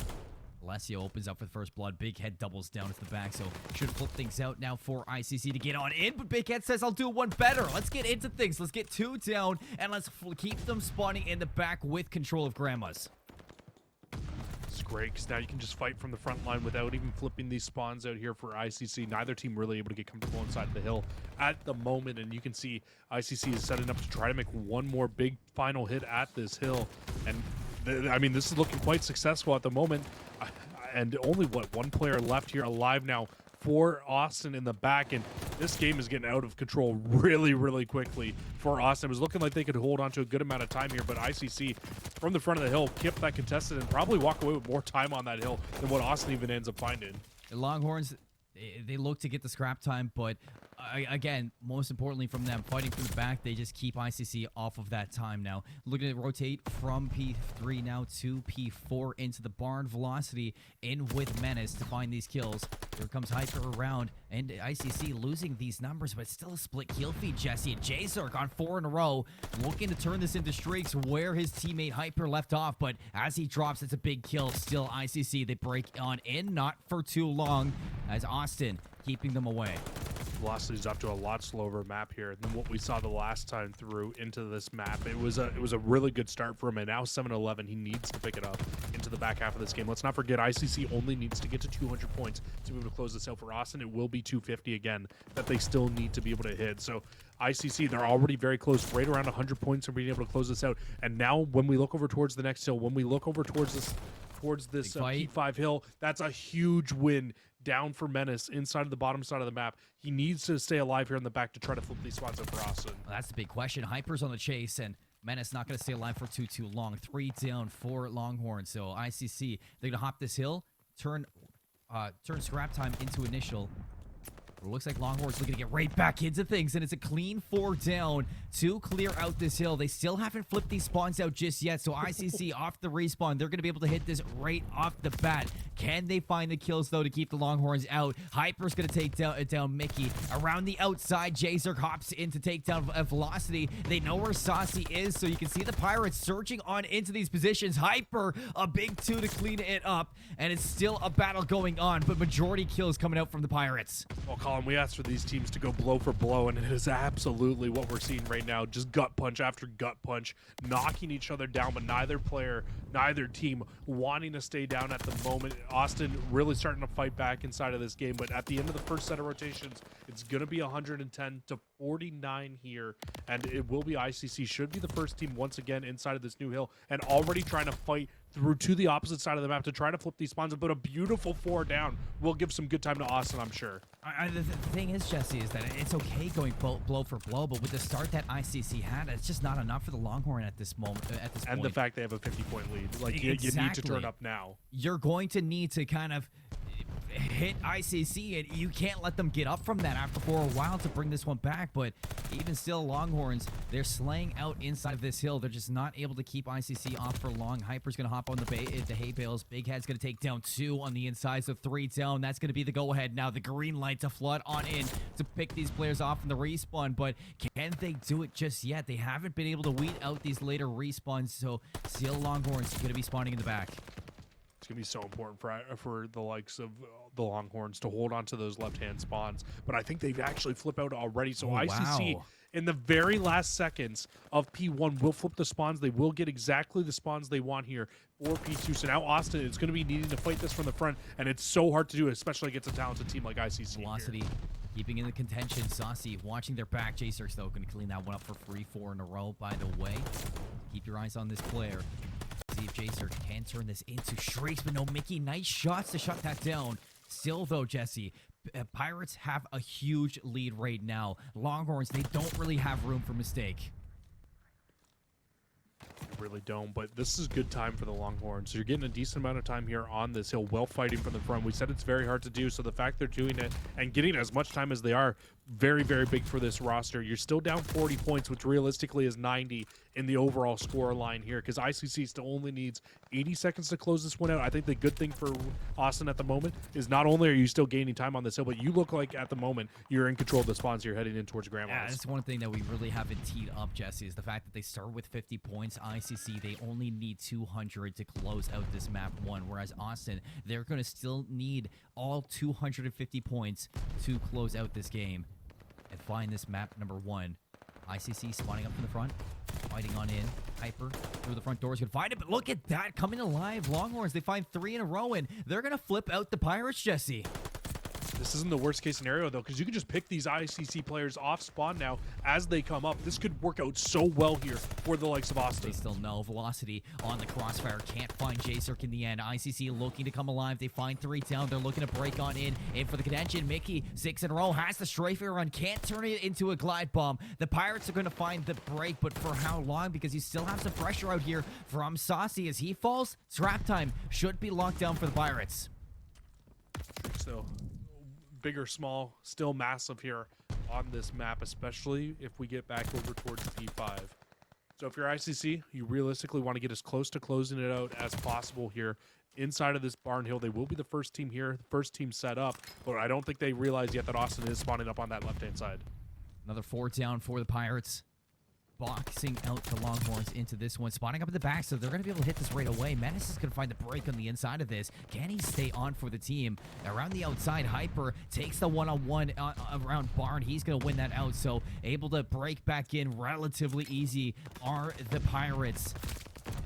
Alessio opens up for the first blood. Big Head doubles down to the back, so should flip things out now for ICC to get on in. But Big Head says, I'll do one better. Let's get into things. Let's get 2 down, and let's keep them spawning in the back with control of Grandma's.
It's great, because now you can just fight from the front line without even flipping these spawns out here for ICC. Neither team really able to get comfortable inside of the hill at the moment, and you can see ICC is setting up to try to make one more big final hit at this hill. And I mean, this is looking quite successful at the moment. And only, one player left here alive now for Austin in the back. And this game is getting out of control really quickly for Austin. It was looking like they could hold on to a good amount of time here, but ICC from the front of the hill kept that contested and probably walk away with more time on that hill than what Austin even ends up finding.
The Longhorns, they look to get the scrap time, but again, most importantly from them, fighting from the back, they just keep ICC off of that time now. Looking to rotate from P3 now to P4 into the barn. Velocity in with Menace to find these kills. Here comes Hyper around, and ICC losing these numbers, but still a split kill feed, Jesse. And J-Zerk on 4 in a row, looking to turn this into streaks where his teammate Hyper left off, but as he drops, it's a big kill. Still ICC, they break on in, not for too long, as Austin keeping them away.
Velocity's up to a lot slower map here than what we saw the last time through into this map. It was a really good start for him, and now 7-11, he needs to pick it up into the back half of this game. Let's not forget, ICC only needs to get to 200 points to be able to close this out. For Austin, it will be 250 again that they still need to be able to hit. So ICC, they're already very close, right around 100 points from being able to close this out. And now when we look over towards the next hill, when we look over towards this P5 hill, that's a huge win down for Menace inside of the bottom side of the map. He needs to stay alive here in the back to try to flip these spots up for Austin.
Well, that's the big question. Hyper's on the chase, and Menace not going to stay alive for too long. 3 down for Longhorn. So ICC, they're going to hop this hill, turn scrap time into initial. It looks like Longhorns looking to get right back into things, and it's a clean 4 down to clear out this hill. They still haven't flipped these spawns out just yet, so ICC off the respawn, they're going to be able to hit this right off the bat. Can they find the kills, though, to keep the Longhorns out? Hyper's going to take down Mickey. Around the outside, J-Zerk hops in to take down Velocity. They know where Saucy is, so you can see the Pirates searching on into these positions. Hyper, a big 2 to clean it up, and it's still a battle going on, but majority kills coming out from the Pirates.
Well, Colin, we asked for these teams to go blow for blow, and it is absolutely what we're seeing right now. Just gut punch after gut punch, knocking each other down, but neither team wanting to stay down at the moment. Austin really starting to fight back inside of this game, but at the end of the first set of rotations, it's going to be 110-49 here, and it will be ICC should be the first team once again inside of this new hill, and already trying to fight through to the opposite side of the map to try to flip these spawns, but a beautiful 4 down will give some good time to Austin, I'm sure.
The thing is, Jesse, is that it's okay going blow for blow, but with the start that ICC had, it's just not enough for the Longhorn at this moment.
And the fact they have a 50-point lead, like you need to turn up now.
You're going to need to kind of hit ICC, and you can't let them get up from that after for a while to bring this one back. But even still, Longhorns, they're slaying out inside of this hill. They're just not able to keep ICC off for long. Hyper's going to hop on the hay bales. Big Head's going to take down 2 on the inside, so 3 down. That's going to be the go-ahead now. The green light to flood on in to pick these players off in the respawn, but can they do it just yet? They haven't been able to weed out these later respawns, so still Longhorns going to be spawning in the back.
It's going to be so important for the likes of the Longhorns to hold on to those left-hand spawns. But I think they've actually flipped out already. So ICC,
wow,
in the very last seconds of P1, will flip the spawns. They will get exactly the spawns they want here for P2. So now Austin is going to be needing to fight this from the front, and it's so hard to do, especially against a talented team like ICC.
Velocity keeping in the contention. Saucy watching their back. J-Cirx, though, going to clean that one up for free 4 in a row, by the way. Keep your eyes on this player. See if J-Cirx can turn this into Shrieks, but no Mickey. Nice shots to shut that down. Still, though, Jesse, Pirates have a huge lead right now. Longhorns, they don't really have room for mistake.
Really don't, but this is good time for the Longhorns. So you're getting a decent amount of time here on this hill, well fighting from the front. We said it's very hard to do, so the fact they're doing it and getting as much time as they are, very, very big for this roster. You're still down 40 points, which realistically is 90 in the overall score line here, because ICC still only needs 80 seconds to close this one out. I think the good thing for Austin at the moment is not only are you still gaining time on this hill, but you look like at the moment you're in control of the spawns you're heading in towards Grandma's.
Yeah, that's one thing that we really haven't teed up, Jesse, is the fact that they start with 50 points. ICC, they only need 200 to close out this map 1, whereas Austin, they're going to still need all 250 points to close out this game and find this map number 1. ICC spawning up in the front, fighting on in. Hyper through the front doors, could find it, but look at that, coming alive. Longhorns, they find 3 in a row, and they're going to flip out the Pirates, Jesse.
This isn't the worst case scenario, though, because you can just pick these ICC players off spawn now as they come up. This could work out so well here for the likes of Austin.
They still know Velocity on the crossfire. Can't find J-Circ in the end. ICC looking to come alive. They find 3 down. They're looking to break on in for the contention. Mickey, 6 in a row, has the strafer run. Can't turn it into a glide bomb. The Pirates are going to find the break, but for how long? Because you still have some pressure out here from Saucy. As he falls, scrap time should be locked down for the Pirates.
So, big or small, still massive here on this map, especially if we get back over towards T5. So if you're ICC, you realistically want to get as close to closing it out as possible here inside of this barn hill. They will be the first team here, the first team set up, but I don't think they realize yet that Austin is spawning up on that left-hand side.
Another 4 down for the Pirates. Boxing out the Longhorns into this one, spawning up at the back, so they're going to be able to hit this right away. Menace is going to find the break on the inside of this. Can he stay on for the team? Around the outside, Hyper takes the one-on-one around Barn. He's going to win that out, so able to break back in relatively easy are the Pirates.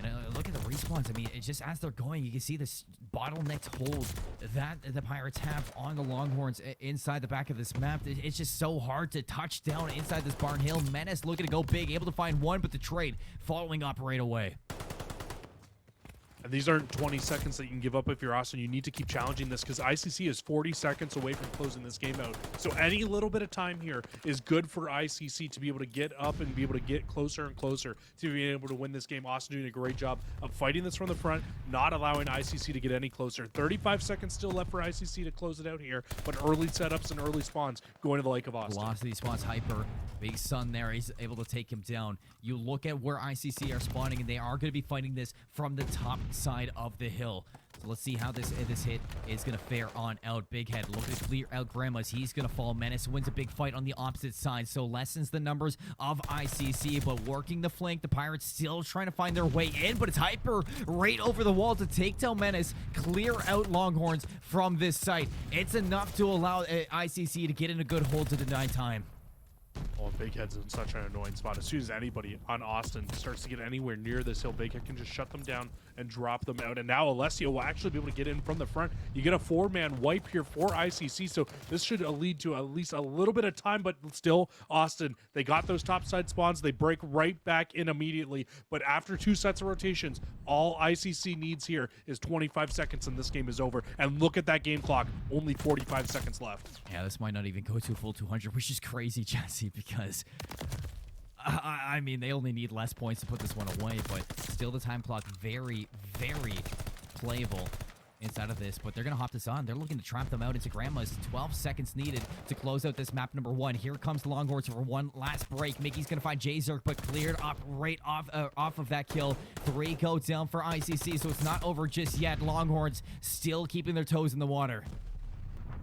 And look at the respawns. I mean, it's just as they're going, you can see this bottlenecked hold that the Pirates have on the Longhorns inside the back of this map. It's just so hard to touch down inside this barn hill. Menace looking to go big, able to find 1, but the trade following up right away.
And these aren't 20 seconds that you can give up if you're Austin. You need to keep challenging this because ICC is 40 seconds away from closing this game out. So any little bit of time here is good for ICC to be able to get up and be able to get closer and closer to being able to win this game. Austin doing a great job of fighting this from the front, not allowing ICC to get any closer. 35 seconds still left for ICC to close it out here, but early setups and early spawns going to the Lake of Austin.
Velocity spawns Hyper. Big Sun there. He's able to take him down. You look at where ICC are spawning, and they are going to be fighting this from the top side of the hill. So let's see how this hit is going to fare on out. Big Head looking to clear out Grandma's. He's going to fall. Menace wins a big fight on the opposite side, so lessens the numbers of ICC, but working the flank. The Pirates still trying to find their way in, but it's Hyper right over the wall to take down Menace, clear out Longhorns from this site. It's enough to allow ICC to get in a good hold to deny time.
Oh, Big Head's in such an annoying spot. As soon as anybody on Austin starts to get anywhere near this hill, Big Head can just shut them down and drop them out. And now Alessio will actually be able to get in from the front. You get a 4-man wipe here for ICC, so this should lead to at least a little bit of time, but still, Austin, they got those top side spawns. They break right back in immediately, but after 2 sets of rotations, all ICC needs here is 25 seconds and this game is over. And look at that game clock, only 45 seconds left.
Yeah, this might not even go to a full 200, which is crazy, Jesse, because I mean, they only need less points to put this one away, but still the time clock very, very playable inside of this. But they're going to hop this on. They're looking to trap them out into Grandma's. 12 seconds needed to close out this map number 1. Here comes the Longhorns for one last break. Mickey's going to find J-Zerk, but cleared up right off of that kill. 3 go down for ICC, so it's not over just yet. Longhorns still keeping their toes in the water.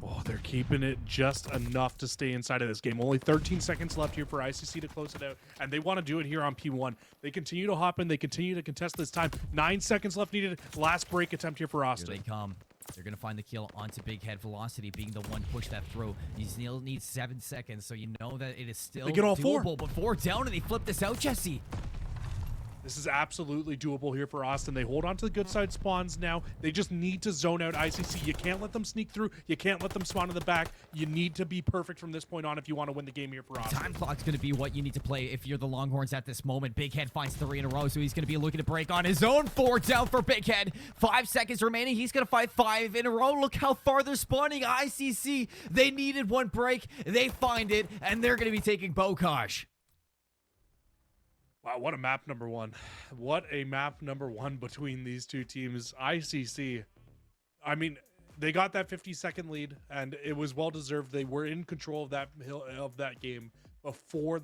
Oh, they're keeping it just enough to stay inside of this game. Only 13 seconds left here for ICC to close it out, and they want to do it here on P1. They continue to hop in. They continue to contest this time. 9 seconds left needed. Last break attempt here for Austin.
Here they come. They're going to find the kill onto Big Head. Velocity being the one push that through. You still need 7 seconds, so you know that it is still
they get all
doable.
4.
But 4 down, and they flip this out, Jesse.
This is absolutely doable here for Austin. They hold on to the good side spawns now. They just need to zone out ICC. You can't let them sneak through. You can't let them spawn in the back. You need to be perfect from this point on if you want to win the game here for Austin.
Time clock's going to be what you need to play if you're the Longhorns at this moment. Big Head finds 3 in a row, so he's going to be looking to break on his own. 4 down for Big Head. 5 seconds remaining. He's going to fight 5 in a row. Look how far they're spawning. ICC, they needed 1 break. They find it, and they're going to be taking Bokaj.
Wow, what a map number 1. What a map number 1 between these two teams. ICC, I mean, they got that 50-second lead, and it was well-deserved. They were in control of that game before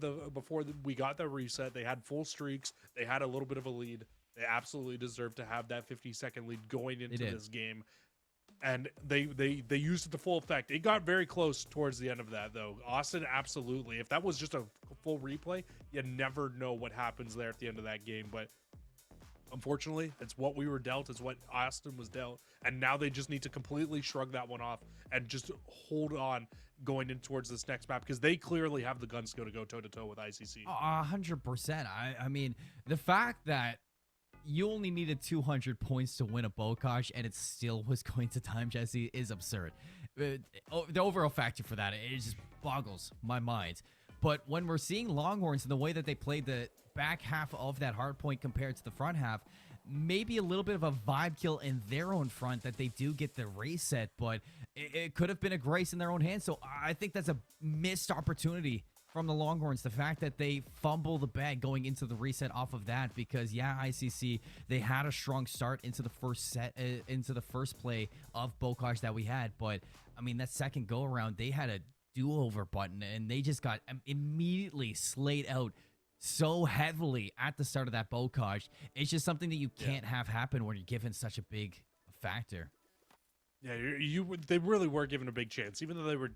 we got the reset. They had full streaks. They had a little bit of a lead. They absolutely deserved to have that 50-second lead going into this game. And they used it to full effect. It got very close towards the end of that, though. Austin, absolutely. If that was just a full replay, you never know what happens there at the end of that game. But unfortunately, it's what we were dealt. It's what Austin was dealt. And now they just need to completely shrug that one off and just hold on going in towards this next map, because they clearly have the guns to go toe-to-toe with ICC.
100%. I mean, the fact that you only needed 200 points to win a Bokaj, and it still was going to time, Jesse, is absurd. The overall factor for that, it just boggles my mind. But when we're seeing Longhorns and the way that they played the back half of that hard point compared to the front half, maybe a little bit of a vibe kill in their own front that they do get the reset, but it could have been a grace in their own hands. So I think that's a missed opportunity from the Longhorns, the fact that they fumble the bag going into the reset off of that, because ICC, they had a strong start into the first set, into the first play of Bokaj that we had, but I mean, that second go around, they had a do-over button, and they just got immediately slayed out so heavily at the start of that Bokaj. It's just something that you can't have happen when you're given such a big factor.
Yeah, they really were given a big chance, even though they were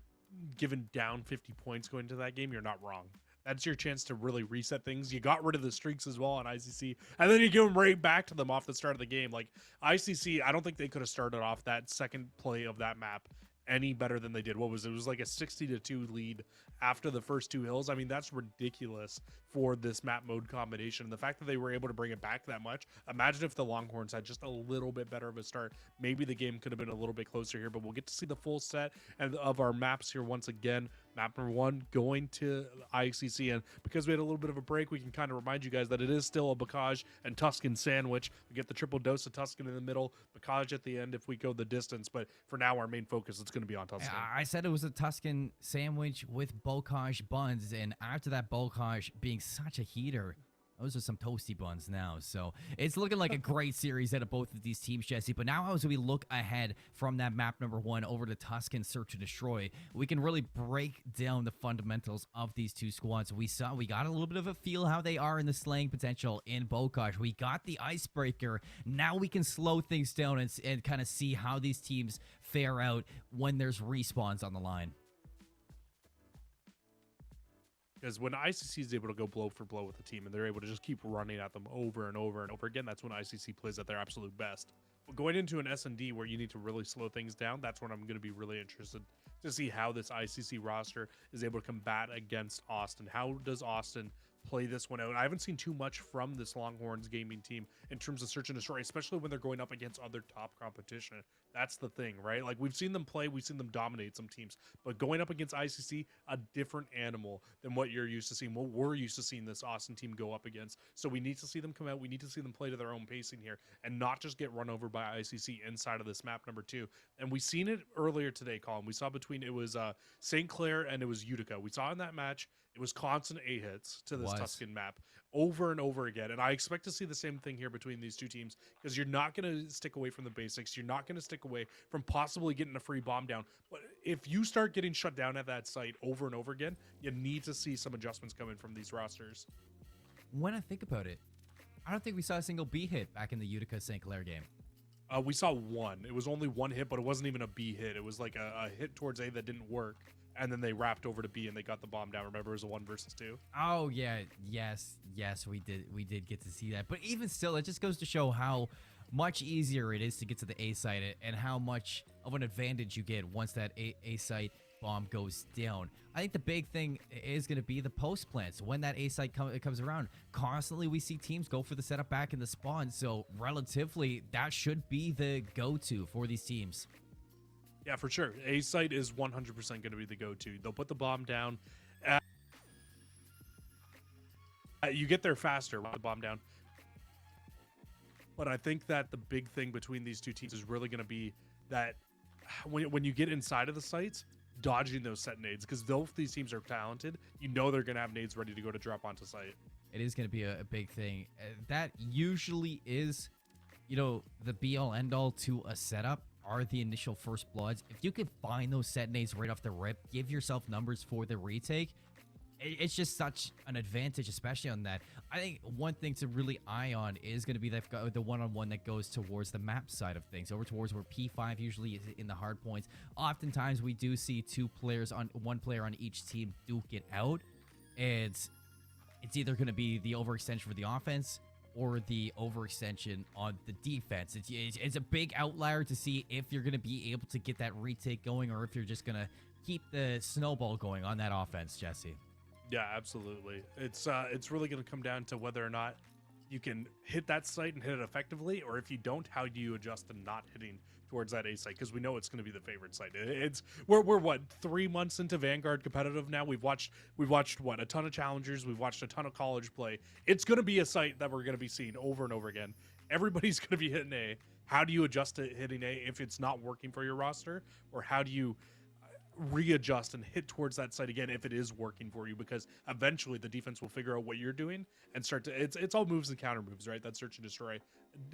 given down 50 points going into that game. You're not wrong. That's your chance to really reset things. You got rid of the streaks as well on ICC, and then you give them right back to them off the start of the game. Like ICC, I don't think they could have started off that second play of that map any better than they did. It was like a 60-2 lead after the first 2 hills. I mean, that's ridiculous for this map mode combination. And the fact that they were able to bring it back that much, imagine if the Longhorns had just a little bit better of a start. Maybe the game could have been a little bit closer here, but we'll get to see the full set and of our maps here once again. Map number 1 going to ICC, and because we had a little bit of a break, we can kind of remind you guys that it is still a Bokaj and Tuscan sandwich. We get the triple dose of Tuscan in the middle, Bokaj at the end if we go the distance, but for now our main focus is going to be on Tuscan.
I said it was a Tuscan sandwich with Bokaj buns, and after that Bokaj being such a heater, those are some toasty buns now. So it's looking like a great series out of both of these teams, Jesse. But now as we look ahead from that map number 1 over to Tuscan Search and Destroy, we can really break down the fundamentals of these two squads. We got a little bit of a feel how they are in the slaying potential in Bokaj. We got the icebreaker. Now we can slow things down and kind of see how these teams fare out when there's respawns on the line.
Because when ICC is able to go blow for blow with the team and they're able to just keep running at them over and over and over again, that's when ICC plays at their absolute best. But going into an S&D where you need to really slow things down, that's when I'm going to be really interested to see how this ICC roster is able to combat against Austin. How does Austin play this one out? I haven't seen too much from this Longhorns gaming team in terms of search and destroy, especially when they're going up against other top competition. That's the thing, right? Like, we've seen them play, we've seen them dominate some teams, but going up against ICC, a different animal than what you're used to seeing, what we're used to seeing this Austin team go up against. So we need to see them come out, we need to see them play to their own pacing here and not just get run over by ICC inside of this map number 2. And we seen it earlier today, Colin. We saw between, it was St. Clair and it was Utica. We saw in that match, it was constant A hits to this Tuscan map over and over again. And I expect to see the same thing here between these two teams, because you're not going to stick away from the basics. You're not going to stick away from possibly getting a free bomb down. But if you start getting shut down at that site over and over again, you need to see some adjustments coming from these rosters.
When I think about it, I don't think we saw a single B hit back in the Utica St. Clair game.
We saw one. It was only one hit, but it wasn't even a B hit. It was like a hit towards A that didn't work. And then they wrapped over to B and they got the bomb down. Remember, it was a 1 versus 2.
Oh yeah, yes, we did get to see that. But even still, it just goes to show how much easier it is to get to the A site and how much of an advantage you get once that A site bomb goes down. I think the big thing is going to be the post plants. When that A site comes around, constantly we see teams go for the setup back in the spawn. So relatively, that should be the go-to for these teams.
Yeah, for sure. A site is 100% going to be the go-to. They'll put the bomb down. You get there faster with the bomb down. But I think that the big thing between these two teams is really going to be that when you get inside of the sites, dodging those set nades, because both these teams are talented. You know they're going to have nades ready to go to drop onto site.
It is going to be a big thing. That usually is, the be-all, end-all to a setup are the initial first bloods. If you can find those set nades right off the rip, give yourself numbers for the retake, it's just such an advantage, especially on that. I think one thing to really eye on is going to be the one-on-one that goes towards the map side of things, over towards where P5 usually is in the hard points. Oftentimes, we do see one player on each team duke it out, and it's either going to be the overextension for the offense or the overextension on the defense. It's a big outlier to see if you're going to be able to get that retake going or if you're just going to keep the snowball going on that offense, Jesse.
Yeah, absolutely. It's really going to come down to whether or not you can hit that site and hit it effectively, or if you don't, how do you adjust to not hitting towards that A site? Because we know it's going to be the favorite site. We're what, 3 months into Vanguard competitive now. We've watched what, a ton of challengers. We've watched a ton of college play. It's going to be a site that we're going to be seeing over and over again. Everybody's going to be hitting A. How do you adjust to hitting A if it's not working for your roster, or how do you readjust and hit towards that site again if it is working for you? Because eventually the defense will figure out what you're doing and start to it's all moves and counter moves, right? That's search and destroy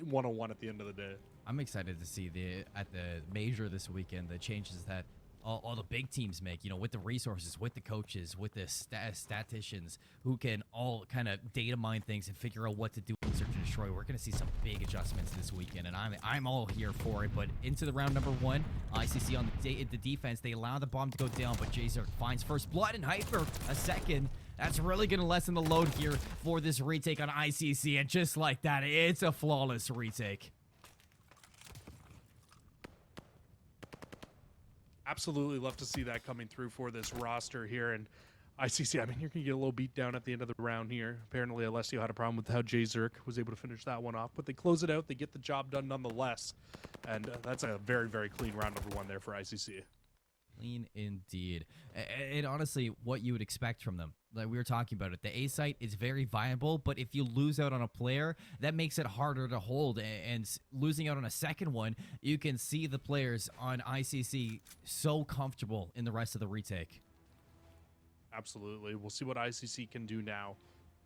101 at the end of the day. I'm
excited to see at the major this weekend the changes that all the big teams make, with the resources, with the coaches, with the statisticians who can all kind of data mine things and figure out what to do in search and destroy. We're going to see some big adjustments this weekend, and I'm all here for it. But into the round number 1, ICC on the defense, they allow the bomb to go down, but Jzerk finds first blood and Hyper a second. That's really going to lessen the load here for this retake on ICC, and just like that, it's a flawless retake.
Absolutely love to see that coming through for this roster here. And ICC, I mean, you're going to get a little beat down at the end of the round here. Apparently, Alessio had a problem with how Jzerk was able to finish that one off, but they close it out. They get the job done nonetheless. And that's a very, very clean round number 1 there for ICC.
Clean indeed. And honestly, what you would expect from them. Like we were talking about it, the A site is very viable, but if you lose out on a player, that makes it harder to hold. And losing out on a second one, you can see the players on ICC so comfortable in the rest of the retake.
Absolutely. We'll see what ICC can do now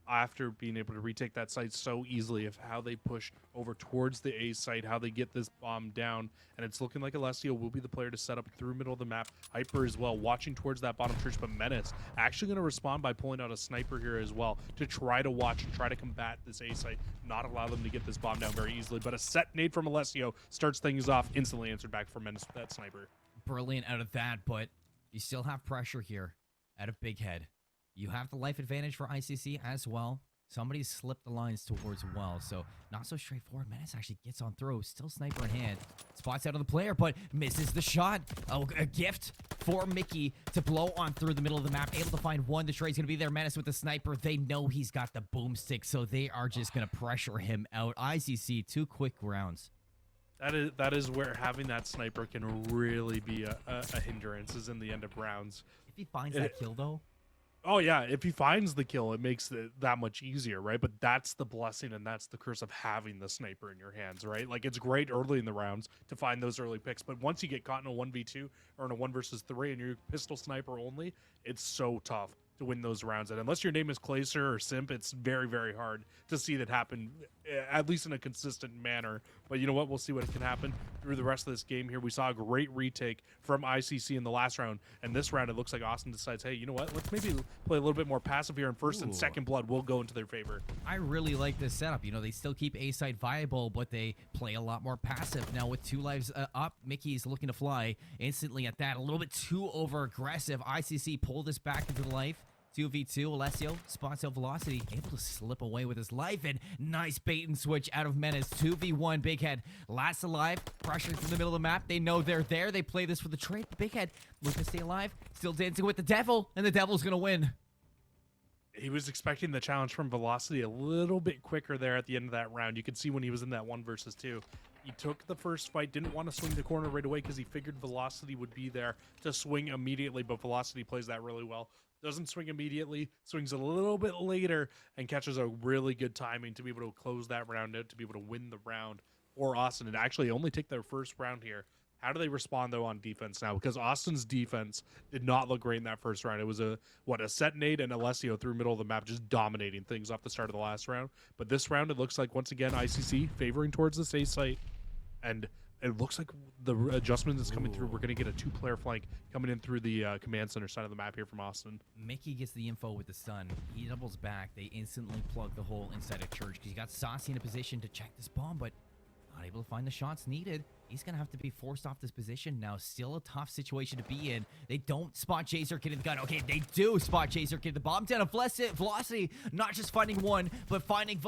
after being able to retake that site so easily, of how they push over towards the A site, how they get this bomb down. And it's looking like Alessio will be the player to set up through middle of the map. Hyper as well, watching towards that bottom church, but Menace actually going to respond by pulling out a sniper here as well to try to watch and try to combat this A site, not allow them to get this bomb down very easily. But a set nade from Alessio starts things off, instantly answered back from Menace with that sniper.
Brilliant out of that, but you still have pressure here out of Big Head. You have the life advantage for ICC as well. Somebody slipped the lines towards well, so not so straightforward. Menace actually gets on throw, still sniper in hand. Spots out on the player, but misses the shot. Oh, a gift for Mickey to blow on through the middle of the map. Able to find one. Detroit's going to be there. Menace with the sniper. They know he's got the boomstick, so they are just going to pressure him out. ICC, 2 quick rounds.
That is where having that sniper can really be a hindrance, is in the end of rounds.
If he finds that kill, though.
Oh, yeah. If he finds the kill, it makes it that much easier, right? But that's the blessing and that's the curse of having the sniper in your hands, right? Like, it's great early in the rounds to find those early picks, but once you get caught in a 1v2 or in a 1 versus 3 and you're pistol sniper only, it's so tough to win those rounds. And unless your name is Clayser or Simp, it's very, very hard to see that happen, at least in a consistent manner. But you know what? We'll see what can happen through the rest of this game here. We saw a great retake from ICC in the last round. And this round, it looks like Austin decides, hey, you know what? Let's maybe play a little bit more passive here. And first and second blood will go into their favor.
I really like this setup. You know, they still keep A side viable, but they play a lot more passive. Now with 2 lives up, Mickey's looking to fly instantly at that. A little bit too over aggressive. ICC pulled this back into the life. 2v2, Alessio spots out Velocity, able to slip away with his life, and nice bait and switch out of Menace. 2v1, Big Head last alive, pressuring from the middle of the map. They know they're there. They play this for the trade. Big Head looking to stay alive, still dancing with the Devil, and the Devil's gonna win.
He was expecting the challenge from Velocity a little bit quicker there at the end of that round. You could see when he was in that 1 versus 2. He took the first fight, didn't want to swing the corner right away because he figured Velocity would be there to swing immediately, but Velocity plays that really well. Doesn't swing immediately, swings a little bit later, and catches a really good timing to be able to close that round out, to be able to win the round for Austin and actually only take their first round here. How do they respond, though, on defense now? Because Austin's defense did not look great in that first round. It was a set nade and Alessio through middle of the map, just dominating things off the start of the last round. But this round, it looks like, once again, ICC favoring towards the safe site. And it looks like the adjustment that's coming through. We're going to get a 2-player flank coming in through the command center side of the map here from Austin.
Mickey gets the info with the stun. He doubles back. They instantly plug the hole inside a church because you got Saucy in a position to check this bomb, but not able to find the shots needed. He's going to have to be forced off this position now. Still a tough situation to be in. They don't spot Jaser Kid in the gun. Okay, they do spot Jaser Kid. The bomb down. Velocity, not just finding one, but finding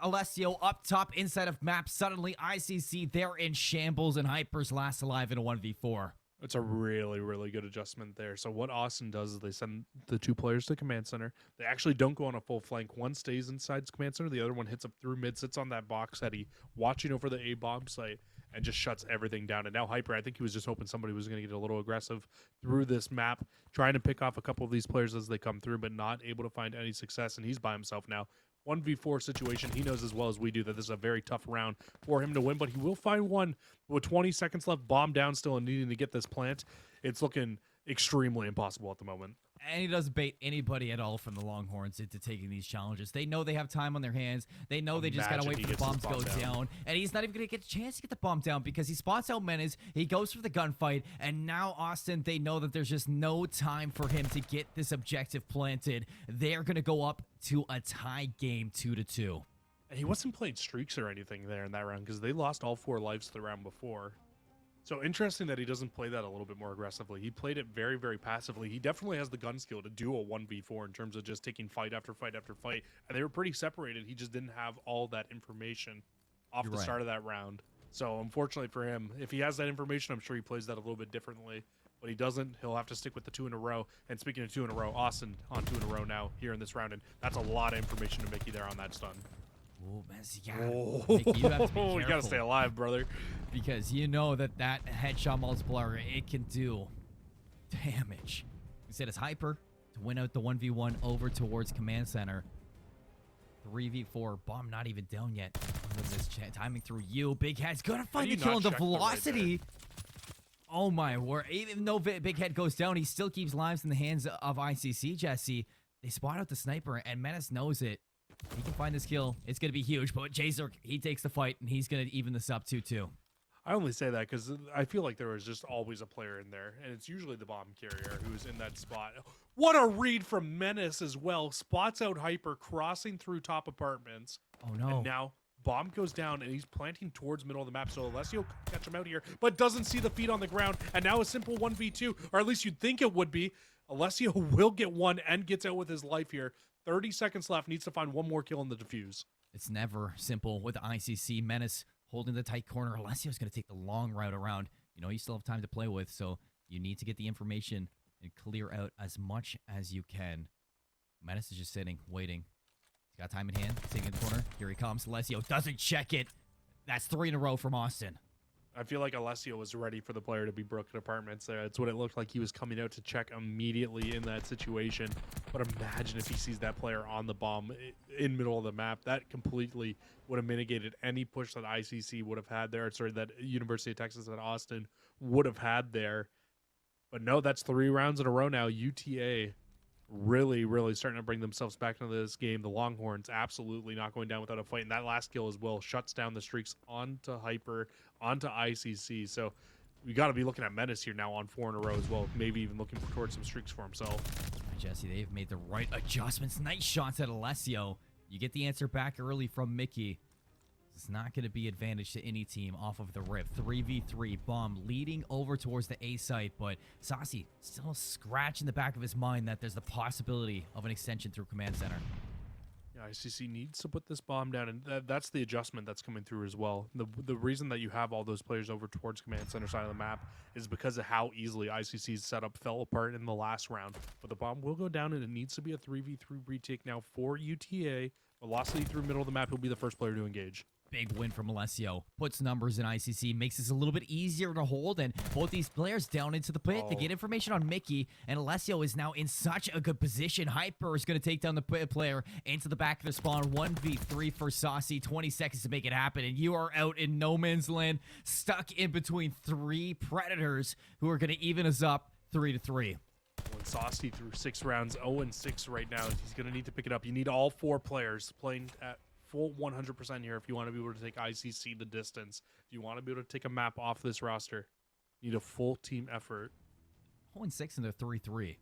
Alessio up top inside of map. Suddenly, ICC, they're in shambles, and Hyper's last alive in a 1v4.
It's a really, really good adjustment there. So what Austin does is they send the 2 players to command center. They actually don't go on a full flank. One stays inside command center. The other one hits up through mid, sits on that box heady, watching over the A-bomb site, and just shuts everything down. And now Hyper, I think he was just hoping somebody was going to get a little aggressive through this map, trying to pick off a couple of these players as they come through, but not able to find any success. And he's by himself now. 1v4 situation. He knows as well as we do that this is a very tough round for him to win, but he will find one with 20 seconds left, bomb down still, and needing to get this plant. It's looking extremely impossible at the moment.
And he doesn't bait anybody at all from the Longhorns into taking these challenges. They know they have time on their hands. They know they just got to wait for the bomb to go down. And he's not even going to get a chance to get the bomb down because he spots out Menace. He goes for the gunfight. And now Austin, they know that there's just no time for him to get this objective planted. They're going to go up to a tie game 2-2.
And he wasn't playing streaks or anything there in that round because they lost all 4 lives the round before. So interesting that he doesn't play that a little bit more aggressively. He played it very, very passively. He definitely has the gun skill to do a 1v4 in terms of just taking fight after fight after fight. And they were pretty separated. He just didn't have all that information off the start of that round. So unfortunately for him, if he has that information, I'm sure he plays that a little bit differently. But he doesn't. He'll have to stick with the 2 in a row. And speaking of 2 in a row, Austin on 2 in a row now here in this round. And that's a lot of information to Mickey there on that stun.
Oh, man, Mickey, you have to be careful.
You got to stay alive, brother.
Because you know that headshot multiplier, it can do damage. Instead, it's Hyper to win out the 1v1 over towards command center. 3v4, bomb not even down yet. Look at this timing through you. Big Head's gonna find the kill on the Velocity. Oh my word. Even though Big Head goes down, he still keeps lives in the hands of ICC, Jesse. They spot out the sniper, and Menace knows it. He can find this kill. It's going to be huge, but Jazer, he takes the fight, and he's going to even this up 2-2.
I only say that because I feel like there was just always a player in there, and it's usually the bomb carrier who's in that spot. What a read from Menace as well. Spots out Hyper, crossing through top apartments.
Oh, no.
And now bomb goes down, and he's planting towards middle of the map, so Alessio can catch him out here, but doesn't see the feet on the ground, and now a simple 1v2, or at least you'd think it would be. Alessio will get one and gets out with his life here. 30 seconds left. Needs to find one more kill in the defuse.
It's never simple with ICC. Menace holding the tight corner. Alessio's going to take the long route around. You know, you still have time to play with, so you need to get the information and clear out as much as you can. Menace is just sitting, waiting. He's got time in hand, sitting in the corner. Here he comes. Alessio doesn't check it. That's 3 in a row from Austin.
I feel like Alessio was ready for the player to be broken apartments there. That's what it looked like. He was coming out to check immediately in that situation. But imagine if he sees that player on the bomb in middle of the map. That completely would have mitigated any push that ICC would have had there. Sorry, that University of Texas and Austin would have had there. But no, that's 3 rounds in a row now. UTA really starting to bring themselves back into this game. The Longhorns absolutely not going down without a fight. And that last kill as well shuts down the streaks onto Hyper, onto ICC. So we got to be looking at Menace here now on 4 in a row as well. Maybe even looking towards some streaks for himself.
Jesse, they've made the right adjustments. Nice shots at Alessio. You get the answer back early from Mickey. It's not going to be advantage to any team off of the rip. 3v3 bomb leading over towards the A site, but Saucy still scratch in the back of his mind that there's the possibility of an extension through command center.
Yeah, ICC needs to put this bomb down, and that's the adjustment that's coming through as well. The reason that you have all those players over towards command center side of the map is because of how easily ICC's setup fell apart in the last round. But the bomb will go down, and it needs to be a 3v3 retake now for UTA. Velocity through middle of the map, he'll be the first player to engage.
Big win from Alessio. Puts numbers in ICC, makes this a little bit easier to hold, and both these players down into the pit. They get information on Mickey, and Alessio is now in such a good position. Hyper is going to take down the player into the back of the spawn. 1v3 for Saucy. 20 seconds to make it happen, and you are out in no man's land, stuck in between 3 predators who are going to even us up 3-3.
When Saucy through 6 rounds, 0-6 right now, he's going to need to pick it up. You need all 4 players playing at full 100% here if you want to be able to take ICC the distance. If you want to be able to take a map off this roster, you need a full team effort.
0-6 and they're 3-3.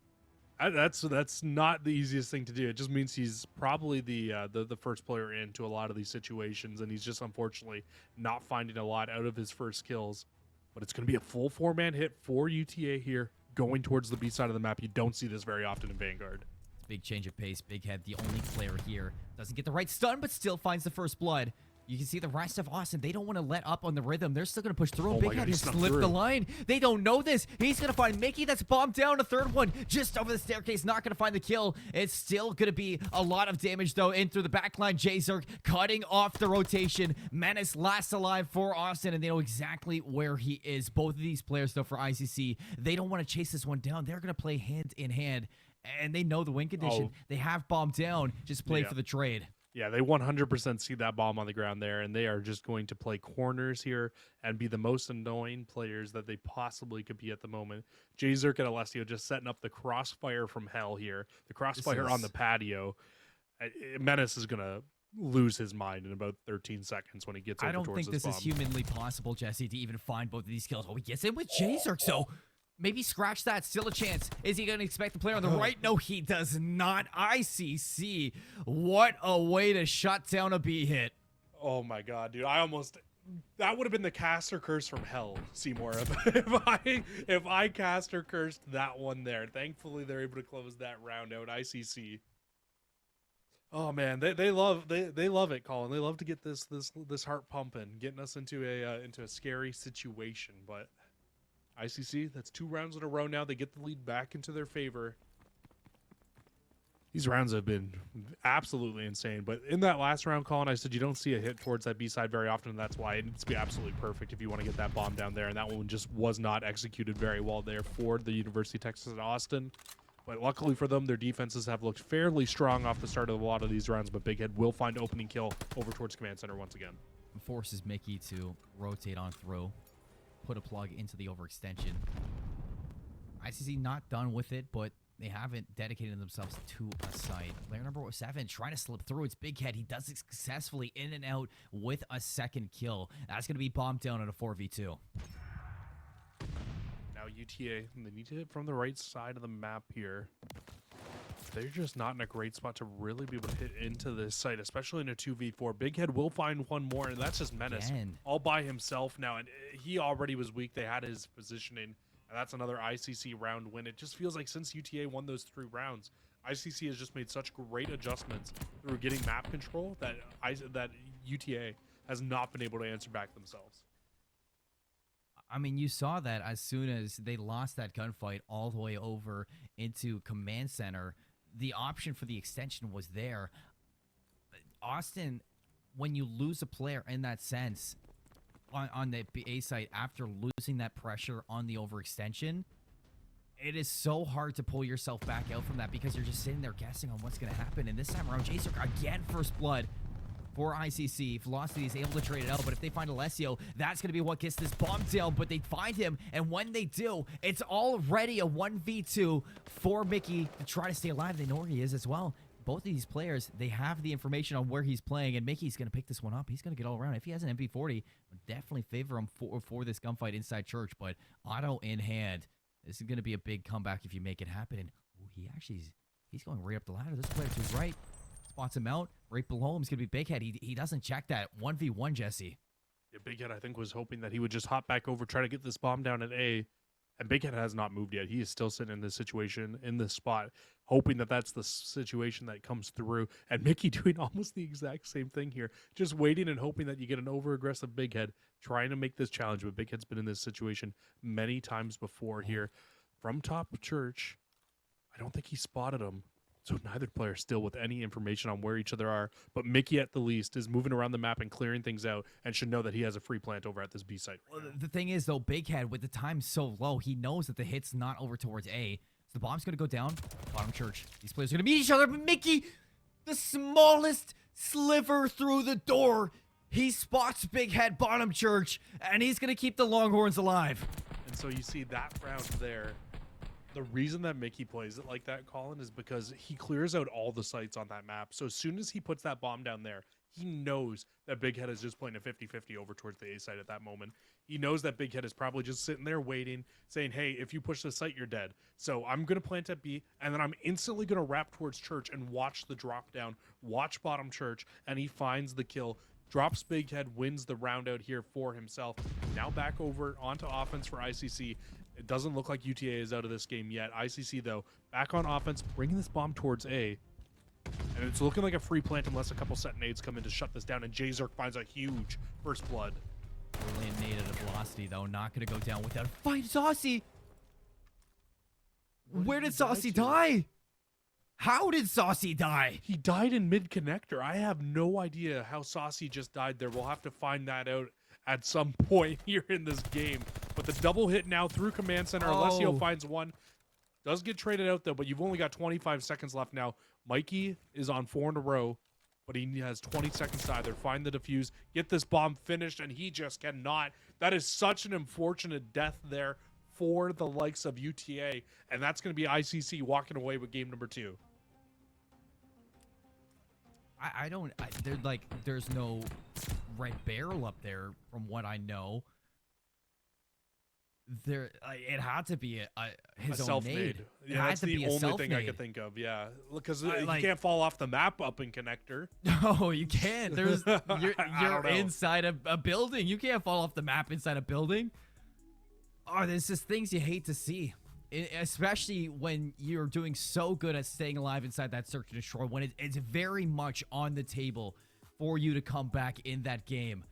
That's not the easiest thing to do. It just means he's probably the first player into a lot of these situations, and he's just unfortunately not finding a lot out of his first kills. But it's going to be a full 4-man hit for UTA here, going towards the B side of the map. You don't see this very often in Vanguard.
Big change of pace. Big Head, the only player here, doesn't get the right stun, but still finds the first blood. You can see the rest of Austin. They don't want to let up on the rhythm. They're still going to push through. Big Head has slipped the line. They don't know this. He's going to find Mickey. That's bombed down. A third one just over the staircase. Not going to find the kill. It's still going to be a lot of damage, though, in through the backline. J-Zerk cutting off the rotation. Menace last alive for Austin, and they know exactly where he is. Both of these players, though, for ICC, they don't want to chase this one down. They're going to play hand in hand. And they know the win condition. They have bomb down. Just play for the trade.
Yeah, they 100% see that bomb on the ground there, and they are just going to play corners here and be the most annoying players that they possibly could be at the moment. J-Zerk and Alessio just setting up the crossfire from hell here. The crossfire on the patio. Menace is going to lose his mind in about 13 seconds when he gets over towards this bomb.
I don't think this is humanly possible, Jesse, to even find both of these kills. Oh, he gets in with J-Zerk, so maybe scratch that. Still a chance. Is he going to expect the player on the right? No, he does not. ICC. What a way to shut down a B hit.
Oh, my God, dude. That would have been the caster curse from hell, Seymour. If I caster cursed that one there. Thankfully, they're able to close that round out. ICC. Oh man, they love it, Colin. They love to get this heart pumping, getting us into a scary situation. But ICC, that's 2 rounds in a row now. They get the lead back into their favor. These rounds have been absolutely insane. But in that last round, Colin, I said you don't see a hit towards that B side very often, and that's why it needs to be absolutely perfect if you want to get that bomb down there. And that one just was not executed very well there for the University of Texas at Austin. But luckily for them, their defenses have looked fairly strong off the start of a lot of these rounds. But Big Head will find opening kill over towards Command Center once again.
Forces Mickey to rotate on through. Put a plug into the overextension. ICC not done with it, but they haven't dedicated themselves to a site. Player number 7 trying to slip through. It's Big Head. He does it successfully in and out with a second kill. That's going to be bombed down on a 4v2.
Now UTA, they need to hit from the right side of the map here. They're just not in a great spot to really be able to hit into this site, especially in a 2v4. Big Head will find one more, and that's just Menace all by himself now. And he already was weak. They had his positioning, and that's another ICC round win. It just feels like since UTA won those 3 rounds, ICC has just made such great adjustments through getting map control that that UTA has not been able to answer back themselves.
I mean, you saw that as soon as they lost that gunfight all the way over into Command Center, the option for the extension was there. Austin, when you lose a player in that sense on the A site after losing that pressure on the overextension, it is so hard to pull yourself back out from that because you're just sitting there guessing on what's going to happen. And this time around, Jason again, first blood for ICC. Velocity is able to trade it out, but if they find Alessio, that's going to be what gets this bomb down. But they find him, and when they do, it's already a 1v2 for Mickey to try to stay alive. They know where he is as well. Both of these players, they have the information on where he's playing, and Mickey's going to pick this one up. He's going to get all around. If he has an MP40, would definitely favor him for this gunfight inside church, but auto in hand. This is going to be a big comeback if you make it happen. And he's going right up the ladder. This player to his right spots him out. Right below him is going to be Big Head. He doesn't check that. 1v1, Jesse.
Yeah, Big Head, I think, was hoping that he would just hop back over, try to get this bomb down at A. And Big Head has not moved yet. He is still sitting in this situation, in this spot, hoping that that's the situation that comes through. And Mickey doing almost the exact same thing here, just waiting and hoping that you get an over-aggressive Big Head, trying to make this challenge. But Big Head's been in this situation many times before here. From top of church, I don't think he spotted him. So neither player still with any information on where each other are. But Mickey, at the least, is moving around the map and clearing things out and should know that he has a free plant over at this B site.
Well, the thing is, though, Big Head, with the time so low, he knows that the hit's not over towards A. So the bomb's going to go down. Bottom church. These players are going to meet each other. But Mickey, the smallest sliver through the door, he spots Big Head bottom church, and he's going to keep the Longhorns alive.
And so you see that round there. The reason that Mickey plays it like that, Colin, is because he clears out all the sites on that map. So as soon as he puts that bomb down there, he knows that Big Head is just playing a 50-50 over towards the A site at that moment. He knows that Big Head is probably just sitting there waiting, saying, hey, if you push the site, you're dead. So I'm going to plant at B, and then I'm instantly going to wrap towards church and watch the drop down, watch bottom church, and he finds the kill. Drops Big Head, wins the round out here for himself. Now back over onto offense for ICC. It doesn't look like UTA is out of this game yet. ICC, though, back on offense, bringing this bomb towards A. And it's looking like a free plant unless a couple setonades come in to shut this down. And Jzerk finds a huge first blood.
Brilliant nade at a velocity, though. Not going to go down without a fight. Saucy! Where did Saucy die? How did Saucy die?
He died in mid-connector. I have no idea how Saucy just died there. We'll have to find that out at some point here in this game. But the double hit now through Command Center. Alessio finds one. Does get traded out, though, but you've only got 25 seconds left now. Mikey is on 4 in a row, but he has 20 seconds to either find the defuse, get this bomb finished, and he just cannot. That is such an unfortunate death there for the likes of UTA, and that's going to be ICC walking away with game number 2.
There's no red barrel up there from what I know. It had to be his own
self-made.
nade.
Yeah, that's the only thing I could think of. Yeah, because you can't fall off the map up in connector.
No, you can't. You're inside a building. You can't fall off the map inside a building. Oh, there's just things you hate to see, especially when you're doing so good at staying alive inside that search and destroy. When it's very much on the table for you to come back in that game.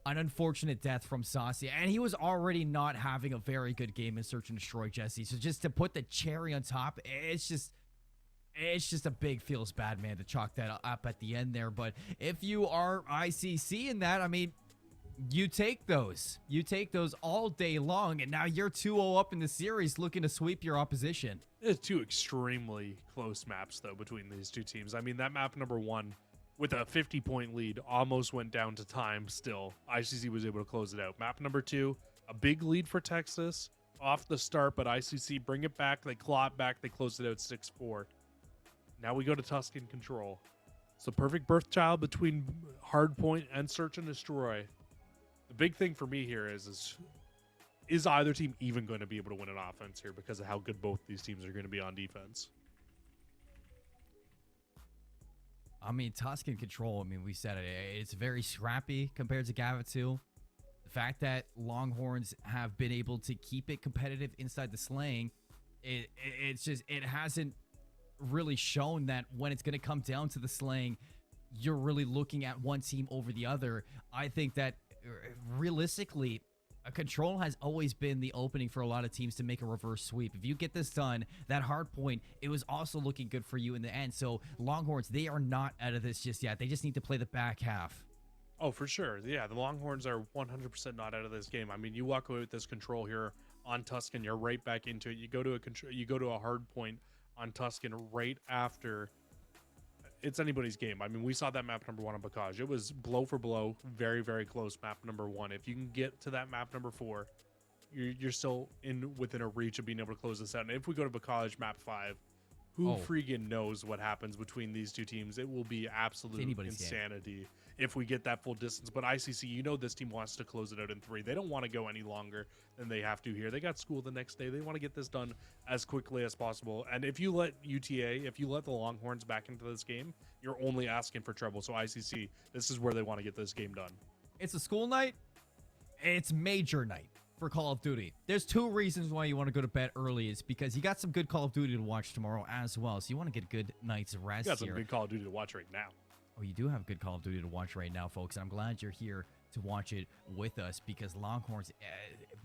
An unfortunate death from Saucy, and he was already not having a very good game in Search and Destroy, Jesse. So just to put the cherry on top, it's just a big feels bad, man, to chalk that up at the end there. But if you are ICC in that, I mean, you take those. You take those all day long, and now you're 2-0 up in the series looking to sweep your opposition.
It's two extremely close maps, though, between these two teams. I mean, that map number 1, with a 50-point lead, almost went down to time still. ICC was able to close it out. Map number 2, a big lead for Texas off the start, but ICC bring it back. They claw it back. They close it out 6-4. Now we go to Tuscan Control. It's the perfect birth child between Hardpoint and Search and Destroy. The big thing for me here is either team even going to be able to win an offense here because of how good both these teams are going to be on defense?
I mean, Tuscan Control, I mean, we said it. It's very scrappy compared to Gavitu. The fact that Longhorns have been able to keep it competitive inside the slaying, it hasn't really shown that when it's going to come down to the slaying, you're really looking at one team over the other. I think that realistically, a control has always been the opening for a lot of teams to make a reverse sweep. If you get this done, that hard point, it was also looking good for you in the end. So Longhorns, they are not out of this just yet. They just need to play the back half.
Oh, for sure. Yeah, the Longhorns are 100% not out of this game. I mean, you walk away with this control here on Tuscan, you're right back into it. You go to a hard point on Tuscan right after. It's anybody's game. I mean, we saw that map number 1 on Bacage. It was blow for blow, very, very close map number 1. If you can get to that map number 4, you're still within a reach of being able to close this out. And if we go to Bacage map 5, who freaking knows what happens between these two teams? It will be absolute insanity if we get that full distance. But ICC, you know this team wants to close it out in 3. They don't want to go any longer than they have to here. They got school the next day. They want to get this done as quickly as possible. And if you let UTA, if you let the Longhorns back into this game, you're only asking for trouble. So ICC, this is where they want to get this game done.
It's a school night. It's major night for Call of Duty. There's 2 reasons why you want to go to bed early. Is because you got some good Call of Duty to watch tomorrow as well. So you want to get a good night's rest
You got
here.
some good Call of Duty to watch right now.
Oh, you do have good Call of Duty to watch right now, folks. And I'm glad you're here to watch it with us because Longhorns,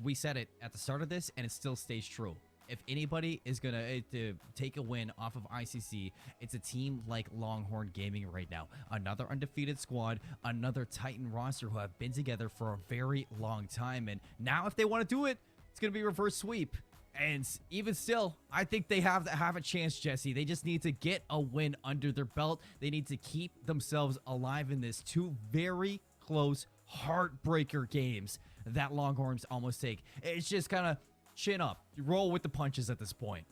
we said it at the start of this, and it still stays true. If anybody is going to take a win off of ICC, it's a team like Longhorn Gaming right now. Another undefeated squad, another Titan roster who have been together for a very long time. And now if they want to do it, it's going to be reverse sweep. And even still, I think they have a chance, Jesse. They just need to get a win under their belt. They need to keep themselves alive in this. 2 very close heartbreaker games that Longhorns almost take. It's just kind of chin up. You roll with the punches at this point.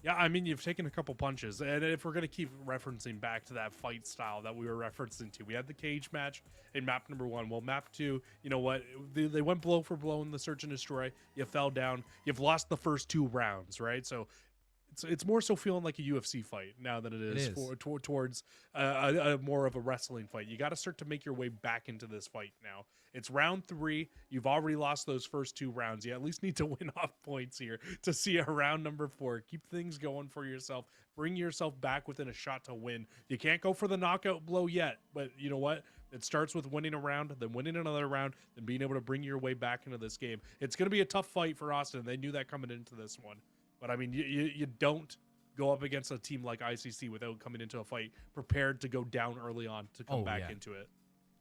Yeah, I mean, you've taken a couple punches. And if we're going to keep referencing back to that fight style that we were referencing to, we had the cage match in map number 1. Well, map 2, you know what? They went blow for blow in the search and destroy. You fell down. You've lost the first 2 rounds, right? So it's more so feeling like a UFC fight now than it is. Towards a more of a wrestling fight. You got to start to make your way back into this fight now. It's round 3. You've already lost those first 2 rounds. You at least need to win off points here to see a round number 4. Keep things going for yourself. Bring yourself back within a shot to win. You can't go for the knockout blow yet, but you know what? It starts with winning a round, then winning another round, then being able to bring your way back into this game. It's going to be a tough fight for Austin. They knew that coming into this one. But I mean, you don't go up against a team like ICC without coming into a fight prepared to go down early on to come back into it.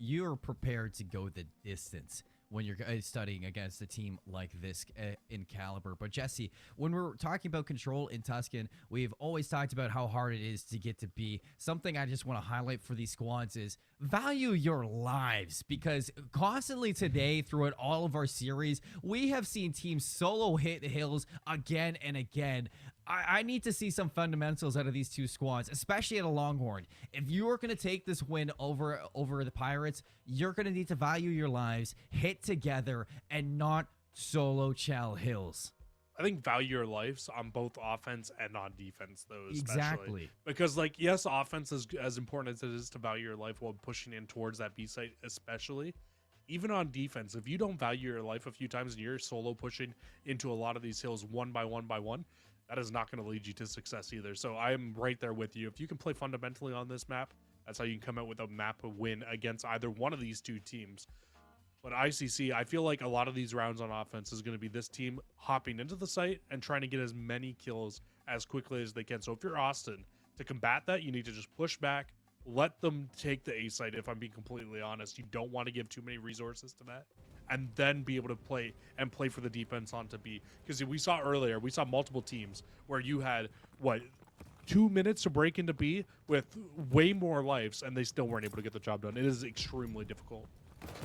You're prepared to go the distance when you're studying against a team like this in caliber. But Jesse, when we're talking about control in Tuscan, we've always talked about how hard it is to get to B. Something I just want to highlight for these squads is value your lives, because constantly today throughout all of our series, we have seen teams solo hit hills again and again. I need to see some fundamentals out of these 2 squads, especially at a Longhorn. If you are going to take this win over the Pirates, you're going to need to value your lives, hit together, and not solo chow hills.
I think value your lives on both offense and on defense, though. Especially.
Exactly.
Because, like, yes, offense is as important as it is to value your life while pushing in towards that B site, especially. Even on defense, if you don't value your life a few times and you're solo pushing into a lot of these hills one by one, that is not going to lead you to success either. So I am right there with you. If you can play fundamentally on this map, that's how you can come out with a map win against either one of these 2 teams. But ICC, I feel like a lot of these rounds on offense is going to be this team hopping into the site and trying to get as many kills as quickly as they can. So if you're Austin, to combat that, you need to just push back, let them take the A site. If I'm being completely honest, you don't want to give too many resources to that, and then be able to play for the defense onto B. Because we saw earlier, we saw multiple teams where you had, 2 minutes to break into B with way more lives, and they still weren't able to get the job done. It is extremely difficult.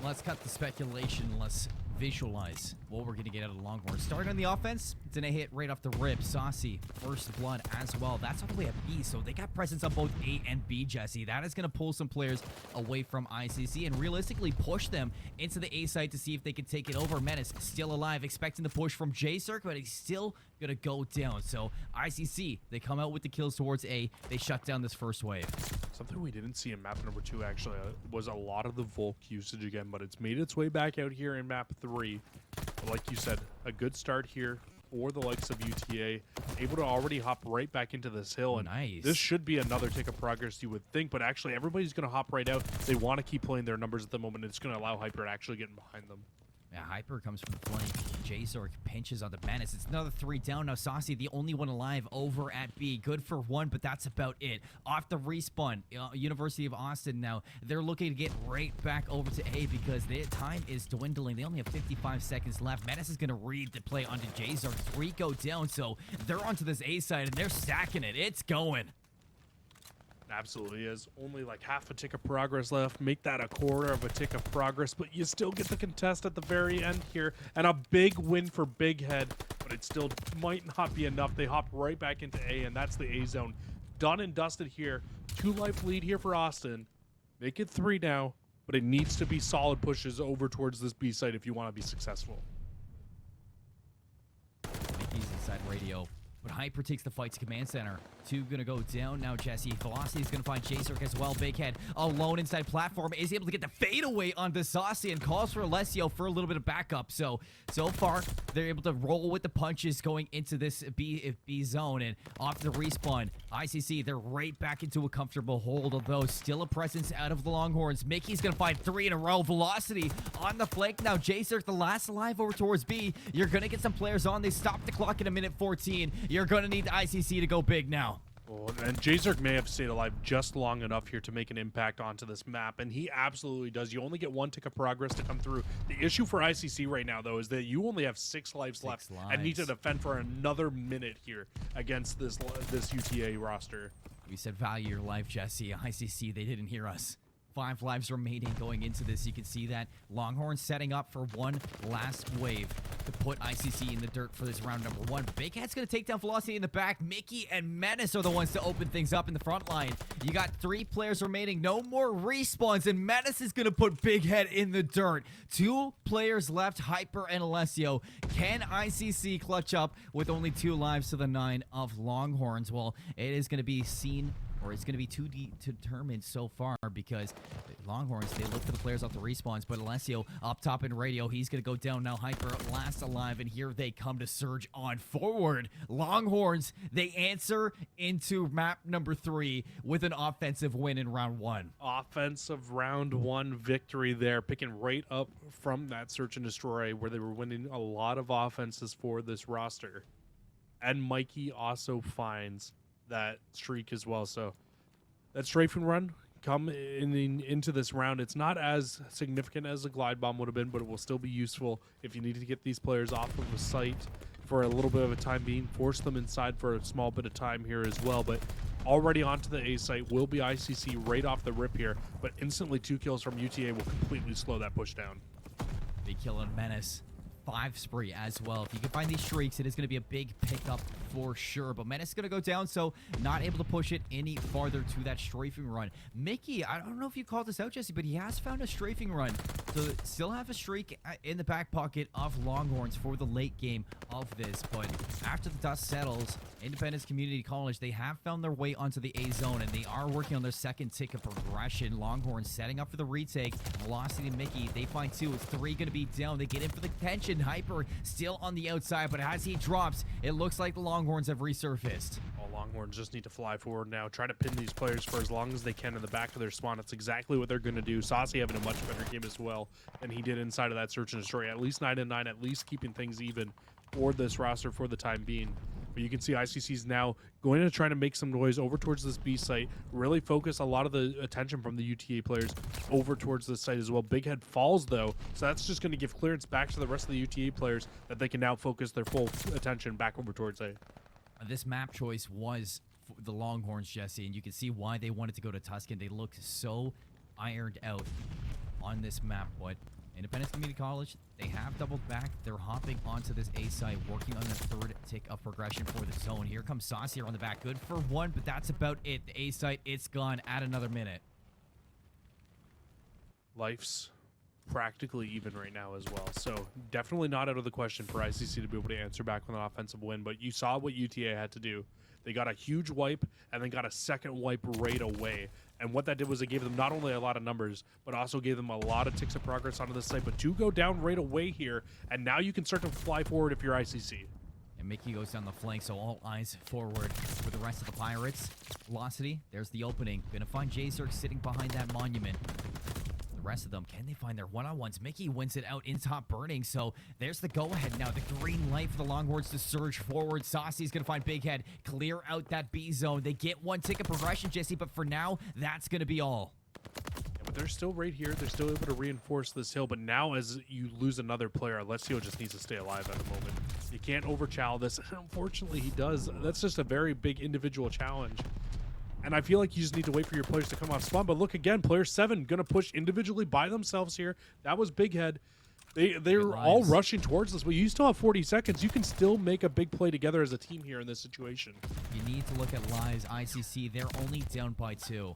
Let's cut the speculation. Let's visualize what we're going to get out of the Longhorn. Starting on the offense, it's going to hit right off the rip. Saucy, first blood as well. That's all the way at B, so they got presence on both A and B, Jesse. That is going to pull some players away from ICC and realistically push them into the A site to see if they can take it over. Menace still alive, expecting the push from J-Circ, but he's still going to go down. So ICC, they come out with the kills towards A. They shut down this first wave.
Something we didn't see in map number 2 actually was a lot of the Volk usage again, but it's made its way back out here in map 3. But like you said, a good start here for the likes of UTA, able to already hop right back into this hill. And
Nice.
this should be another tick of progress, you would think, but actually everybody's going to hop right out. They want to keep playing their numbers at the moment. It's going to allow Hyper to actually get in behind them.
Yeah, Hyper comes from the flank. J-Zork pinches on the Menace. It's another 3 down. Now Saucy, the only one alive over at B. Good for 1, but that's about it. Off the respawn, University of Austin now. They're looking to get right back over to A because their time is dwindling. They only have 55 seconds left. Menace is going to read the play onto J-Zork. 3 go down, so they're onto this A side, and they're stacking it. It's going.
Absolutely is. Only like half a tick of progress left. Make that a quarter of a tick of progress, but you still get the contest at the very end here. And a big win for Big Head, but it still might not be enough. They hop right back into A, and that's the A zone. Done and dusted here. 2 life lead here for Austin. Make it 3 now, but it needs to be solid pushes over towards this B site if you want to be successful.
Mickey's inside radio. But Hyper takes the fight to command center. 2 gonna go down now, Jesse. Velocity is gonna find J-Zork as well. Big Head alone inside platform is able to get the fadeaway onto Saucy and calls for Alessio for a little bit of backup. So far, they're able to roll with the punches going into this B zone. And off the respawn, ICC, they're right back into a comfortable hold, although still a presence out of the Longhorns. Mickey's gonna find 3 in a row. Velocity on the flank now. J-Zork, the last alive over towards B. You're gonna get some players on. They stop the clock in a minute 14. You're gonna need the ICC to go big now.
Oh, and J-Zork may have stayed alive just long enough here to make an impact onto this map, and he absolutely does. You only get 1 tick of progress to come through. The issue for ICC right now, though, is that you only have 6 lives left and need to defend for another minute here against this UTA roster.
We said value your life, Jesse. ICC, they didn't hear us. 5 lives remaining going into this. You can see that Longhorn setting up for one last wave to put ICC in the dirt for this round number 1. Big Head's going to take down Velocity in the back. Mickey and Menace are the ones to open things up in the front line. You got 3 players remaining. No more respawns, and Menace is going to put Big Head in the dirt. 2 players left, Hyper and Alessio. Can ICC clutch up with only 2 lives to the 9 of Longhorns? Well, it is going to be seen, or it's going to be too determined so far, because Longhorns, they look for the players off the respawns, but Alessio up top in radio, he's going to go down now. Hyper last alive, and here they come to surge on forward. Longhorns, they answer into map number 3 with an offensive win in round 1.
Offensive round 1 victory there, picking right up from that search and destroy where they were winning a lot of offenses for this roster. And Mikey also finds that streak as well. So that strafing run come into this round, it's not as significant as a glide bomb would have been, but it will still be useful if you need to get these players off of the site for a little bit of a time being. Force them inside for a small bit of time here as well, but already onto the A site will be ICC right off the rip here, but instantly 2 kills from UTA will completely slow that push down.
Big kill on Menace. 5 spree as well. If you can find these streaks, it is going to be a big pickup for sure. But Menace is going to go down, so not able to push it any farther to that strafing run. Mickey, I don't know if you called this out, Jesse, but he has found a strafing run. So still have a streak in the back pocket of Longhorns for the late game of this. But after the dust settles, Independence Community College, they have found their way onto the A zone, and they are working on their second tick of progression. Longhorns setting up for the retake. Velocity and Mickey, they find 2. It's 3 going to be down. They get in for the tension. Hyper still on the outside, but as he drops, it looks like the Longhorns have resurfaced.
All Longhorns just need to fly forward now, try to pin these players for as long as they can in the back of their spawn. That's exactly what they're going to do. Saucy having a much better game as well than he did inside of that search and destroy. At least 9-9, at least keeping things even for this roster for the time being. But you can see ICC's now going to try to make some noise over towards this B site, really focus a lot of the attention from the UTA players over towards this site as well. Big Head falls, though, so that's just going to give clearance back to the rest of the UTA players that they can now focus their full attention back over towards A.
This map choice was the Longhorns, Jesse, and you can see why they wanted to go to Tuscan. They look so ironed out on this map, but Independence Community College, they have doubled back. They're hopping onto this A site, working on their 3rd tick of progression for the zone. Here comes Saucy on the back. Good for 1, but that's about it. The A site, it's gone. Add another minute.
Life's practically even right now as well. So definitely not out of the question for ICC to be able to answer back with an offensive win, but you saw what UTA had to do. They got a huge wipe and then got a second wipe right away. And what that did was it gave them not only a lot of numbers, but also gave them a lot of ticks of progress onto the site. But 2 go down right away here, and now you can start to fly forward if you're ICC.
And And Mickey goes down the flank, so all eyes forward for the rest of the Pirates. Velocity, there's the opening. Gonna find J-Zerk sitting behind that monument. The rest of them, can they find their one-on-ones? Mickey wins it out in top burning, so there's the go-ahead now. The green light for the Longhorns to surge forward. Saucy's gonna find Big Head, clear out that B zone. They get one tick of progression, Jesse, but for now, that's gonna be all.
But they're still right here. They're still able to reinforce this hill. But now as you lose another player, Alessio just needs to stay alive at the moment. You can't overchow this. Unfortunately, he does. That's just a very big individual challenge. And I feel like you just need to wait for your players to come off spawn. But look again, player 7 going to push individually by themselves here. That was Big Head. They're all rushing towards this, but you still have 40 seconds. You can still make a big play together as a team here in this situation.
You need to look at lives. ICC, they're only down by 2.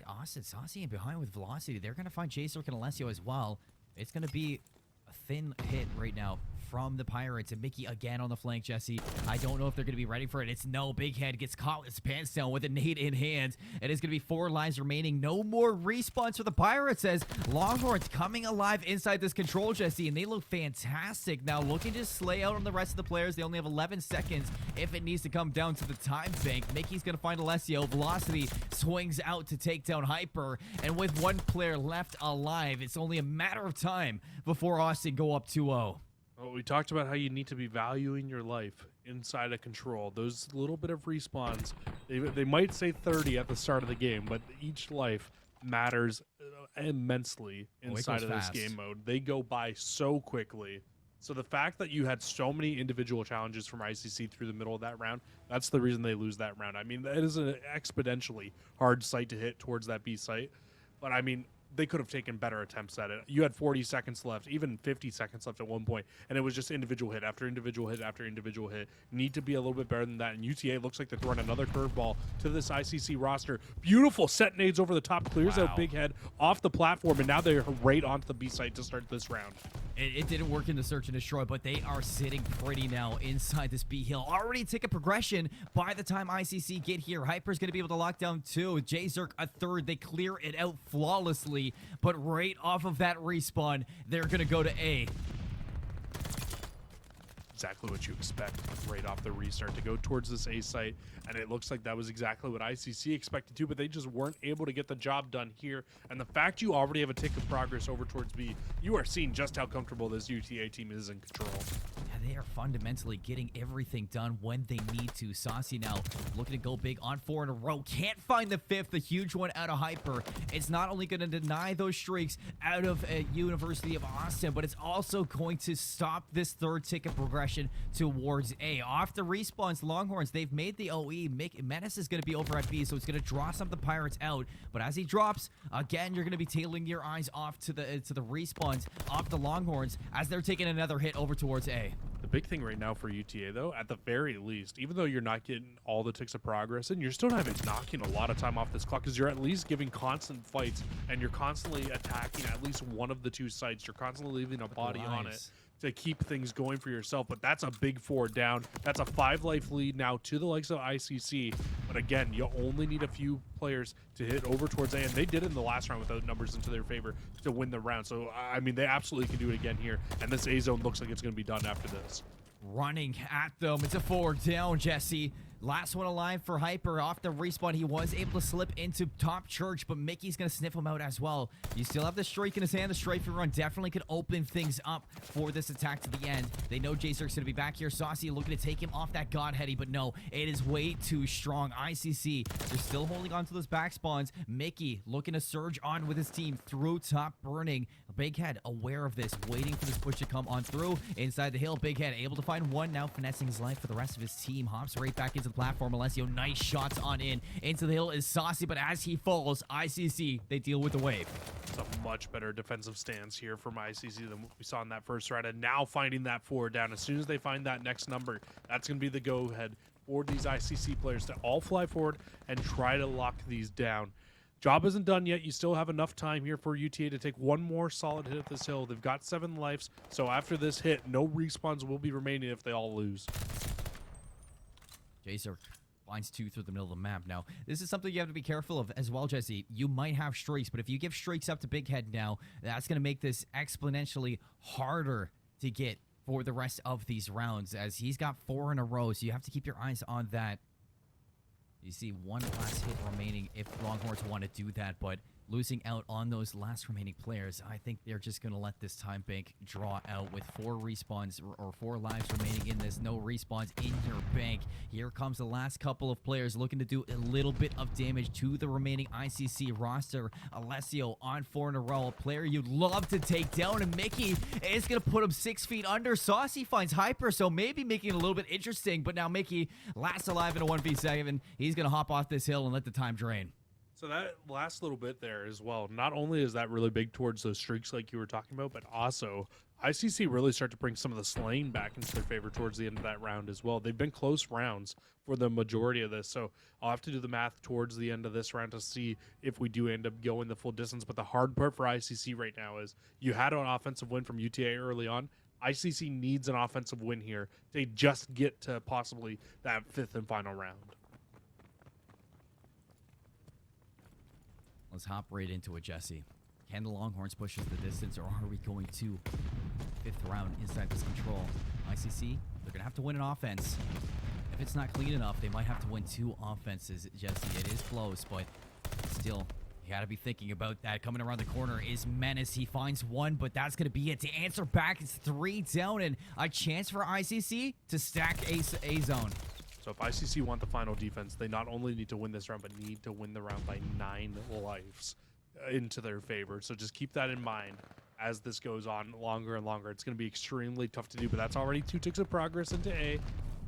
Austin, Saucy in behind with Velocity. They're going to find J-Zerk and Alessio as well. It's going to be a thin hit right now from the Pirates. And Mickey again on the flank, Jesse. I don't know if they're going to be ready for it. It's no. Big Head gets caught with his pants down with a nade in hand. It is going to be 4 lives remaining. No more respawns for the Pirates as Longhorns coming alive inside this control, Jesse. And they look fantastic. Now looking to slay out on the rest of the players. They only have 11 seconds if it needs to come down to the time bank. Mickey's going to find Alessio. Velocity swings out to take down Hyper. And with one player left alive, it's only a matter of time before Austin go up 2-0.
Well, we talked about how you need to be valuing your life inside a control. Those little bit of respawns, they might say 30 at the start of the game, but each life matters immensely inside of this game mode. They go by so quickly. So the fact that you had so many individual challenges from ICC through the middle of that round, that's the reason they lose that round. I mean, that is an exponentially hard site to hit towards that B site. But I mean, they could have taken better attempts at it. You had 40 seconds left, even 50 seconds left at one point, and it was just individual hit after individual hit after individual hit. Need to be a little bit better than that, and UTA looks like they're throwing another curveball to this ICC roster. Beautiful set nades over the top, clears out Big Head off the platform, and now they're right onto the B site to start this round.
It didn't work in the search and destroy, but they are sitting pretty now inside this B hill. Already take a progression by the time ICC get here. Hyper's going to be able to lock down 2. J-Zerk a 3rd. They clear it out flawlessly, but right off of that respawn, they're going to go to A.
Exactly what you expect right off the restart to go towards this A site, and it looks like that was exactly what ICC expected to, but they just weren't able to get the job done here. And the fact you already have a tick of progress over towards B, you are seeing just how comfortable this UTA team is in control.
Yeah, they are fundamentally getting everything done when they need to. Saucy now looking to go big on 4 in a row. Can't find the 5th, the huge one out of Hyper. It's not only going to deny those streaks out of University of Austin, but it's also going to stop this 3rd tick of progression towards A. Off the respawns, Longhorns, they've made the OE. Menace is going to be over at B, so it's going to draw some of the Pirates out. But as he drops, again, you're going to be tailing your eyes off to the respawns, off the Longhorns, as they're taking another hit over towards A.
The big thing right now for UTA, though, at the very least, even though you're not getting all the ticks of progress, and you're still not even knocking a lot of time off this clock, because you're at least giving constant fights, and you're constantly attacking at least one of the 2 sites. You're constantly leaving a body on it to keep things going for yourself, but that's a big 4 down. That's a 5 life lead now to the likes of ICC, but again, you only need a few players to hit over towards A, and they did it in the last round without numbers into their favor to win the round. So I mean, they absolutely can do it again here, and this A zone looks like it's going to be done after this.
Running at them, it's a 4 down, Jesse. Last one alive for Hyper. Off the respawn, he was able to slip into top church, but Mickey's going to sniff him out as well. You still have the streak in his hand. The strafing run definitely could open things up for this attack to the end. They know J-Zerk's going to be back here. Saucy looking to take him off that Godheady, but no, it is way too strong. ICC, they're still holding on to those back spawns. Mickey looking to surge on with his team through top burning. Big Head aware of this, waiting for this push to come on through. Inside the hill, Big Head able to find 1, now finessing his life for the rest of his team. Hops right back into the platform. Alessio, nice shots on in. Into the hill is Saucy, but as he falls, ICC, they deal with the wave.
It's a much better defensive stance here from ICC than what we saw in that first round, and now finding that 4 down. As soon as they find that next number, that's going to be the go-ahead for these ICC players to all fly forward and try to lock these down. Job isn't done yet. You still have enough time here for UTA to take 1 more solid hit at this hill. They've got 7 lives, so after this hit, no respawns will be remaining if they all lose.
J-Zerk finds 2 through the middle of the map. Now, this is something you have to be careful of as well, Jesse. You might have streaks, but if you give streaks up to Big Head now, that's going to make this exponentially harder to get for the rest of these rounds, as he's got 4 in a row, so you have to keep your eyes on that. You see one last hit remaining if Longhorns want to do that, but losing out on those last remaining players, I think they're just going to let this time bank draw out with 4 respawns or 4 lives remaining in this. No respawns in your bank. Here comes the last couple of players looking to do a little bit of damage to the remaining ICC roster. Alessio on 4 in a row, a player you'd love to take down, and Mickey is going to put him 6 feet under. Saucy finds Hyper, so maybe making it a little bit interesting, but now Mickey last alive in a 1v7. He's going to hop off this hill and let the time drain.
So that last little bit there as well, not only is that really big towards those streaks like you were talking about, but also ICC really start to bring some of the slaying back into their favor towards the end of that round as well. They've been close rounds for the majority of this, so I'll have to do the math towards the end of this round to see if we do end up going the full distance. But the hard part for ICC right now is you had an offensive win from UTA early on. ICC needs an offensive win here to just get to possibly that 5th and final round.
Let's hop right into it, Jesse. Can the Longhorns push us the distance, or are we going to 5th round inside this control? ICC, they're going to have to win an offense. If it's not clean enough, they might have to win 2 offenses, Jesse. It is close, but still, you got to be thinking about that. Coming around the corner is Menace. He finds 1, but that's going to be it. To answer back, it's 3 down, and a chance for ICC to stack A zone.
So if ICC want the final defense, they not only need to win this round, but need to win the round by 9 lives into their favor. So just keep that in mind as this goes on longer and longer. It's going to be extremely tough to do, but that's already 2 ticks of progress into A.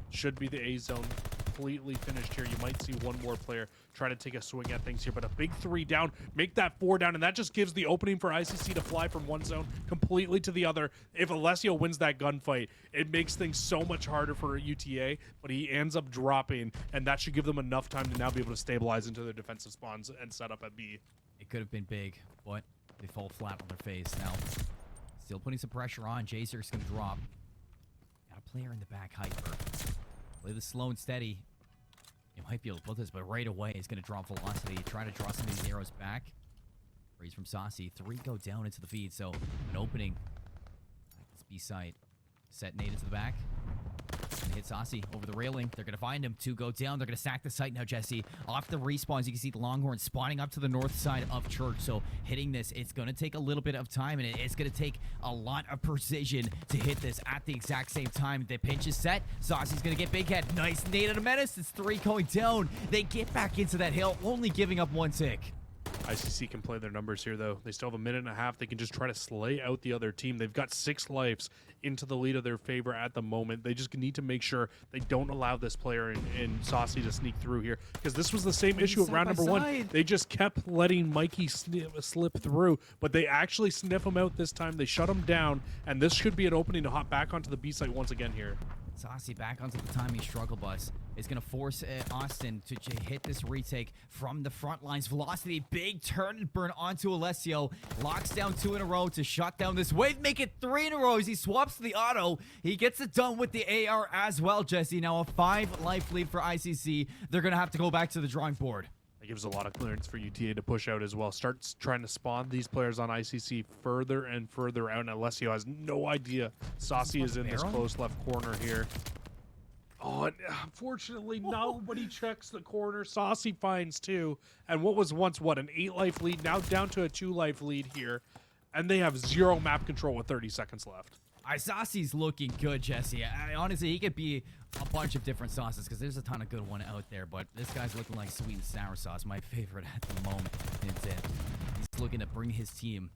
Should be the A zone completely finished here. You might see one more player try to take a swing at things here, but a big 3 down, make that 4 down, and that just gives the opening for ICC to fly from one zone completely to the other. If Alessio wins that gunfight, it makes things so much harder for UTA, but he ends up dropping, and that should give them enough time to now be able to stabilize into their defensive spawns and set up at B.
It could have been big, but they fall flat on their face. Now, still putting some pressure on. Jazer's going to drop. Got a player in the back, Hyper. Play this slow and steady. You might be able to put this, but right away he's going to drop velocity. Try to draw some of these arrows back. Freeze from Saucy. 3 go down into the feed, so an opening. This B site. Set Nate into the back. And hit Saucy over the railing. They're going to find him. 2 go down. They're going to sack the site now, Jesse. Off the respawns, you can see the Longhorns spawning up to the north side of Church. So hitting this, it's going to take a little bit of time, and it's going to take a lot of precision to hit this at the exact same time. The pinch is set. Saucy's going to get big head. Nice Nate and a menace. It's 3 going down. They get back into that hill, only giving up 1 tick.
ICC can play their numbers here, though. They still have a minute and a half. They can just try to slay out the other team. They've got 6 lives into the lead of their favor at the moment. They just need to make sure they don't allow this player in Saucy to sneak through here, because this was the same issue at round number 1. They just kept letting Mikey slip through, but they actually sniff him out this time. They shut him down, and this should be an opening to hop back onto the B site once again here.
Saucy back onto the timing struggle bus is going to force Austin to hit this retake from the front lines. Velocity, big turn and burn onto Alessio. Locks down 2 in a row to shut down this wave. Make it 3 in a row as he swaps to the auto. He gets it done with the AR as well, Jesse. Now a 5 life lead for ICC. They're going to have to go back to the drawing board.
It gives a lot of clearance for UTA to push out as well. Starts trying to spawn these players on ICC further and further out, and Alessio has no idea Saucy is in this close left corner here. Oh, and unfortunately, nobody checks the corner. Saucy finds 2, and what was once, an 8 life lead, now down to a 2 life lead here, and they have 0 map control with 30 seconds left.
Saucy's looking good, Jesse. Honestly, he could be a bunch of different sauces, because there's a ton of good one out there, but this guy's looking like sweet and sour sauce, my favorite at the moment. He's looking to bring his team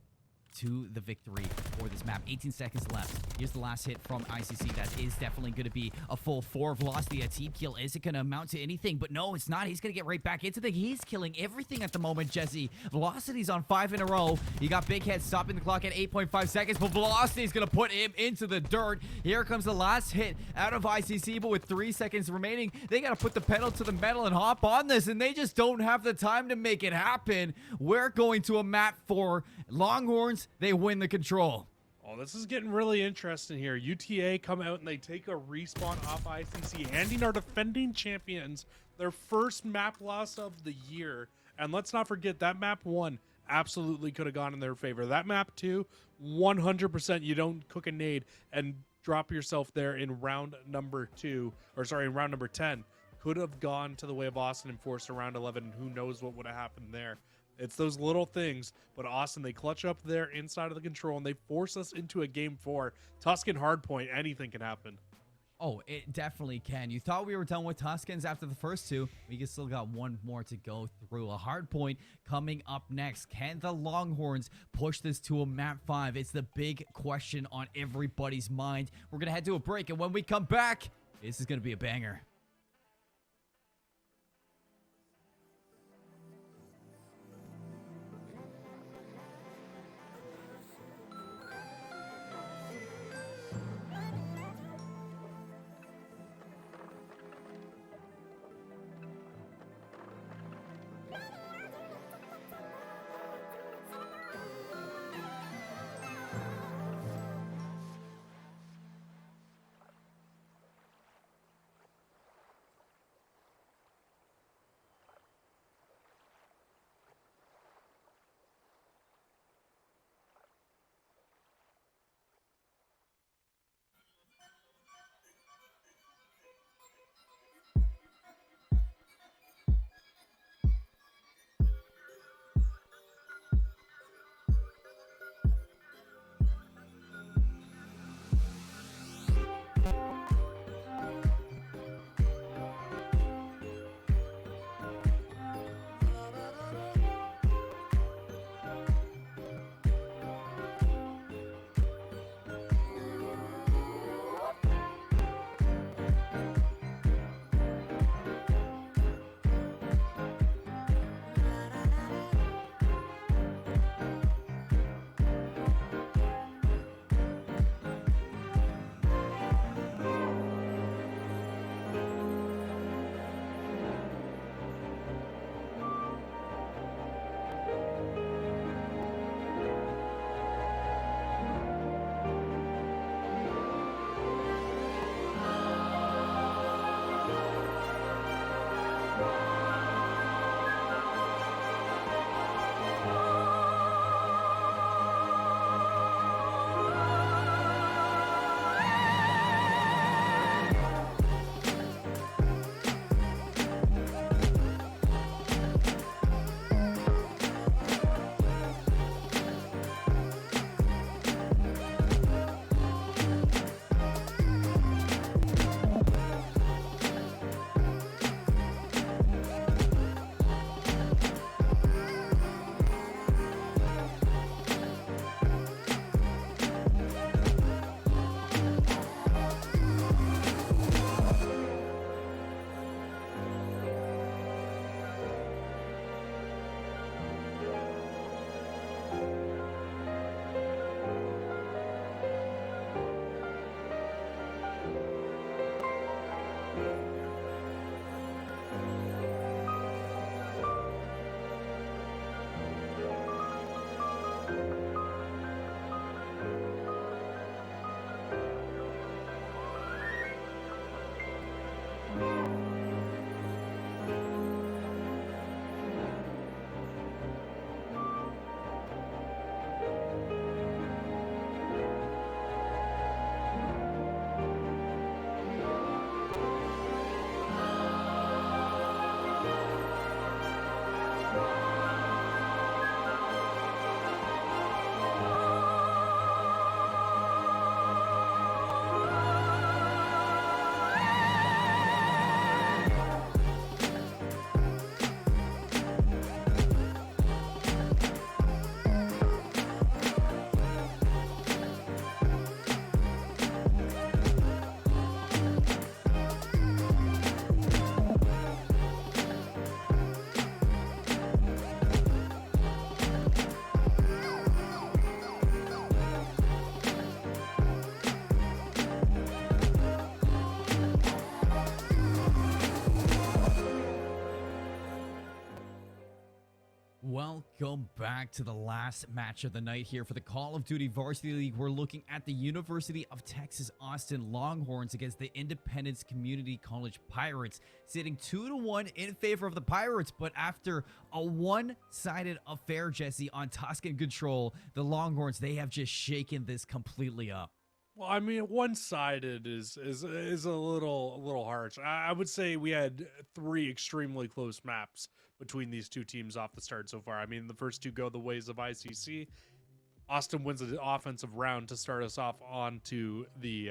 to the victory for this map. 18 seconds left. Here's the last hit from ICC. That is definitely going to be a full 4 velocity. A team kill. Is it going to amount to anything? But no, it's not. He's going to get right back into the... He's killing everything at the moment, Jesse. Velocity's on 5 in a row. You got Big Head stopping the clock at 8.5 seconds, but Velocity's going to put him into the dirt. Here comes the last hit out of ICC, but with 3 seconds remaining, they got to put the pedal to the metal and hop on this, and they just don't have the time to make it happen. We're going to a map for Longhorns. They win the control.
Oh, this is getting really interesting here. UTA come out and they take a respawn off ICC, handing our defending champions their first map loss of the year. And let's not forget that map 1 absolutely could have gone in their favor. That map 2, 100% you don't cook a nade and drop yourself there in round number 10. Could have gone to the way of Austin and forced a round 11, and who knows what would have happened there. It's those little things, but Austin, they clutch up there inside of the control, and they force us into a game 4. Tuscan hardpoint, anything can happen.
Oh, it definitely can. You thought we were done with Tuscans after the first 2. We still got one more to go through. A hard point coming up next. Can the Longhorns push this to a map 5? It's the big question on everybody's mind. We're going to head to a break, and when we come back, this is going to be a banger. Welcome back to the last match of the night here for the Call of Duty Varsity League. We're looking at the University of Texas Austin Longhorns against the Independence Community College Pirates, sitting 2-1 in favor of the Pirates. But after a one-sided affair, Jesse, on Tuscan control, the Longhorns, they have just shaken this completely up.
Well, I mean, one-sided is a little harsh. I would say we had 3 extremely close maps between these two teams off the start so far. I mean, the first two go the ways of ICC. Austin wins the offensive round to start us off onto the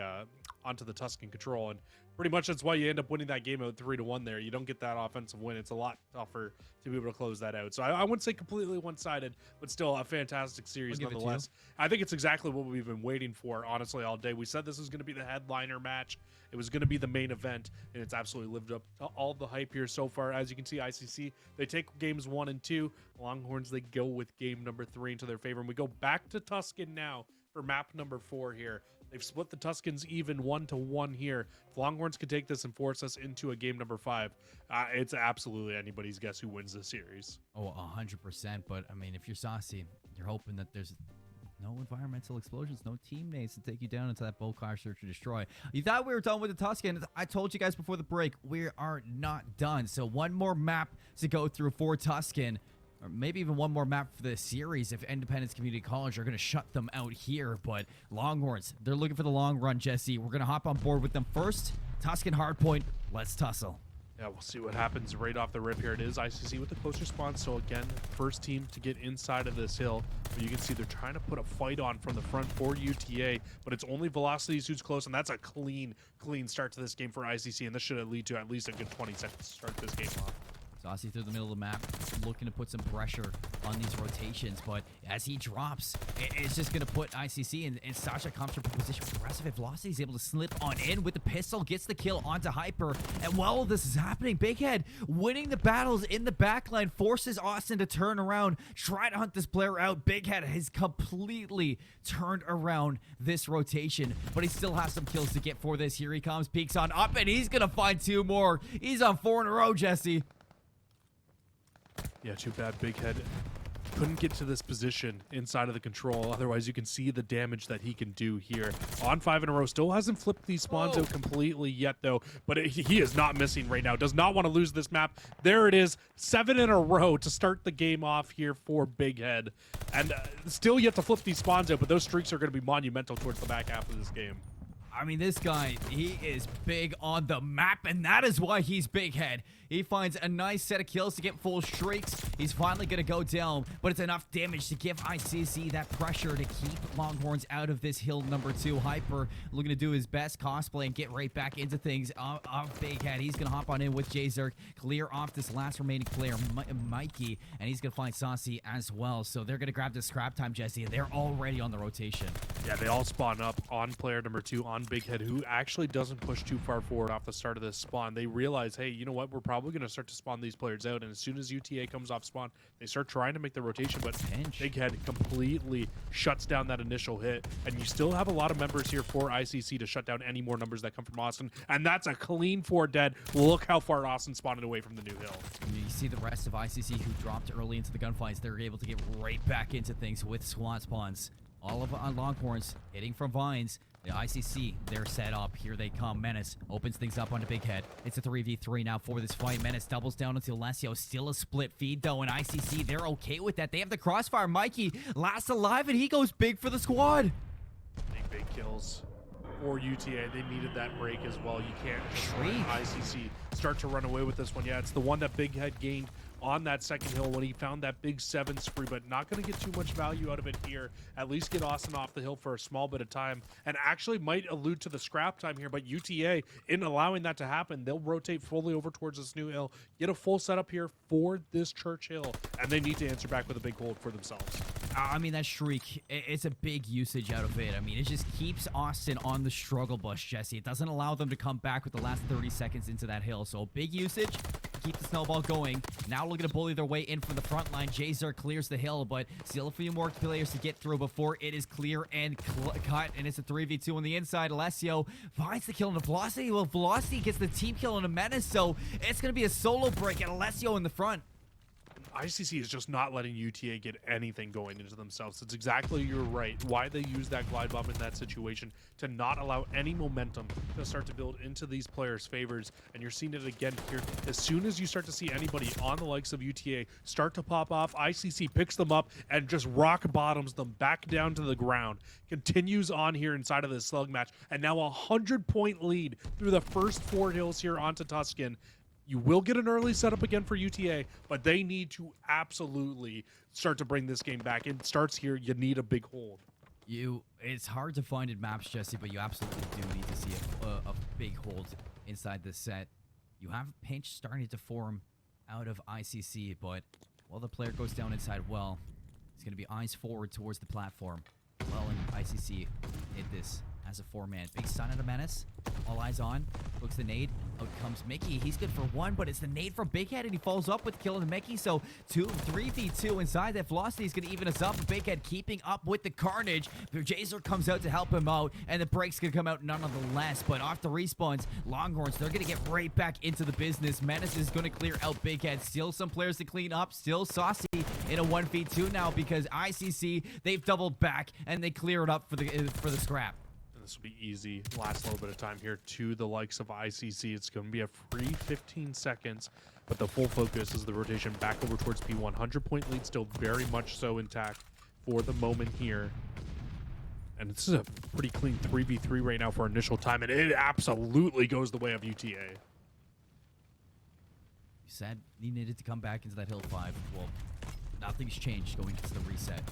Tuscan control, and pretty much that's why you end up winning that game out 3-1 there. You don't get that offensive win. It's a lot tougher to be able to close that out. So I wouldn't say completely one-sided, but still a fantastic series nonetheless. I think it's exactly what we've been waiting for, honestly, all day. We said this was going to be the headliner match. It was going to be the main event, and it's absolutely lived up to all the hype here so far. As you can see, ICC, they take games 1 and 2. Longhorns, they go with game number 3 into their favor, and we go back to Tuscan now for map number 4 here. They've split the Tuscans even 1-1 here. If Longhorns could take this and force us into a game number 5, it's absolutely anybody's guess who wins this series.
Oh, 100%. But, I mean, if you're Saucy, you're hoping that there's no environmental explosions, no teammates to take you down into that bolt car search and destroy. You thought we were done with the Tuscan. I told you guys before the break, we are not done. So one more map to go through for Tuscan. Or maybe even one more map for the series if Independence Community College are going to shut them out here. But Longhorns, they're looking for the long run, Jesse. We're going to hop on board with them first. Tuscan hardpoint. Let's tussle.
Yeah, we'll see what happens right off the rip here. It is ICC with the close response. So again, first team to get inside of this hill. But you can see they're trying to put a fight on from the front for UTA. But it's only Velocities who's close. And that's a clean start to this game for ICC. And this should lead to at least a good 20 seconds to start this game off.
Saucy through the middle of the map, looking to put some pressure on these rotations, but as he drops, it's just going to put ICC in such a comfortable position. The rest of it, Velocity is able to slip on in with the pistol, gets the kill onto Hyper, and while this is happening, Big Head winning the battles in the backline, forces Austin to turn around, try to hunt this player out. Big Head has completely turned around this rotation, but he still has some kills to get for this. Here he comes, peeks on up, and he's going to find 2 more. He's on 4 in a row, Jesse.
Yeah, too bad Big Head couldn't get to this position inside of the control. Otherwise, you can see the damage that he can do here. On 5 in a row, still hasn't flipped these spawns out completely yet, though. But he is not missing right now. Does not want to lose this map. There it is, 7 in a row to start the game off here for Big Head. And still yet to flip these spawns out, but those streaks are going to be monumental towards the back half of this game.
I mean, this guy, he is big on the map, and that is why he's Big Head. He finds a nice set of kills to get full streaks. He's finally going to go down, but it's enough damage to give ICC that pressure to keep Longhorns out of this hill number 2. Hyper looking to do his best cosplay and get right back into things of Big Head. He's going to hop on in with J-Zerk, clear off this last remaining player, Mikey, and he's going to find Saucy as well. So they're going to grab the scrap time, Jesse, and they're already on the rotation.
Yeah, they all spawn up on player number 2, on Big Head, who actually doesn't push too far forward off the start of this spawn. They realize, hey, you know what? We're probably going to start to spawn these players out, and as soon as UTA comes off spawn, they start trying to make the rotation, but Big Head completely shuts down that initial hit, and you still have a lot of members here for ICC to shut down any more numbers that come from Austin, and that's a clean 4 dead. Look how far Austin spawned away from the new hill.
You see the rest of ICC who dropped early into the gunfights. They're able to get right back into things with squad spawns. All of on Longhorns, hitting from Vines. The ICC, they're set up. Here they come. Menace opens things up onto Big Head. It's a 3v3 now for this fight. Menace doubles down into Alessio. Still a split feed, though, and ICC, they're okay with that. They have the crossfire. Mikey last alive, and he goes big for the squad.
Big kills for UTA. They needed that break as well. You can't just let ICC start to run away with this one. Yeah, it's the one that Big Head gained on that second hill when he found that big 7 spree, but not going to get too much value out of it here. At least get Austin off the hill for a small bit of time, and actually might allude to the scrap time here, but UTA, in allowing that to happen, they'll rotate fully over towards this new hill, get a full setup here for this church hill, and they need to answer back with a big hold for themselves.
I mean, that shriek, it's a big usage out of it. I mean, it just keeps Austin on the struggle bus, Jesse. It doesn't allow them to come back with the last 30 seconds into that hill, so big usage. Keep the snowball going. Now looking to bully their way in from the front line. J-Zerk clears the hill, but still a few more players to get through before it is clear and cut. And it's a 3v2 on the inside. Alessio finds the kill on the Velocity. Well, Velocity gets the team kill on a Menace, so it's going to be a solo break and Alessio in the front.
ICC is just not letting UTA get anything going into themselves. It's exactly, you're right, why they use that glide bomb in that situation, to not allow any momentum to start to build into these players' favors. And you're seeing it again here. As soon as you start to see anybody on the likes of UTA start to pop off, ICC picks them up and just rock bottoms them back down to the ground. Continues on here inside of this slug match, and now a 100-point lead through the first 4 hills here onto Tuscan. You will get an early setup again for UTA, but they need to absolutely start to bring this game back. It starts here. You need a big hold.
It's hard to find in maps, Jesse, but you absolutely do need to see a big hold inside this set. You have a pinch starting to form out of ICC, but while the player goes down inside well, it's going to be eyes forward towards the platform. Well, and ICC hit this as a 4-man. Big stun out of Menace. All eyes on. Looks the nade. Out comes Mickey. He's good for 1, but it's the nade from Big Head, and he follows up with killing Mickey. So 3v2 inside. That Velocity is going to even us up. Big Head keeping up with the carnage. Jazer comes out to help him out, and the break's going to come out nonetheless. But off the respawns, Longhorns, they're going to get right back into the business. Menace is going to clear out Big Head. Still some players to clean up. Still Saucy in a 1v2 now because ICC, they've doubled back, and they clear it up for the scrap.
This will be easy. Last little bit of time here to the likes of ICC. It's going to be a free 15 seconds, but the full focus is the rotation back over towards P1. 100-point lead still very much so intact for the moment here. And this is a pretty clean 3v3 right now for initial time, and it absolutely goes the way of UTA.
You said he needed to come back into that hill 5. Well, nothing's changed going into the reset.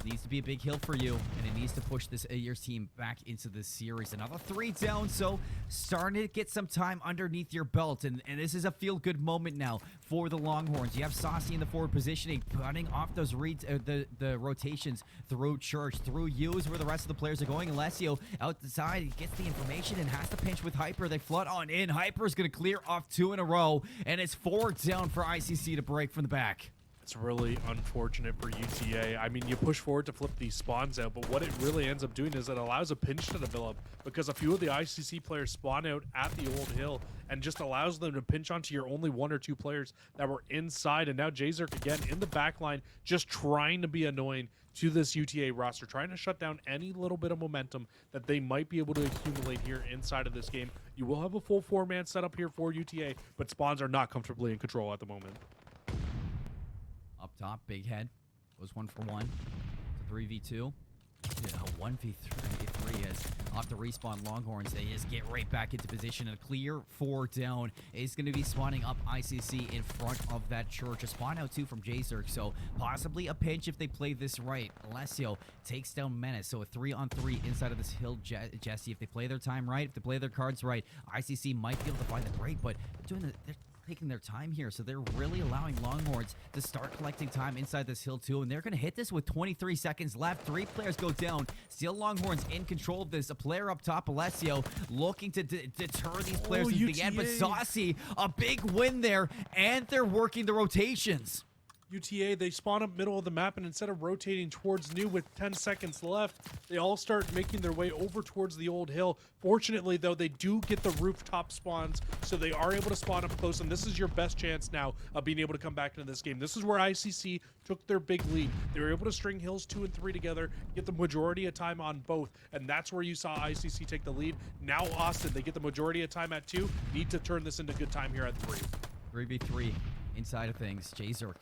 It needs to be a big hill for you, and it needs to push this your team back into this series. Another 3 down, so starting to get some time underneath your belt, and this is a feel-good moment now for the Longhorns. You have Saucy in the forward positioning, cutting off those reads, the rotations through Church, through you is where the rest of the players are going. Alessio out the side, he gets the information and has to pinch with Hyper. They flood on in. Hyper is going to clear off 2 in a row, and it's 4 down for ICC to break from the back.
It's really unfortunate for UTA. I mean, you push forward to flip these spawns out, but what it really ends up doing is it allows a pinch to develop because a few of the ICC players spawn out at the old hill and just allows them to pinch onto your only 1 or 2 players that were inside. And now Jzerk again in the back line, just trying to be annoying to this UTA roster, trying to shut down any little bit of momentum that they might be able to accumulate here inside of this game. You will have a full 4-man setup here for UTA, but spawns are not comfortably in control at the moment.
Up top, Big Head goes 1 for 1. It's a 3v2. A 1v3 as off the respawn Longhorns, they just get right back into position. A clear 4 down is going to be spawning up ICC in front of that Church. A spawn out 2 from Jzerk, so possibly a pinch if they play this right. Alessio takes down Menace, so a 3-on-3 inside of this hill. Jesse, if they play their time right, if they play their cards right, ICC might be able to find the break, but they're taking their time here, so they're really allowing Longhorns to start collecting time inside this hill too, and they're going to hit this with 23 seconds left. 3 players go down. Still Longhorns in control of this. A player up top, Alessio, looking to deter these players at the end, but Saucy, a big win there, and they're working the rotations.
UTA, they spawn up middle of the map, and instead of rotating towards new with 10 seconds left, they all start making their way over towards the old hill. Fortunately, though, they do get the rooftop spawns, so they are able to spawn up close, and this is your best chance now of being able to come back into this game. This is where ICC took their big lead. They were able to string hills 2 and 3 together, get the majority of time on both, and that's where you saw ICC take the lead. Now Austin, they get the majority of time at 2, need to turn this into good time here at 3.
3v3 inside of things. Jzerk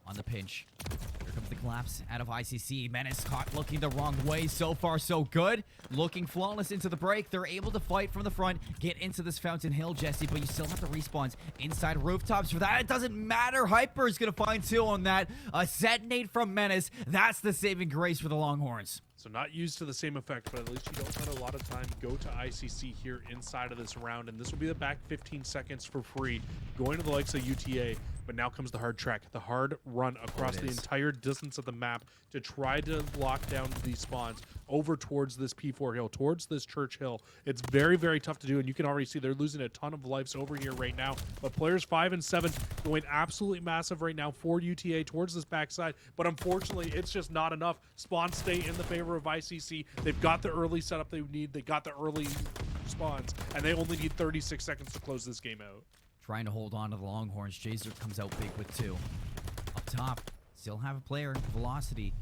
on the pinch. Here comes the collapse out of ICC. Menace caught looking the wrong way. So far, so good. Looking flawless into the break. They're able to fight from the front, get into this Fountain Hill, Jesse, but you still have the respawns inside rooftops. For that, it doesn't matter. Hyper is going to find 2 on that. A set nade from Menace. That's the saving grace for the Longhorns.
So not used to the same effect, but at least you don't have a lot of time. Go to ICC here inside of this round, and this will be the back 15 seconds for free, going to the likes of UTA. But now comes the hard track, the hard run across the entire distance of the map to try to lock down these spawns over towards this P4 hill, towards this Church Hill. It's very, very tough to do, and you can already see they're losing a ton of lives over here right now. But players 5 and 7 going absolutely massive right now for UTA towards this backside. But unfortunately, it's just not enough. Spawns stay in the favor of ICC. They've got the early setup they need. They got the early spawns, and they only need 36 seconds to close this game out.
Trying to hold on to the Longhorns. Jzerk comes out big with 2. Up top, still have a player, Velocity,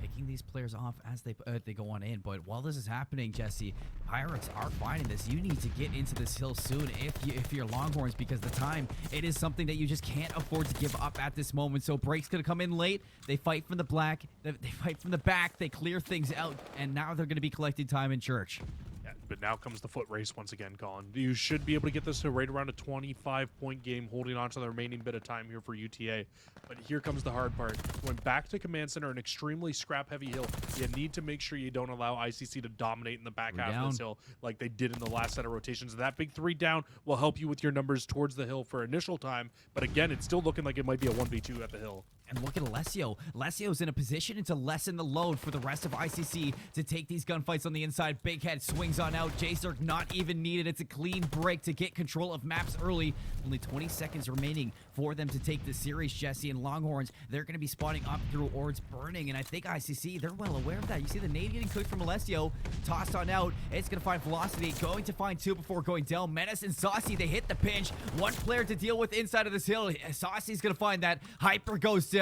picking these players off as they go on in. But while this is happening, Jesse, Pirates are fighting this. You need to get into this hill soon if you're Longhorns, because the time, it is something that you just can't afford to give up at this moment. So Break's going to come in late. They fight from the they fight from the back. They clear things out, and now they're going to be collecting time in church.
Yeah, but now comes the foot race once again, Colin. You should be able to get this to right around a 25-point game, holding on to the remaining bit of time here for UTA. But here comes the hard part. Going back to Command Center, an extremely scrap-heavy hill, you need to make sure you don't allow ICC to dominate in the back half of this hill like they did in the last set of rotations. That big 3 down will help you with your numbers towards the hill for initial time. But again, it's still looking like it might be a 1v2 at the hill.
And look at Alessio. Alessio's in a position to lessen the load for the rest of ICC to take these gunfights on the inside. Big Head swings on out. J-Circ not even needed. It's a clean break to get control of maps early. Only 20 seconds remaining for them to take the series, Jesse. And Longhorns, they're going to be spawning up through Ords burning. And I think ICC, they're well aware of that. You see the nade getting cooked from Alessio. Tossed on out. It's going to find Velocity. Going to find 2 before going down. Menace and Saucy, they hit the pinch. 1 player to deal with inside of this hill. Saucy's going to find that. Hyper goes down.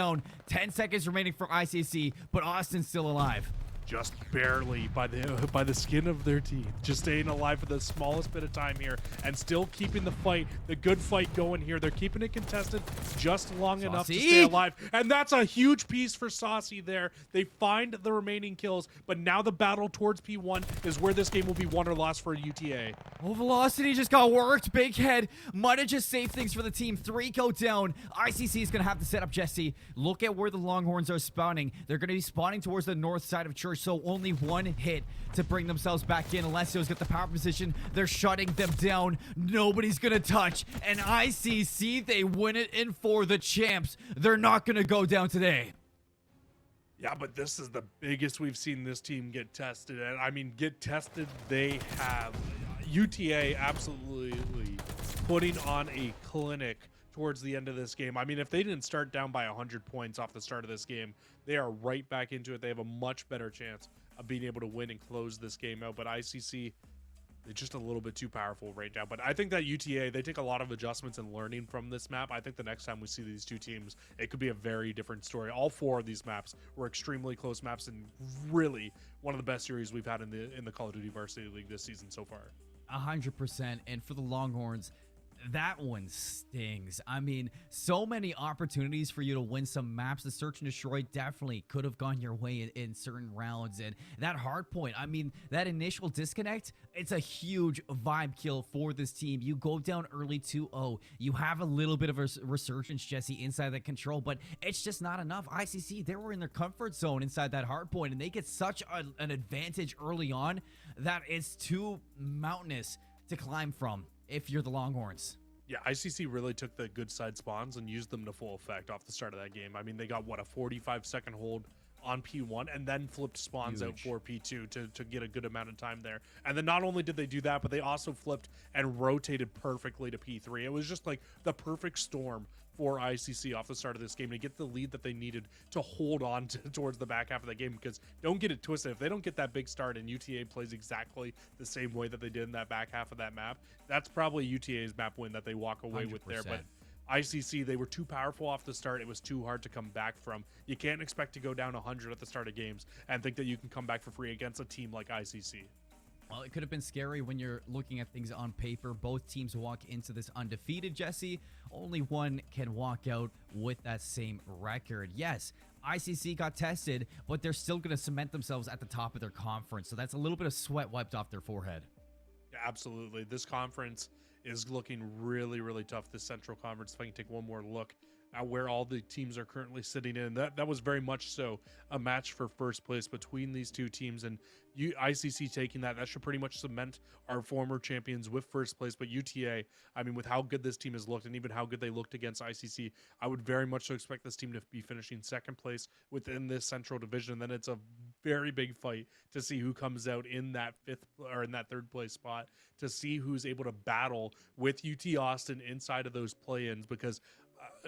10 seconds remaining for ICC, but Austin's still alive.
Just barely by the skin of their teeth, just staying alive for the smallest bit of time here and still keeping the good fight going here. They're keeping it contested just long enough to stay alive, and that's a huge piece for Saucy there. They find the remaining kills, but now the battle towards P1 is where this game will be won or lost for UTA.
Oh, Velocity just got worked. Big Head might have just saved things for the team. 3 go down. ICC is going to have to set up Jesse. Look at where the Longhorns are spawning. They're going to be spawning towards the north side of Church, so only 1 hit to bring themselves back in. Alessio's got the power position. They're shutting them down. Nobody's going to touch. And ICC, they win it in for the champs. They're not going to go down today.
Yeah, but this is the biggest we've seen this team get tested. And I mean, get tested, they have. UTA absolutely putting on a clinic towards the end of this game. I mean, if they didn't start down by 100 points off the start of this game, they are right back into it. They have a much better chance of being able to win and close this game out. But ICC, they're just a little bit too powerful right now. But I think that UTA, they take a lot of adjustments and learning from this map. I think the next time we see these two teams, it could be a very different story. All 4 of these maps were extremely close maps and really one of the best series we've had in the Call of Duty Varsity League this season so far.
100%. And for the Longhorns, that one stings. I mean, so many opportunities for you to win some maps. The Search and Destroy definitely could have gone your way in certain rounds. And that hard point, I mean, that initial disconnect, it's a huge vibe kill for this team. You go down early 2-0. You have a little bit of a resurgence, Jesse, inside that control, but it's just not enough. ICC, they were in their comfort zone inside that hard point, and they get such an advantage early on that it's too mountainous to climb from if you're the Longhorns.
Yeah, ICC really took the good side spawns and used them to full effect off the start of that game. I mean, they got, what, a 45-second hold on P1 and then flipped spawns out for P2 to get a good amount of time there. And then not only did they do that, but they also flipped and rotated perfectly to P3. It was just like the perfect storm for ICC off the start of this game to get the lead that they needed to hold on to towards the back half of the game. Because don't get it twisted, if they don't get that big start and UTA plays exactly the same way that they did in that back half of that map, that's probably UTA's map win that they walk away
100%.
with there. But ICC, they were too powerful off the start. It was too hard to come back from. You can't expect to go down 100 at the start of games and think that you can come back for free against a team like ICC.
Well, it could have been scary when you're looking at things on paper. Both teams walk into this undefeated, Jesse. Only one can walk out with that same record. Yes, ICC got tested, but they're still going to cement themselves at the top of their conference. So that's a little bit of sweat wiped off their forehead.
Yeah, absolutely. This conference is looking really, really tough. This Central Conference, if I can take one more look at where all the teams are currently sitting in, that was very much so a match for first place between these two teams, and ICC taking that should pretty much cement our former champions with first place. But UTA, I mean, with how good this team has looked and even how good they looked against ICC, I would very much so expect this team to be finishing second place within this Central Division. Then it's a very big fight to see who comes out in that fifth or in that third place spot, to see who's able to battle with UT Austin inside of those play-ins, because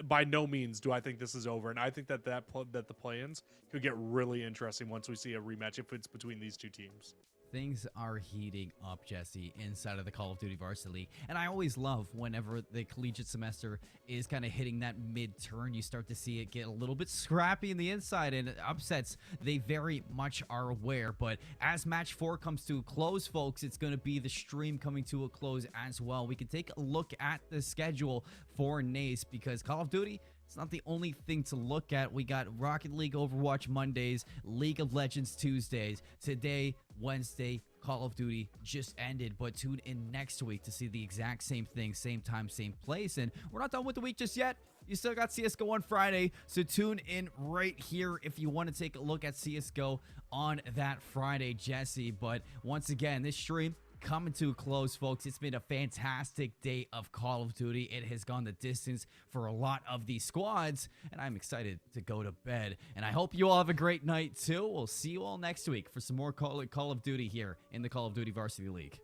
by no means do I think this is over, and I think that the play-ins could get really interesting once we see a rematch if it's between these two teams.
things are heating up, Jesse, inside of the Call of Duty Varsity League. And I always love whenever the collegiate semester is kind of hitting that mid-turn, you start to see it get a little bit scrappy in the inside, and upsets, they very much are aware. But as match 4 comes to a close, folks, it's going to be the stream coming to a close as well. We can take a look at the schedule for NACE, because Call of Duty, it's not the only thing to look at. We got Rocket League Overwatch Mondays, League of Legends Tuesdays. Today, Wednesday, Call of Duty just ended, but tune in next week to see the exact same thing, same time, same place. And we're not done with the week just yet. You still got CSGO on Friday, so tune in right here if you want to take a look at CSGO on that Friday, Jesse. But once again, this stream coming to a close, folks. It's been a fantastic day of Call of Duty. It has gone the distance for a lot of these squads, and I'm excited to go to bed. And I hope you all have a great night too. We'll see you all next week for some more Call of Duty here in the Call of Duty Varsity League.